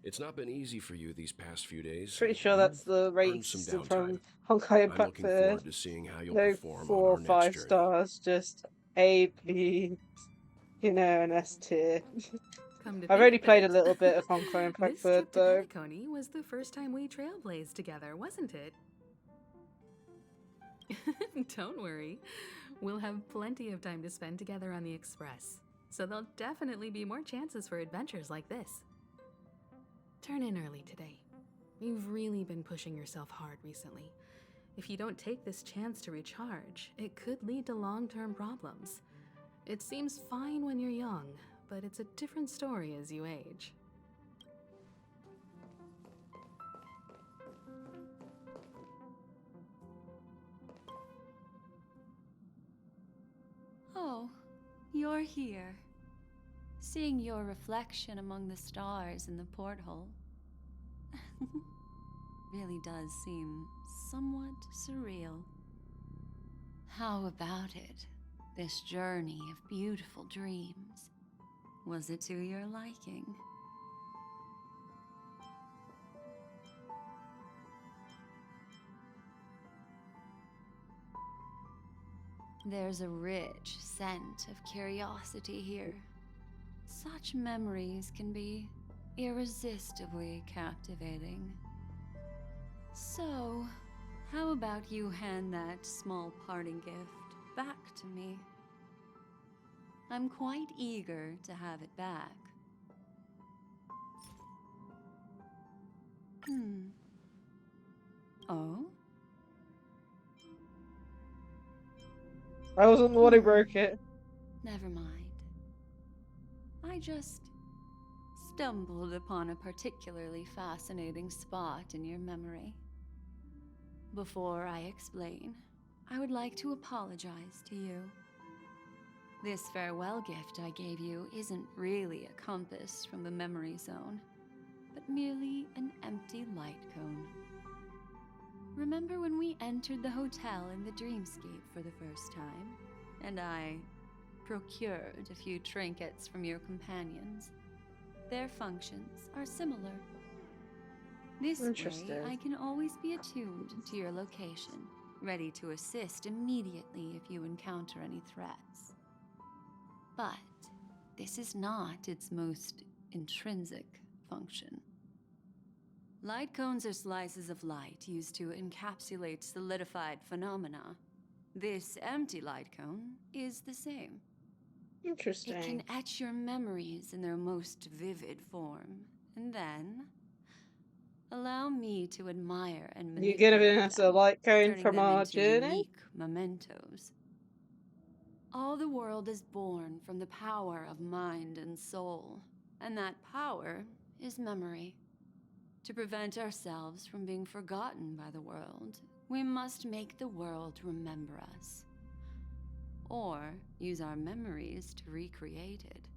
It's not been easy for you these past few days. Pretty sure that's the rating Earned some system downtime. from Honkai I'm looking Impact. forward to seeing how you'll No perform 4 on or our next 5 journey. stars, just A, B, you know, an S tier. Come to I've think only of played a it, little bit of Honkai Impact this trip to though. Penacony was the first time we trailblazed together, wasn't it? Don't worry. We'll have plenty of time to spend together on the Express, so there'll definitely be more chances for adventures like this. Turn in early today. You've really been pushing yourself hard recently. If you don't take this chance to recharge, it could lead to long-term problems. It seems fine when you're young, but it's a different story as you age. Oh, you're here. Seeing your reflection among the stars in the porthole really does seem somewhat surreal. How about it? This journey of beautiful dreams. Was it to your liking? There's a rich scent of curiosity here. Such memories can be irresistibly captivating. So, how about you hand that small parting gift back to me? I'm quite eager to have it back. Oh? I wasn't the one who broke it. Never mind. I just stumbled upon a particularly fascinating spot in your memory. Before I explain, I would like to apologize to you. This farewell gift I gave you isn't really a compass from the memory zone, but merely an empty light cone. Remember when we entered the hotel in the dreamscape for the first time, and I procured a few trinkets from your companions? Their functions are similar. This way, I can always be attuned to your location, ready to assist immediately if you encounter any threats. But this is not its most intrinsic function. Light cones are slices of light used to encapsulate solidified phenomena. This empty light cone is the same. Interesting. It can etch your memories in their most vivid form, and then allow me to admire and You're manipulate giving us a light cone turning from them our into journey? unique mementos. All the world is born from the power of mind and soul, and that power is memory. To prevent ourselves from being forgotten by the world, we must make the world remember us, or use our memories to recreate it.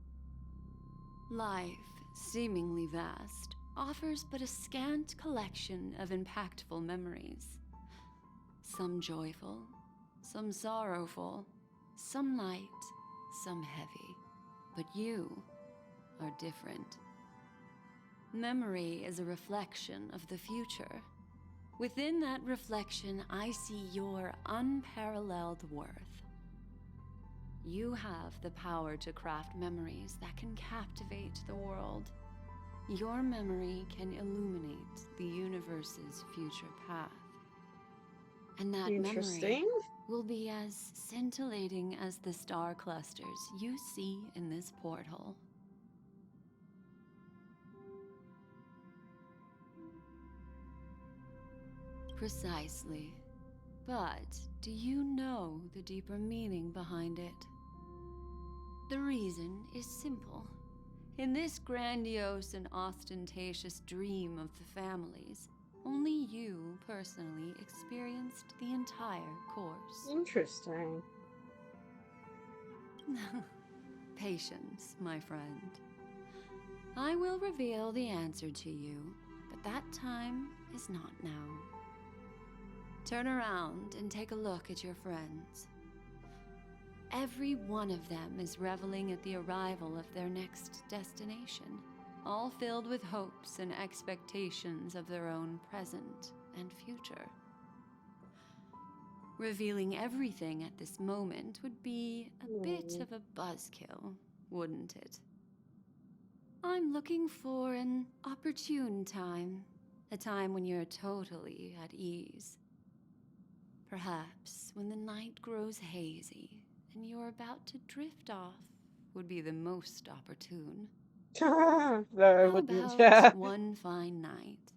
Life, seemingly vast, offers but a scant collection of impactful memories. Some joyful, some sorrowful, some light, some heavy. But you are different. Memory is a reflection of the future. Within that reflection, I see your unparalleled worth. You have the power to craft memories that can captivate the world. Your memory can illuminate the universe's future path. And that memory will be as scintillating as the star clusters you see in this porthole. Precisely. But do you know the deeper meaning behind it? The reason is simple. In this grandiose and ostentatious dream of the families, only you personally experienced the entire course. Interesting. Patience, my friend. I will reveal the answer to you, but that time is not now. Turn around and take a look at your friends. Every one of them is reveling at the arrival of their next destination, all filled with hopes and expectations of their own present and future. Revealing everything at this moment would be a bit of a buzzkill, wouldn't it? I'm looking for an opportune time, a time when you're totally at ease. Perhaps when the night grows hazy and you're about to drift off would be the most opportune. No, How wouldn't, about yeah. one fine night?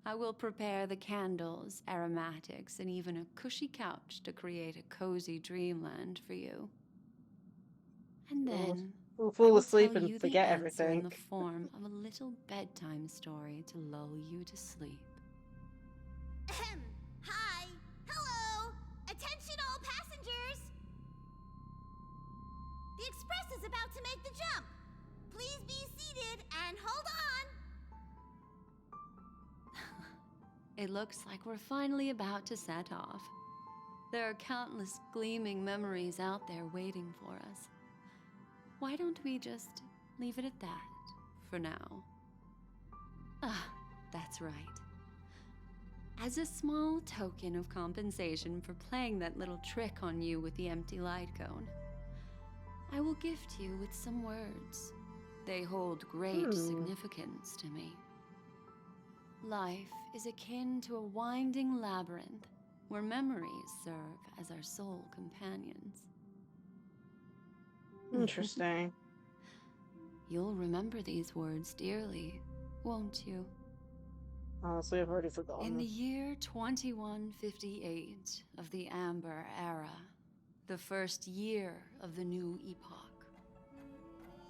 I will prepare the candles, aromatics, and even a cushy couch to create a cozy dreamland for you. And then We'll I fall will asleep tell and you the forget answer in everything. the form of a little bedtime story to lull you to sleep. Ahem. Hi. Hello. Attention all passengers. The express is about to make the jump. Please be seated and hold on. It looks like we're finally about to set off. There are countless gleaming memories out there waiting for us. Why don't we just leave it at that for now? Ah, that's right. As a small token of compensation for playing that little trick on you with the empty light cone, I will gift you with some words. They hold great significance to me. Life is akin to a winding labyrinth where memories serve as our soul companions. Interesting. You'll remember these words dearly, won't you? Honestly, I've already forgotten. In the year 2158 of the Amber Era, the first year of the new epoch,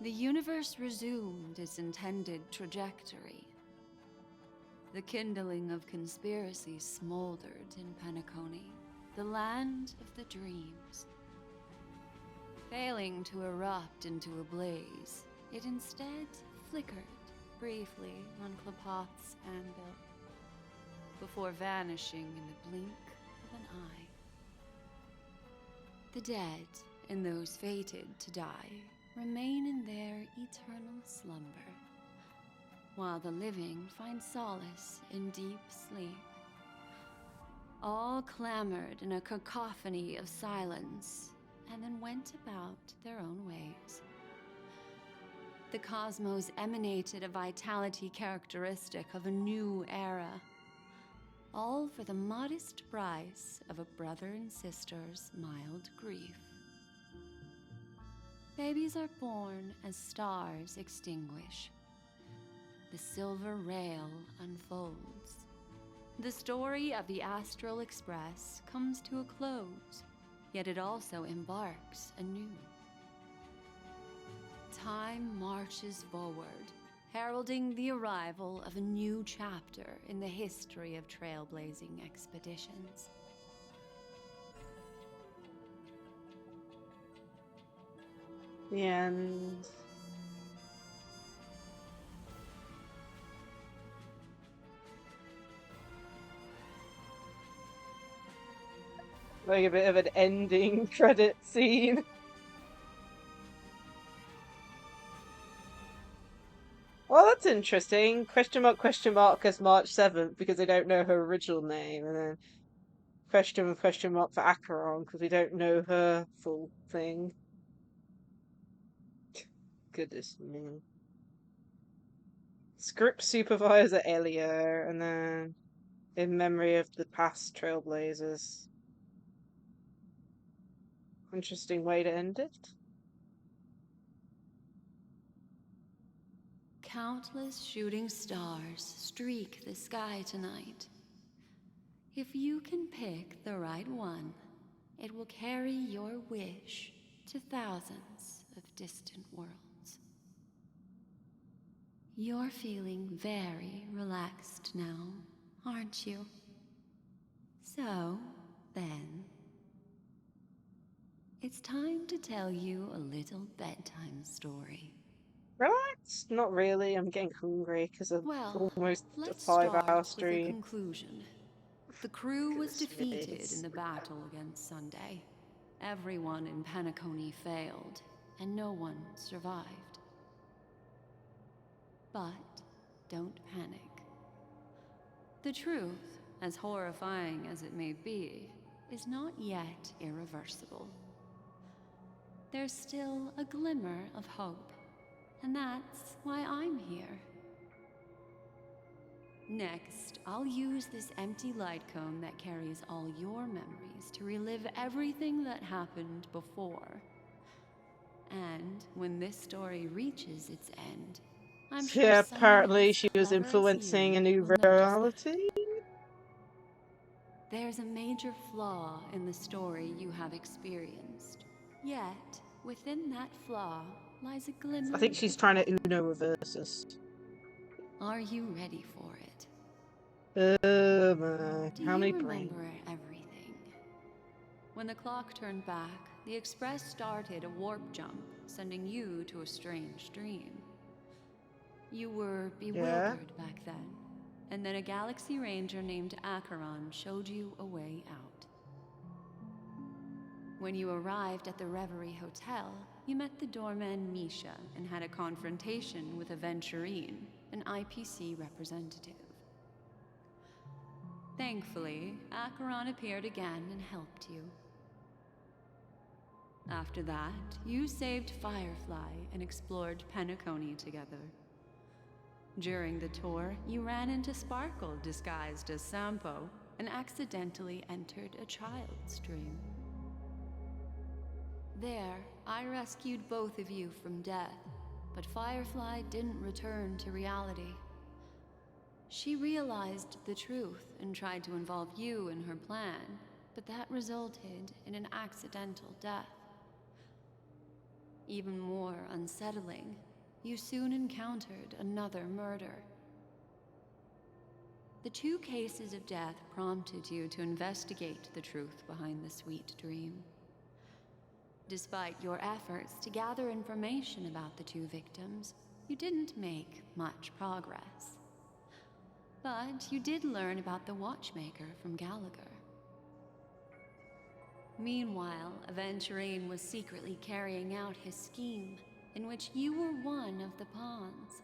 the universe resumed its intended trajectory. The kindling of conspiracy smoldered in Penacony, the land of the dreams. Failing to erupt into a blaze, it instead flickered briefly on Klapoth's anvil, before vanishing in the blink of an eye. The dead and those fated to die remain in their eternal slumber, while the living find solace in deep sleep. All clamored in a cacophony of silence, and then went about their own ways. The cosmos emanated a vitality characteristic of a new era, all for the modest price of a brother and sister's mild grief. Babies are born as stars extinguish. The silver rail unfolds. The story of the Astral Express comes to a close, yet it also embarks anew. Time marches forward, heralding the arrival of a new chapter in the history of trailblazing expeditions. The end. Like a bit of an ending credit scene. Well, that's interesting. Question mark, as March 7th, because they don't know her original name, and then question mark for Acheron, because we don't know her full thing. Goodness me. Script supervisor Elia, and then in memory of the past Trailblazers. Interesting way to end it. Countless shooting stars streak the sky tonight. If you can pick the right one, it will carry your wish to thousands of distant worlds. You're feeling very relaxed now, aren't you? So, then, it's time to tell you a little bedtime story. Relax? Not really. I'm getting hungry because of almost a Let's 5-hour start with the stream. conclusion. The crew was Goodness defeated me. in the battle against Sunday. Everyone in Penacony failed, and no one survived. But don't panic. The truth, as horrifying as it may be, is not yet irreversible. There's still a glimmer of hope, and that's why I'm here. Next, I'll use this empty light cone that carries all your memories to relive everything that happened before. And when this story reaches its end, I'm sure Yeah, someone apparently as she was clever as influencing you a new will notice reality. there's a major flaw in the story you have experienced. Yet, within that flaw lies a glimmer I think she's of trying hope. to Uno reverse us. Are you ready for it? Oh my, Do how you many remember brains? everything? When the clock turned back, the Express started a warp jump, sending you to a strange dream. You were bewildered back then, and then a Galaxy Ranger named Acheron showed you a way out. When you arrived at the Reverie Hotel, you met the doorman Misha and had a confrontation with Aventurine, an IPC representative. Thankfully, Acheron appeared again and helped you. After that, you saved Firefly and explored Penacony together. During the tour, you ran into Sparkle disguised as Sampo and accidentally entered a child's dream. There, I rescued both of you from death, but Firefly didn't return to reality. She realized the truth and tried to involve you in her plan, but that resulted in an accidental death. Even more unsettling, you soon encountered another murder. The 2 cases of death prompted you to investigate the truth behind the sweet dream. Despite your efforts to gather information about the 2 victims, you didn't make much progress. But you did learn about the watchmaker from Gallagher. Meanwhile, Aventurine was secretly carrying out his scheme, in which you were one of the pawns.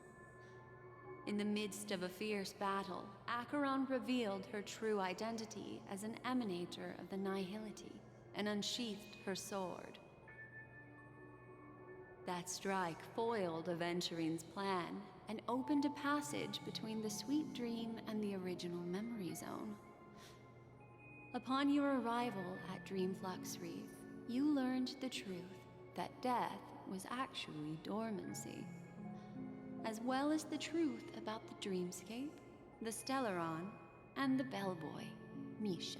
In the midst of a fierce battle, Acheron revealed her true identity as an emanator of the Nihility and unsheathed her sword. That strike foiled Aventurine's plan and opened a passage between the sweet dream and the original memory zone. Upon your arrival at Dreamflux Reef, you learned the truth that death was actually dormancy, as well as the truth about the dreamscape, the Stellaron, and the bellboy, Misha.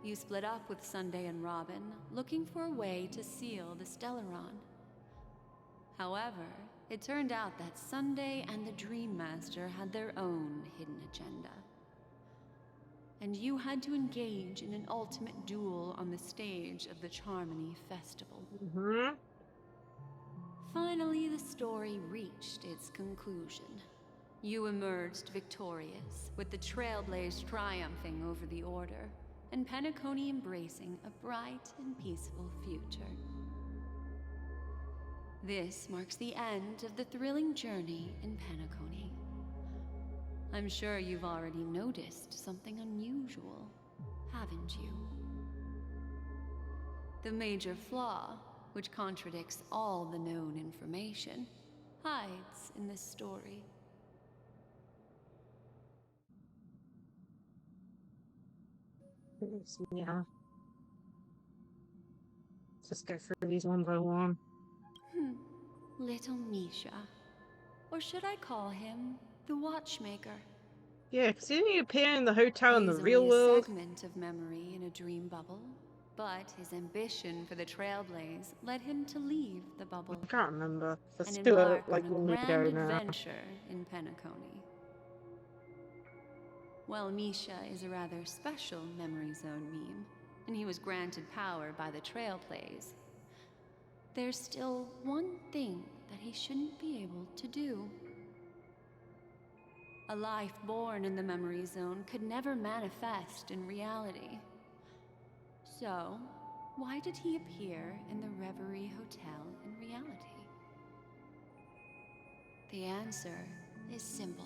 You split up with Sunday and Robin, looking for a way to seal the Stellaron. However, it turned out that Sunday and the Dream Master had their own hidden agenda. And you had to engage in an ultimate duel on the stage of the Charmony Festival. Finally, the story reached its conclusion. You emerged victorious, with the Trailblaze triumphing over the Order, and Penacony embracing a bright and peaceful future. This marks the end of the thrilling journey in Penacony. I'm sure you've already noticed something unusual, haven't you? The major flaw, which contradicts all the known information, hides in this story. Yeah. Let's just go through these one by one. Little Misha. Or should I call him the Watchmaker? Yeah, because didn't he appear in the hotel in the He's real only a world? segment of memory in a dream bubble, but his ambition for the Trailblaze led him to leave the bubble I can't remember. That's and still embark like on a long grand ago now. adventure in Penacony. While Misha is a rather special Memory Zone meme, and he was granted power by the Trailblaze, there's still one thing that he shouldn't be able to do. A life born in the Memory Zone could never manifest in reality. So, why did he appear in the Reverie Hotel in reality? The answer is simple.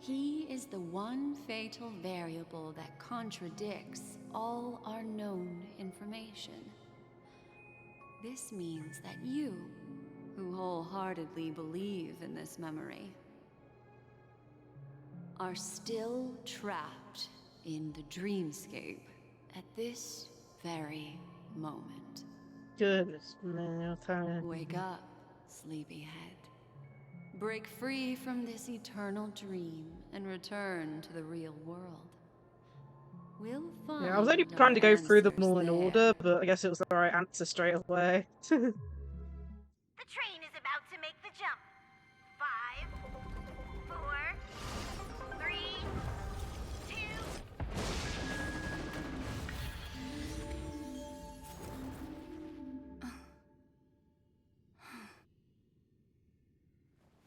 He is the one fatal variable that contradicts all our known information. This means that you, who wholeheartedly believe in this memory, are still trapped in the dreamscape at this very moment. Goodness, man, I'll tell you. Wake up, sleepyhead. Break free from this eternal dream and return to the real world. We'll find Yeah, I was only our trying to go through them answers all in there. order, but I guess it was the right answer straight away. The train is about to make the jump. 5, 4, 3, 2.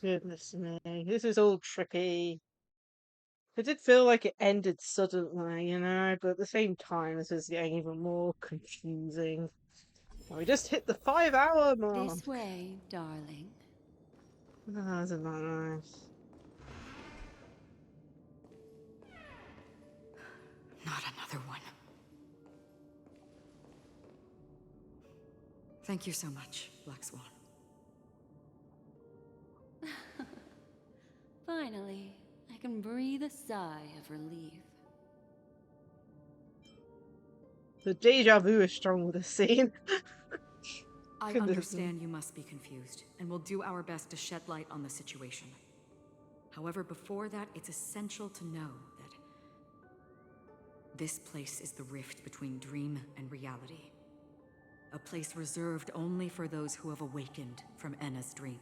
Goodness me, this is all trippy. It did feel like it ended suddenly, you know, but at the same time, this is getting even more confusing. Well, we just hit the 5-hour mark. This way, darling. Oh, isn't that nice? Not another one. Thank you so much, Black Swan. Finally, I can breathe a sigh of relief. The deja vu is strong with this scene. I Goodness understand you must be confused, and we'll do our best to shed light on the situation. However, before that, it's essential to know that this place is the rift between dream and reality. A place reserved only for those who have awakened from Enna's dream.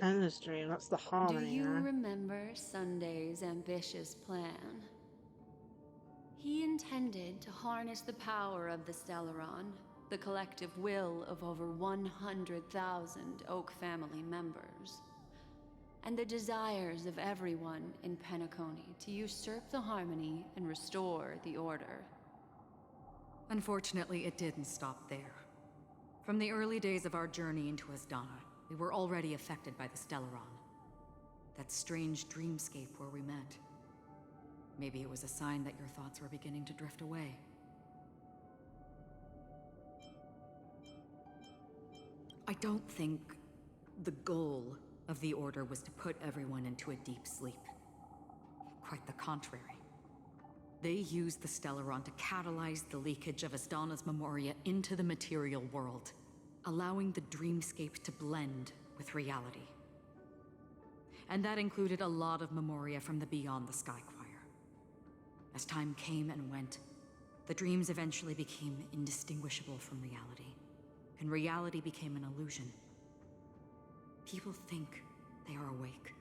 Enna's dream, that's the Do harmony, you huh? remember Sunday's ambitious plan? He intended to harness the power of the Stellaron, the collective will of over 100,000 Oak family members, and the desires of everyone in Penacony to usurp the harmony and restore the order. Unfortunately, it didn't stop there. From the early days of our journey into Asdana, we were already affected by the Stellaron. That strange dreamscape where we met. Maybe it was a sign that your thoughts were beginning to drift away. I don't think the goal of the Order was to put everyone into a deep sleep. Quite the contrary. They used the Stellaron to catalyze the leakage of Asdana's memoria into the material world, allowing the dreamscape to blend with reality. And that included a lot of memoria from the Beyond the Sky Choir. As time came and went, the dreams eventually became indistinguishable from reality, and reality became an illusion. People think they are awake,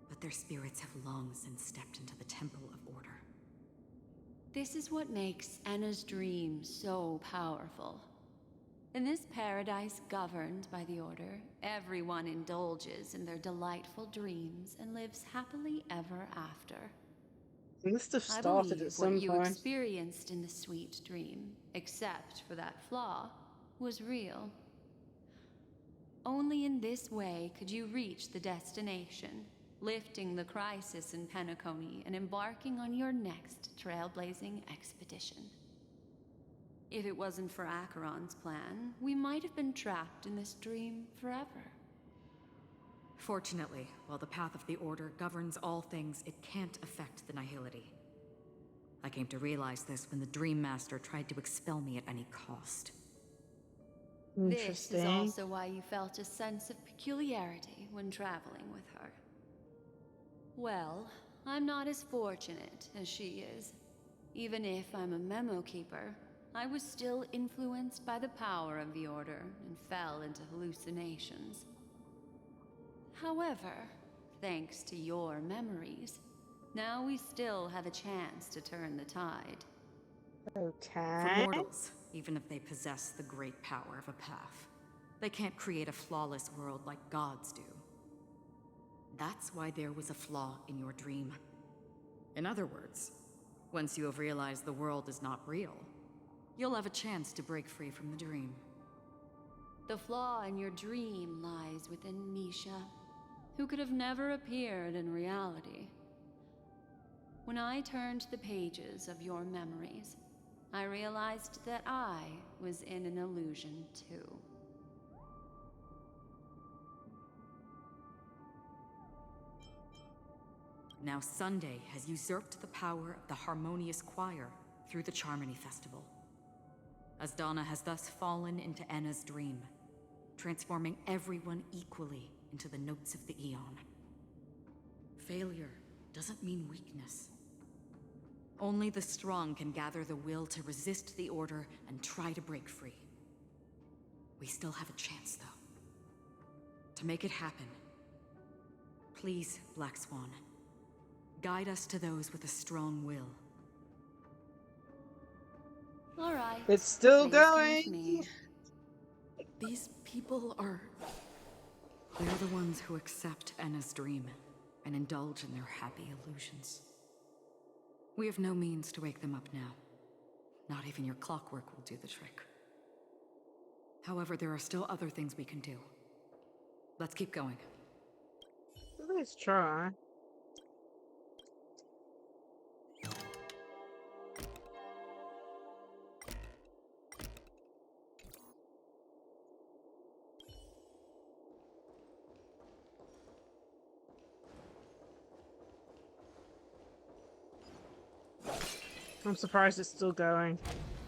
but their spirits have long since stepped into the Temple of Order. This is what makes Enna's dream so powerful. In this paradise governed by the Order, everyone indulges in their delightful dreams and lives happily ever after. This stuff I started believe at some what you point. experienced in the sweet dream, except for that flaw, was real. Only in this way could you reach the destination, lifting the crisis in Penacony and embarking on your next trailblazing expedition. If it wasn't for Acheron's plan, we might have been trapped in this dream forever. Fortunately, while the path of the Order governs all things, it can't affect the Nihility. I came to realize this when the Dream Master tried to expel me at any cost. This is also why you felt a sense of peculiarity when traveling with her. Well, I'm not as fortunate as she is. Even if I'm a memo keeper, I was still influenced by the power of the Order and fell into hallucinations. However, thanks to your memories, now we still have a chance to turn the tide. Okay. For mortals, even if they possess the great power of a path, they can't create a flawless world like gods do. That's why there was a flaw in your dream. In other words, once you have realized the world is not real, you'll have a chance to break free from the dream. The flaw in your dream lies within Misha, who could have never appeared in reality. When I turned the pages of your memories, I realized that I was in an illusion too. Now Sunday has usurped the power of the Harmonious Choir through the Charmony Festival. Asdana has thus fallen into Enna's dream, transforming everyone equally into the notes of the Eon. Failure doesn't mean weakness. Only the strong can gather the will to resist the Order and try to break free. We still have a chance, though. To make it happen, please, Black Swan, guide us to those with a strong will. All right. It's still Please come with going. me. These people are... They're the ones who accept Enna's dream and indulge in their happy illusions. We have no means to wake them up now. Not even your clockwork will do the trick. However, there are still other things we can do. Let's keep going. Let's try. I'm surprised it's still going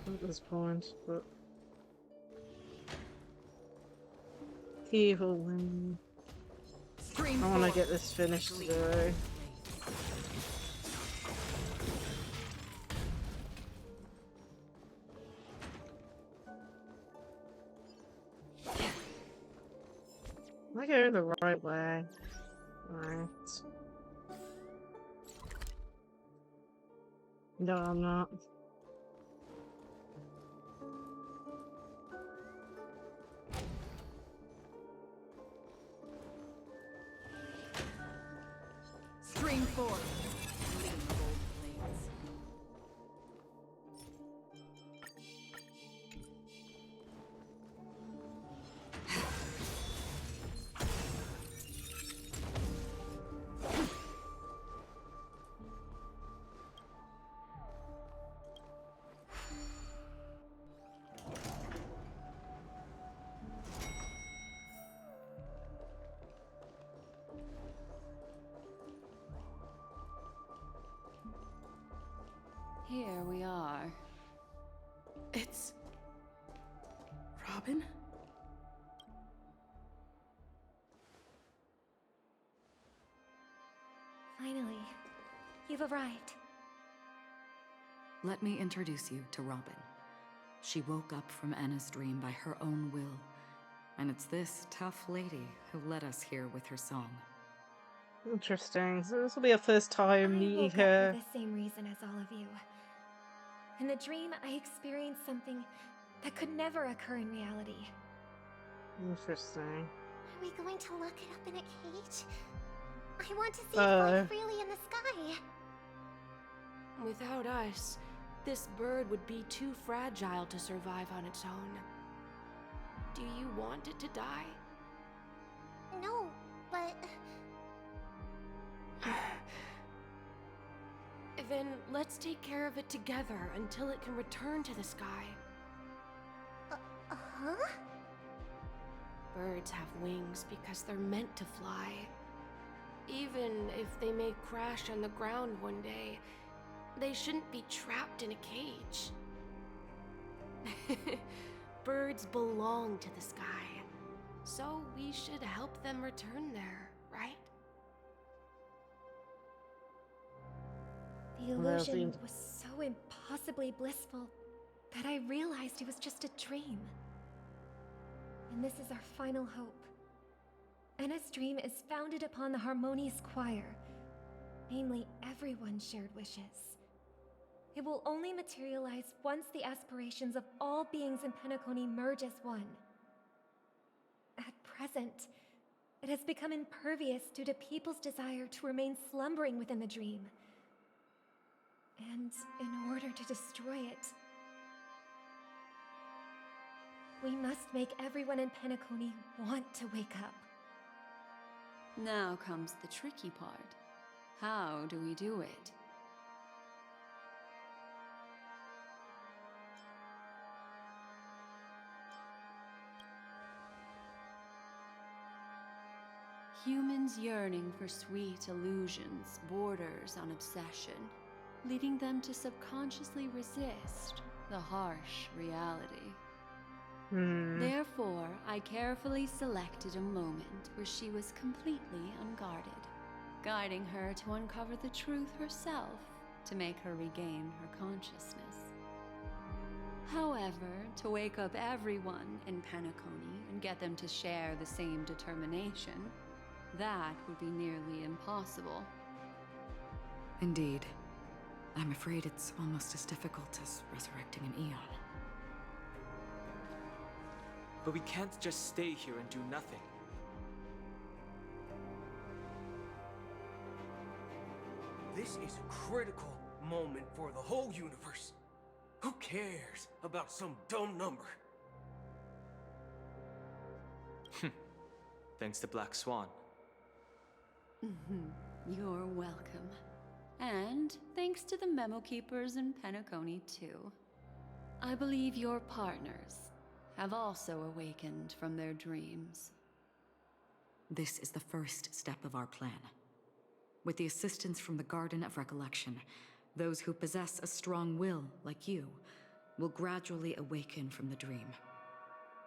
at this point, but evil wing. I want to get this finished today. Am I going the right way? Alright. No, I'm not. Stream 4. Leading the golden blades. Here we are. It's... Robin? Finally, you've arrived. Let me introduce you to Robin. She woke up from Enna's dream by her own will, and it's this tough lady who led us here with her song. Interesting. So this will be our first time meeting woke her. up for the same reason as all of you. In the dream, I experienced something that could never occur in reality. Interesting. Are we going to lock it up in a cage? I want to see it fly freely in the sky. Without us, this bird would be too fragile to survive on its own. Do you want it to die? No, but... Then let's take care of it together until it can return to the sky. Huh? Birds have wings because they're meant to fly. Even if they may crash on the ground one day, They shouldn't be trapped in a cage. Birds belong to the sky, so we should help them return there, right? The illusion was so impossibly blissful that I realized it was just a dream. And this is our final hope. Enna's dream is founded upon the harmonious choir, namely everyone's shared wishes. It will only materialize once the aspirations of all beings in Penacony merge as one. At present, it has become impervious due to people's desire to remain slumbering within the dream. And in order to destroy it, we must make everyone in Penacony want to wake up. Now comes the tricky part. How do we do it? Humans yearning for sweet illusions borders on obsession, leading them to subconsciously resist the harsh reality. Therefore, I carefully selected a moment where she was completely unguarded, guiding her to uncover the truth herself to make her regain her consciousness. However, to wake up everyone in Penacony and get them to share the same determination, that would be nearly impossible. Indeed. I'm afraid it's almost as difficult as resurrecting an Eon. But we can't just stay here and do nothing. This is a critical moment for the whole universe. Who cares about some dumb number? Thanks to Black Swan. You're welcome. And thanks to the Memo Keepers in Penacony, too. I believe your partners have also awakened from their dreams. This is the first step of our plan. With the assistance from the Garden of Recollection, those who possess a strong will, like you, will gradually awaken from the dream.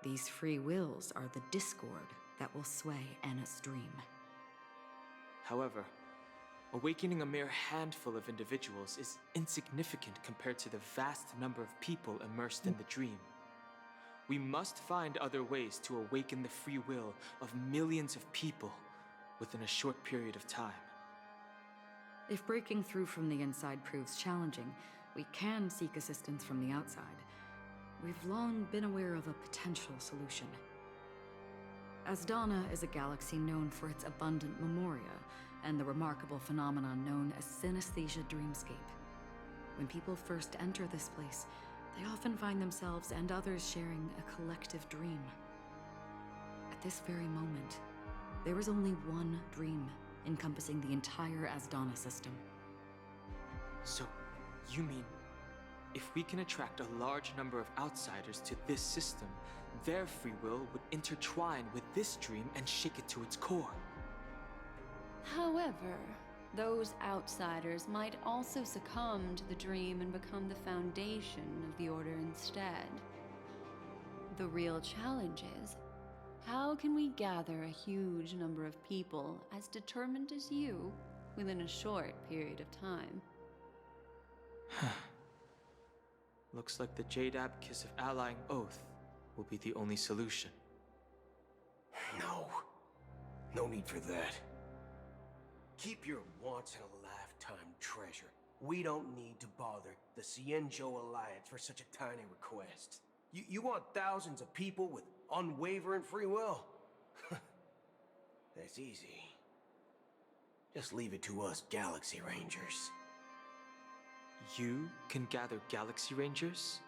These free wills are the discord that will sway Anna's dream. However, awakening a mere handful of individuals is insignificant compared to the vast number of people immersed in the dream. We must find other ways to awaken the free will of millions of people within a short period of time. If breaking through from the inside proves challenging, we can seek assistance from the outside. We've long been aware of a potential solution. Asdana is a galaxy known for its abundant memoria and the remarkable phenomenon known as synesthesia dreamscape. When people first enter this place, they often find themselves and others sharing a collective dream. At this very moment, there is only one dream encompassing the entire Asdana system. So, you mean, if we can attract a large number of outsiders to this system, their free will would intertwine with this dream and shake it to its core? However, those outsiders might also succumb to the dream and become the foundation of the Order instead. The real challenge is, how can we gather a huge number of people as determined as you within a short period of time? Looks like the Jade Abacus of Allying Oath will be the only solution. No need for that. Keep your once-in-a-lifetime treasure. We don't need to bother the Cienjo Alliance for such a tiny request. You want thousands of people with unwavering free will? That's easy. Just leave it to us Galaxy Rangers. You can gather Galaxy Rangers?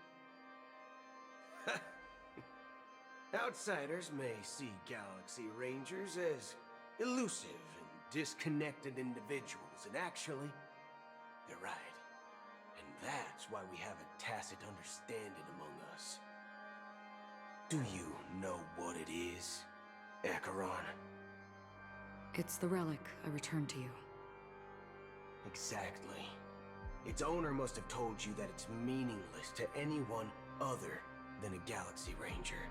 Outsiders may see Galaxy Rangers as elusive and disconnected individuals, and actually, they're right. And that's why we have a tacit understanding among us. Do you know what it is, Acheron? It's the relic I returned to you. Exactly. Its owner must have told you that it's meaningless to anyone other than a Galaxy Ranger,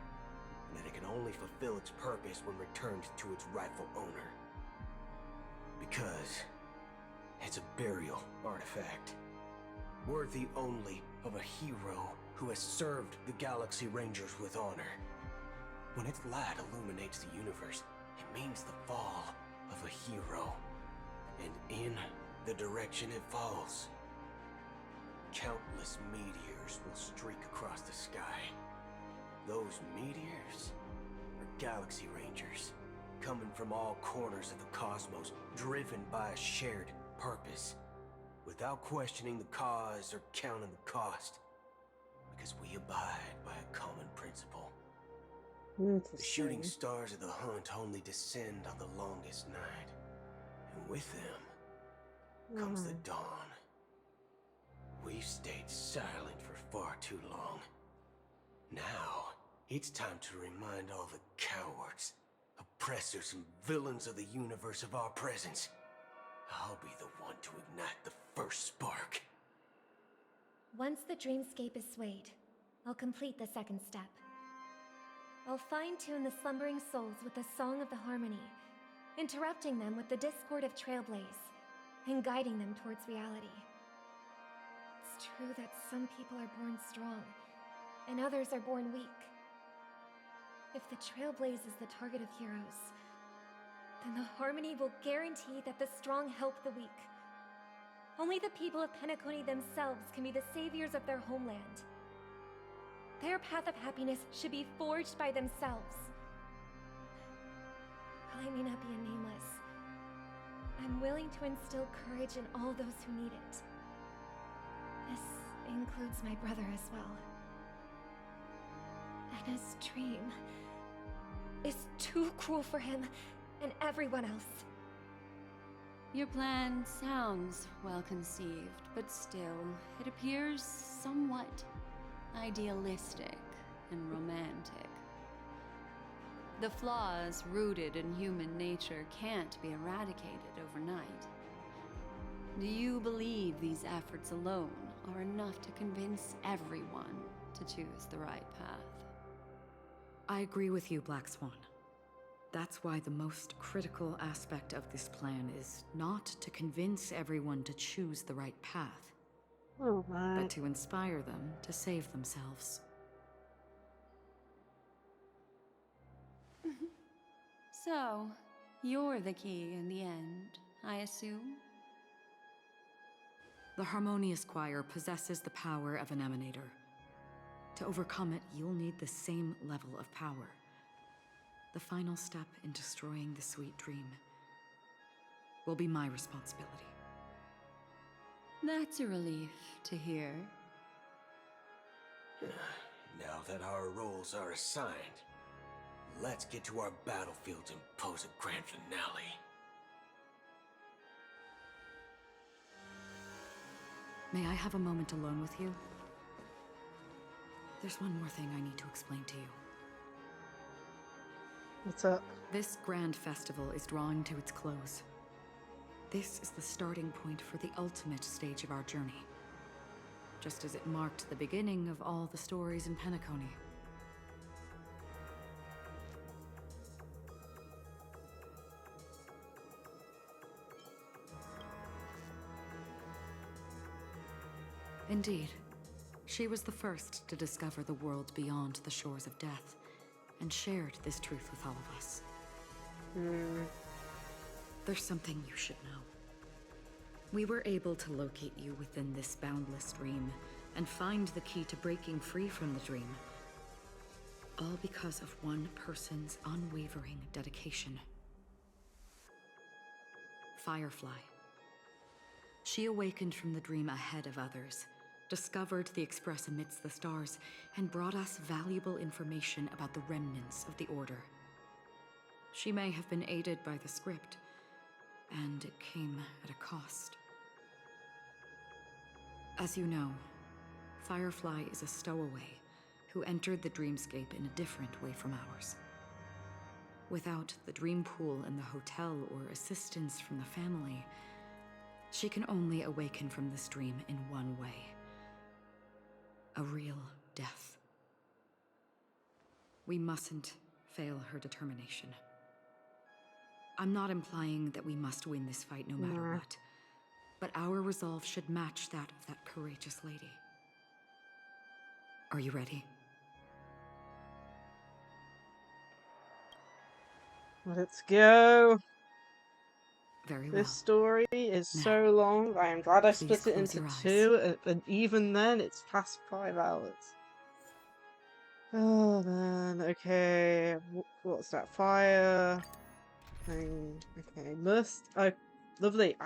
and that it can only fulfill its purpose when returned to its rightful owner. Because it's a burial artifact, worthy only of a hero who has served the Galaxy Rangers with honor. When its light illuminates the universe, it means the fall of a hero. And in the direction it falls, countless meteors will streak across the sky. Those meteors are Galaxy Rangers, coming from all corners of the cosmos, driven by a shared purpose, without questioning the cause or counting the cost, because we abide by a common principle. The shooting stars of the hunt only descend on the longest night, and with them comes the dawn. We've stayed silent for far too long. Now, it's time to remind all the cowards, oppressors, and villains of the universe of our presence. I'll be the one to ignite the first spark. Once the dreamscape is swayed, I'll complete the second step. I'll fine-tune the slumbering souls with the Song of the Harmony, interrupting them with the discord of Trailblaze, and guiding them towards reality. It's true that some people are born strong, and others are born weak. If the Trailblaze is the target of heroes, then the Harmony will guarantee that the strong help the weak. Only the people of Penacony themselves can be the saviors of their homeland. Their path of happiness should be forged by themselves. While I may not be a nameless, I'm willing to instill courage in all those who need it. This includes my brother as well. Anna's dream is too cruel for him and everyone else. Your plan sounds well conceived, but still, it appears somewhat idealistic and romantic. The flaws rooted in human nature can't be eradicated overnight. Do you believe these efforts alone are enough to convince everyone to choose the right path? I agree with you, Black Swan. That's why the most critical aspect of this plan is not to convince everyone to choose the right path, but to inspire them to save themselves. So, you're the key in the end, I assume? The Harmonious Choir possesses the power of an emanator. To overcome it, you'll need the same level of power. The final step in destroying the sweet dream will be my responsibility. That's a relief to hear. Now that our roles are assigned, let's get to our battlefields and pose a grand finale. May I have a moment alone with you? There's one more thing I need to explain to you. What's up? This grand festival is drawing to its close. This is the starting point for the ultimate stage of our journey. Just as it marked the beginning of all the stories in Penacony. Indeed. She was the first to discover the world beyond the shores of death, and shared this truth with all of us. There's something you should know. We were able to locate you within this boundless dream, and find the key to breaking free from the dream. All because of one person's unwavering dedication. Firefly. She awakened from the dream ahead of others, discovered the Express amidst the stars, and brought us valuable information about the remnants of the Order. She may have been aided by the script, and it came at a cost. As you know, Firefly is a stowaway who entered the dreamscape in a different way from ours. Without the dream pool in the hotel or assistance from the family, She can only awaken from this dream in one way. A real death. We mustn't fail her determination. I'm not implying that we must win this fight no matter what, but our resolve should match that of that courageous lady. Are you ready? Let's go. Very well. This story is so long. I am glad I split it into two, and even then, it's past 5 hours. Oh man, okay. What's that? Fire thing. Okay, must. Oh, lovely.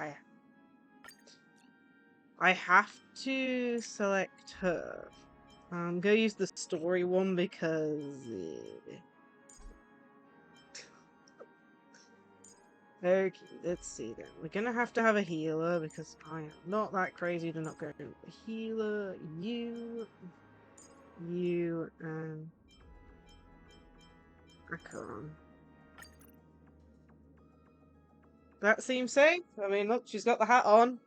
I have to select her. I'm gonna use the story one because. Okay, let's see then. We're gonna have to have a healer because I am not that crazy to not go to a healer. You, and Acheron. That seems safe. I mean, look, she's got the hat on.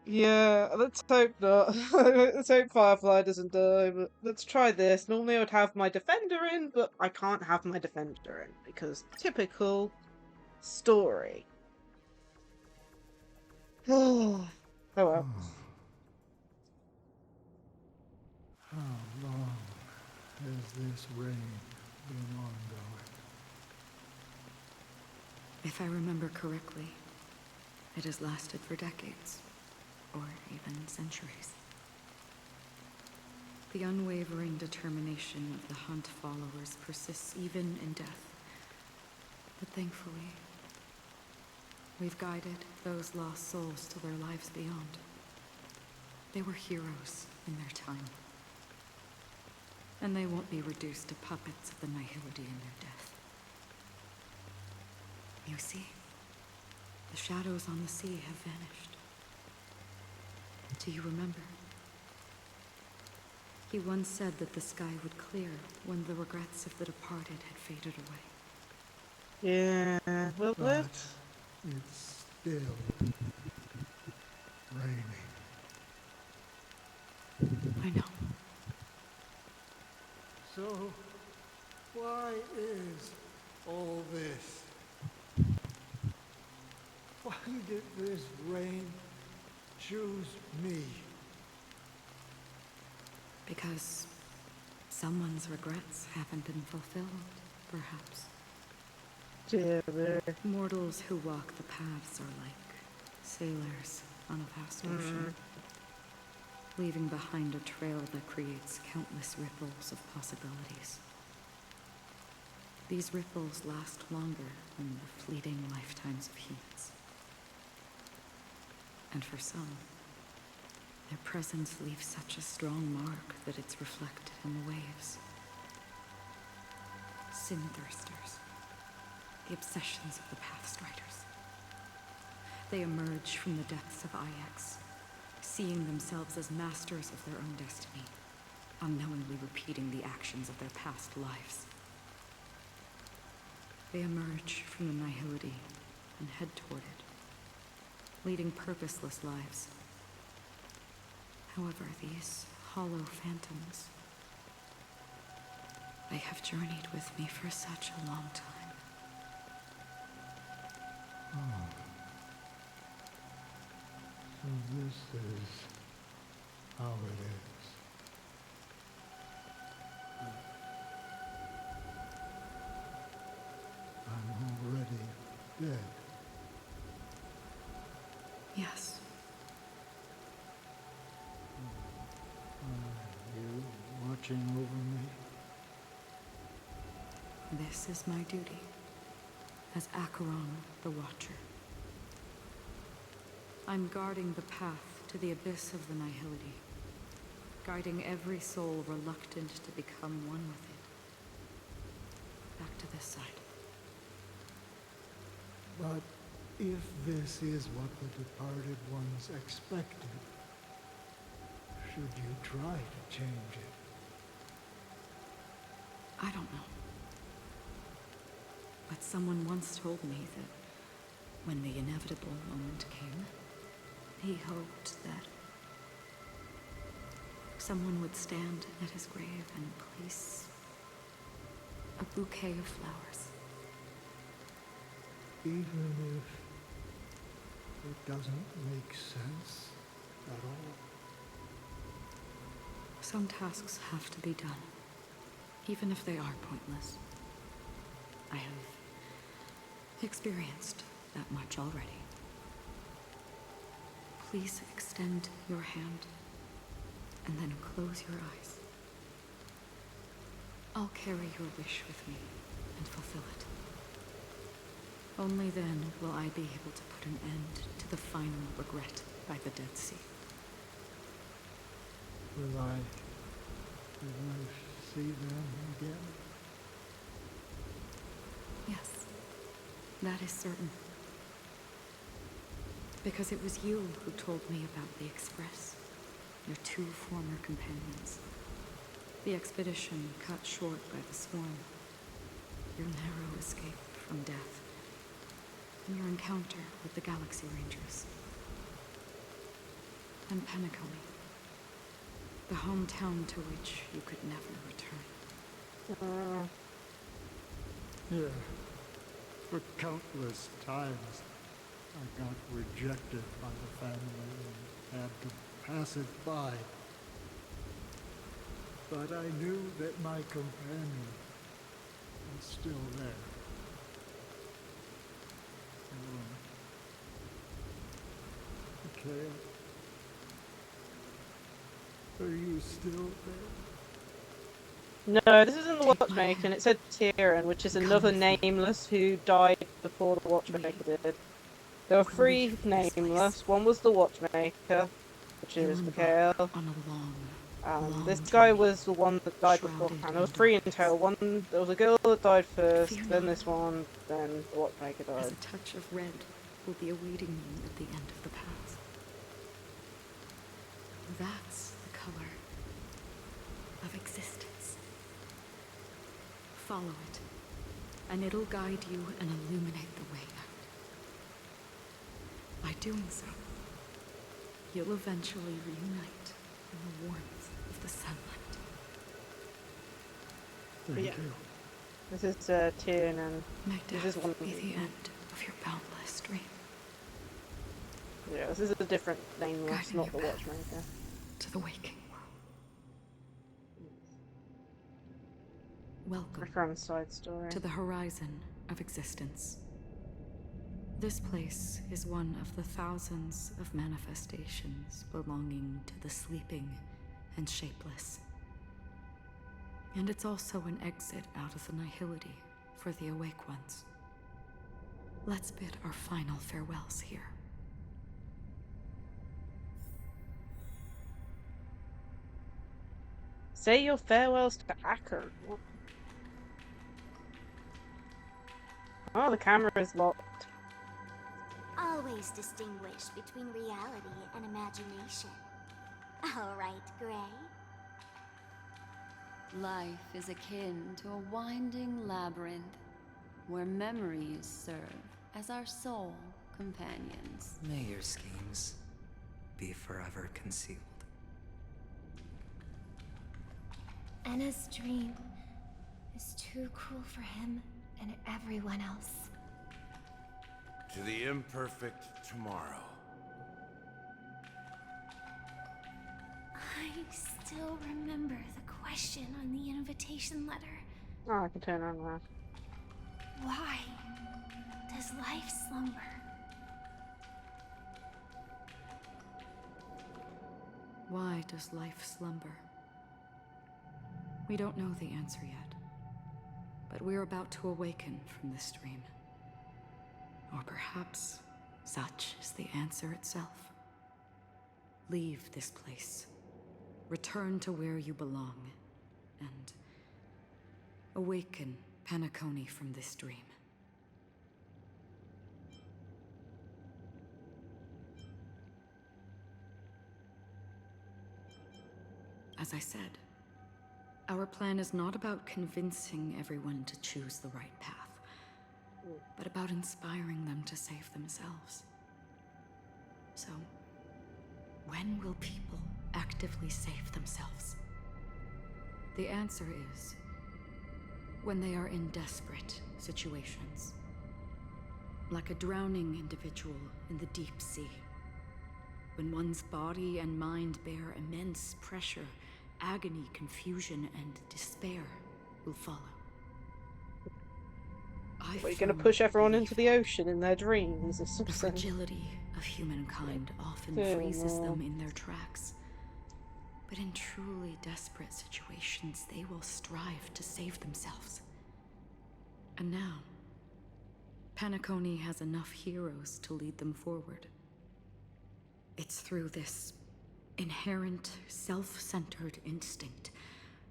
Yeah, let's hope not. Let's hope Firefly doesn't die, but let's try this. Normally I would have my defender in, but I can't have my defender in because typical story. Oh well. How long has this reign been ongoing? If I remember correctly, it has lasted for decades, or even centuries. The unwavering determination of the Hunt followers persists even in death. But thankfully, we've guided those lost souls to their lives beyond. They were heroes in their time. And they won't be reduced to puppets of the Nihility in their death. You see, the shadows on the sea have vanished. Do you remember? He once said that the sky would clear when the regrets of the departed had faded away. Yeah, well, but it's still raining. I know. So, why is all this? Why did this rain choose me? Because someone's regrets haven't been fulfilled, perhaps. Mortals who walk the paths are like sailors on a vast ocean, leaving behind a trail that creates countless ripples of possibilities. These ripples last longer than the fleeting lifetimes of humans. And for some, their presence leaves such a strong mark that it's reflected in the waves. Sin-thirsters. The obsessions of the Pathstriders. They emerge from the depths of Ix, seeing themselves as masters of their own destiny, unknowingly repeating the actions of their past lives. They emerge from the Nihility and head toward it, leading purposeless lives. However, these hollow phantoms, they have journeyed with me for such a long time. Oh. So this is how it is. I'm already dead. Yes. Are you watching over me? This is my duty, as Acheron the Watcher. I'm guarding the path to the abyss of the Nihility, guiding every soul reluctant to become one with it. Back to this side. But if this is what the departed ones expected, should you try to change it? I don't know. But someone once told me that When the inevitable moment came, he hoped that someone would stand at his grave and place a bouquet of flowers. Even if it doesn't make sense at all. Some tasks have to be done, even if they are pointless. I have experienced that much already. Please extend your hand and then close your eyes. I'll carry your wish with me and fulfill it. Only then will I be able to put an end to the final regret by the Dead Sea. Will I see them again? Yes, that is certain. Because it was you who told me about the Express, your two former companions. The expedition cut short by the swarm, your narrow escape from death, and your encounter with the Galaxy Rangers. And Penacony, the hometown to which you could never return. Yeah. For countless times, I got rejected by the family and had to pass it by. But I knew that my companion was still there. Mikhail, are you still there? No, this isn't the Watchmaker, and it said Tyrion, which is another nameless who died before the Watchmaker did. There were three nameless. One was the Watchmaker, which is Mikhail. This guy was the one that died beforehand. There was three in total. There was a girl that died first, then this one, then the Watchmaker As died. a touch of red will be awaiting you at the end of the path. That's the color of existence. Follow it, and it'll guide you and illuminate the way out. By doing so, you'll eventually reunite in the warmth of the sunlight. Thank you. This is Tyrion, and May this is one. be the end of your boundless dream. Yeah, this is a different nameless, Guiding not you the back Watchmaker. to the waking world. My friend's side story. To the horizon of existence. This place is one of the thousands of manifestations belonging to the sleeping and shapeless. And it's also an exit out of the nihility for the awake ones. Let's bid our final farewells here. Say your farewells to Acker. Oh, the camera is locked. Always distinguish between reality and imagination. All right, Gray. Life is akin to a winding labyrinth, where memories serve as our sole companions. May your schemes be forever concealed. Anna's dream is too cruel for him and everyone else. To the imperfect tomorrow. I still remember the question on the invitation letter. Oh, I can turn on that. Why does life slumber? Why does life slumber? We don't know the answer yet, but we're about to awaken from this dream. Or perhaps such is the answer itself. Leave this place. Return to where you belong, and awaken Penacony from this dream. As I said, our plan is not about convincing everyone to choose the right path. but about inspiring them to save themselves. So, when will people actively save themselves? The answer is when they are in desperate situations. Like a drowning individual in the deep sea. When one's body and mind bear immense pressure, agony, confusion, and despair will follow. Are you going to push everyone into the ocean in their dreams or something? The fragility of humankind often freezes them in their tracks. But in truly desperate situations, they will strive to save themselves. And now, Penacony has enough heroes to lead them forward. It's through this inherent, self-centered instinct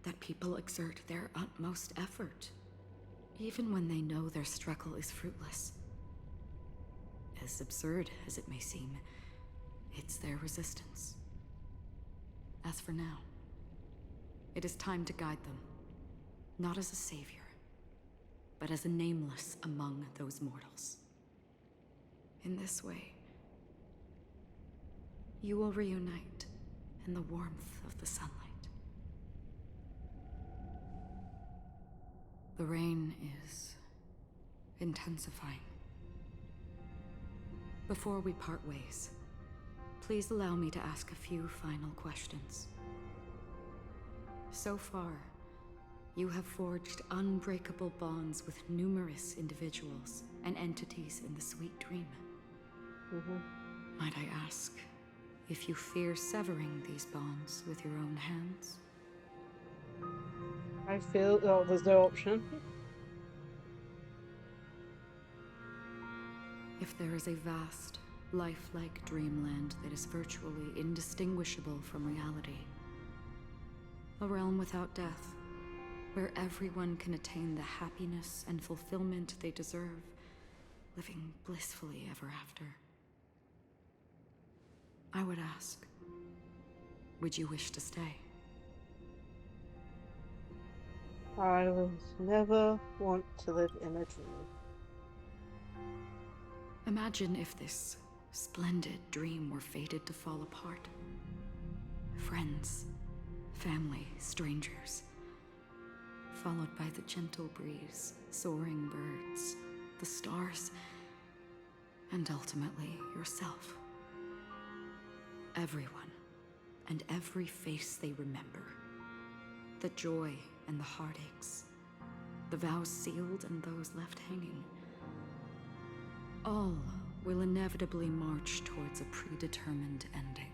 that people exert their utmost effort, even when they know their struggle is fruitless. As absurd as it may seem, it's their resistance. As for now, it is time to guide them, not as a savior, but as a nameless among those mortals. In this way, you will reunite in the warmth of the sunlight. The rain is intensifying. Before we part ways, please allow me to ask a few final questions. So far, you have forged unbreakable bonds with numerous individuals and entities in the Sweet Dream. Might I ask if you fear severing these bonds with your own hands? I feel... oh, there's no option. If there is a vast, lifelike dreamland that is virtually indistinguishable from reality, a realm without death, where everyone can attain the happiness and fulfillment they deserve, living blissfully ever after, I would ask, would you wish to stay? I would never want to live in a dream. Imagine if this splendid dream were fated to fall apart. Friends, family, strangers, followed by the gentle breeze, soaring birds, the stars, and ultimately yourself. Everyone, and every face they remember. The joy and the heartaches, the vows sealed and those left hanging. All will inevitably march towards a predetermined ending.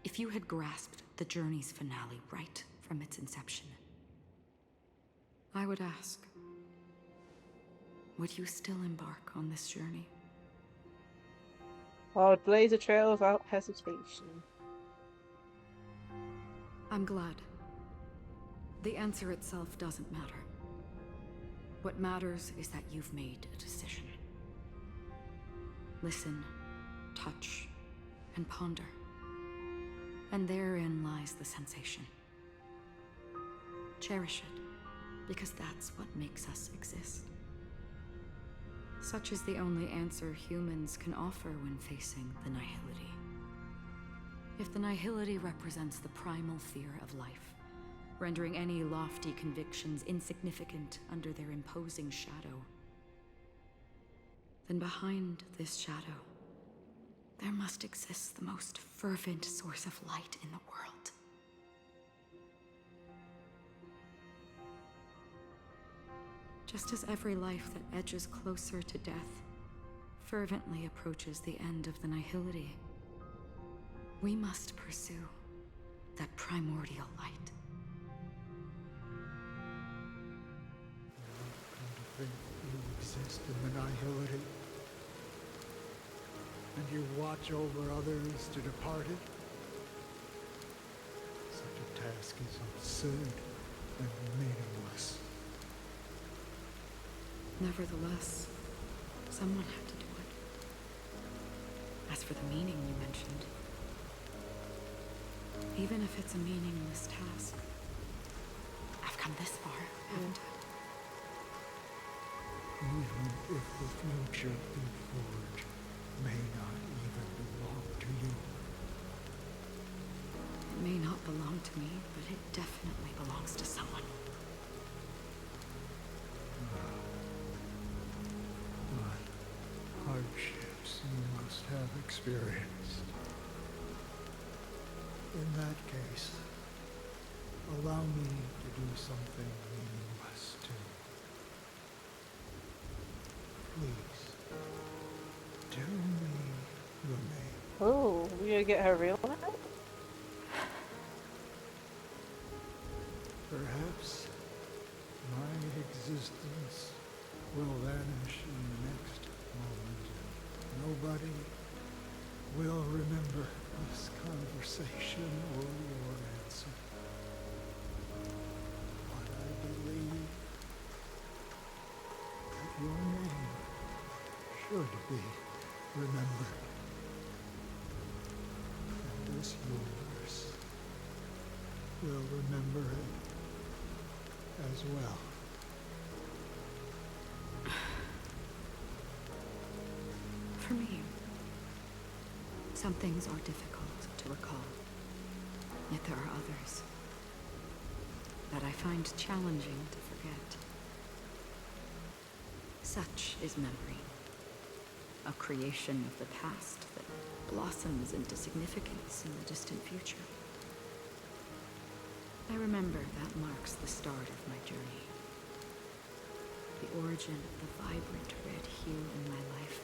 If you had grasped the journey's finale right from its inception, I would ask, would you still embark on this journey? I would blaze a trail without hesitation. I'm glad. The answer itself doesn't matter. What matters is that you've made a decision. Listen, touch, and ponder. And therein lies the sensation. Cherish it, because that's what makes us exist. Such is the only answer humans can offer when facing the nihility. If the nihility represents the primal fear of life, rendering any lofty convictions insignificant under their imposing shadow, then behind this shadow, there must exist the most fervent source of light in the world. Just as every life that edges closer to death fervently approaches the end of the nihility, we must pursue that primordial light. Think you exist in the nihility, and you watch over others to depart it? Such a task is absurd and meaningless. Nevertheless, someone had to do it. As for the meaning you mentioned, even if it's a meaningless task, I've come this far, haven't I? even if the future we forge may not even belong to you. It may not belong to me, but it definitely belongs to someone. What hardships you must have experienced. In that case, allow me to do something meaningless too. Please, tell me your name. Oh, we gonna get her real name? Perhaps my existence will vanish in the next moment. Nobody will remember this conversation or your answer. But I believe that your name should be remembered. And this universe will remember it as well. For me, some things are difficult to recall. Yet there are others that I find challenging to forget. Such is memory, a creation of the past that blossoms into significance in the distant future. I remember that marks the start of my journey, the origin of the vibrant red hue in my life,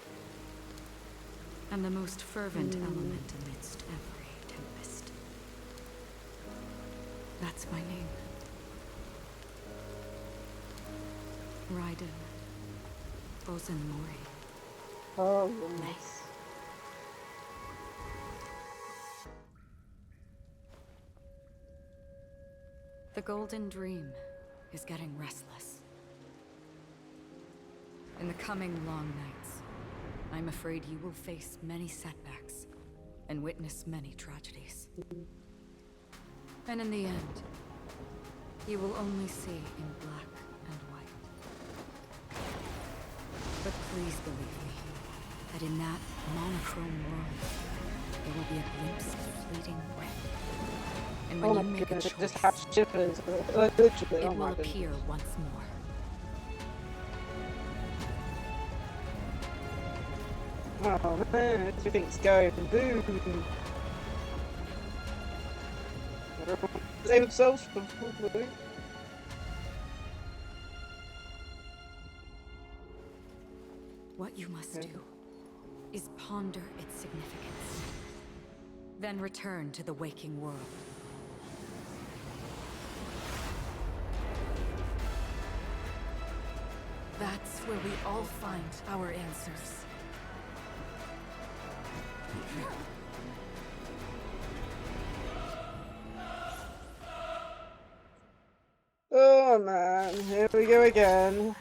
and the most fervent element amidst every tempest. That's my name. Raiden Ozenmori. Oh, nice. The Golden Dream is getting restless. In the coming long nights, I'm afraid you will face many setbacks and witness many tragedies. And in the end, you will only see in black and white. But please believe me, that in that monochrome world, there will be a glimpse of fleeting red. And when you make a choice, just have shivers. Literally, it will appear once more. Oh man, everything's going boom. Save themselves from falling. What you must do is ponder its significance. Then return to the waking world. That's where we all find our answers. Oh man, here we go again.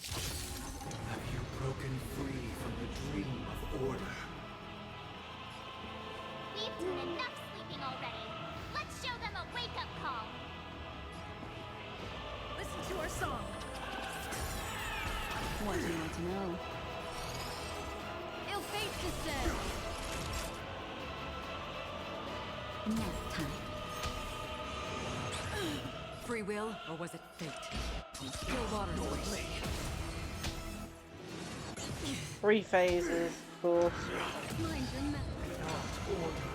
Have you broken free from the dream of order? We've done enough sleeping already. Let's show them a wake-up call. Listen to our song. What do you want to know? Ill fate descend. Next time. Free will, or was it fate? Still water's way. 3 phases, of course. Mind your mouth. Not order.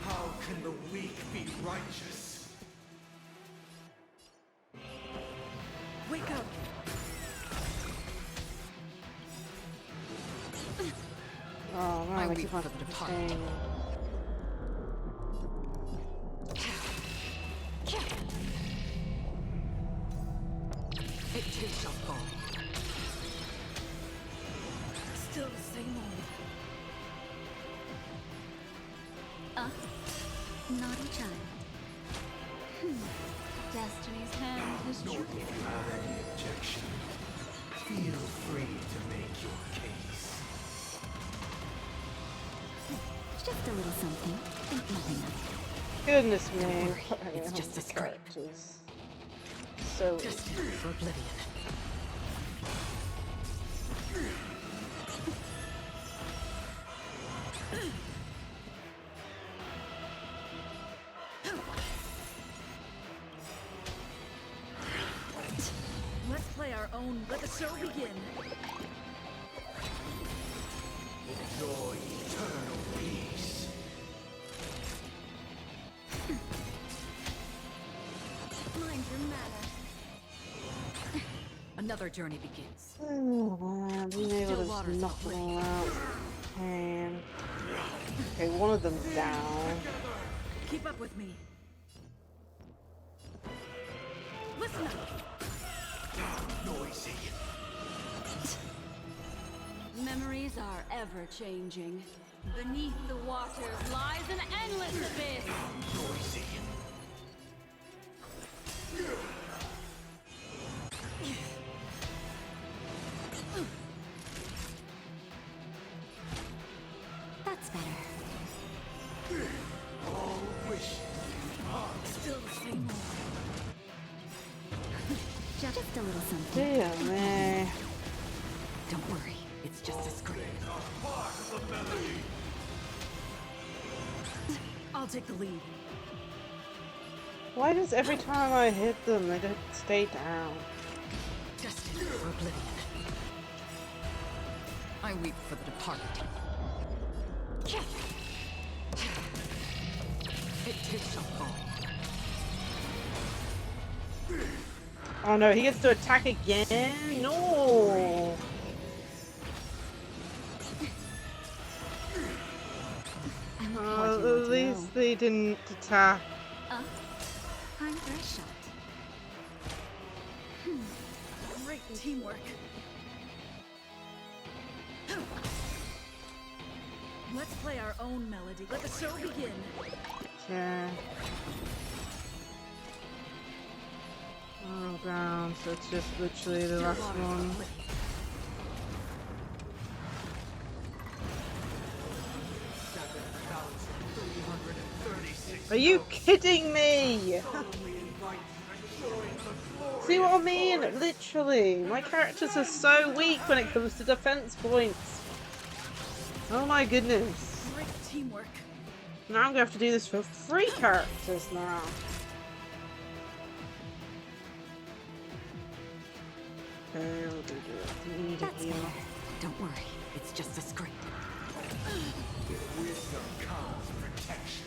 How can the weak be righteous? Wake up. Oh man, I wait keep for on them to depart. It too shall fall. Still the same old. Naughty child. Destiny's hand has Nor if you have any objection, feel free to make your case. just a little something. Think nothing of it. Goodness me. It's just a script. So so Destined for oblivion. Let's play our own. Let the show begin. Enjoy eternal peace. Mind your manner. Another journey begins. Oh man, being able to just knock them all out. Okay, one of them's down. Keep up with me. Listen up. Noisy. Memories are ever changing. Beneath the waters lies an endless abyss. Noisy. That's better. All wishes. Still the same old. Just a little something. Dear me. Don't worry, it's just a scream. Part of the melody. I'll take the lead. Why does every time I hit them, they don't stay down? Destined for oblivion. I weep for the departed. It too shall fall. Oh no, he gets to attack again? No! At least they didn't attack. Time for a shot. Great teamwork. Let's play our own melody. Let the show begin. Yeah. Oh, down, so it's just literally the last one. Are you kidding me? See what I mean? Literally, my characters are so weak when it comes to defense points. Oh my goodness. Great teamwork. Now I'm gonna have to do this for 3 characters now. Okay, I'll do it. That's better. Don't worry, it's just a scream. With wisdom comes protection.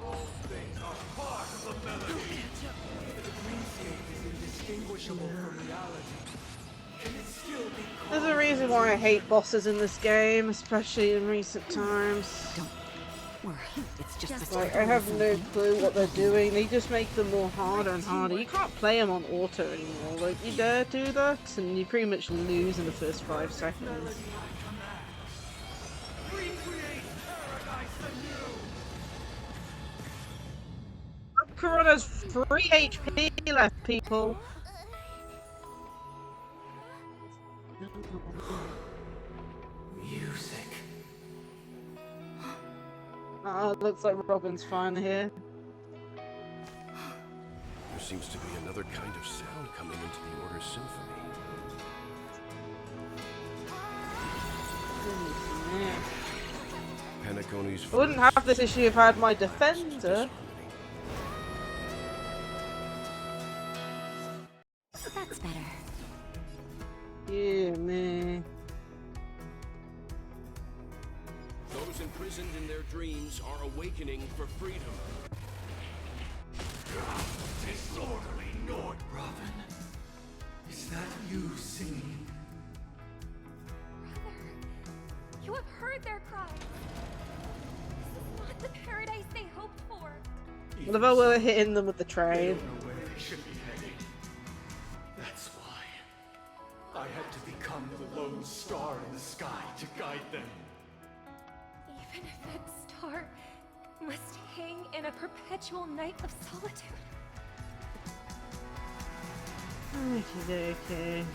All things are part of the melody. The dreamscape is indistinguishable from reality. Can it still be called? There's a reason why I hate bosses in this game, especially in recent times. Don't worry, it's just a Like, scream. I have no clue what they're doing. They just make them more harder and harder. You can't play them on auto anymore. Like, you dare do that, and you pretty much lose in the first 5 seconds. Corona's 3 HP left, people. Music. Looks like Robin's finally here. There seems to be another kind of sound coming into the Order Symphony. Penacony's I wouldn't have this issue if I had my defender. That's better. Yeah, man. Those imprisoned in their dreams are awakening for freedom. Disorderly Nord, Robin. Is that you singing? Brother, you have heard their cries. This is not the paradise they hoped for. What about we're hitting them with the They train? don't know where they should be heading. That's why I had to become the lone star in the sky to guide them. Even if that star must hang in a perpetual night of solitude. Okay.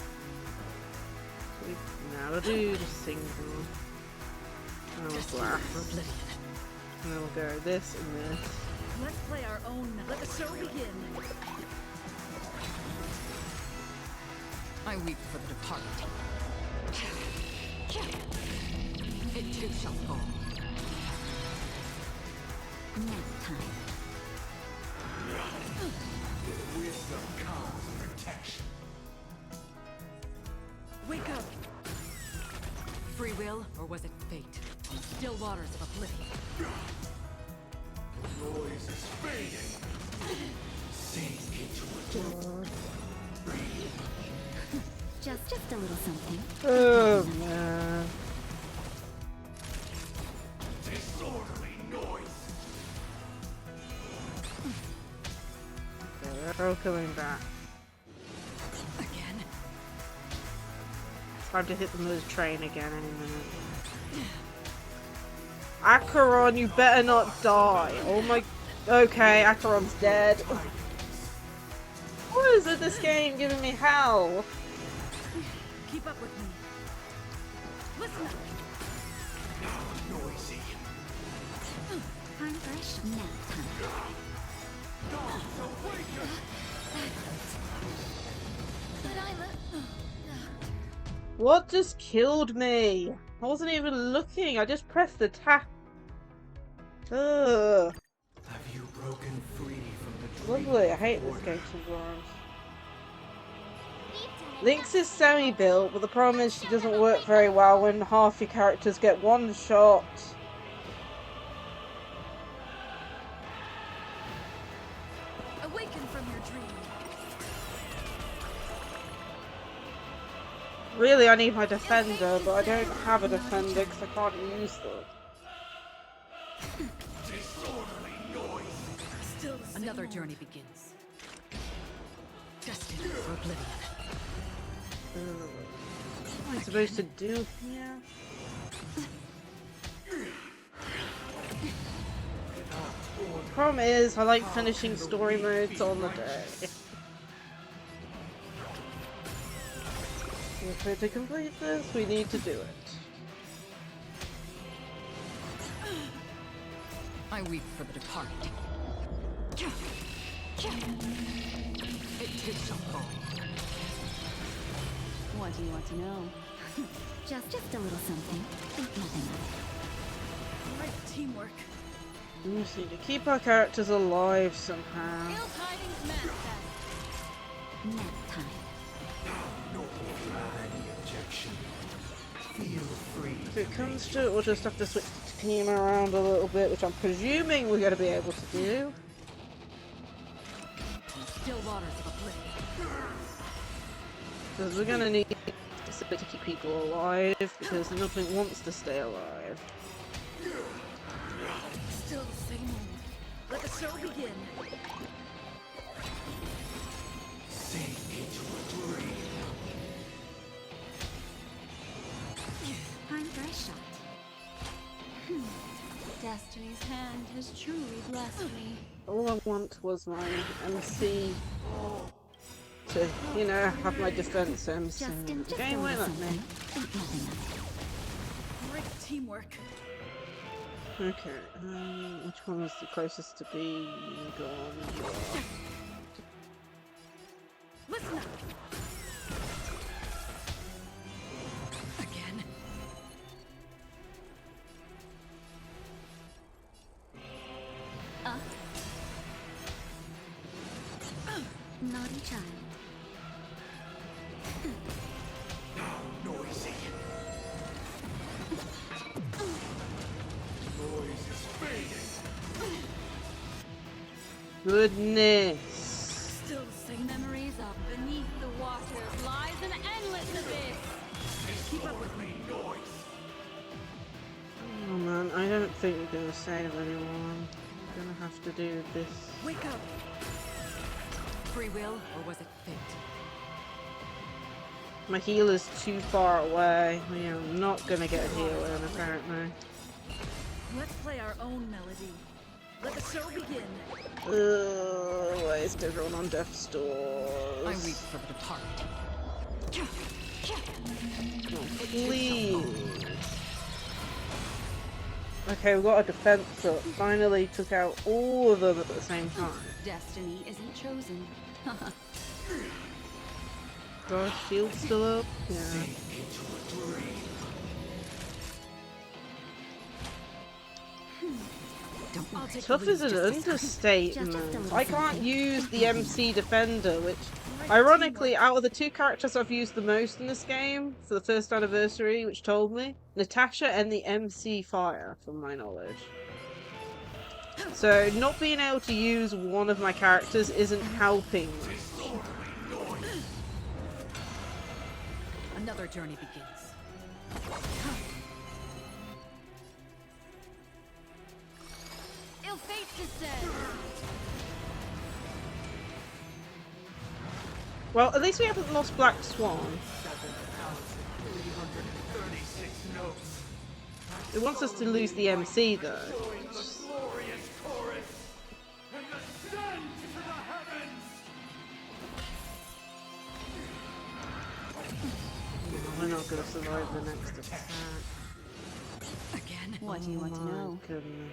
Now we'll do the single. And we'll graph. And then we'll go this and this. Let's play our own. Let the show begin. I weep for the departed. It too shall fall. Nap time. Wisdom comes protection. Wake up! Free will, or was it fate? On still waters of oblivion. The noise is fading. Sink into a dark. Just a little something. Oh man. Disorderly noise. Okay, they're all coming back. Again? It's time to hit the moose train again any minute. Acheron, you better not die. Oh my... Okay, Acheron's dead. What is it this game giving me hell? Keep up with me. Listen up. Noisy. Time for a nap time. Dogs awaken. But What just killed me? I wasn't even looking, I just pressed the tap. Ugh. Have you broken free from the Lovely, I hate this game sometimes. Lynx is semi-built, but the problem is she doesn't work very well when half your characters get one shot. Awaken from your dream. Really, I need my defender, but I don't have a defender because I can't use them. disorderly noise. Still Another journey begins. Destined for oblivion. What am I supposed to do here? The problem is, I like finishing story modes on the day. If we're to complete this, we need to do it. I weep for the departed. It too shall fall. What do you want to know? Just a little something. Think nothing of Great teamwork. We just need to keep our characters alive somehow. Ill tidings manifest. it. Nap time. No more any objection. Feel free. If it comes to it, we'll just have to switch the team around a little bit, which I'm presuming we're going to be able to do. Still waters of oblivion. Because we're going to need to keep people alive, because nothing wants to stay alive. Still the same old. Let the show begin. Sink into a dream. Time for a shot. Destiny's hand has truly blessed me. All I want was my MC to, you know, have my defense MC. The game won't let me. Think nothing of it. Great teamwork. Okay, which one was the closest to being gone? Listen up. Again? Naughty child. Noisy. Noise is fading. Goodness. Still the same. Memories of beneath the waters lies an endless abyss. Keep up with me. Noise. Oh man, I don't think we're gonna save anyone. We're gonna have to do this. Wake up. Free will, or was it fate? My healer's too far away. We are not gonna get a heal in, apparently. Let's play our own melody. Let the show begin. Ugh, Why is everyone on death's doors? I reach for the target. Oh, please. Okay, we got a defense up. Finally took out all of them at the same time. Destiny isn't chosen. Gosh, shield still up? Yeah. Tough is an understatement. I can't use the MC Defender, which, ironically, out of the two characters I've used the most in this game for the first anniversary, which told me, Natasha and the MC Fire, from my knowledge. So, not being able to use one of my characters isn't helping me. Another journey begins. Ill fate descend. Well, at least we haven't lost Black Swan. It wants us to lose the MC, though. We're not going to survive the next attack. Again? What do you want to know? Goodness.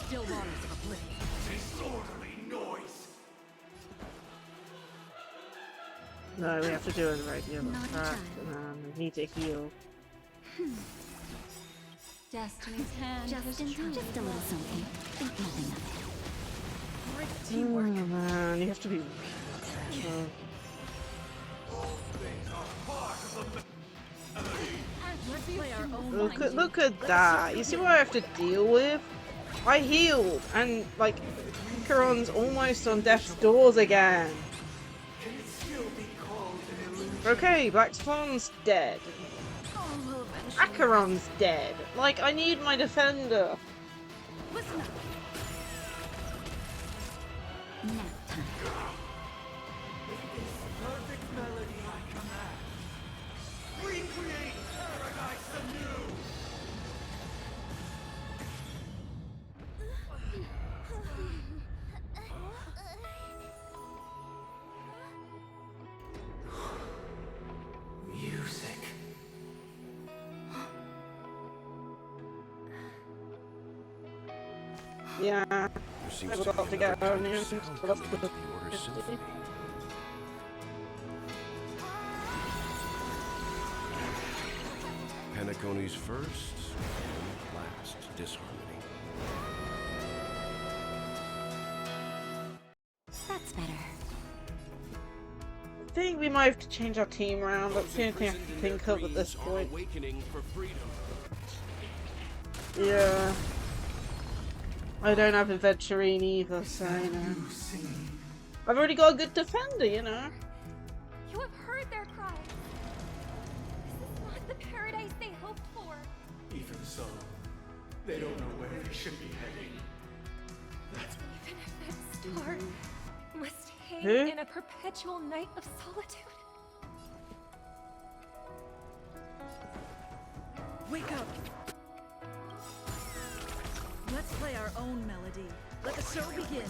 Still waters of oblivion. Disorderly noise. No, we have to do it right the other track. We need to heal. Destiny's hand Just a little something. Think nothing of it. Great teamwork. Oh man, you have to be careful. Let's play our own. Look at that. You see what I have to deal with? I healed, and like, Acheron's almost on death's doors again. Okay, Black Swan's dead. Acheron's dead. Like, I need my defender. Listen up. Nap time. Perfect melody I command. Recreate paradise anew. Music. Yeah. There seems to be another kind of sound coming into the Order Symphony. Penacony's first and last disharmony. That's better. I think we might have to change our team around. That's the only thing I can think of at this point. Awakening for freedom. Yeah. I don't have Adventurine either, so you know. I've already got a good defender, you know. You have heard their cries. This is not the paradise they hoped for. Even so, they don't know where they should be heading. Even if that star must hang Who? in a perpetual night of solitude. Wake up. Let's play our own melody. Let the show begin.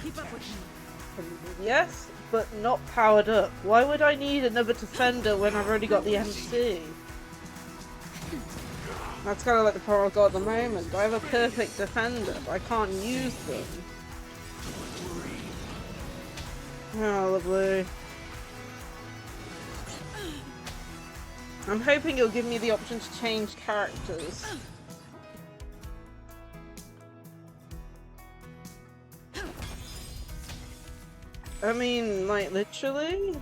Keep up with me. Yes, but not powered up. Why would I need another defender when I've already got the MC? That's kind of like the problem I've got at the moment. I have a perfect defender, but I can't use them. Oh, lovely. I'm hoping it'll give me the option to change characters. I mean, like, literally?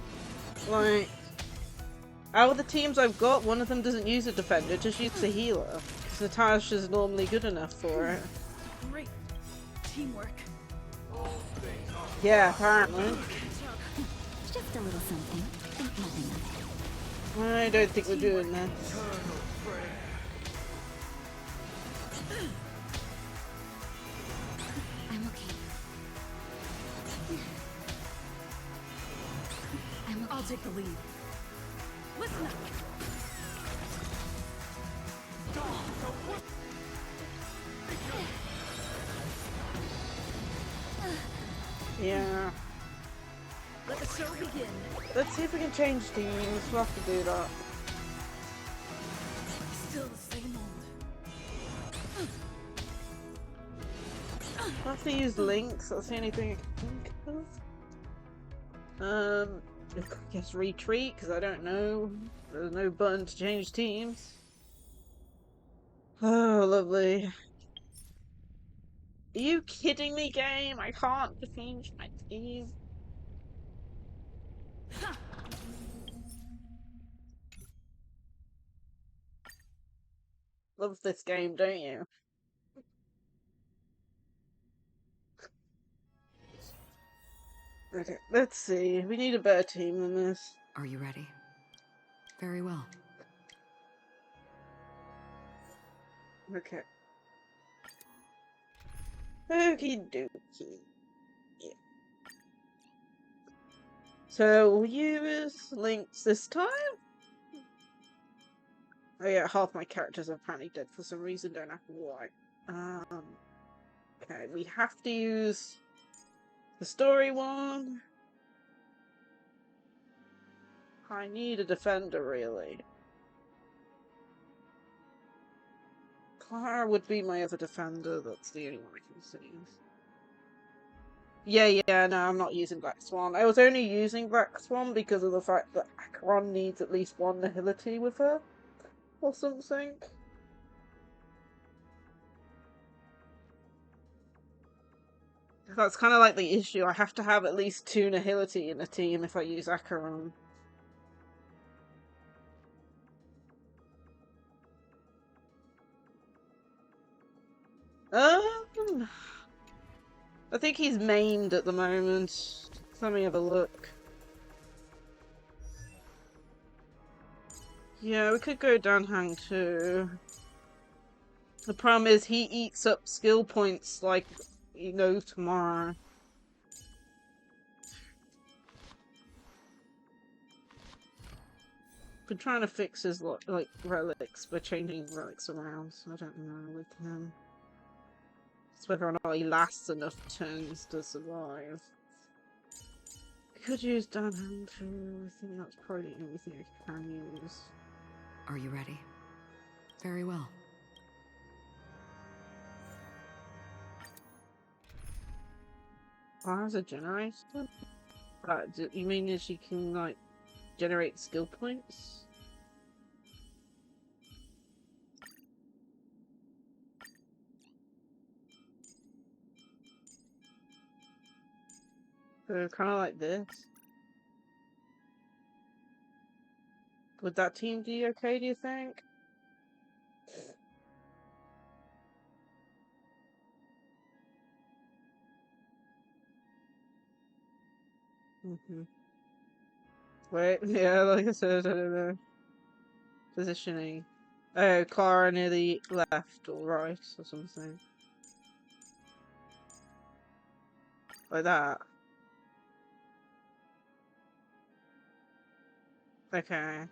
Like, out of the teams I've got, one of them doesn't use a defender, just uses a healer. Because Natasha's normally good enough for it. Great teamwork. Yeah, apparently. Just a little something. Think nothing of it. I don't think we're doing this. I'm take the lead. Listen up. Yeah. Let the show begin. Let's see if we can change teams. We'll have to do that. Still the same old. I have to use links. That's the only thing I can think of. I guess retreat because I don't know. There's no button to change teams. Oh, lovely. Are you kidding me, game? I can't change my team. Love this game, don't you? Okay, let's see. We need a better team than this. Are you ready? Very well. Okay. Okie dokie. Yeah. So we'll use links this time? Oh yeah, half my characters are apparently dead for some reason, don't know why. Okay, we have to use the story one. I need a defender, really. Clara would be my other defender, that's the only one I can see. Yeah, no, I'm not using Black Swan. I was only using Black Swan because of the fact that Acheron needs at least one nihility with her. Or something. That's kind of like the issue. I have to have at least 2 nihility in a team if I use Acheron. I think he's maimed at the moment. Let me have a look. Yeah, we could go Danhang too. The problem is he eats up skill points like tomorrow. Been trying to fix his like relics by changing relics around, so I don't know with him. It's whether or not he lasts enough turns to survive. I could use Danhang too. I think that's probably everything I can use. Are you ready? Very well. Clara's a generator? You mean that she can, like, generate skill points? So, kind of like this. Would that team be okay, do you think? Wait, yeah, like I said, I don't know. Positioning. Oh, Clara near the left or right or something. Like that. Okay.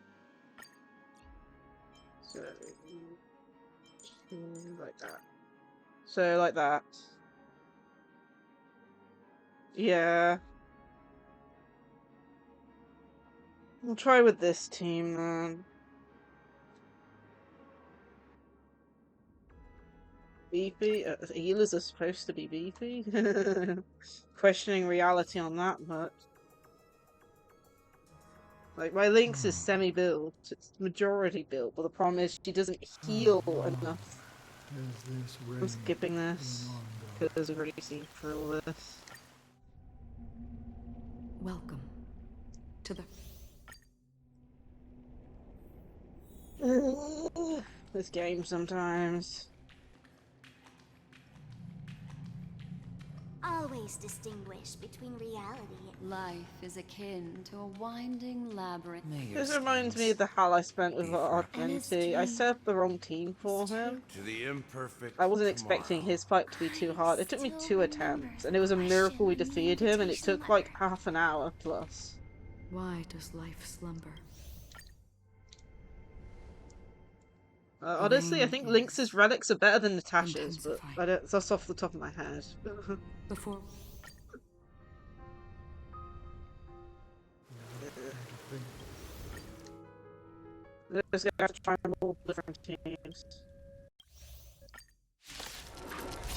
So, like that. So, like that. Yeah. We'll try with this team then. Beefy? Healers are supposed to be beefy? Questioning reality on that much. Like, my Lynx is semi-built. It's majority built, but the problem is she doesn't heal enough. I'm skipping this, because I've already seen through all this. Welcome to the... This game sometimes. Always distinguish between reality and life is akin to a winding labyrinth. This reminds me of the hell I spent with Argenti. I set up the wrong team for him. To the imperfect I wasn't expecting his fight to be too hard. It took me 2 attempts, and it was a miracle we defeated him, and it took like half an hour plus. Why does life slumber? Honestly, I think Lynx's relics are better than Natasha's, but I don't, that's off the top of my head. Before Let's go have to try all different teams.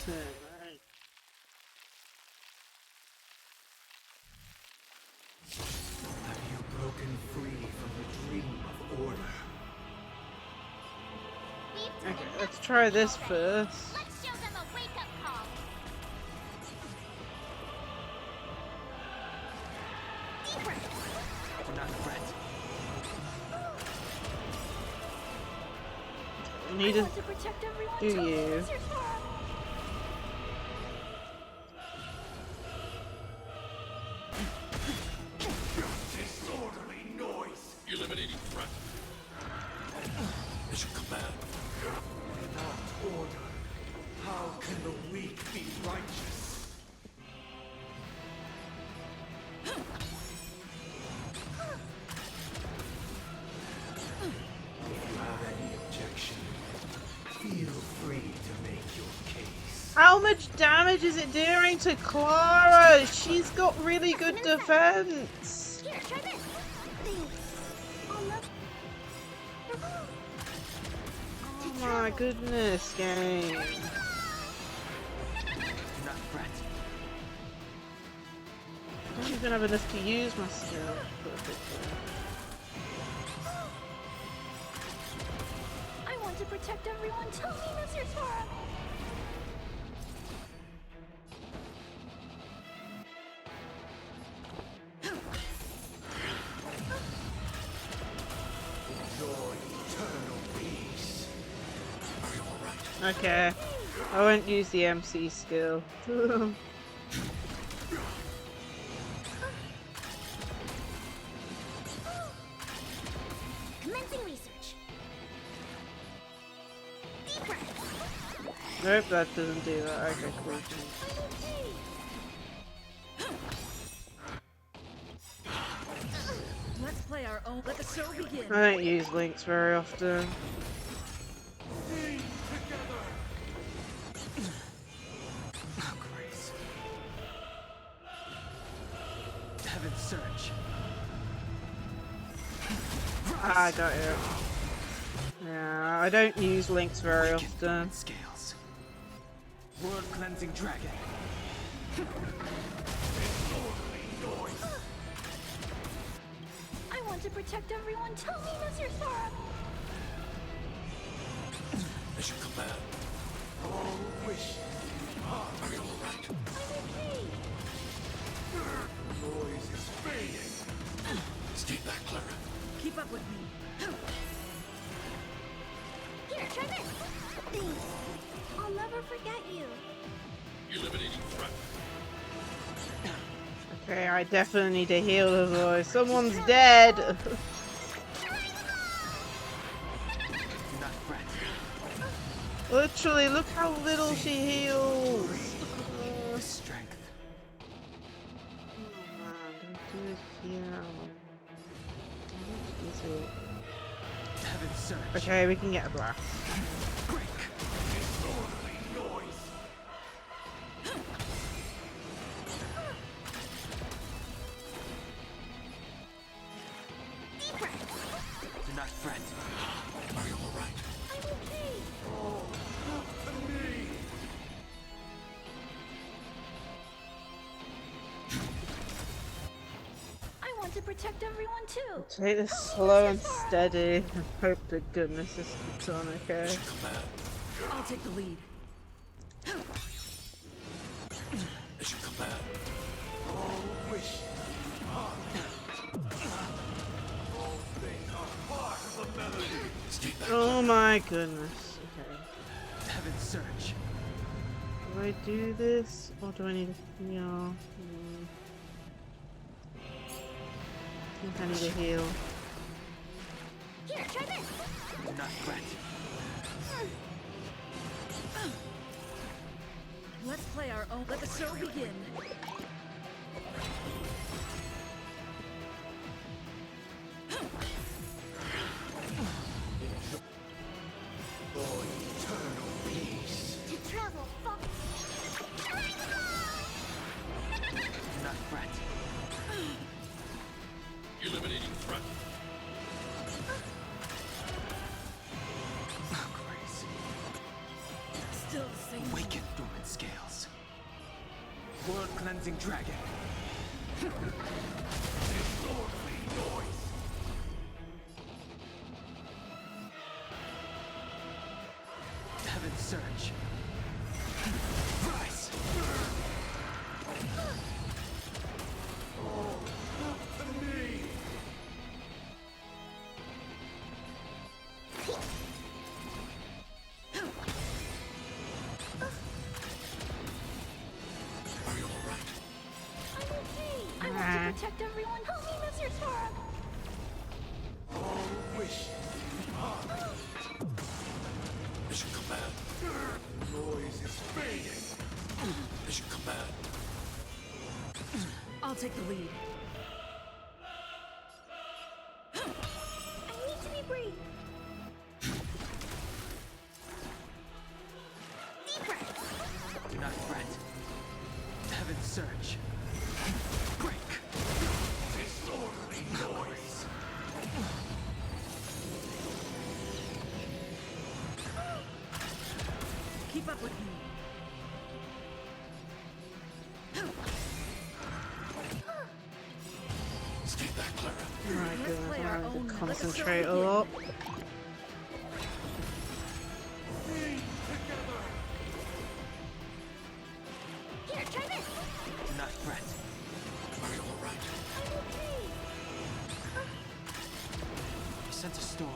Alright. Have you broken free from the dream of order? Okay, let's try this first. Let's show them a wake-up call. Deeper. Do not fret. Need I want to protect everyone. do Tell me, you? Mr. Sora. Disorderly noise! Eliminating threat. Mission command. Without order, how can the weak be righteous? If you have any objection, feel free to make your case. How much damage is it doing to Clara? She's got really good defense. Here, try this. Oh my goodness, game. Do not fret. I don't even have enough to use my skill. I want to protect everyone. Tell me, Mr. Sora. Enjoy eternal peace. Okay, I won't use the MC skill. Commencing research. Deeper. Nope, that doesn't do that. Okay, cool. Let's play our own. Let the show begin. I don't use links very often. Oh, Grace. Heaven's Search. Ah, I got you. Yeah, I don't use links very often. Scales. World Cleansing Dragon. I want to protect everyone. Tell me, Mr. Sora. Mission command. All wishes Are you alright? noise is fading. Stay back, Clara. Keep up with me. Here, try this. Thanks. I'll never forget you. Eliminating threat. Okay, I definitely need to heal the boy. Someone's dead. Do not fret. Literally, look how little she heals. Strength. Oh man, don't do it here. Heaven's Search. Okay, we can get a blast. Do not fret. Are you alright? I'm okay. I want to protect everyone too. Take this slow and steady. Hope to goodness this keeps on okay. I'll take the lead. Mission command. All wishes are all things are part of the melody. Stay back. Oh my goodness. Okay. Heaven's Search. Do I do this or do I need to heal? I think I need to heal. Here, try this. Do not fret. Let's play our own. Let the show begin. Eternal peace. To travel far. Do not fret. Eliminating threat. Oh, Grace. Still the same. Awaken dormant scales. World cleansing dragon. Disorderly noise. Heaven's surge. Rise! To me. Are you all right? I'm okay. I want to protect everyone. Help me, Mr. Sora. All wishes. Mission command. Noise is fading. Mission command. I'll take the lead. I need to be brave. Do not fret. Heaven's surge. Break. Disorderly noise. Keep up with me. Stay back, Clara. My goodness, play I'm our having own to like a concentrate a silly lot. Here, try this. Do not fret. Are you all right? I'm okay. I sense a storm.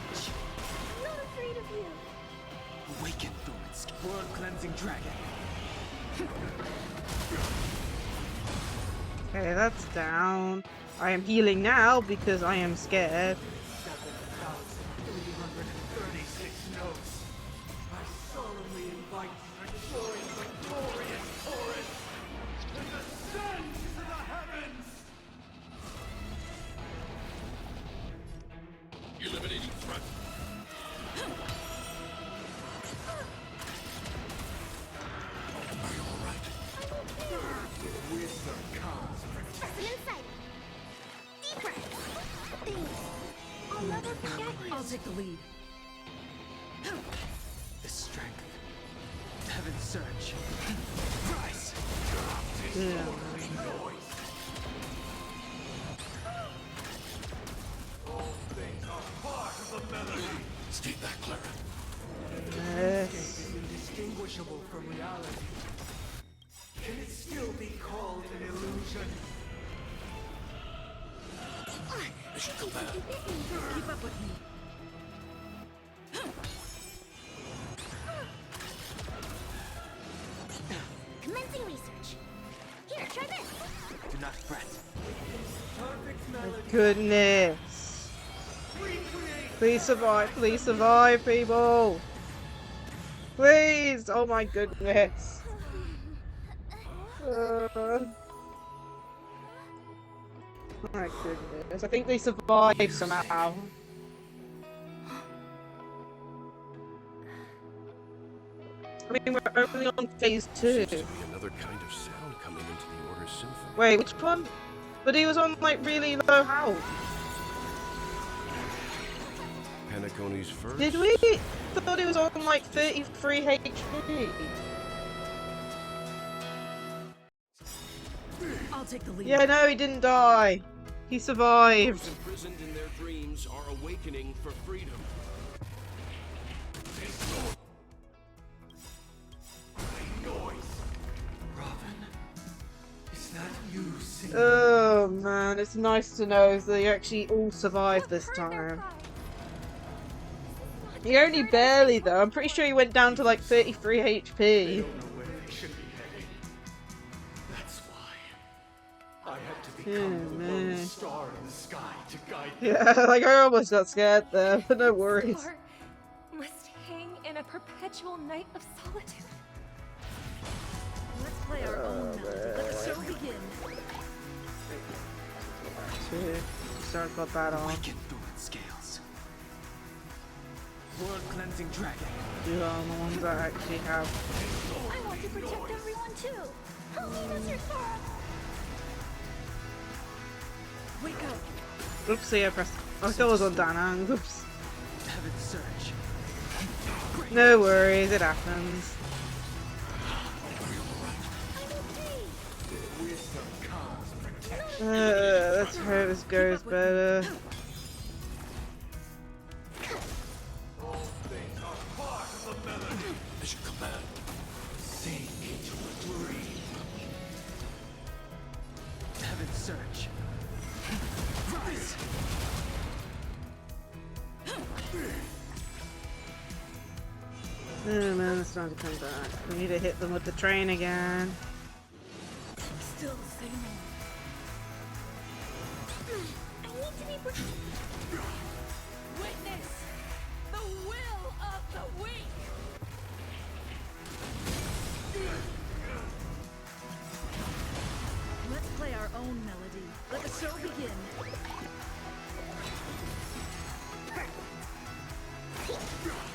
I'm not afraid of you. Awaken dormant scales. World cleansing dragon. Okay, that's down. I am healing now because I am scared. 7,336 notes. I solemnly invite you to join the glorious chorus and ascend to the heavens. Eliminating threat. Are you all right? Wisdom comes Press an insight. Deep breath. Thanks. I'll never forget you. I'll take the lead. The strength. Heaven's surge. Rise! disorderly noise. All things are part of the melody. Stay back, Clara. Yes. Is indistinguishable from reality. Can it still be called an illusion? Mission command. Keep up with me. Commencing research. Here, try this. Do not fret. Perfect melody. Goodness. Recreate. Please survive, people. Please. Oh my goodness. My goodness. I think they survived somehow. I mean, we're only on phase 2. Seems to be another kind of sound coming into the Order's symphony. Wait, which one? But he was on like really low health. Penacony's first? Did we? I thought he was on like 33 HP. I'll take the lead. Yeah, no, he didn't die. He survived. Those imprisoned in their dreams are awakening for freedom. Noise. Robin, is that you singing? Oh man, it's nice to know that they actually all survived this time. He only barely though. I'm pretty sure he went down to like 33 They HP. don't know where they should be heading. That's why I had to become the lone star in the sky to guide them. Yeah, like I almost got scared there, but no worries. Or must hang in a perpetual night of solitude. Let's play our own melody. Let the show begin. after I've got that on. Awaken Thorn Scales. World Cleansing Dragon. You are the ones that actually have. I want to protect everyone too. Help me, Mr. Sora. Wake up. Oopsie, I pressed. I thought it was on Danang. Oops. Heaven's Surge. No worries, it happens. Let's hope this goes better. As you command. Sink into a dream. Heaven's Surge. Rise! Oh man, it's time to come back. We need to hit them with the train again. Still the same old. I need to be Witness the will of the weak. Let's play our own melody. Let the show begin.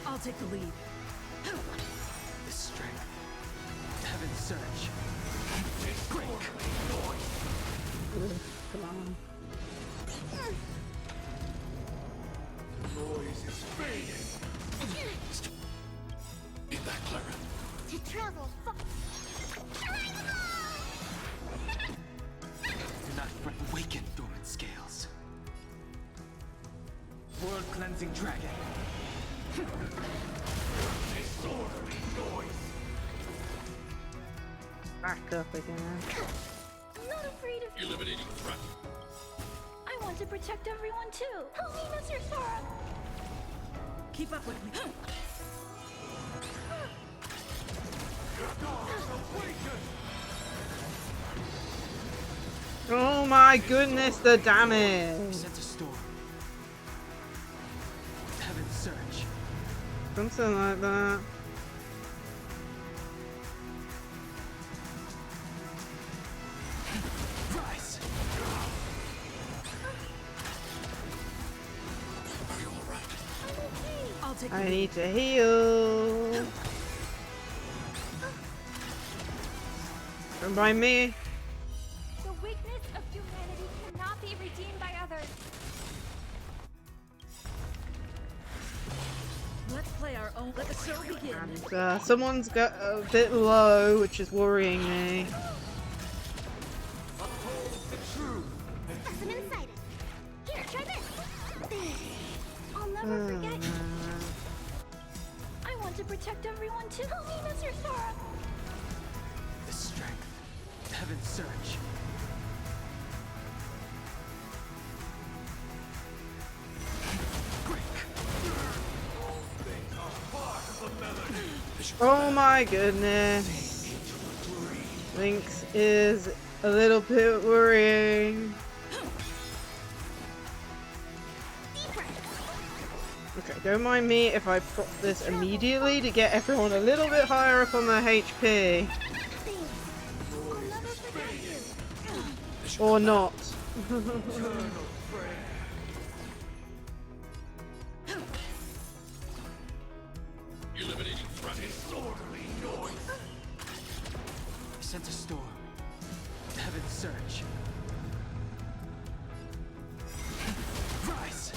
I'll take the lead. The strength. Heaven's Surge. Break. Come on. Noise is fading. Get back, Clara. to travel far. Do not awaken dormant scales. World Cleansing Dragon. Disorderly noise. Back up again. I'm not afraid of you. Eliminating threat. I want to protect everyone too. Help me, Mr. Sora. Keep up with me. Oh my goodness, the damage! Set a storm. Heaven's Surge. Something like that. Rise. Are you all right? I'll take I need to heal. Remind me. The weakness of humanity cannot be redeemed by others. Let's play our own. Let the show begin. And, someone's got a bit low, which is worrying me. That's an insider. Here, try this. I'll never forget you. I want to protect everyone too. Help me, Mr. Sora. The strength. Heaven's Surge. Oh my goodness. Lynx is a little bit worrying. Okay, don't mind me if I prop this immediately to get everyone a little bit higher up on their HP. Or not. Eliminating threat. Disorderly noise. Sent a storm. Heaven's Surge. Rise.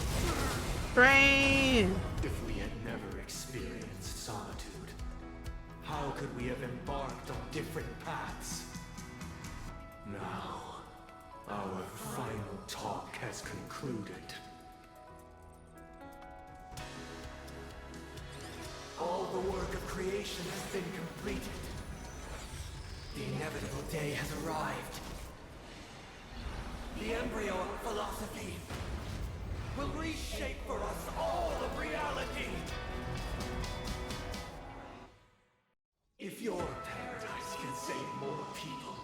Train! If we had never experienced solitude, how could we have embarked on different paths? Now, our final talk has concluded. All the work of creation has been completed. The inevitable day has arrived. The embryo of philosophy will reshape for us all of reality. If your paradise can save more people,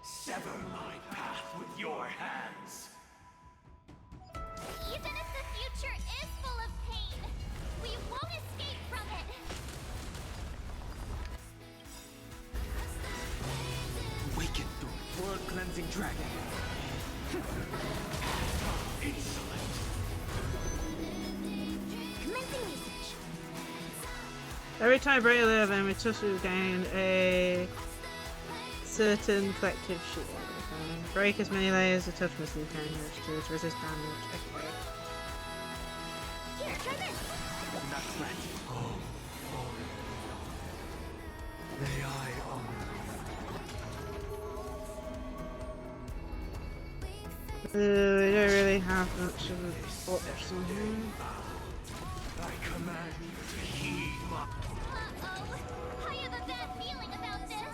sever my path with your hands. Even if the future is full of pain, we won't escape from it. Awaken the World Cleansing Dragon. Commencing usage. Every time break a level, then we touch will gain a certain collective shield. Break as many layers of touch must you can to resist damage. Okay. Here, try this. Not threat. May I honor We don't really have much of a option here. I command you to heed my... Uh-oh. I have a bad feeling about this.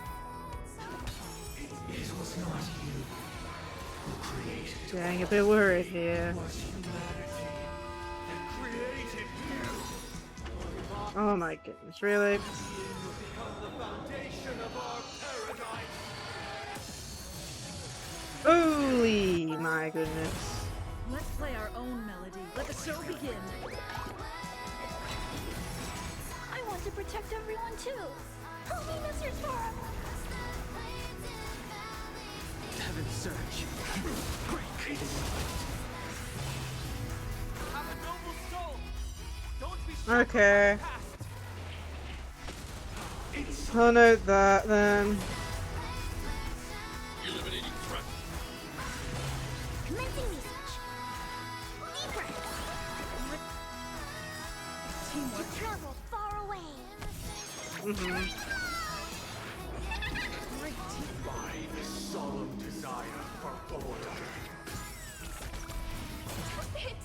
It was not you who created Getting a bit worried here. it was humanity that created you. Oh my goodness, really? Become the foundation of our paradise. Holy my goodness. Let's play our own melody. Let the show begin. I want to protect everyone too. Help me, Mr. Tora. Heaven's Surge. Break. Have a noble soul. Don't be Okay. I'll note that then. Eliminating threat. Commencing usage. Deeper. Teamwork. To travel far away. By the solemn desire for order. Stop it!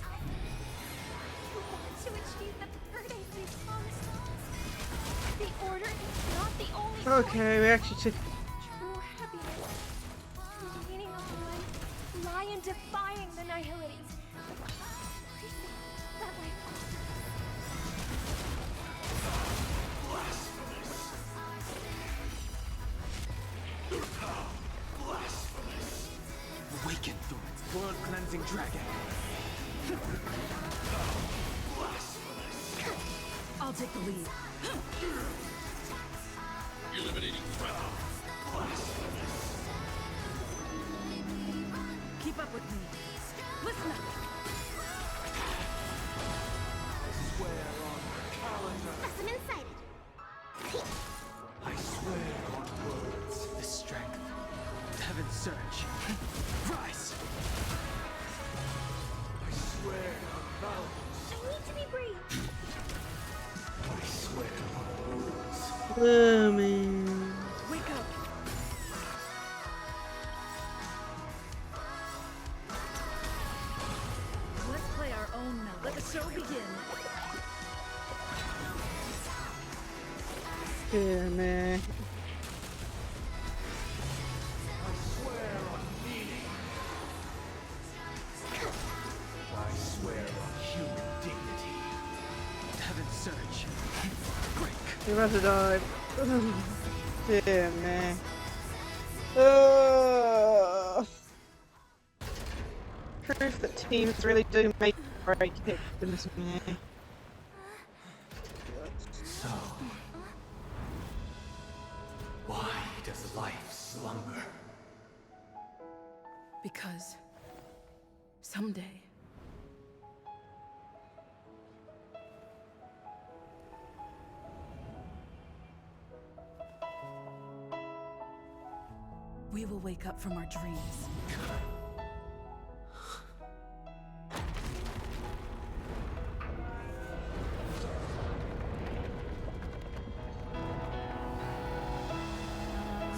You want to achieve the paradise we promised. The order is not the only Okay, we actually took. true happiness. The meaning of life lie in defying the nihilities. Please think that way. Blasphemous. Awaken, Thorns. World cleansing dragon. Blasphemous. I'll take the lead. Eliminating threat. Blasphemous. Keep up with me. Listen up. I swear on calendar. Specimen sighted. I swear on words. The strength. Heaven's Surge. Rise. I swear on values. I need to be brave. I swear on words. Oh man. Wake up. Let's play our own melody. Let the show begin. Yeah, man. I swear on meaning. I swear on human dignity. Heaven's Surge. Break. You're about to die. Yeah, man. Oh. Proof that teams really do make break it. Goodness me. So, why does life slumber? Because someday we will wake up from our dreams.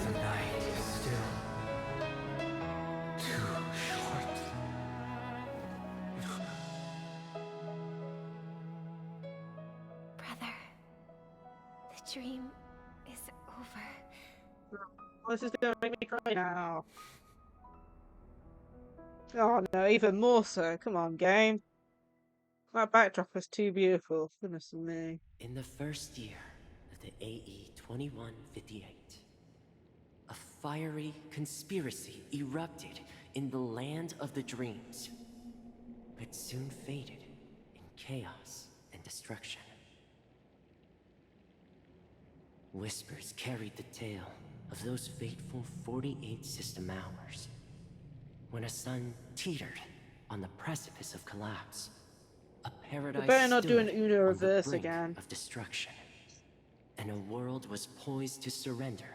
The night is still too short. Brother, the dream is over. This is gonna make me cry now. Oh no, even more so. Come on, game. That backdrop is too beautiful. Goodness me. In the first year of the AE 2158, a fiery conspiracy erupted in the land of the dreams, but soon faded in chaos and destruction. Whispers carried the tale of those fateful 48 system hours, when a sun teetered on the precipice of collapse. A We paradise better not do stood an Uno on reverse the brink again. of destruction, and a world was poised to surrender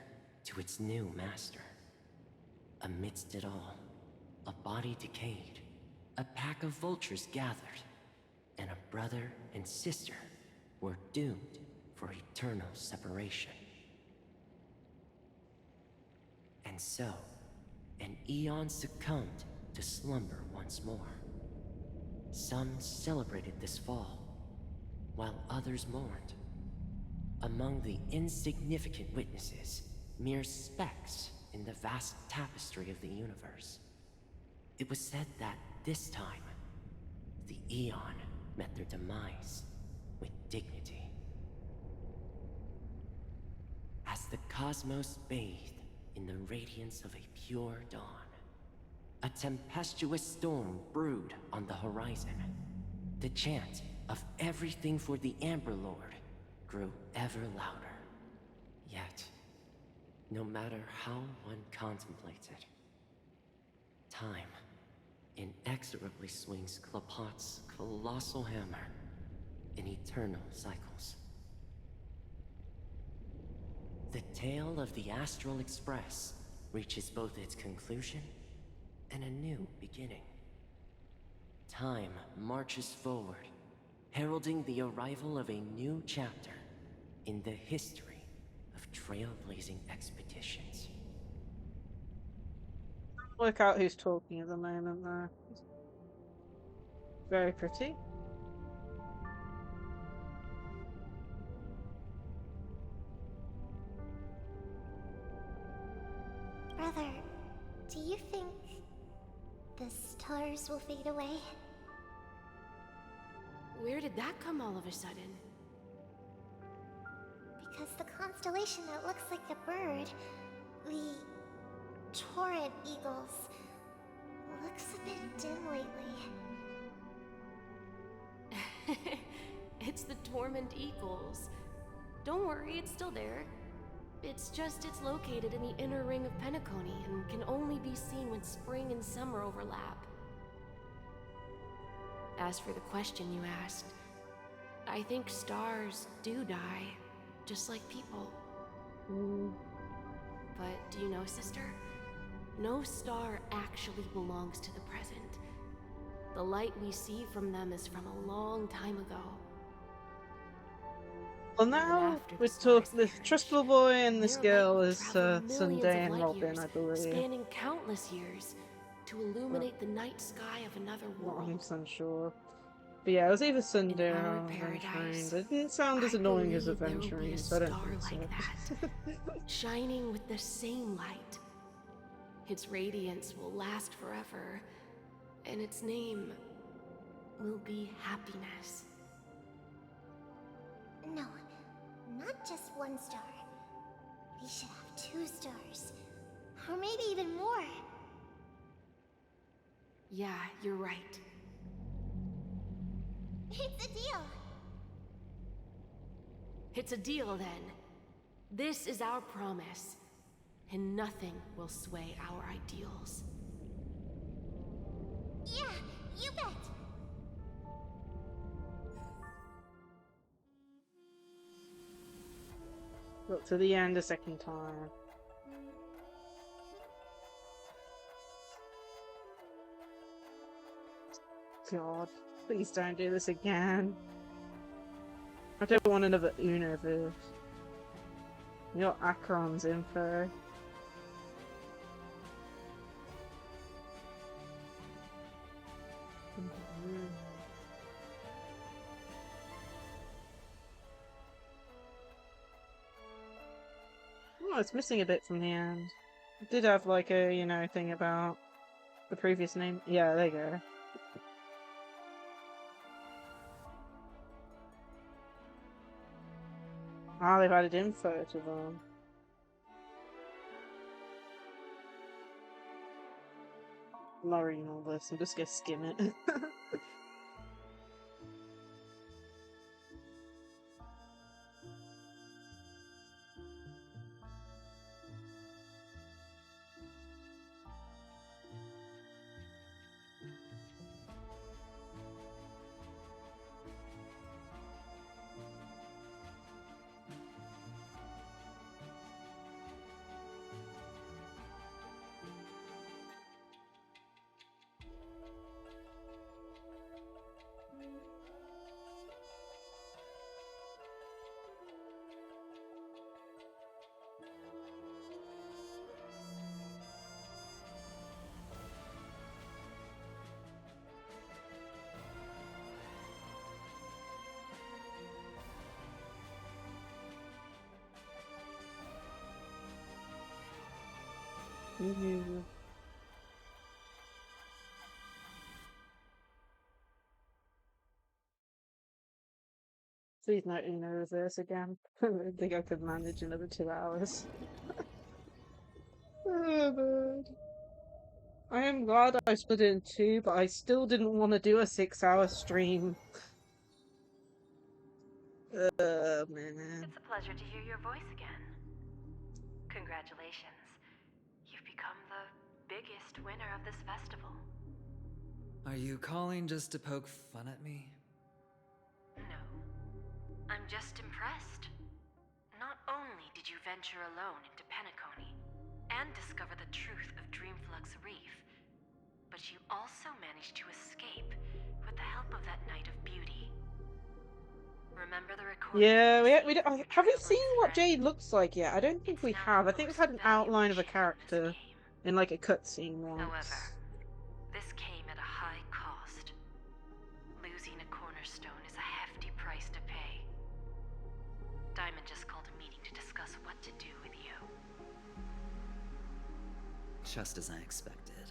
to its new master. Amidst it all, a body decayed, a pack of vultures gathered, and a brother and sister were doomed for eternal separation. And so, an eon succumbed to slumber once more. Some celebrated this fall, while others mourned. Among the insignificant witnesses, mere specks in the vast tapestry of the universe. It was said that this time, the Eon met their demise with dignity. As the cosmos bathed in the radiance of a pure dawn, a tempestuous storm brewed on the horizon. The chant of everything for the Amber Lord grew ever louder. Yet, no matter how one contemplated, time inexorably swings Klapot's colossal hammer in eternal cycles. The tale of the Astral Express reaches both its conclusion and a new beginning. Time marches forward, heralding the arrival of a new chapter in the history of trailblazing expeditions. Work out who's talking at the moment there. Very pretty. Brother, do you think the stars will fade away? Where did that come all of a sudden? Because the constellation that looks like a bird, the Torrent Eagles, looks a bit dim lately. It's the Torment Eagles. Don't worry, it's still there. It's just it's located in the inner ring of Penacony and can only be seen when spring and summer overlap. As for the question you asked, I think stars do die, just like people. But do you know, sister? No star actually belongs to the present. The light we see from them is from a long time ago. Well, now we talk. The Trustful Boy and this girl is Sunday and Robin, I believe. Spanning countless years to illuminate the night sky of another world. Not 100% sure. But yeah, it was either Sunday or Adventuring. It didn't sound as annoying as Adventuring, so I don't think so. Like that, shining with the same light. Its radiance will last forever, and its name will be happiness. No, not just one star. We should have 2 stars. Or maybe even more. Yeah, you're right. It's a deal. It's a deal, then. This is our promise, and nothing will sway our ideals. Yeah, you bet. Got to the end a second time. God, please don't do this again. I don't want another Universe. Your Akron's info. Oh, it's missing a bit from the end. It did have like a, you know, thing about the previous name. Yeah, there you go. Ah, they've added info to them. I'm not reading all this, I'm just gonna skim it. Mhm. Please not in the reverse again. I don't think I could manage another 2 hours. Oh, man. I am glad I split it in two, but I still didn't want to do a 6-hour stream. Man. It's a pleasure to hear your voice again. Congratulations. You've become the biggest winner of this festival. Are you calling just to poke fun at me? No. I'm just impressed. Not only did you venture alone into Penacony and discover the truth of Dreamflux Reef, but you also managed to escape with the help of that Knight of Beauty. Remember the recording? Yeah, we don't, have we seen what Jade looks like yet? I don't think we have. I think we've had an outline of a character in like a cutscene once. However, this came at a high cost. Losing a cornerstone is a hefty price to pay. Diamond just called a meeting to discuss what to do with you. Just as I expected.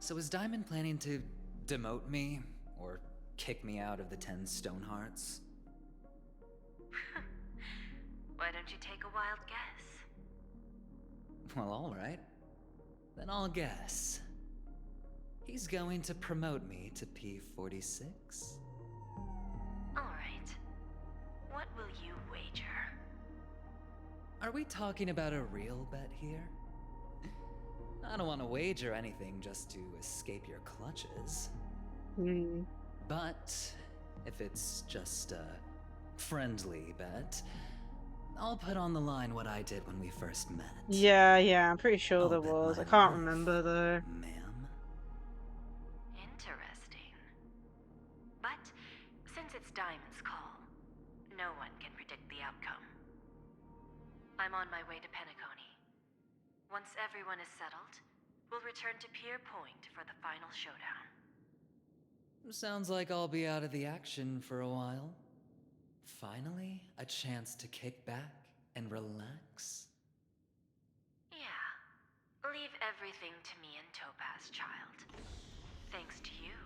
So is Diamond planning to demote me, or kick me out of the 10 Stonehearts? Why don't you take a wild guess? Well, alright. Then I'll guess. He's going to promote me to P46? Alright. What will you wager? Are we talking about a real bet here? I don't want to wager anything just to escape your clutches. But if it's just a friendly bet, I'll put on the line what I did when we first met. Yeah, I'm pretty sure there was. I can't remember though. Ma'am? Interesting. But since it's Diamond's call, no one can predict the outcome. I'm on my way to Penacony. Once everyone is settled, we'll return to Pier Point for the final showdown. Sounds like I'll be out of the action for a while. Finally, a chance to kick back and relax. Yeah. Leave everything to me and Topaz, child. Thanks to you,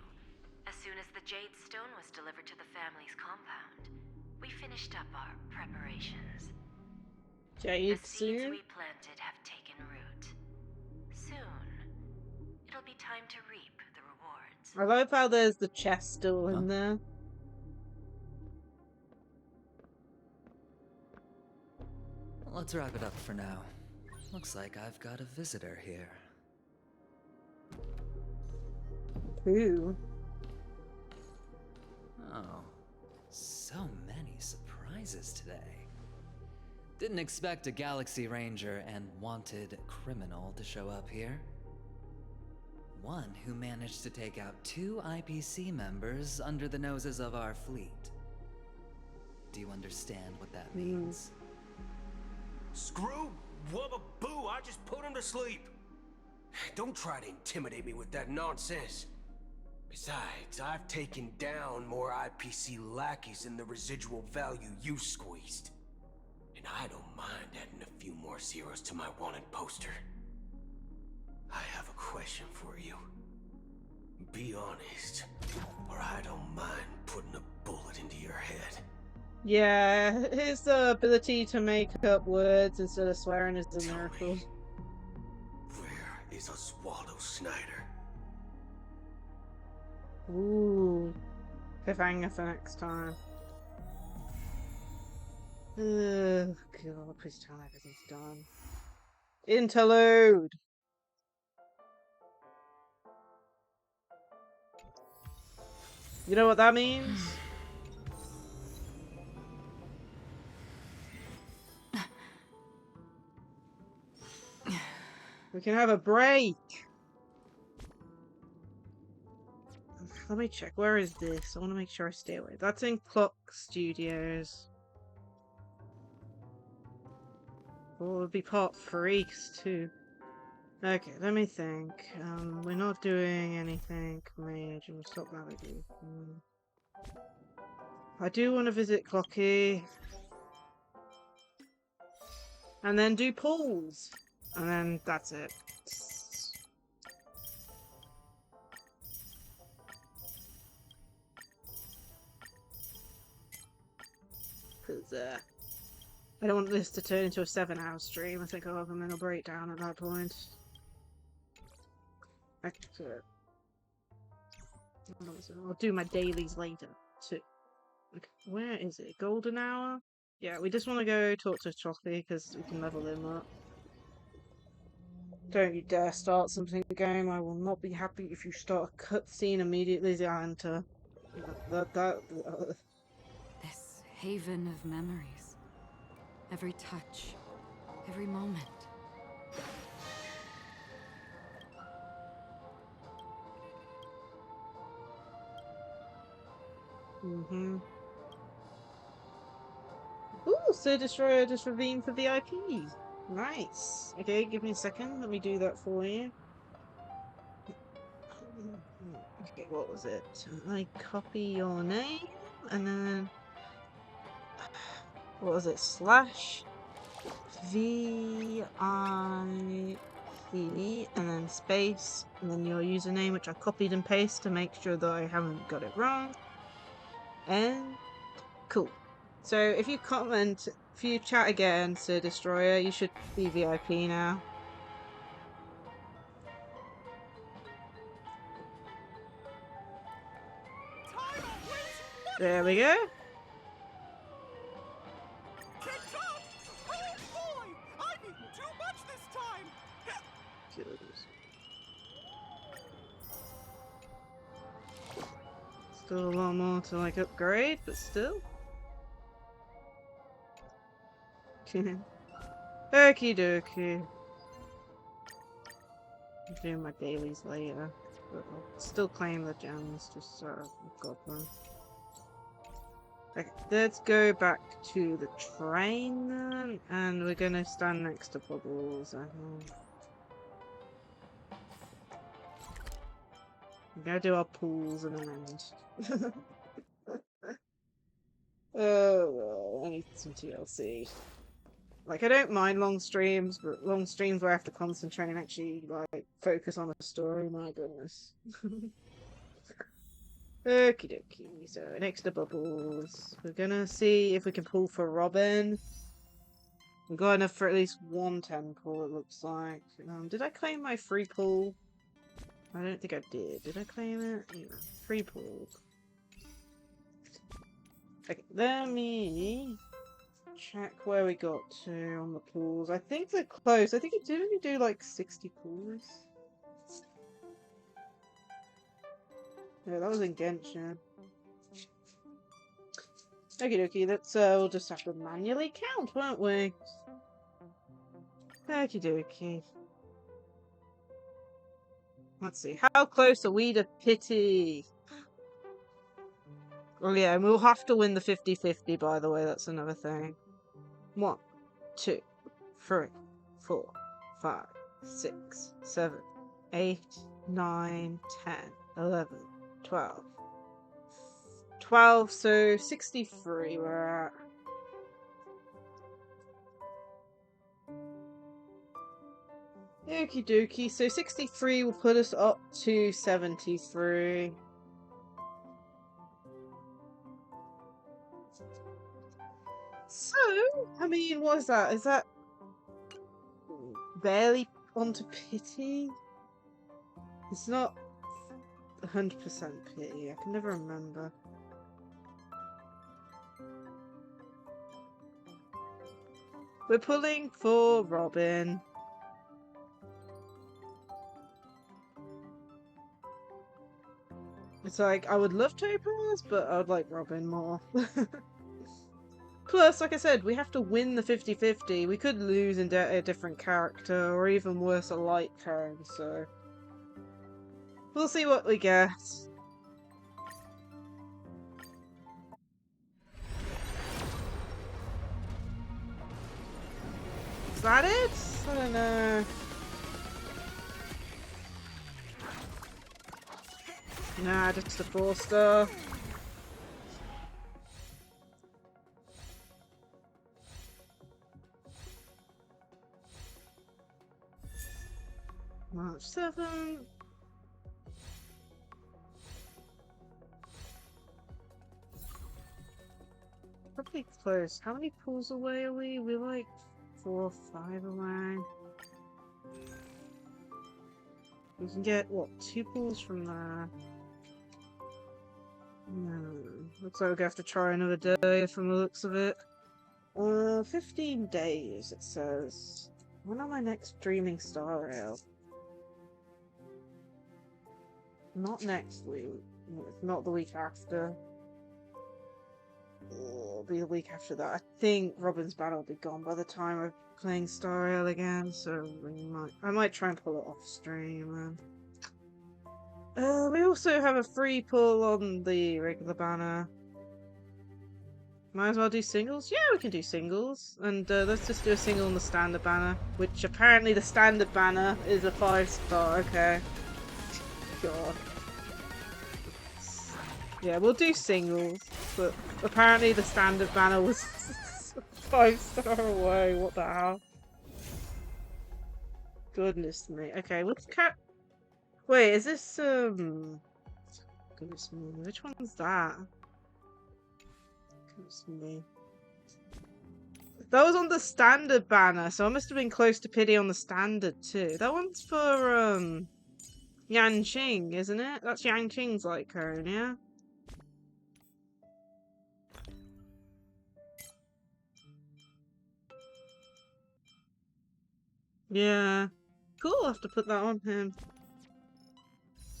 as soon as the Jade Stone was delivered to the family's compound, we finished up our preparations. Jade The seeds soon? we planted have taken root. Soon, it'll be time to reap the rewards. I love how there's the chest still in there. Let's wrap it up for now. Looks like I've got a visitor here. Who? Oh, so many surprises today. Didn't expect a Galaxy Ranger and wanted criminal to show up here. One who managed to take out 2 IPC members under the noses of our fleet. Do you understand what that means? Screw wubba boo, I just put him to sleep. Don't try to intimidate me with that nonsense. Besides, I've taken down more IPC lackeys than the residual value you squeezed. And I don't mind adding a few more zeros to my wanted poster. I have a question for you. Be honest, or I don't mind putting a bullet into your head. Yeah, his ability to make up words instead of swearing is a miracle. Where is Oswaldo Snyder? Ooh. Cliffhanger for next time. Ugh, God, please tell me everything's done. Interlude! You know what that means? We can have a break! Let me check. Where is this? I want to make sure I stay away. That's in Clock Studios. Oh, it'll be part 3 too. Okay, let me think. We're not doing anything major. We'll stop navigating. I do want to visit Clocky. And then do pools. And then that's it. Because, I don't want this to turn into a 7-hour stream. I think I'll have a mental breakdown at that point. I'll do my dailies later, too. Okay, where is it? Golden hour? Yeah, we just want to go talk to Choppy, because we can level him up. Don't you dare start something game. I will not be happy if you start a cutscene immediately as I enter. This haven of memories. Every touch, every moment. Mm-hmm. Ooh, Sir Destroyer just redeemed for VIP. Nice. Okay, give me a second. Let me do that for you. Okay, what was it? I copy your name, and then... What was it? Slash VIP, and then space, and then your username, which I copied and pasted to make sure that I haven't got it wrong. And cool. So if you comment, if you chat again, Sir Destroyer, you should be VIP now. There we go. Oh boy! I've eaten too much this time! Still a lot more to like upgrade, but still. Okie dokie. I'm doing my dailies later, but I'll still claim the gems just so I've got them. Okay, let's go back to the train then, and we're gonna stand next to Bubbles. We're gonna do our pools and an end. Oh, well, I need some TLC. Like, I don't mind long streams, but long streams where I have to concentrate and actually, like, focus on a story, my goodness. Okie dokie, so next to Bubbles. We're gonna see if we can pull for Robin. We've got enough for at least one temple, it looks like. Did I claim my free pull? I don't think I did. Did I claim it? Yeah, free pull. Okay, let me check where we got to on the pools. I think they're close. I think it did only do like 60 pools. Yeah, that was in Genshin. Okie dokie, let's we'll just have to manually count, won't we? Okie dokie. Let's see, how close are we to Pity? Oh yeah, and we'll have to win the 50-50, by the way, that's another thing. 1, 2, 3, 4, 5, 6, 7, 8, 9, 10, 11, 12. 12, so 63 we're at. Okie dokie, so 63 will put us up to 73. So, I mean, what is that? Is that barely onto Pity? It's not 100% Pity, I can never remember. We're pulling for Robin. It's like, I would love Topaz, but I would like Robin more. Plus, like I said, we have to win the 50-50. We could lose in a different character, or even worse, a light cone, so... We'll see what we get. Is that it? I don't know. Nah, just a 4-star. March 7th. Probably close. How many pools away are we? We're like 4 or 5 away. We can get, what, 2 pools from there? Looks like we're gonna have to try another day from the looks of it. 15 days, it says. When am I next dreaming Star Rail? Not next week. Not the week after. It'll be the week after that. I think Robin's Banner will be gone by the time we're playing Star Rail again, so I might try and pull it off stream. We also have a free pull on the regular banner. Might as well do singles? Yeah, we can do singles. And let's just do a single on the standard banner, which apparently the standard banner is a 5-star. Okay. God. Yeah, we'll do singles, but apparently the standard banner was 5-star away. What the hell? Goodness me. Okay, let's cut. Wait, is this Goodness me, which one's that? Goodness me. That was on the standard banner, so I must have been close to pity on the standard too. That one's for Yanqing, isn't it? That's Yanqing's light cone, yeah? Yeah. Cool, I'll have to put that on him.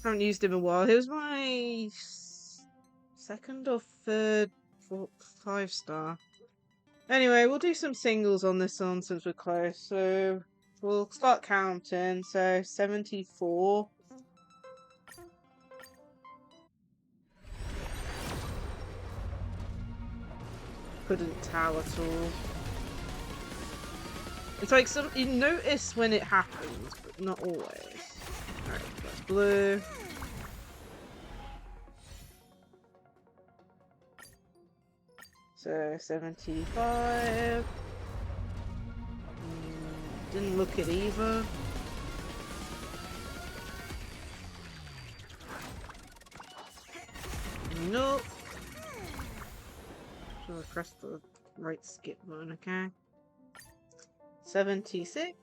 Haven't used him in a while. He was my second or third 5-star. Anyway, we'll do some singles on this one since we're close. So we'll start counting. So 74. Couldn't tell at all. It's like you notice when it happens, but not always. Alright, that's blue. So 75. Didn't look at either. Nope. So I pressed the right skip button, okay. 76.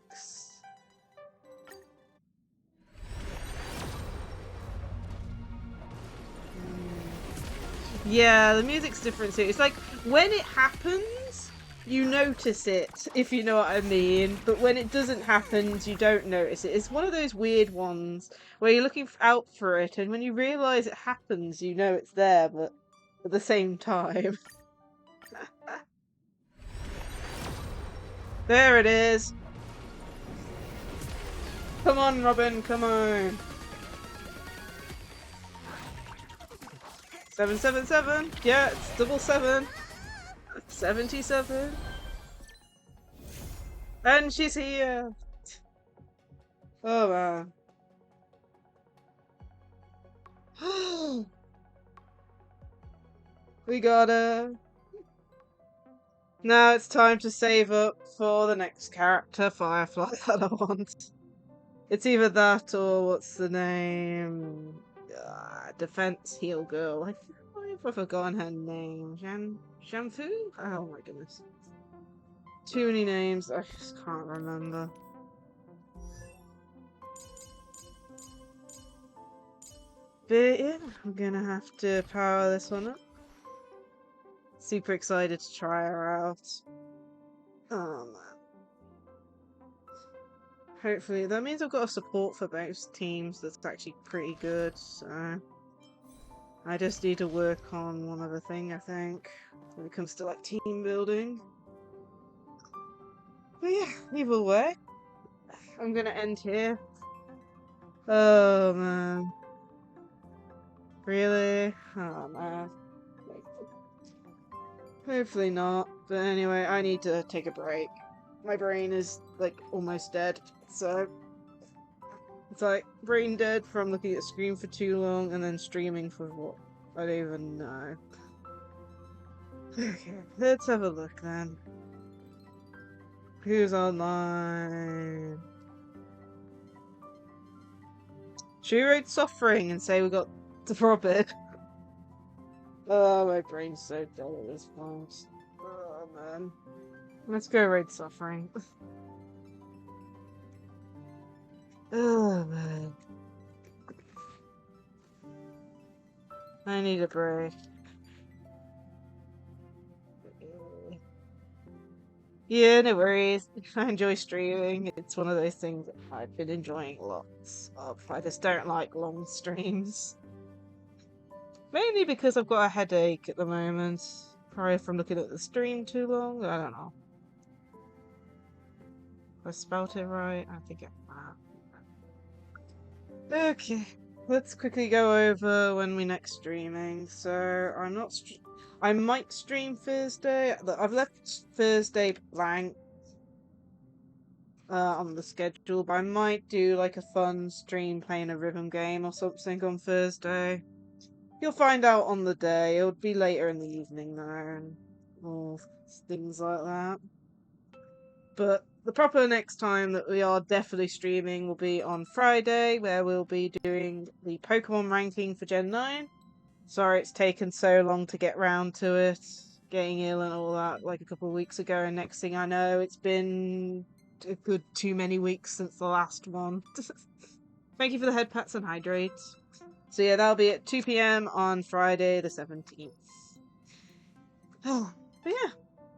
Yeah, the music's different too. It's like when it happens, you notice it, if you know what I mean. But when it doesn't happen, you don't notice it. It's one of those weird ones where you're looking out for it, and when you realise it happens, you know it's there, but at the same time. There it is. Come on, Robin, come on. 777. Yeah, it's double 7. 77. And she's here. Oh man. We got her. Now it's time to save up for the next character, Firefly, that I want. It's either that or what's the name? Defense Heal Girl. I've forgotten her name. Shanfu? Oh my goodness. Too many names, I just can't remember. But yeah, I'm gonna have to power this one up. Super excited to try her out. Oh man. Hopefully, that means I've got a support for both teams that's actually pretty good, so... I just need to work on one other thing, I think, when it comes to like team building. But yeah, either way, I'm gonna end here. Oh man. Really? Oh man. Hopefully not. But anyway, I need to take a break. My brain is like almost dead, so it's like brain dead from looking at the screen for too long and then streaming for what? I don't even know. Okay, let's have a look then. Who's online? Should we raid Suffering and say we got the Robin? Oh, my brain's so dull at this point. Oh, man. Let's go raid Suffering. Oh, man. I need a break. Yeah, no worries. I enjoy streaming. It's one of those things that I've been enjoying lots of. I just don't like long streams. Mainly because I've got a headache at the moment. Probably from looking at the stream too long. I don't know. If I spelt it right, I think it. Okay, let's quickly go over when we're next streaming. So I'm not. I might stream Thursday. I've left Thursday blank on the schedule, but I might do like a fun stream playing a rhythm game or something on Thursday. You'll find out on the day. It'll be later in the evening though, and all things like that. But the proper next time that we are definitely streaming will be on Friday, where we'll be doing the Pokemon ranking for Gen 9. Sorry it's taken so long to get round to it. Getting ill and all that like a couple of weeks ago, and next thing I know, it's been a good too many weeks since the last one. Thank you for the head pats and hydrates. So yeah, that'll be at 2 PM on Friday the 17th. But yeah,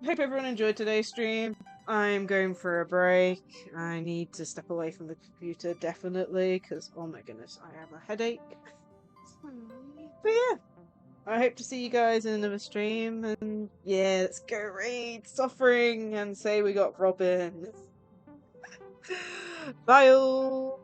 I hope everyone enjoyed today's stream. I'm going for a break. I need to step away from the computer, definitely, because, oh my goodness, I have a headache. But yeah, I hope to see you guys in another stream, and yeah, let's go raid Suffering and say we got Robin. Bye all!